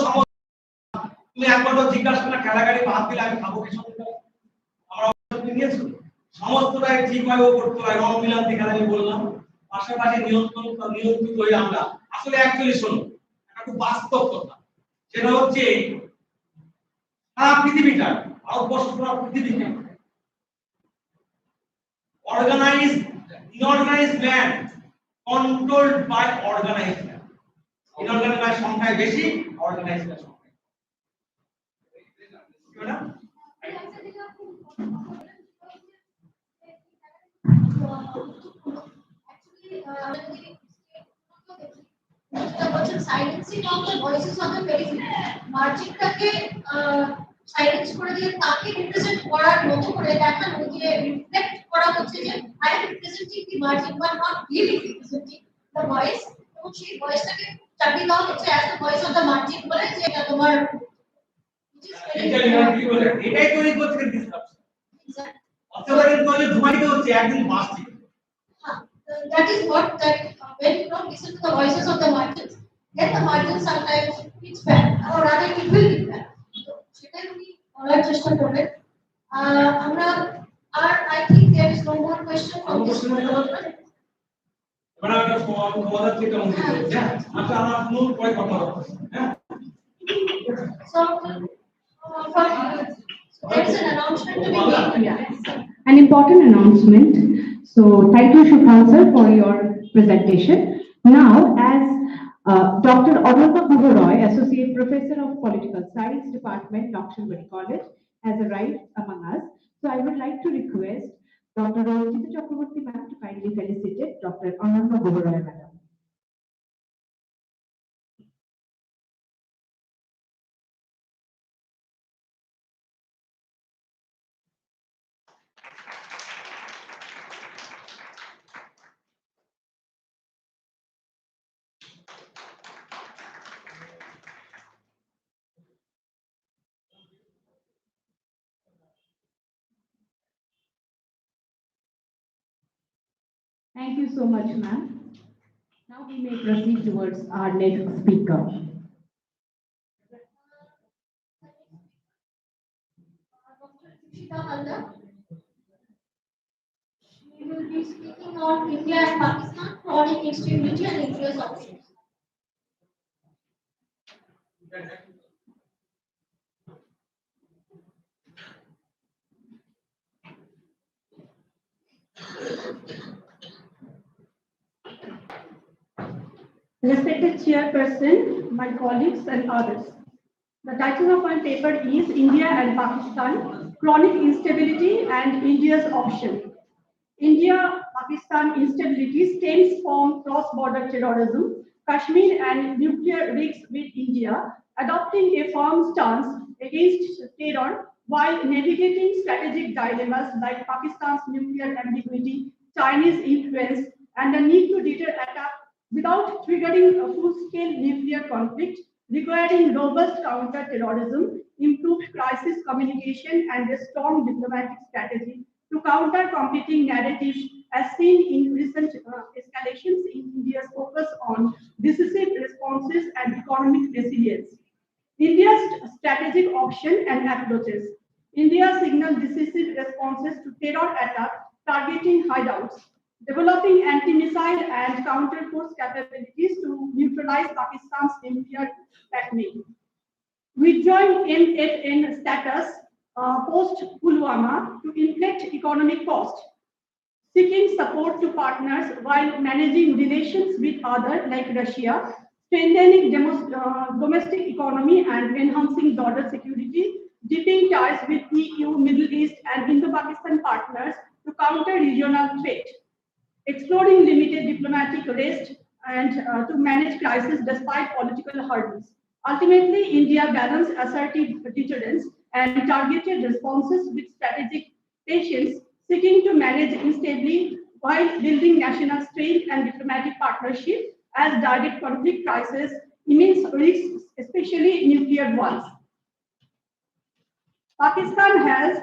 তুমি একবার তো জিজ্ঞাসা করলে ঠেলা গাড়ি বাদ দিলে আমি খাবো কি সঙ্গে? আমরা নিয়েছো সমস্তটাই ঠিকভাবে ও করতে হয়, রং মিলান দেখে আমি বললাম পাশাপাশি নিয়ন্ত্রিত হয়ে আমরা আসলে অ্যাকচুয়ালি শোনো একটা খুব বাস্তব কথা, সেটা হচ্ছে সারা পৃথিবীটা ভারতবর্ষ পুরো পৃথিবীকে organized inorganized man controlled by organized man, inorganized man সংখ্যায় বেশি, organized man সংখ্যায় কি না? silencing of the voices of the periphery, মার্জিনটাকে সাইলেন্স করে দিয়ে তাকে রিপ্রেজেন্ট করার মতো করে দেখানো, যে রিফ্লেক্ট করা হচ্ছে যে I am representing the margin but not really representing the voice, এবং সেই ভয়েসটাকে চাপিয়ে দেওয়া হচ্ছে as the voice of the margin বলে যে এটা তোমার এটাই তৈরি করছে ডিসকাশন, অথবা কিন্তু ঘুমাইতে হচ্ছে একদিন বাসছে। That is what that when you don't listen to the voices of the margins, then the margin sometimes it's bad, or rather it will be bad. So সেটাই উনি বলার চেষ্টা করবেন। আমরা আর I think there is no more question from this development. বড় একটা সমাধান থেকে মনে হচ্ছে আচ্ছা আমরা মূল পরে কথা বলবো। হ্যাঁ So there's an announcement to be made. Yeah. An important announcement. So thank you, Shubham sir, for your presentation. Now, as Dr. Anuradha Guharoy, Associate Professor of Political Science Department, Naxalbari College, has arrived among us. So I would like to request Dr. Ranjita Chakraborty ma'am to kindly felicitate Dr. Ananda Goviroy madam. Thank you so much, ma'am. Now we may proceed towards our next speaker. We will be speaking on India and Pakistan, chronic instability and influence options. Respected Chairperson, my colleagues and others. The title of my paper is India and Pakistan, Chronic Instability and India's Option. India-Pakistan instability stems from cross-border terrorism, Kashmir and nuclear risks with India, adopting a firm stance against terror while navigating strategic dilemmas like Pakistan's nuclear ambiguity, Chinese influence, and the need to deter attack without triggering a full-scale nuclear conflict, requiring robust counter-terrorism, improved crisis communication, and a strong diplomatic strategy to counter competing narratives as seen in recent escalations in India's focus on decisive responses and economic resilience. India's strategic option and approaches. India signaled decisive responses to terror attacks targeting hideouts, developing anti-missile and counter-force capabilities to neutralize Pakistan's nuclear threatening. Withdrawing MFN status post-Pulwama to inflect economic cost, seeking support to partners while managing relations with others like Russia, strengthening domestic economy and enhancing border security, deepening ties with EU, Middle East and Indo-Pakistan partners to counter regional threat, exploring limited diplomatic rest and to manage crisis despite political hurdles. Ultimately, India balanced assertive deterrence and targeted responses with strategic patience, seeking to manage instability while building national strength and diplomatic partnership as direct conflict crisis immense risks, especially nuclear ones. Pakistan has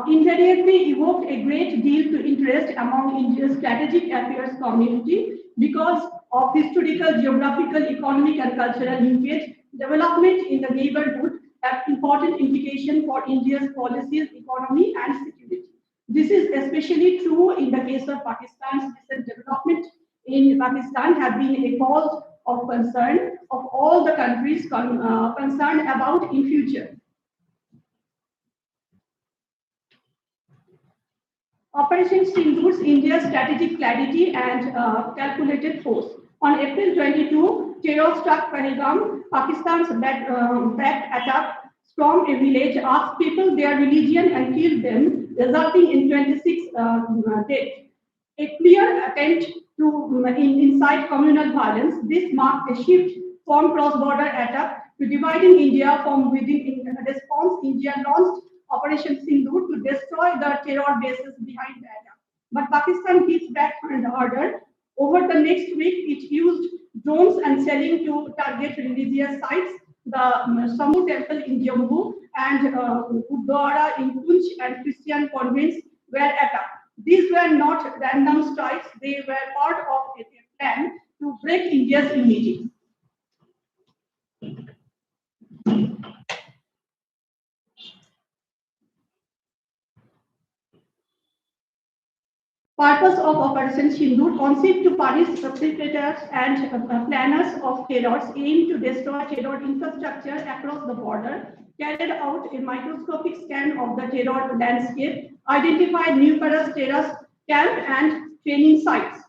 invariably evoked a great deal to interest among India's strategic affairs community because of historical, geographical, economic, and cultural linkage. Development in the neighborhood have important implications for India's policies, economy, and security. This is especially true in the case of Pakistan's recent development in Pakistan have been a cause of concern of all the countries concerned about in future. Operation Sindoor's India's strategic clarity and calculated force. On April 22, terror struck Pahalgam, Pakistan's backed attack stormed a village, asked people their religion and killed them, resulting in 26 deaths. A clear attempt to incite communal violence, this marked a shift from cross-border attack to dividing India from within. In response, India launched Operation Sindoor to destroy the terror bases behind the attack. But Pakistan hits back harder. Over the next week, it used drones and shelling to target religious sites, the Samu temple in Jammu and Gurdwara in Punch and Christian convents were attacked. These were not random strikes, they were part of a plan to break India's unity. Purpose of Operation Sindoor conceived to punish perpetrators and planners of terrors aimed to destroy terror infrastructure across the border, carried out a microscopic scan of the terror landscape, identified numerous terrorist camps and training sites.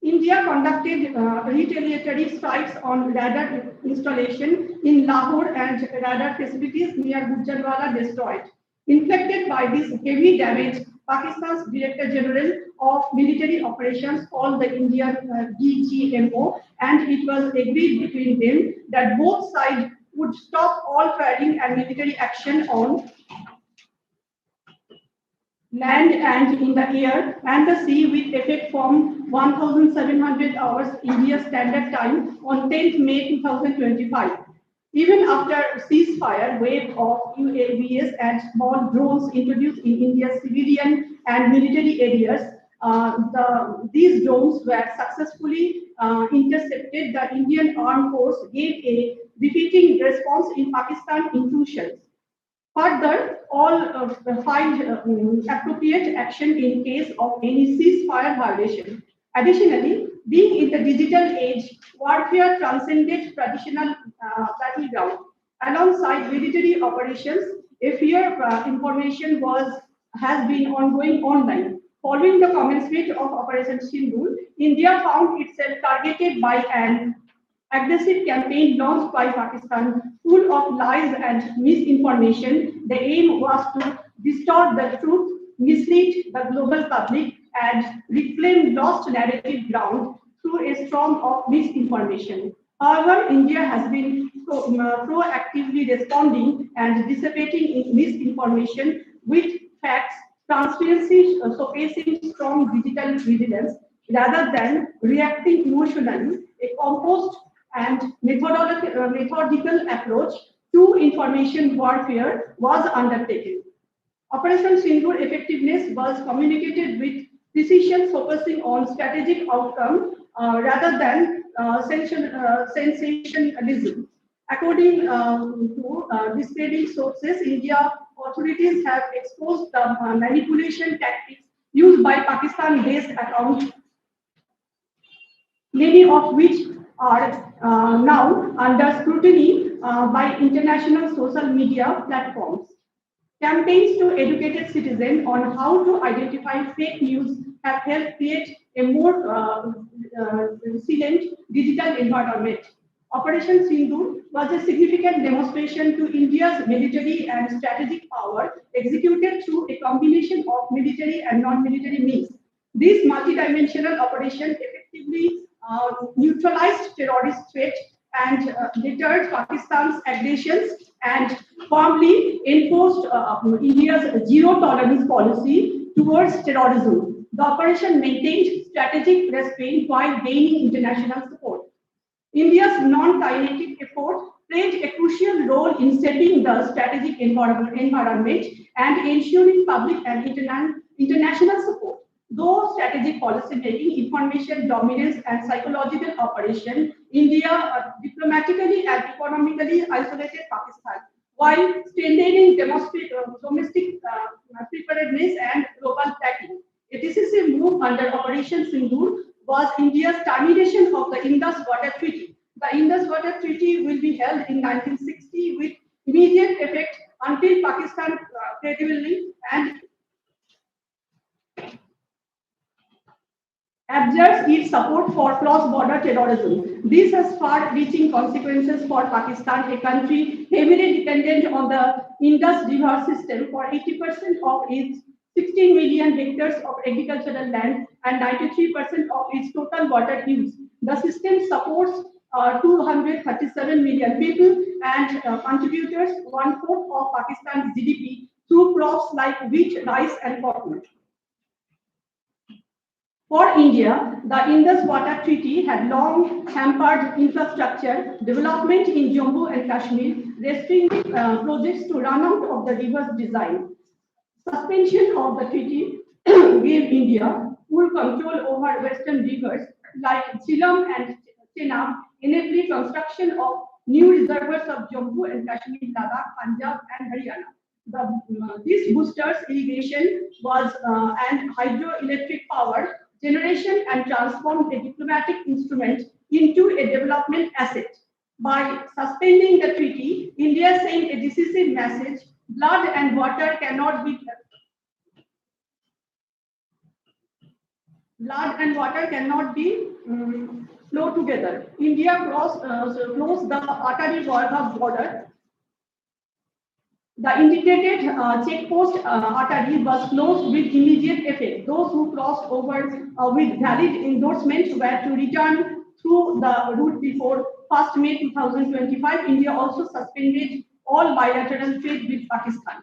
India conducted retaliatory strikes on radar installation in Lahore and radar facilities near Gujranwala destroyed. Inflected by this heavy damage, Pakistan's Director General of Military Operations called the Indian DGMO, and it was agreed between them that both sides would stop all firing and military action on land and in the air and the sea with effect from 1700 hours India Standard Time on 10th May 2025. Even after ceasefire, wave of UAVs and small drones introduced in India's civilian and military areas, these drones were successfully intercepted. The Indian Armed Force gave a defeating response in Pakistan intrusions. Further, all find appropriate action in case of any ceasefire violation. Additionally, being in the digital age, warfare transcended traditional battleground. Alongside military operations, a fear information has been ongoing online. Following the commencement of Operation Sindoor, India found itself targeted by an aggressive campaign launched by Pakistan, full of lies and misinformation. The aim was to distort the truth, mislead the global public, and reclaim lost narrative ground through a storm of misinformation. However, India has been proactively responding and dissipating misinformation with facts, transparency, showcasing strong digital vigilance rather than reacting emotionally. A composed and methodical approach to information warfare was undertaken. Operation Sindoor effectiveness was communicated with precision, focusing on strategic outcome rather than sensationalism. According to discrediting sources, India authorities have exposed the manipulation tactics used by Pakistan-based accounts, many of which are now under scrutiny by international social media platforms. Campaigns to educated citizens on how to identify fake news have helped create a more resilient digital environment. Operation Sindoor was a significant demonstration to India's military and strategic power executed through a combination of military and non-military means. This multidimensional operation effectively neutralized terrorist threat and deterred Pakistan's aggressions and firmly enforced India's zero tolerance policy towards terrorism. The operation maintained strategic restraint while gaining international support. India's non-kinetic effort played a crucial role in shaping the strategic environment and ensuring public and international support. Though strategic policy making, information dominance, and psychological operation, India diplomatically and economically isolated Pakistan, while strengthening domestic preparedness and global backing. A decisive move under Operation Sindoor was India's termination of the Indus Water Treaty. The Indus Water Treaty will be held in 1960 with immediate effect until Pakistan credibly and abjures its support for cross-border terrorism. This has far-reaching consequences for Pakistan, a country heavily dependent on the Indus River system for 80% of its 16 million hectares of agricultural land and 93% of its total water use. The system supports 237 million people and contributors 1/4 of Pakistan's GDP through crops like wheat, rice, and cotton. For India, the Indus Water Treaty had long hampered infrastructure development in Jammu and Kashmir, restricting projects to run out of the river's design. Suspension of the treaty gave India full control over western rivers like Jhelum and Chenab, enabling construction of new reservoirs of Jammu and Kashmir, Ladakh, Punjab, and Haryana. This boosters irrigation and hydroelectric power generation and transformed a diplomatic instrument into a development asset. By suspending the treaty, India sent a decisive message: blood and water cannot be flow together. India closed the Atari border The integrated checkpost artery was closed with immediate effect. Those who crossed over with valid endorsement were to return through the route before 1st May 2025. India also suspended all bilateral trade with Pakistan.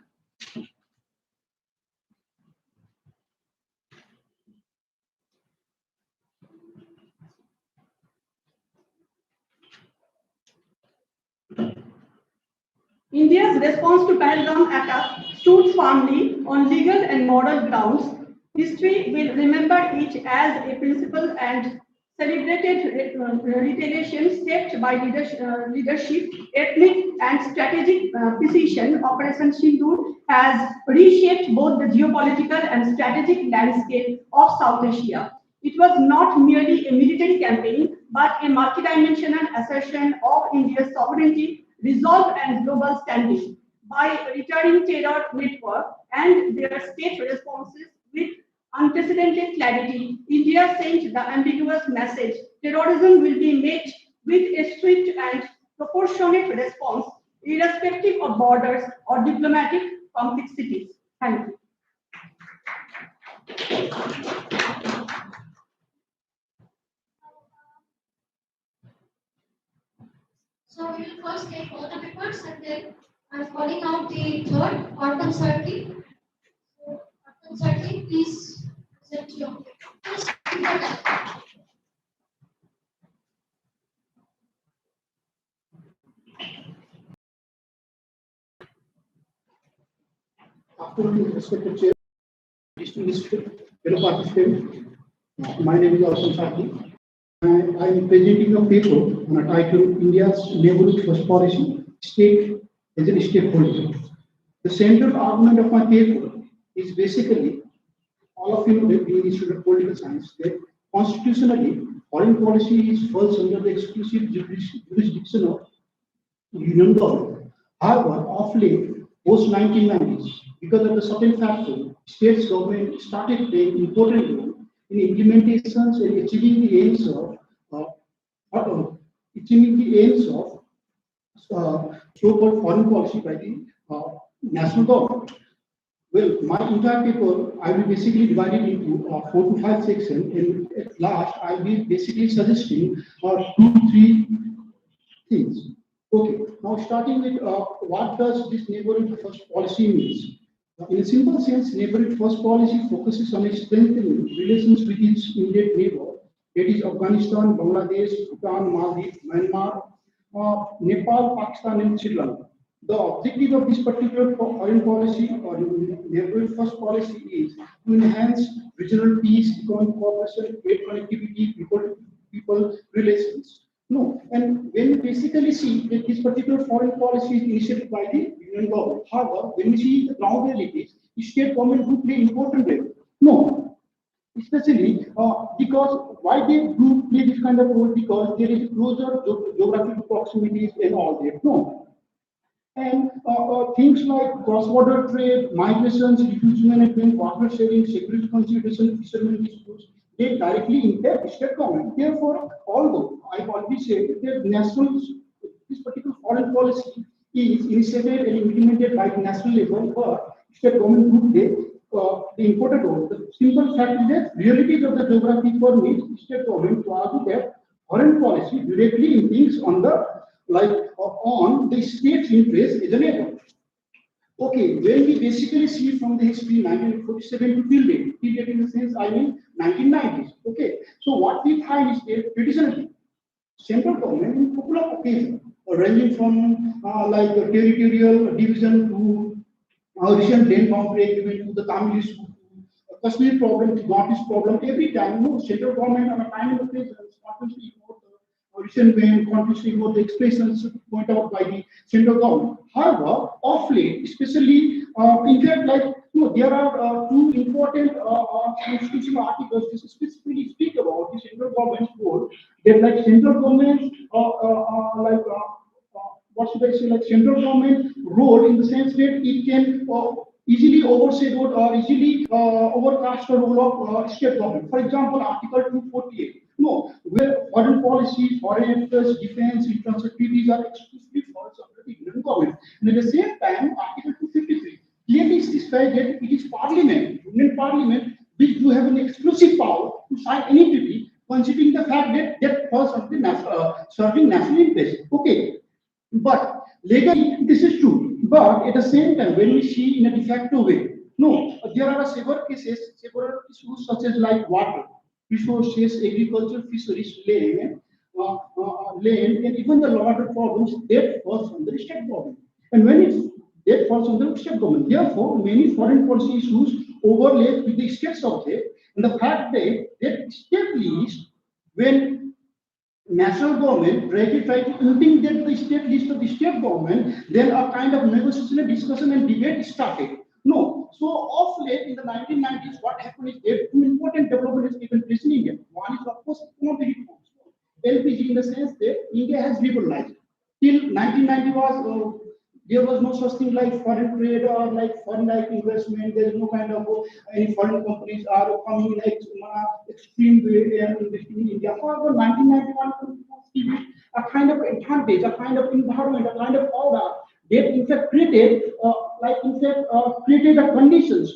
India's response to Pahalgam attack stood firmly on legal and moral grounds. History will remember it as a principle and celebrated retaliation stepped by leadership, ethnic and strategic precision. Operation Sindoor has reshaped both the geopolitical and strategic landscape of South Asia. It was not merely a military campaign, but a multidimensional assertion of India's sovereignty, resolve and global standing. By returning terror network and their state responses with unprecedented clarity, India sent the ambiguous message: terrorism will be met with a swift and proportionate response, irrespective of borders or diplomatic complexities. Thank you. So we will first take all the papers and then I'm calling out the third, Arpan Sarki. So Arpan Sarki, please present your papers. Afternoon, respected chair, distinguished fellow participants. My name is Arpan Sarki. I am presenting a paper on a title India's Neighbourhood First Policy, State as a Stakeholder. The central argument of my paper is basically, all of you know, being a student of political science, that constitutionally, foreign policy falls under the exclusive jurisdiction of Union government. However, of late, post-1990s, because of the certain factor, states government started playing important role in implementations and achieving the aims of so-called foreign policy by the national government. Well, my entire paper, I will basically divide it into 4 to 5 sections, and at last, I will be basically suggesting 2 to 3 things. Okay, now starting with what does this neighborhood first policy means? In a simple sense, neighborhood first policy focuses on strengthening relations with its immediate neighbor, that is Afghanistan, Bangladesh, Bhutan, Maldives, Myanmar, Nepal, Pakistan, and Sri Lanka. The objective of this particular foreign policy or neighborhood first policy is to enhance regional peace, economic cooperation, trade connectivity, people relations. No, and when we basically see that this particular foreign policy is initiated by the Union government, however, when we see the ground realities, state government do play important role. No, especially because why they do play this kind of role, because there is closer geographical proximities and all that. No, and things like cross-border trade, migrations, refugee management, water sharing, security consideration, fishermen disputes, they directly impact state government. Therefore, although I already said that this particular foreign policy is initiated and implemented by the national level, but state government do play the important role. The simple fact is that realities of the geography permits state government to argue that foreign policy directly impinges on the on the state's interest as a neighbor. Okay, when we basically see from the history 1947 to till date in the sense I mean 1990s. Okay, so what we find is that traditionally central government in popular occasions ranging from territorial division to recent land boundary agreement to the Tamil issue, Kashmir problem, to Northeast problem, every time central government on a time and occasion continuously recent when continuously the expressions pointed out by the central government. However, of late, especially in fact, there are two important constitutional articles that specifically speak about the central government's role. That central government, what should I say, central government role in the sense that it can easily overshadowed or easily overcast the role of state government. For example, Article 248. No, where foreign policy, foreign affairs, defense, infrastructure treaties are exclusively falls under the Indian government. And at the same time, Article clearly specified that it is Parliament, Union Parliament, which do have an exclusive power to sign any treaty, considering the fact that that falls under the serving national interest. Okay, but legally this is true. But at the same time, when we see in a de facto way, no, there are several cases, several issues such as like water, resources, agriculture, fisheries, land, and even the water problems that falls under the state government. And when it's that falls under the state government, therefore many foreign policy issues overlap with the state subject, and the fact that established when national government try to implement the state list of the state government, then a kind of negotiation, discussion, and debate started. No, so of late in the 1990s, what happened is that two important developments taken place in India. One is of course economic reforms. LPG in the sense that India has liberalized. Till 1990 was there was no such thing like foreign trade or like foreign like investment. There is no kind of any foreign companies are coming like extreme way and investing in India. However, 1991 give it a kind of advantage, a kind of environment, a kind of order that in fact created created the conditions.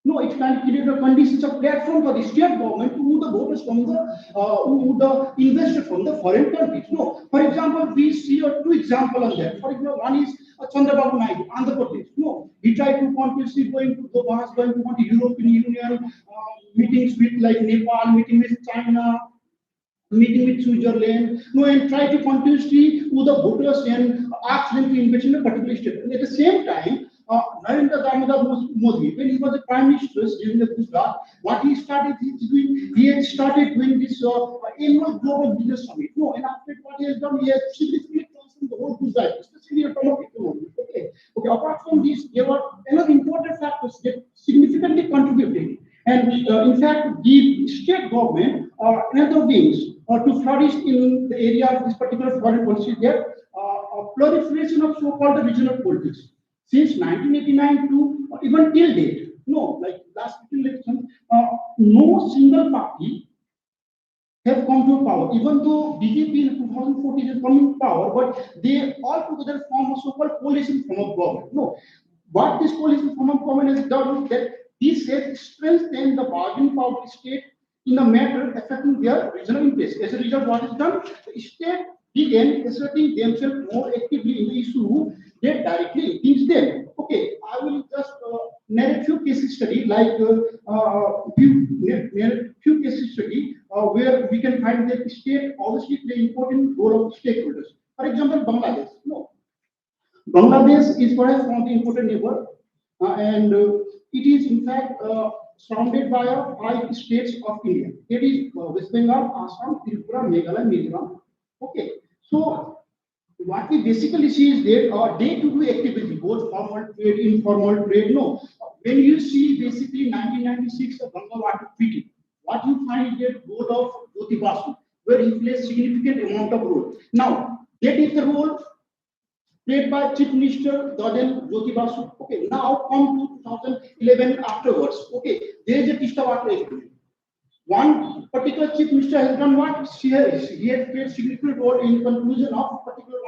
No, it can create the conditions of platform for the state government to move the voters from the investor from the foreign countries. No, for example, we see two examples on that. For example, one is Chandrababu Naidu, Andhra Pradesh. No, he tried to continuously going to Dubai, going to the European Union, meetings with like Nepal, meeting with China, meeting with Switzerland, no, and try to continuously move the voters and ask them to invest in a particular state. And at the same time, Narendra Damodar Modi, when he was the Prime Minister during the Gujarat, what he started doing, he had started doing this annual global business summit. No, and after what he has done, he has significantly transformed the whole Gujarat, especially in terms of economy. Okay. Apart from this, there were another important factors that significantly contributed. And in fact, the state government or another wings to flourish in the area of this particular foreign policy, there a proliferation of so-called regional politics. Since 1989 to even till date, no, like last election, no single party have come to power. Even though BJP in 2014 has come in power, but they all together form a so-called coalition form of government. No, what this coalition form of government has done is that this has strengthened the bargaining power of the state in a matter affecting their regional interests. As a result, what is done? The state began asserting themselves more actively in the issue that directly impinge them. Okay, I will just narrate few case study, like few case study where we can find that the state obviously play important role of stakeholders. For example, Bangladesh. No, Bangladesh is perhaps one of the important neighbor, and it is in fact surrounded by 5 states of India. It is West Bengal, Assam, Tripura, Meghalaya, Mizoram. Okay, so what we basically see is that day-to-day activity, both formal trade, informal trade. No, when you see basically 1996 Ganga Water Treaty, what you find is that role of Jyoti Basu, where he plays significant amount of role. Now, that is the role played by Chief Minister Dadan Jyoti Basu. Okay, now come to 2011 afterwards. Okay, there is a Tista Water Agreement. One particular chief minister has done what? He has played significant role in conclusion of particular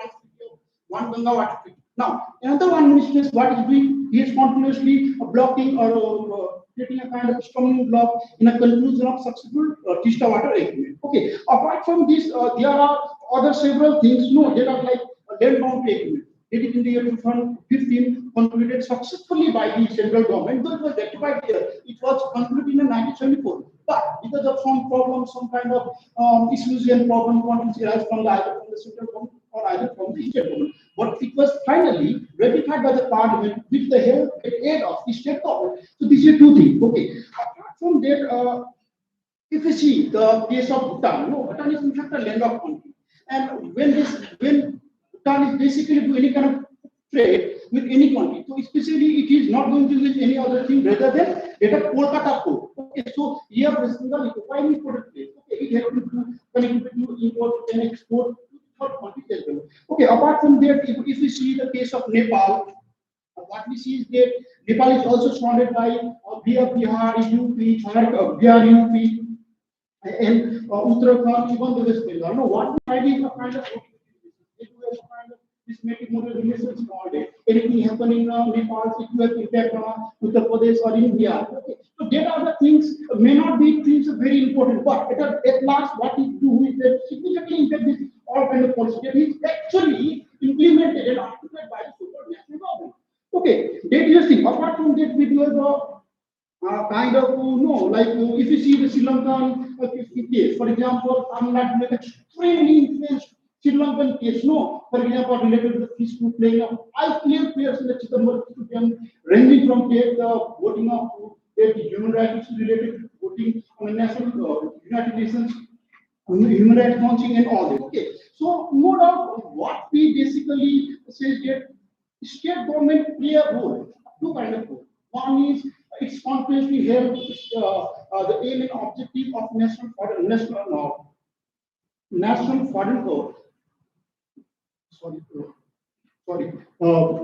one Ganga Water Treaty. Now, another one minister, what is doing? He is continuously blocking or creating a kind of stumbling block in a conclusion of successful Tista Water Agreement. Okay, apart from this, there are other several things. No, there are like a land boundary agreement. It is in the year 2015 concluded successfully by the central government. Though it was ratified here, it was concluded in 1974. But because of some problem, some kind of issues and problem quantities arise from either from the central government or either from the state government. But it was finally ratified by the parliament with the help and aid of the state government. So these are two things. Okay. Apart from that, if you see the case of Bhutan, no, Bhutan is in fact a landlocked country. And when Bhutan is basically do any kind of trade with any country, so especially it is not going to use any other thing rather than data Kolkata port. Okay, so here West Bengal is a prime important place. Okay, it has to connect to import and export to third countries as well. Okay, apart from that, if we see the case of Nepal, what we see is that Nepal is also surrounded by Bihar, UP, Bihar, UP, and Uttarakhand, even the West Bengal. No, what we find is a kind of this multimodal relations all day. Anything happening in Nepal, it will impact on Uttar Pradesh or India. Okay. So there are the things, may not be things very important, but at last what it do is that significantly impact this all kind of policy that is actually implemented and occupied by the national government. Okay, that is the thing. Apart from that, we do have kind of, like if you see the Sri Lankan case, for example, Tamil Nadu extremely influenced Sri Lankan case, for example, related to the peaceful playing of five players in the Chitambara, ranging from the voting of the human rights related to voting on the national United Nations human rights council and all that. Okay, so no doubt what we basically say that state government play a role, two kind of role. One is it's continuously help the aim and objective of national foreign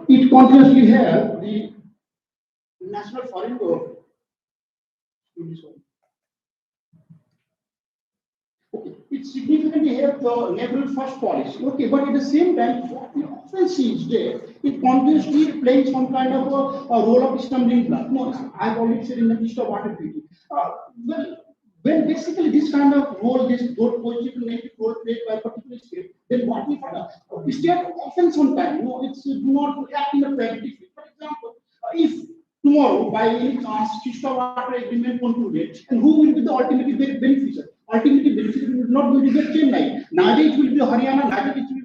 it continuously help the national foreign it significantly helps the neighborhood first policy. Okay, but at the same time, what we often see is that it continuously playing some kind of a role of stumbling block. No, I've already said in the East of Water Treaty. Well, when basically this kind of role, this good political role played by a particular state, then what we find out, state often sometimes, it's do not act in a pragmatic way. For example, if tomorrow by any chance East of Water agreement concluded, and who will be the ultimate beneficiary? Ultimately, beneficiary will not going to get Chennai. Neither it will be Haryana, neither it will be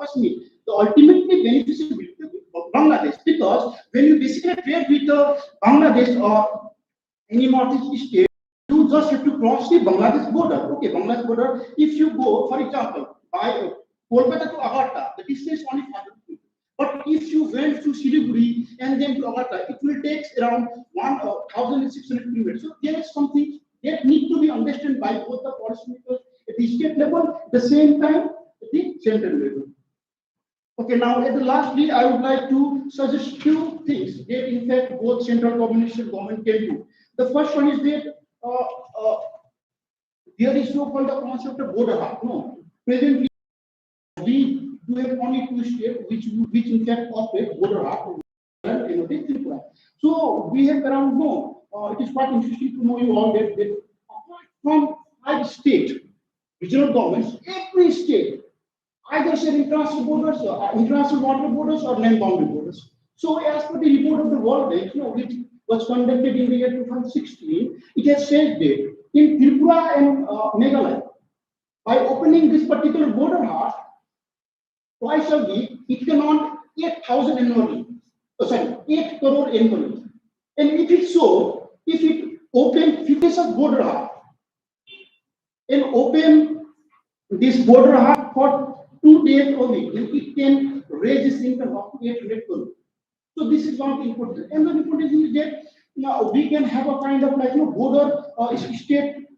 Kashmir. The ultimately beneficiary will be Bangladesh, because when you basically trade with Bangladesh or any northeast state, you just have to cross the Bangladesh border. Okay, Bangladesh border. If you go, for example, by Kolkata to Agartha, the distance only 500 km. But if you went to Siliguri and then to Agartha, it will take around 1,600 kilometers. So there is something that need to be understood by both the policymakers at the state level, at the same time at the central level. Okay, now at the lastly, I would like to suggest few things that in fact both central government and state government can do. The first one is that there is so called the concept of border hub. No, presently we do have only two states which in fact operate border hub. So we have around it is quite interesting to know you all that apart from 5 states, regional governments, every state either share international borders, international water borders, or land boundary borders. So as per the report of the World Bank, which was conducted in the year 2016, it has said that in Tripura and Meghalaya, by opening this particular border hub twice a week, it can earn 8,000 annually. 8 crore annually. And if it's so, if it open 50 border hub and open this border hub for 2 days a week, then it can raise its income up to 800 crore. So this is one important. And the important thing is that now we can have a kind of border state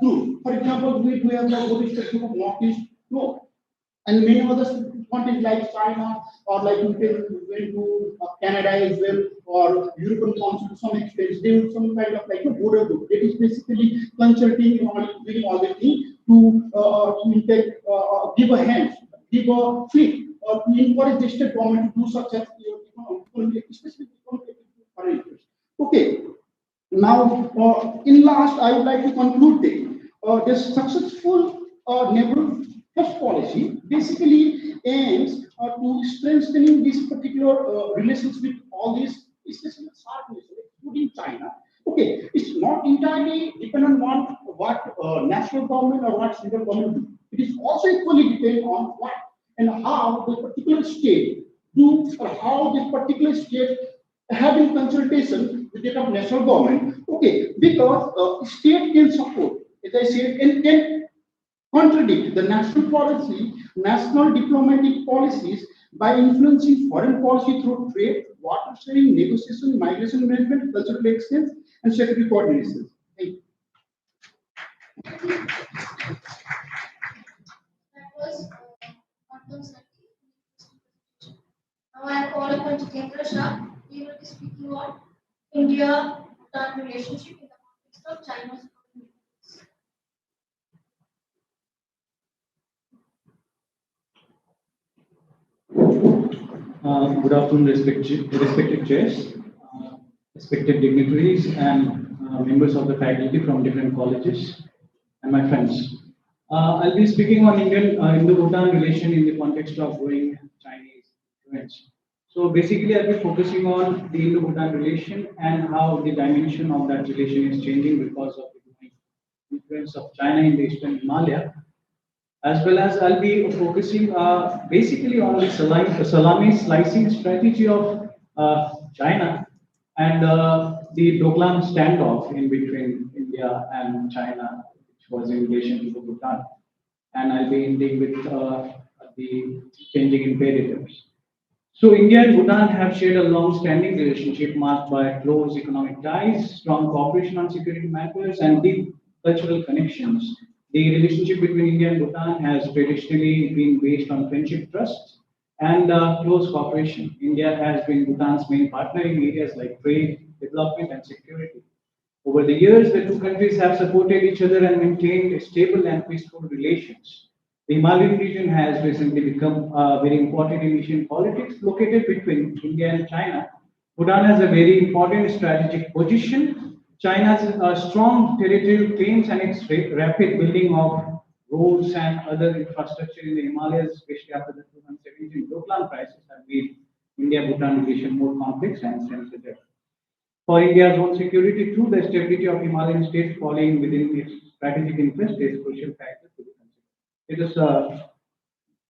group. For example, we have a border state group of Northeast, and many other countries like China, or like you can went to Canada as well, or European Council to some extent. They have some kind of border group that is basically consulting and all, doing all the things to in fact give a hand, give a fleet, or to encourage the state government to do such as especially foreign interest. Okay. Now, in last, I would like to conclude that the successful neighborhood first policy basically aims to strengthening this particular relations with all these, especially SAARC nations, including China. Okay, it's not entirely dependent on what national government or what central government do. It is also equally dependent on what and how the particular state do, or how this particular state having consultation with the national government. Okay, because state can support, as I said, and can contradict the national policy, national diplomatic policies by influencing foreign policy through trade, water sharing, negotiation, migration management, cultural exchange, and security coordination. Thank you. That was now I call upon Jitendra Shah. He will be speaking on India-Bhutan relationship in the context of China's Thank Good afternoon, respected chairs, respected dignitaries, and members of the faculty from different colleges, and my friends. I'll be speaking on Indo-Bhutan relation in the context of growing Chinese influence. So basically, I'll be focusing on the Indo-Bhutan relation and how the dimension of that relation is changing because of the growing influence of China in the Eastern Himalaya, as well as I'll be focusing basically on the salami slicing strategy of China and the Doklam standoff in between India and China, which was in relation to the Bhutan. And I'll be ending with the changing imperatives. So India and Bhutan have shared a long-standing relationship marked by close economic ties, strong cooperation on security matters, and deep cultural connections. The relationship between India and Bhutan has traditionally been based on friendship, trust, and close cooperation. India has been Bhutan's main partner in areas like trade, development, and security. Over the years, the two countries have supported each other and maintained stable and peaceful relations. The Himalayan region has recently become very important in Asian politics. Located between India and China, Bhutan has a very important strategic position. China's strong territorial claims and its rapid building of roads and other infrastructure in the Himalayas, especially after the 2017 Doklam crisis, have made India-Bhutan relation more complex and sensitive. For India's own security, too, the stability of Himalayan states falling within its strategic interest is a crucial factor to be considered. Let us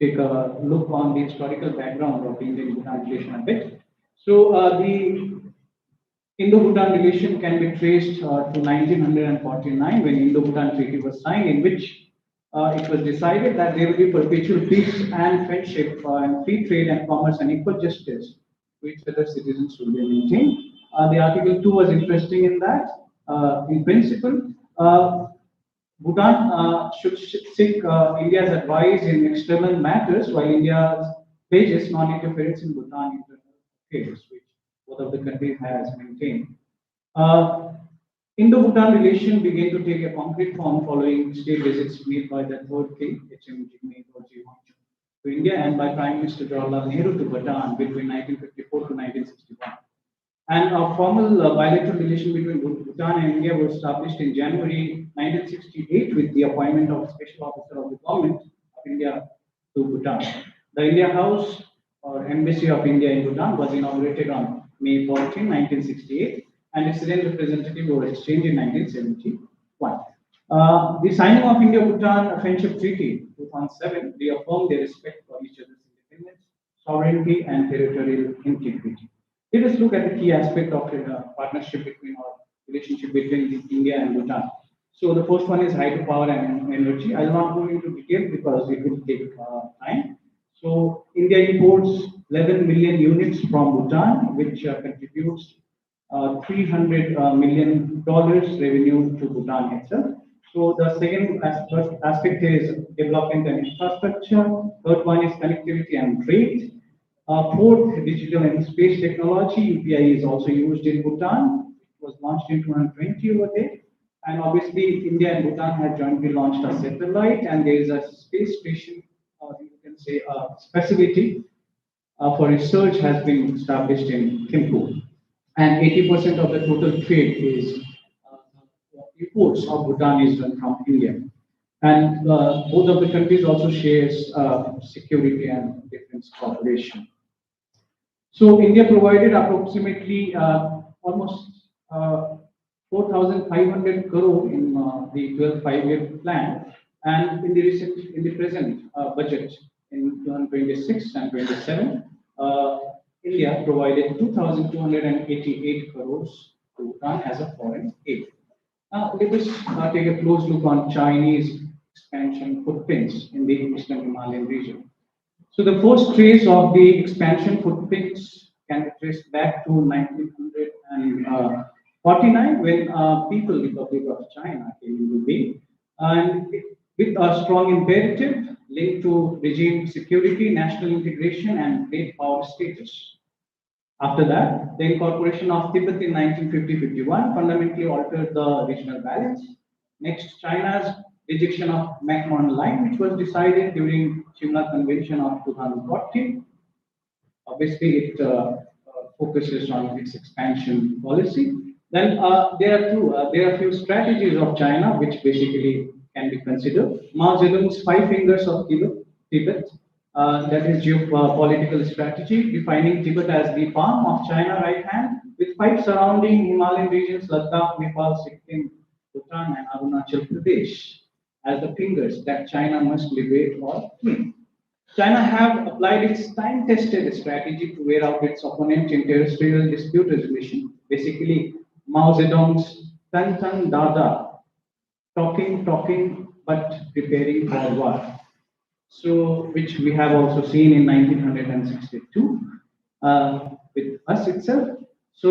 take a look on the historical background of the Indian-Bhutan relation a bit. So, the Indo-Bhutan relation can be traced to 1949 when Indo-Bhutan Treaty was signed, in which it was decided that there will be perpetual peace and friendship and free trade and commerce and equal justice to each other citizens will be maintained. The Article 2 was interesting in that, in principle, Bhutan should seek India's advice in external matters, while India pledges non-interference in Bhutan internal affairs, which both of the countries has maintained. Indo-Bhutan relation began to take a concrete form following state visits made by the third king, H.M. Jigme Dorji Wangchuck, to India and by Prime Minister Jawaharlal Nehru to Bhutan between 1954 to 1961. And a formal bilateral relation between Bhutan and India was established in January 1968 with the appointment of a special officer of the government of India to Bhutan. The India House or Embassy of India in Bhutan was inaugurated on May 14, 1968, and its then representative was exchanged in 1971. The signing of India-Bhutan Friendship Treaty 2007 reaffirmed their respect for each other's independence, sovereignty, and territorial integrity. Let us look at the key aspect of the partnership between our relationship between India and Bhutan. So the first one is hydropower and energy. I will not go into detail because it will take time. So India imports 11 million units from Bhutan, which contributes $300 million revenue to Bhutan itself. So the second aspect is development and infrastructure. Third one is connectivity and trade. Fourth, digital and space technology. UPI is also used in Bhutan. It was launched in 2020 over there. And obviously, India and Bhutan have jointly launched a satellite, and there is a space station, or you can say a facility for research has been established in Thimphu. And 80% of the total trade is imports of Bhutan is done from India. And both of the countries also shares security and defense cooperation. So India provided approximately almost 4,500 crore in the 12 5-year plan, and in the present budget in 2026 and 27, India provided 2,288 crores to Bhutan as a foreign aid. Now let us take a close look on Chinese expansion footprints in the Eastern Himalayan region. So the first trace of the expansion footprints can be traced back to 1949 when People's Republic of China came into being, and with a strong imperative linked to regime security, national integration, and great power status. After that, the incorporation of Tibet in 1950-51 fundamentally altered the regional balance. Next, China's rejection of McMahon Line, which was decided during Shimla Convention of 2014, obviously it focuses on its expansion policy. Then there are a few strategies of China which basically can be considered. Mao Zedong's 5 fingers of Tibet, that is geopolitical strategy, defining Tibet as the palm of China right hand, with 5 surrounding Himalayan regions, Ladakh, Nepal, Sikkim, Bhutan, and Arunachal Pradesh, as the fingers that China must liberate or free. China have applied its time-tested strategy to wear out its opponent in terrestrial dispute resolution. Basically, Mao Zedong's Tan Tan Dada, talking, but preparing for war. So, which we have also seen in 1962 with us itself. So,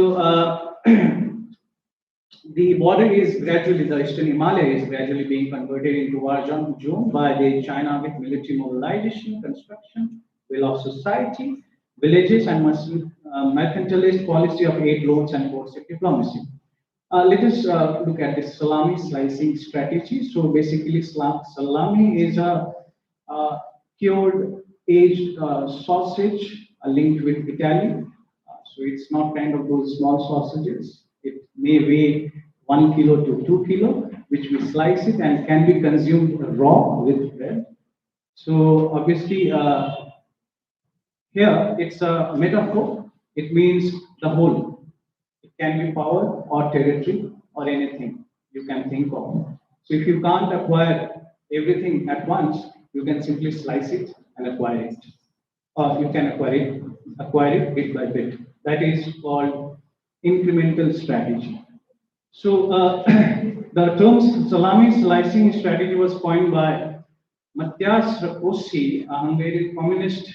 the border is gradually, the eastern Himalaya is gradually being converted into war zone by the China with military mobilization, construction, will of society, villages, and mercantilist policy of aid loans and force diplomacy. Let us look at the salami slicing strategy. So basically, salami is a cured aged sausage linked with Italy. So it's not kind of those small sausages. It may weigh 1 kilo to 2 kilo, which we slice it and can be consumed raw with bread. So obviously, here it's a metaphor. It means the whole. It can be power or territory or anything you can think of. So if you can't acquire everything at once, you can simply slice it and acquire it. Or you can acquire it bit by bit. That is called incremental strategy. So the term salami slicing strategy was coined by Matthias Rákosi, a Hungarian communist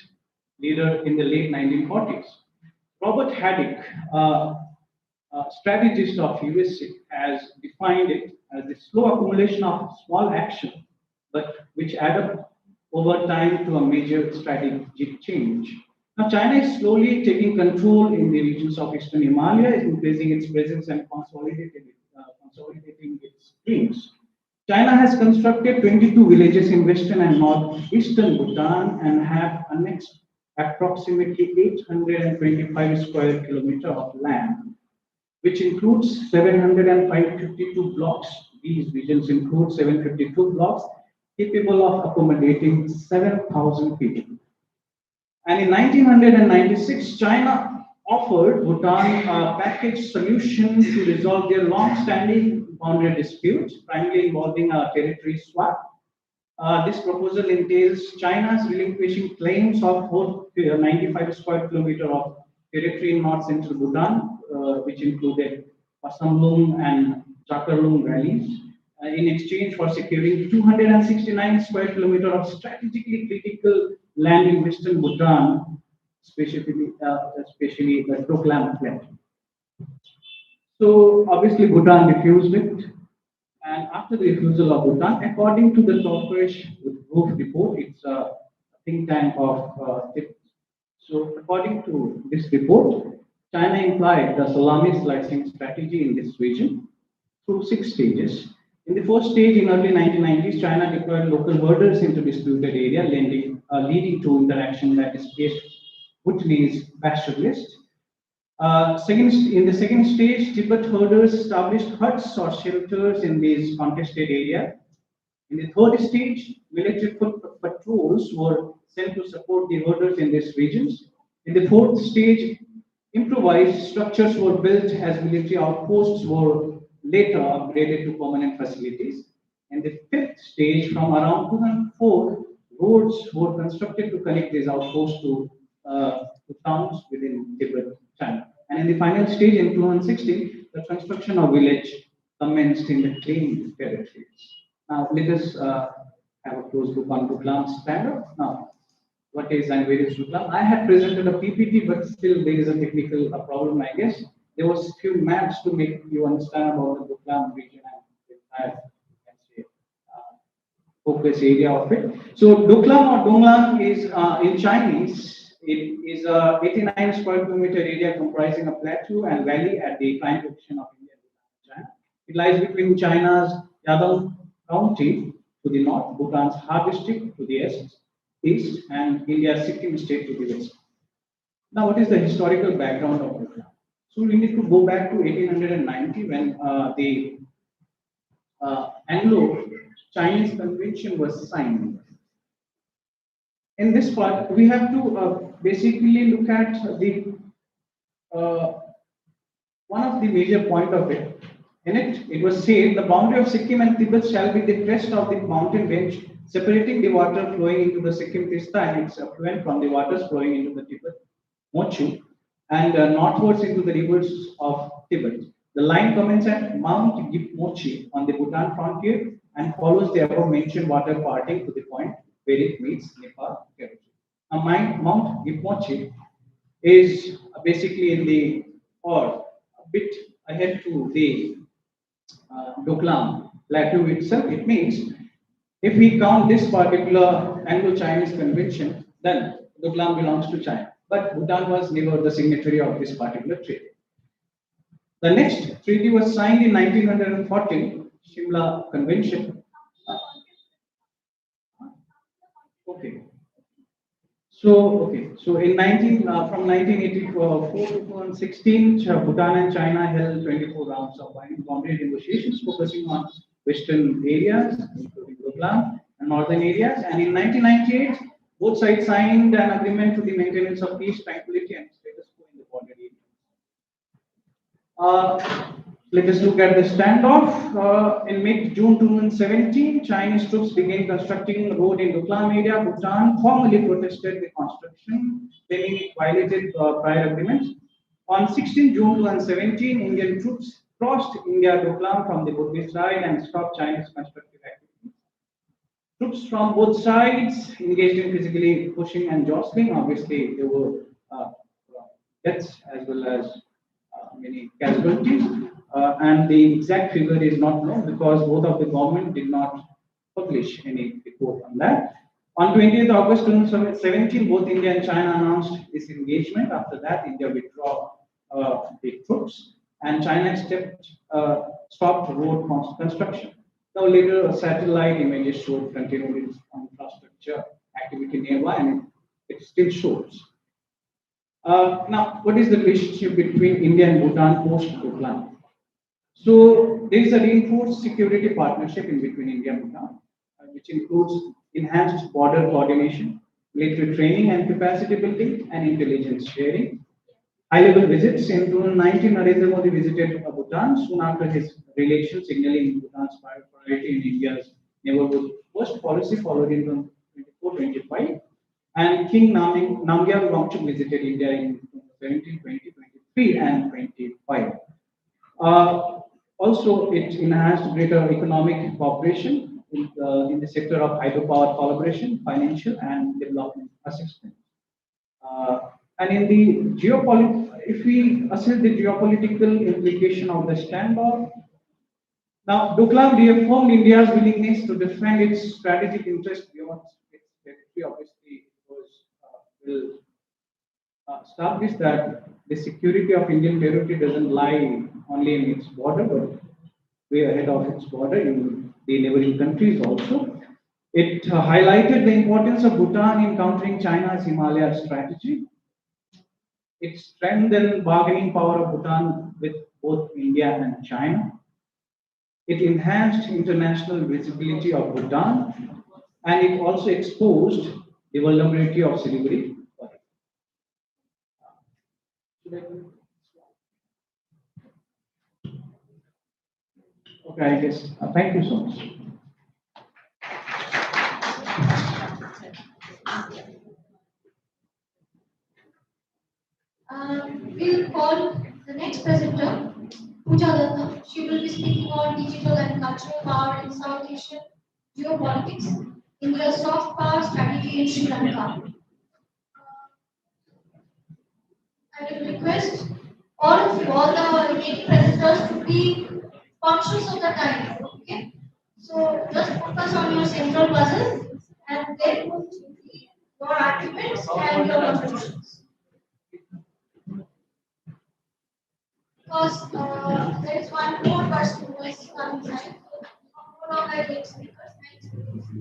leader in the late 1940s. Robert Haddock, a strategist of USA, has defined it as the slow accumulation of small action, but which add up over time to a major strategic change. Now, China is slowly taking control in the regions of Eastern Himalaya, increasing its presence and consolidating its claims. China has constructed 22 villages in western and northeastern Bhutan and have annexed approximately 825 square kilometers of land, which includes 752 blocks. These regions include 752 blocks capable of accommodating 7,000 people. And in 1996, China offered Bhutan a package solution to resolve their long-standing boundary disputes, primarily involving a territory swap. This proposal entails China's relinquishing claims of 95 square kilometers of territory in north-central Bhutan, which included Pasamlung and Chakarlung valleys, in exchange for securing 269 square kilometers of strategically critical land in western Bhutan, especially the Doklam Plateau. So obviously Bhutan refused it, and after the refusal of Bhutan, according to the Turkish Roof report, it's a think tank of so according to this report, China employed the salami slicing strategy in this region through 6 stages. In the first stage, in early 1990s, China deployed local herders into disputed area, leading to interaction that displaced Bhutanese pastoralists. In the second stage, Tibet herders established huts or shelters in these contested areas. In the third stage, military foot patrols were sent to support the herders in these regions. In the fourth stage, improvised structures were built as military outposts were later upgraded to permanent facilities. In the fifth stage, from around 2004, roads were constructed to connect these outposts to towns within Tibet, China. And in the final stage, in 2016, the construction of village commenced in the claimed territories. Now, let us have a close look on Doklam's standard. Now, what is and where is Doklam? I had presented a PPT, but still there is a technical problem, I guess. There was a few maps to make you understand about the Doklam region and the focus area of it. So Doklam or Donglang is in Chinese. It is a 89 square kilometer area comprising a plateau and valley at the prime location of India and China. It lies between China's Yadong County to the north, Bhutan's Har district to the east, and India's Sikkim state to the west. Now, what is the historical background of Bhutan? So we need to go back to 1890 when the Anglo-Chinese Convention was signed. In this part, we have to basically look at the one of the major point of it. In it, it was said the boundary of Sikkim and Tibet shall be the crest of the mountain range, separating the water flowing into the Sikkim Tista and its affluent from the waters flowing into the Tibet Mochu and northwards into the rivers of Tibet. The line commences at Mount Gipmochi on the Bhutan frontier and follows the above mentioned water parting to the point where it meets Nepal territory. Mount Gipmochi is basically in the or a bit ahead to the Doklam plateau itself. It means if we count this particular Anglo-Chinese convention, then Doklam belongs to China. But Bhutan was never the signatory of this particular treaty. The next treaty was signed in 1914, Shimla Convention. Okay. So in from 1984 to 2016, Bhutan and China held 24 rounds of boundary negotiations focusing on western areas, including Doklam, and northern areas. And in 1998, both sides signed an agreement to the maintenance of peace, tranquility, and status quo in the border area. Let us look at the standoff. In mid-June 2017, Chinese troops began constructing a road in Doklam area. Bhutan formally protested the construction, claiming it violated prior agreements. On 16 June 2017, Indian troops crossed India Doklam from the Buddhist side and stopped Chinese constructive activities. Troops from both sides engaged in physically pushing and jostling. Obviously, there were deaths as well as many casualties. And the exact figure is not known because both of the government did not publish any report on that. On 20th August 2017, both India and China announced disengagement. After that, India withdrew the troops and China stopped road construction. Now later, satellite images showed continued infrastructure activity nearby and it still shows. Now, what is the relationship between India and Bhutan post-Doklam? So there is a reinforced security partnership in between India and Bhutan, which includes enhanced border coordination, military training and capacity building, and intelligence sharing. High-level visits in 2019, Narendra Modi visited Bhutan soon after his re-election, signaling Bhutan's priority in India's neighborhood first policy followed in 2024-25. And King Namgyal Wangchuk visited India in 2017, 2023, and 25. Also, it enhanced greater economic cooperation in the sector of hydropower collaboration, financial, and development assistance. And in the if we assess the geopolitical implication of the standoff, now Doklam reaffirmed India's willingness to defend its strategic interests beyond its territory. Obviously, will establish that the security of Indian territory doesn't lie only in its border, but way ahead of its border in the neighboring countries also. It highlighted the importance of Bhutan in countering China's Himalaya strategy. It strengthened bargaining power of Bhutan with both India and China. It enhanced international visibility of Bhutan, and it also exposed the vulnerability of Siliguri. Okay, I guess. Thank you so much. We'll call the next presenter, Pooja Datta. She will be speaking on digital and cultural power in South Asia, geopolitics, India's soft power strategy in Sri Lanka. I will request all of you, all the remaining presenters, to be conscious of the time. Okay? So just focus on your central puzzle and then your arguments and your contributions. Because there is one more person who is coming inside. No longer 8 speakers, 9 speakers.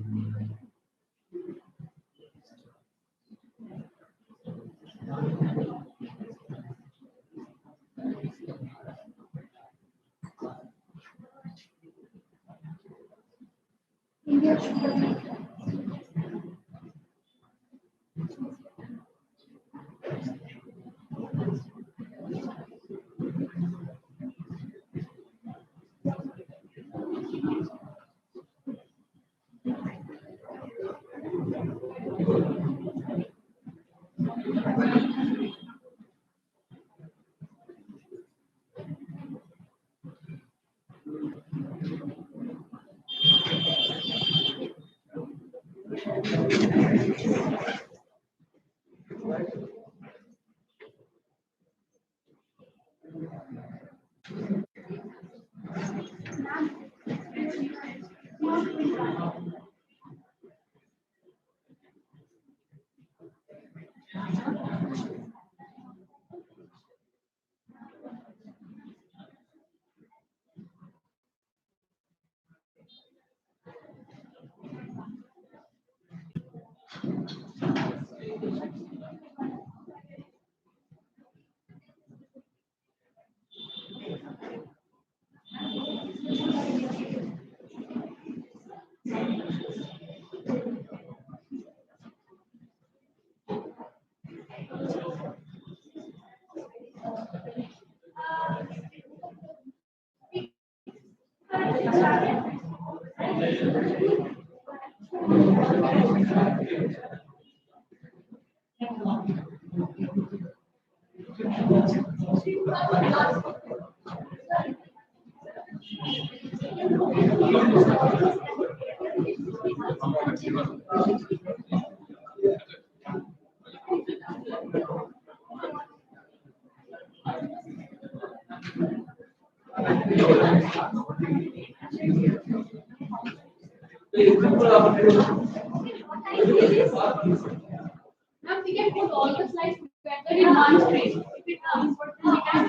Now we can put all the slides together in one screen. If it comes, we can.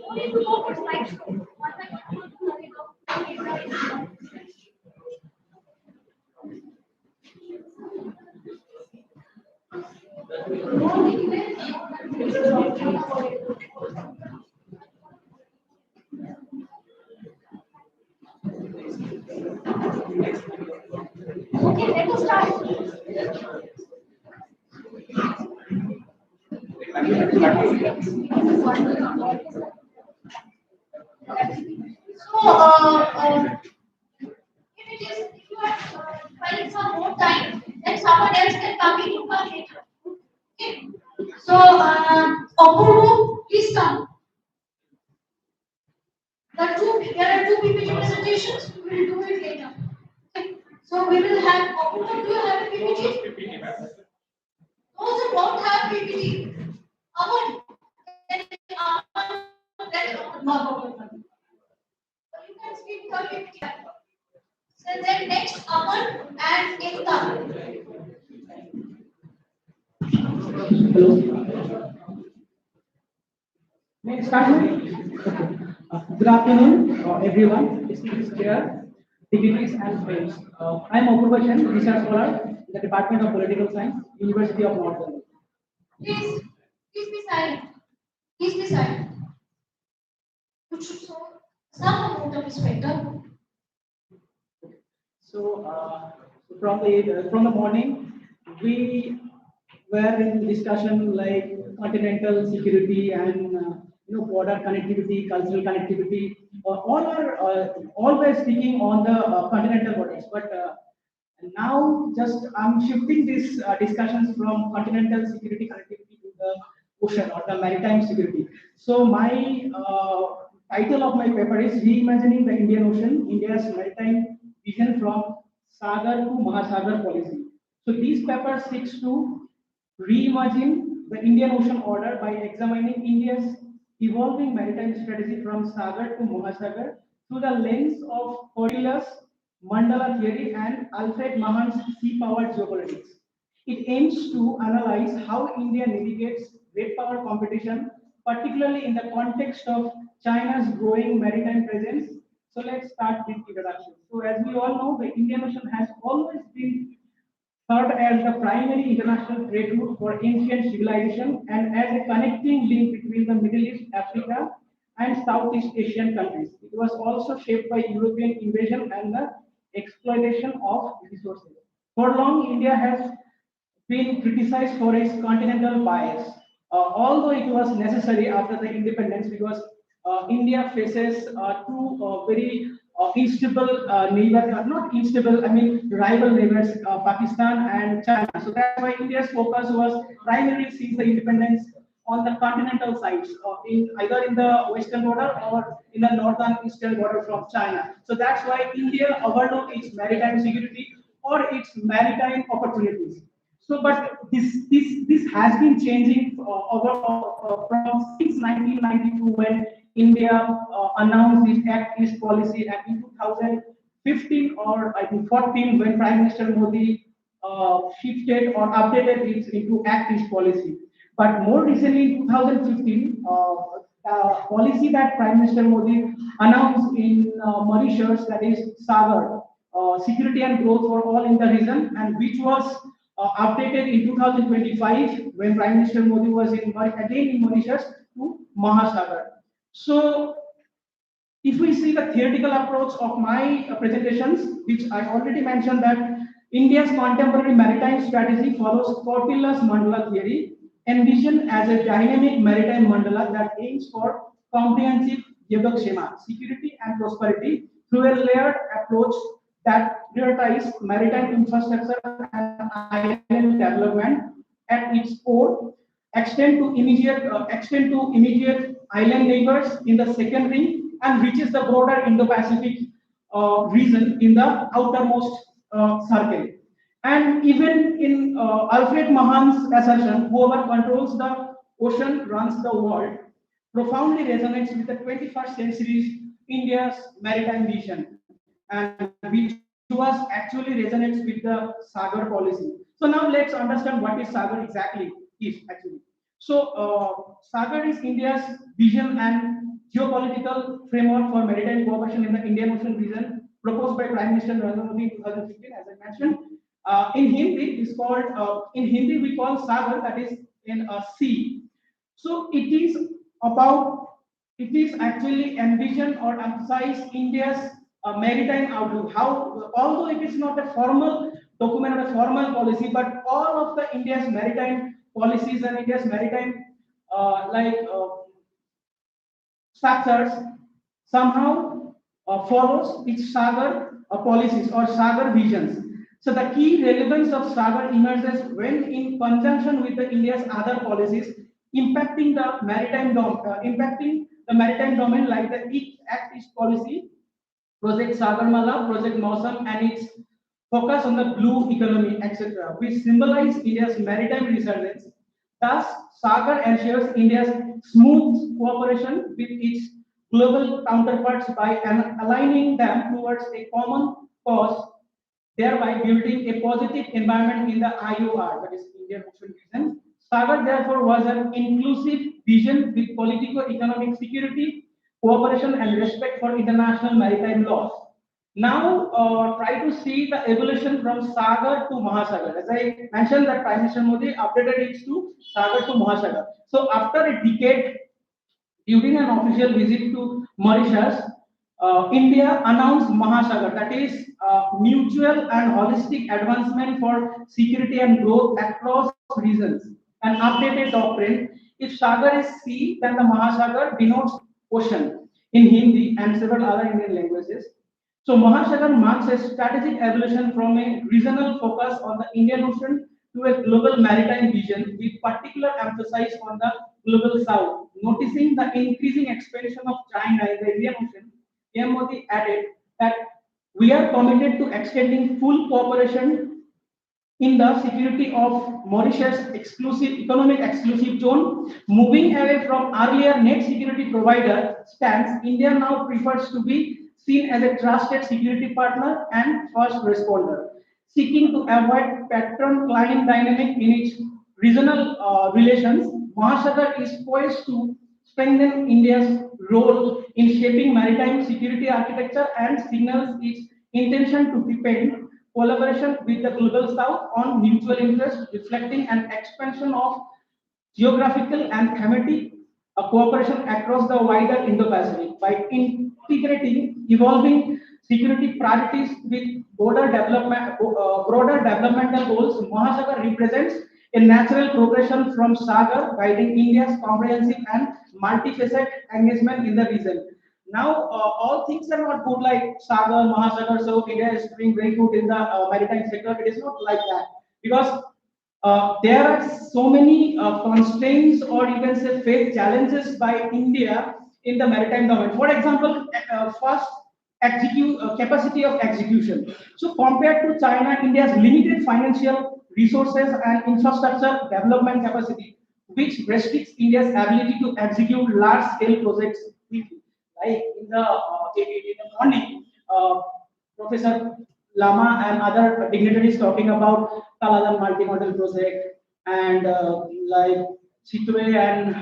We need to go for slides. Okay, let us start. If you are finding some more time, then someone else can come in to come later. Okay. So, Apurva, please come. There are two PPT presentations. We will do it later. Okay. So we will have Apurva. Do you have a PPT? Those who don't have PPT, Aman, you can speak without PPT. So then next Aman and Ekta. May I start? Good afternoon, everyone. Distinguished chair, dignitaries and friends. I am Apurva Chen, research scholar in the Department of Political Science, University of North Carolina. Please be silent. Please be silent. You should show some amount of respect. So, from the morning, we were in discussion like continental security and border connectivity, cultural connectivity. All are always speaking on the continental borders, but now just I'm shifting these discussions from continental security connectivity to the ocean or the maritime security. So my title of my paper is Reimagining the Indian Ocean, India's Maritime Vision from Sagar to Mahasagar Policy. So these paper seeks to reimagine the Indian Ocean order by examining India's evolving maritime strategy from Sagar to Mahasagar through the lens of Coriolis, Mandala theory, and Alfred Mahan's sea-powered geopolitics. It aims to analyze how India navigates great power competition, particularly in the context of China's growing maritime presence. So let's start with introduction. So as we all know, the Indian Ocean has always been served as the primary international trade route for ancient civilization and as a connecting link between the Middle East, Africa, and Southeast Asian countries. It was also shaped by European invasion and the exploitation of resources. For long, India has been criticized for its continental bias, although it was necessary after the independence because India faces two very unstable neighbor, not unstable, I mean rival neighbors, Pakistan and China. So that's why India's focus was primarily since the independence on the continental sides, in either in the western border or in the northern eastern border from China. So that's why India overlooked its maritime security or its maritime opportunities. So, but this has been changing from since 1992 when India announced its Act East policy, and in 2015 or I think 14 when Prime Minister Modi shifted or updated it into Act East policy. But more recently, in 2015, the policy that Prime Minister Modi announced in Mauritius, that is Sagar, security and growth for all in the region, and which was updated in 2025 when Prime Minister Modi was again in Mauritius to Mahasagar. So, if we see the theoretical approach of my presentations, which I already mentioned that India's contemporary maritime strategy follows Kautilya's mandala theory, envisioned as a dynamic maritime mandala that aims for comprehensive yogakshema, security and prosperity through a layered approach that prioritizes maritime infrastructure and island development at its core, extend to immediate island neighbors in the second ring, and reaches the broader Indo-Pacific region in the outermost circle. And even in Alfred Mahan's assertion, whoever controls the ocean runs the world, profoundly resonates with the 21st century's India's maritime vision, and which was actually resonates with the Sagar policy. So now let's understand what is Sagar exactly is actually. So Sagar is India's vision and geopolitical framework for maritime cooperation in the Indian Ocean region, proposed by Prime Minister Narendra Modi in 2015, as I mentioned. In Hindi, it's called in Hindi we call Sagar, that is in a sea. So it is actually envision or emphasize India's maritime outlook. How, although it is not a formal document or a formal policy, but all of the India's maritime policies and India's maritime structures somehow follows its Sagar policies or Sagar visions. So the key relevance of Sagar emerges when, in conjunction with the India's other policies, impacting the maritime domain, like the Act East policy, Project Sagarmala, Project Mausam, and its focus on the blue economy, etc., which symbolize India's maritime resurgence. Thus, Sagar ensures India's smooth cooperation with its global counterparts by aligning them towards a common cause, thereby building a positive environment in the IOR, that is Indian Ocean region. Sagar therefore was an inclusive vision with politico-economic security, cooperation and respect for international maritime laws. Now try to see the evolution from Sagar to Mahasagar. As I mentioned that Prime Minister Modi updated it to Sagar to Mahasagar. So after a decade, during an official visit to Mauritius, India announced Mahasagar, that is mutual and holistic advancement for security and growth across regions. An updated doctrine. If Sagar is sea, then the Mahasagar denotes ocean in Hindi and several other Indian languages. So Mahasagar marks a strategic evolution from a regional focus on the Indian Ocean to a global maritime vision with particular emphasis on the global south. Noticing the increasing expansion of China in the Indian Ocean, PM Modi added that we are committed to extending full cooperation in the security of Mauritius economic exclusive zone, moving away from earlier net security provider stance. India now prefers to be seen as a trusted security partner and first responder, seeking to avoid patron-client dynamic in its regional relations. Mahasagar is poised to strengthen India's role in shaping maritime security architecture and signals its intention to deepen collaboration with the global south on mutual interest, reflecting an expansion of geographical and thematic a cooperation across the wider Indo-Pacific by integrating evolving security priorities with broader developmental goals. Mahasagar represents a natural progression from Sagar, guiding India's comprehensive and multifaceted engagement in the region. Now, all things are not good like Sagar, Mahasagar, so India is doing very good in the maritime sector. It is not like that because there are so many constraints or you can say face challenges by India in the maritime domain. For example, first capacity of execution. So compared to China, India's limited financial resources and infrastructure development capacity, which restricts India's ability to execute large-scale projects quickly. Like in the morning, Professor Lama and other dignitaries talking about Kaladan multimodal project and like Chitwe and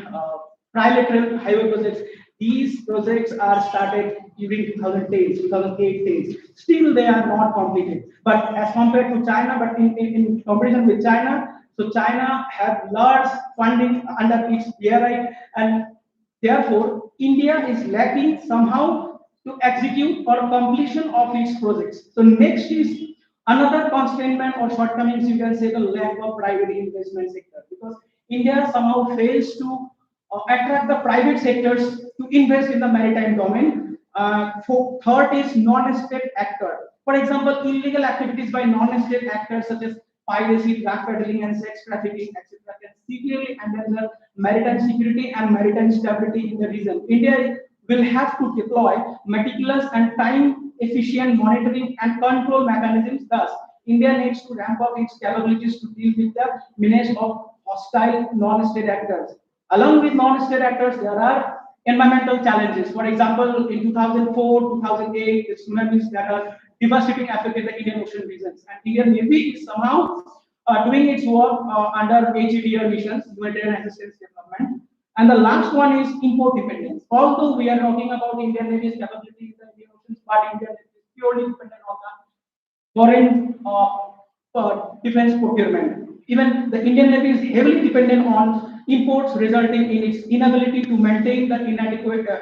trilateral highway projects. These projects are started during 2010, 2008. Still, they are not completed. But as compared to China, but in comparison with China, so China have large funding under its BRI, and therefore India is lacking somehow to execute or completion of its projects. So next is another constraint or shortcomings, you can say the lack of private investment sector, because India somehow fails to attract the private sectors to invest in the maritime domain. Third is non-state actor. For example, illegal activities by non-state actors such as piracy, drug peddling, and sex trafficking, etc., can severely endanger maritime security and maritime stability in the region. India will have to deploy meticulous and time-efficient monitoring and control mechanisms. Thus, India needs to ramp up its capabilities to deal with the menace of hostile non-state actors. Along with non-state actors, there are environmental challenges. For example, in 2004, 2008, the tsunamis that are devastating affected the Indian Ocean regions. And Indian Navy is somehow doing its work under HEDR missions, humanitarian assistance development. And the last one is import dependence. Although we are talking about Indian Navy's capabilities in the Indian Oceans, but India is purely dependent on the foreign defense procurement. Even the Indian Navy is heavily dependent on imports, resulting in its inability to maintain the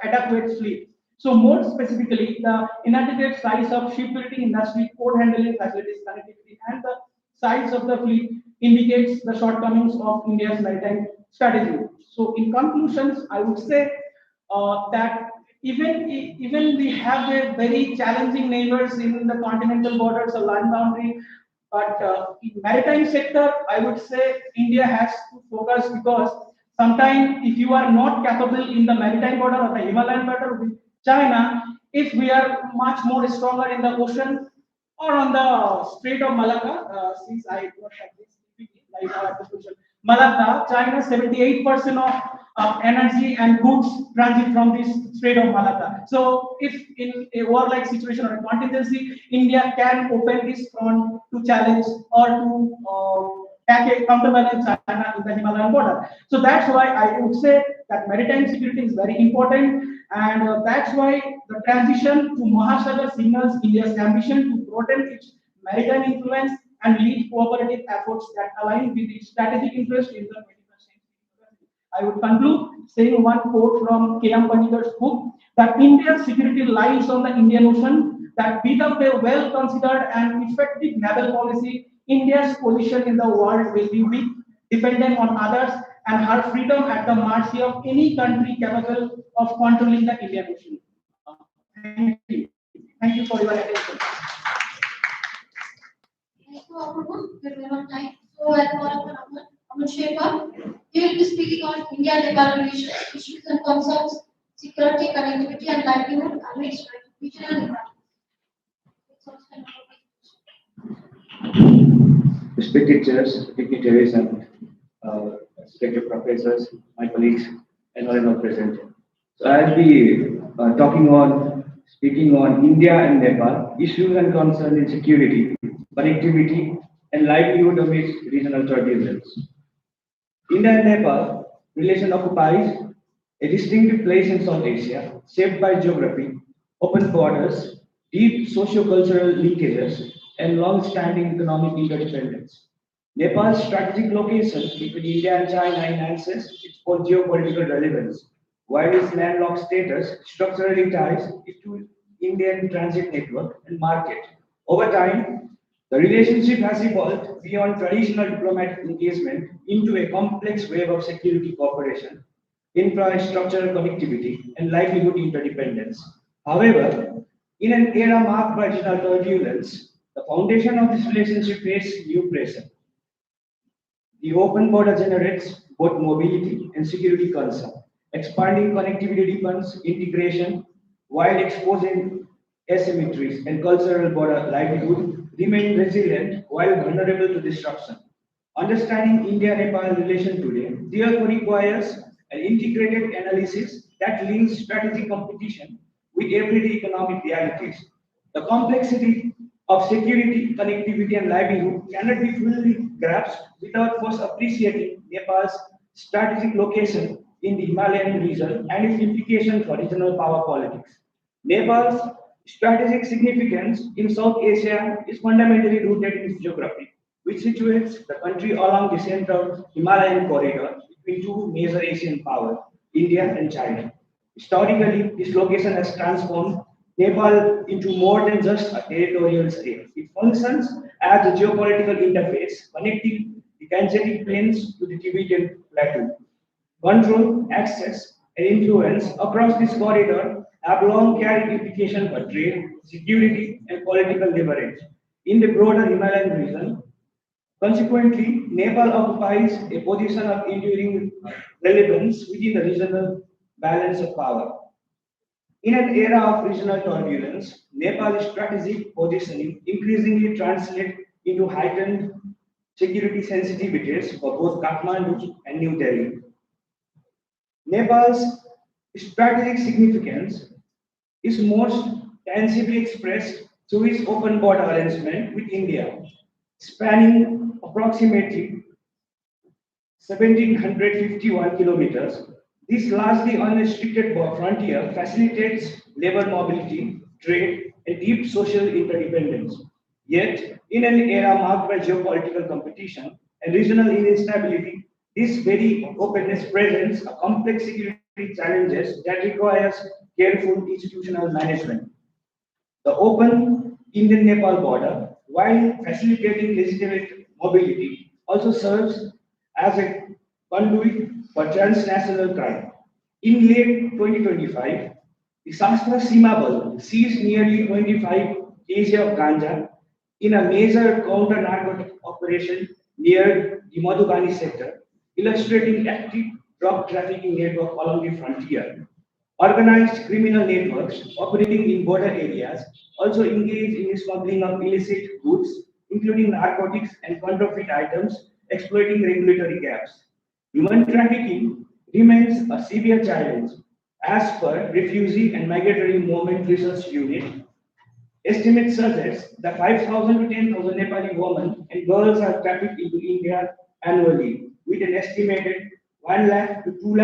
adequate fleet. So more specifically, the inadequate size of shipbuilding industry, port handling facilities, connectivity, and the size of the fleet indicates the shortcomings of India's maritime strategy. So in conclusions, I would say that even we have a very challenging neighbors in the continental borders or land boundary, but in maritime sector, I would say India has to focus, because sometimes if you are not capable in the maritime border or the Himalayan border with China, if we are much more stronger in the ocean or on the Strait of Malacca, since I don't have this like Malacca, China 78% of energy and goods transit from this Strait of Malacca. So if in a war-like situation or a contingency, India can open this front to challenge or to counterbalance China in the Himalayan border. So that's why I would say that maritime security is very important, and that's why the transition to Mahasagar signals India's ambition to broaden its maritime influence and lead cooperative efforts that align with its strategic interest in the 21st century. I would conclude saying one quote from K.M. Panikar's book, that India's security lies on the Indian Ocean, that without a well-considered and effective naval policy, India's position in the world will be weak, dependent on others, and her freedom at the mercy of any country capable of controlling the Indian Ocean. Thank you. Thank you for your attention. Thank you, Apurva. We have enough time. So, I call upon Aman Shekhar. He will be speaking on India-Nepal relations, issues and concerns, security, connectivity, and livelihood amidst regional Respected chairs, dignitaries, and respected professors, my colleagues, and all present. So I'll be speaking on India and Nepal, issues and concerns in security, connectivity, and livelihood amidst regional turbulence. India and Nepal relation occupies a distinctive place in South Asia, shaped by geography, open borders, deep socio-cultural linkages, and long-standing economic interdependence. Nepal's strategic location between India and China enhances its geopolitical relevance, while its landlocked status structurally ties it to Indian transit network and market. Over time, the relationship has evolved beyond traditional diplomatic engagement into a complex web of security cooperation, infrastructural connectivity, and livelihood interdependence. However, in an era marked by regional turbulence, the foundation of this relationship faces new pressure. The open border generates both mobility and security concern. Expanding connectivity deepens integration while exposing asymmetries and cultural border livelihood remain resilient while vulnerable to disruption. Understanding India-Nepal relation today therefore requires an integrated analysis that links strategic competition with everyday economic realities. The complexity of security, connectivity, and livelihood cannot be fully grasped without first appreciating Nepal's strategic location in the Himalayan region and its implication for regional power politics. Nepal's strategic significance in South Asia is fundamentally rooted in its geography, which situates the country along the central Himalayan corridor between two major Asian powers, India and China. Historically, this location has transformed Nepal into more than just a territorial state. It functions as a geopolitical interface connecting the Gangetic Plains to the Tibetan Plateau. Control, access, and influence across this corridor have long carried implications for trade, security, and political leverage. In the broader Himalayan region, consequently, Nepal occupies a position of enduring relevance within the regional balance of power. In an era of regional turbulence, Nepal's strategic positioning increasingly translates into heightened security sensitivities for both Kathmandu and New Delhi. Nepal's strategic significance is most tangibly expressed through its open border arrangement with India, spanning approximately 1751 kilometers. This largely unrestricted frontier facilitates labor mobility, trade, and deep social interdependence. Yet, in an era marked by geopolitical competition and regional instability, this very openness presents a complex security challenges that requires careful institutional management. The open Indian-Nepal border, while facilitating legitimate mobility, also serves as a conduit for transnational crime. In late 2025, the Sastra Sima Bal seized nearly 25 kg of ganja in a major counter-narcotic operation near the Madhubani sector, illustrating active drug trafficking network along the frontier. Organized criminal networks operating in border areas also engage in the smuggling of illicit goods, including narcotics and counterfeit items, exploiting regulatory gaps. Human trafficking remains a severe challenge. As per Refugee and Migratory Movement Research Unit, estimates suggest that 5,000 to 10,000 Nepali women and girls are trafficked into India annually, with an estimated 1 lakh to 2 lakh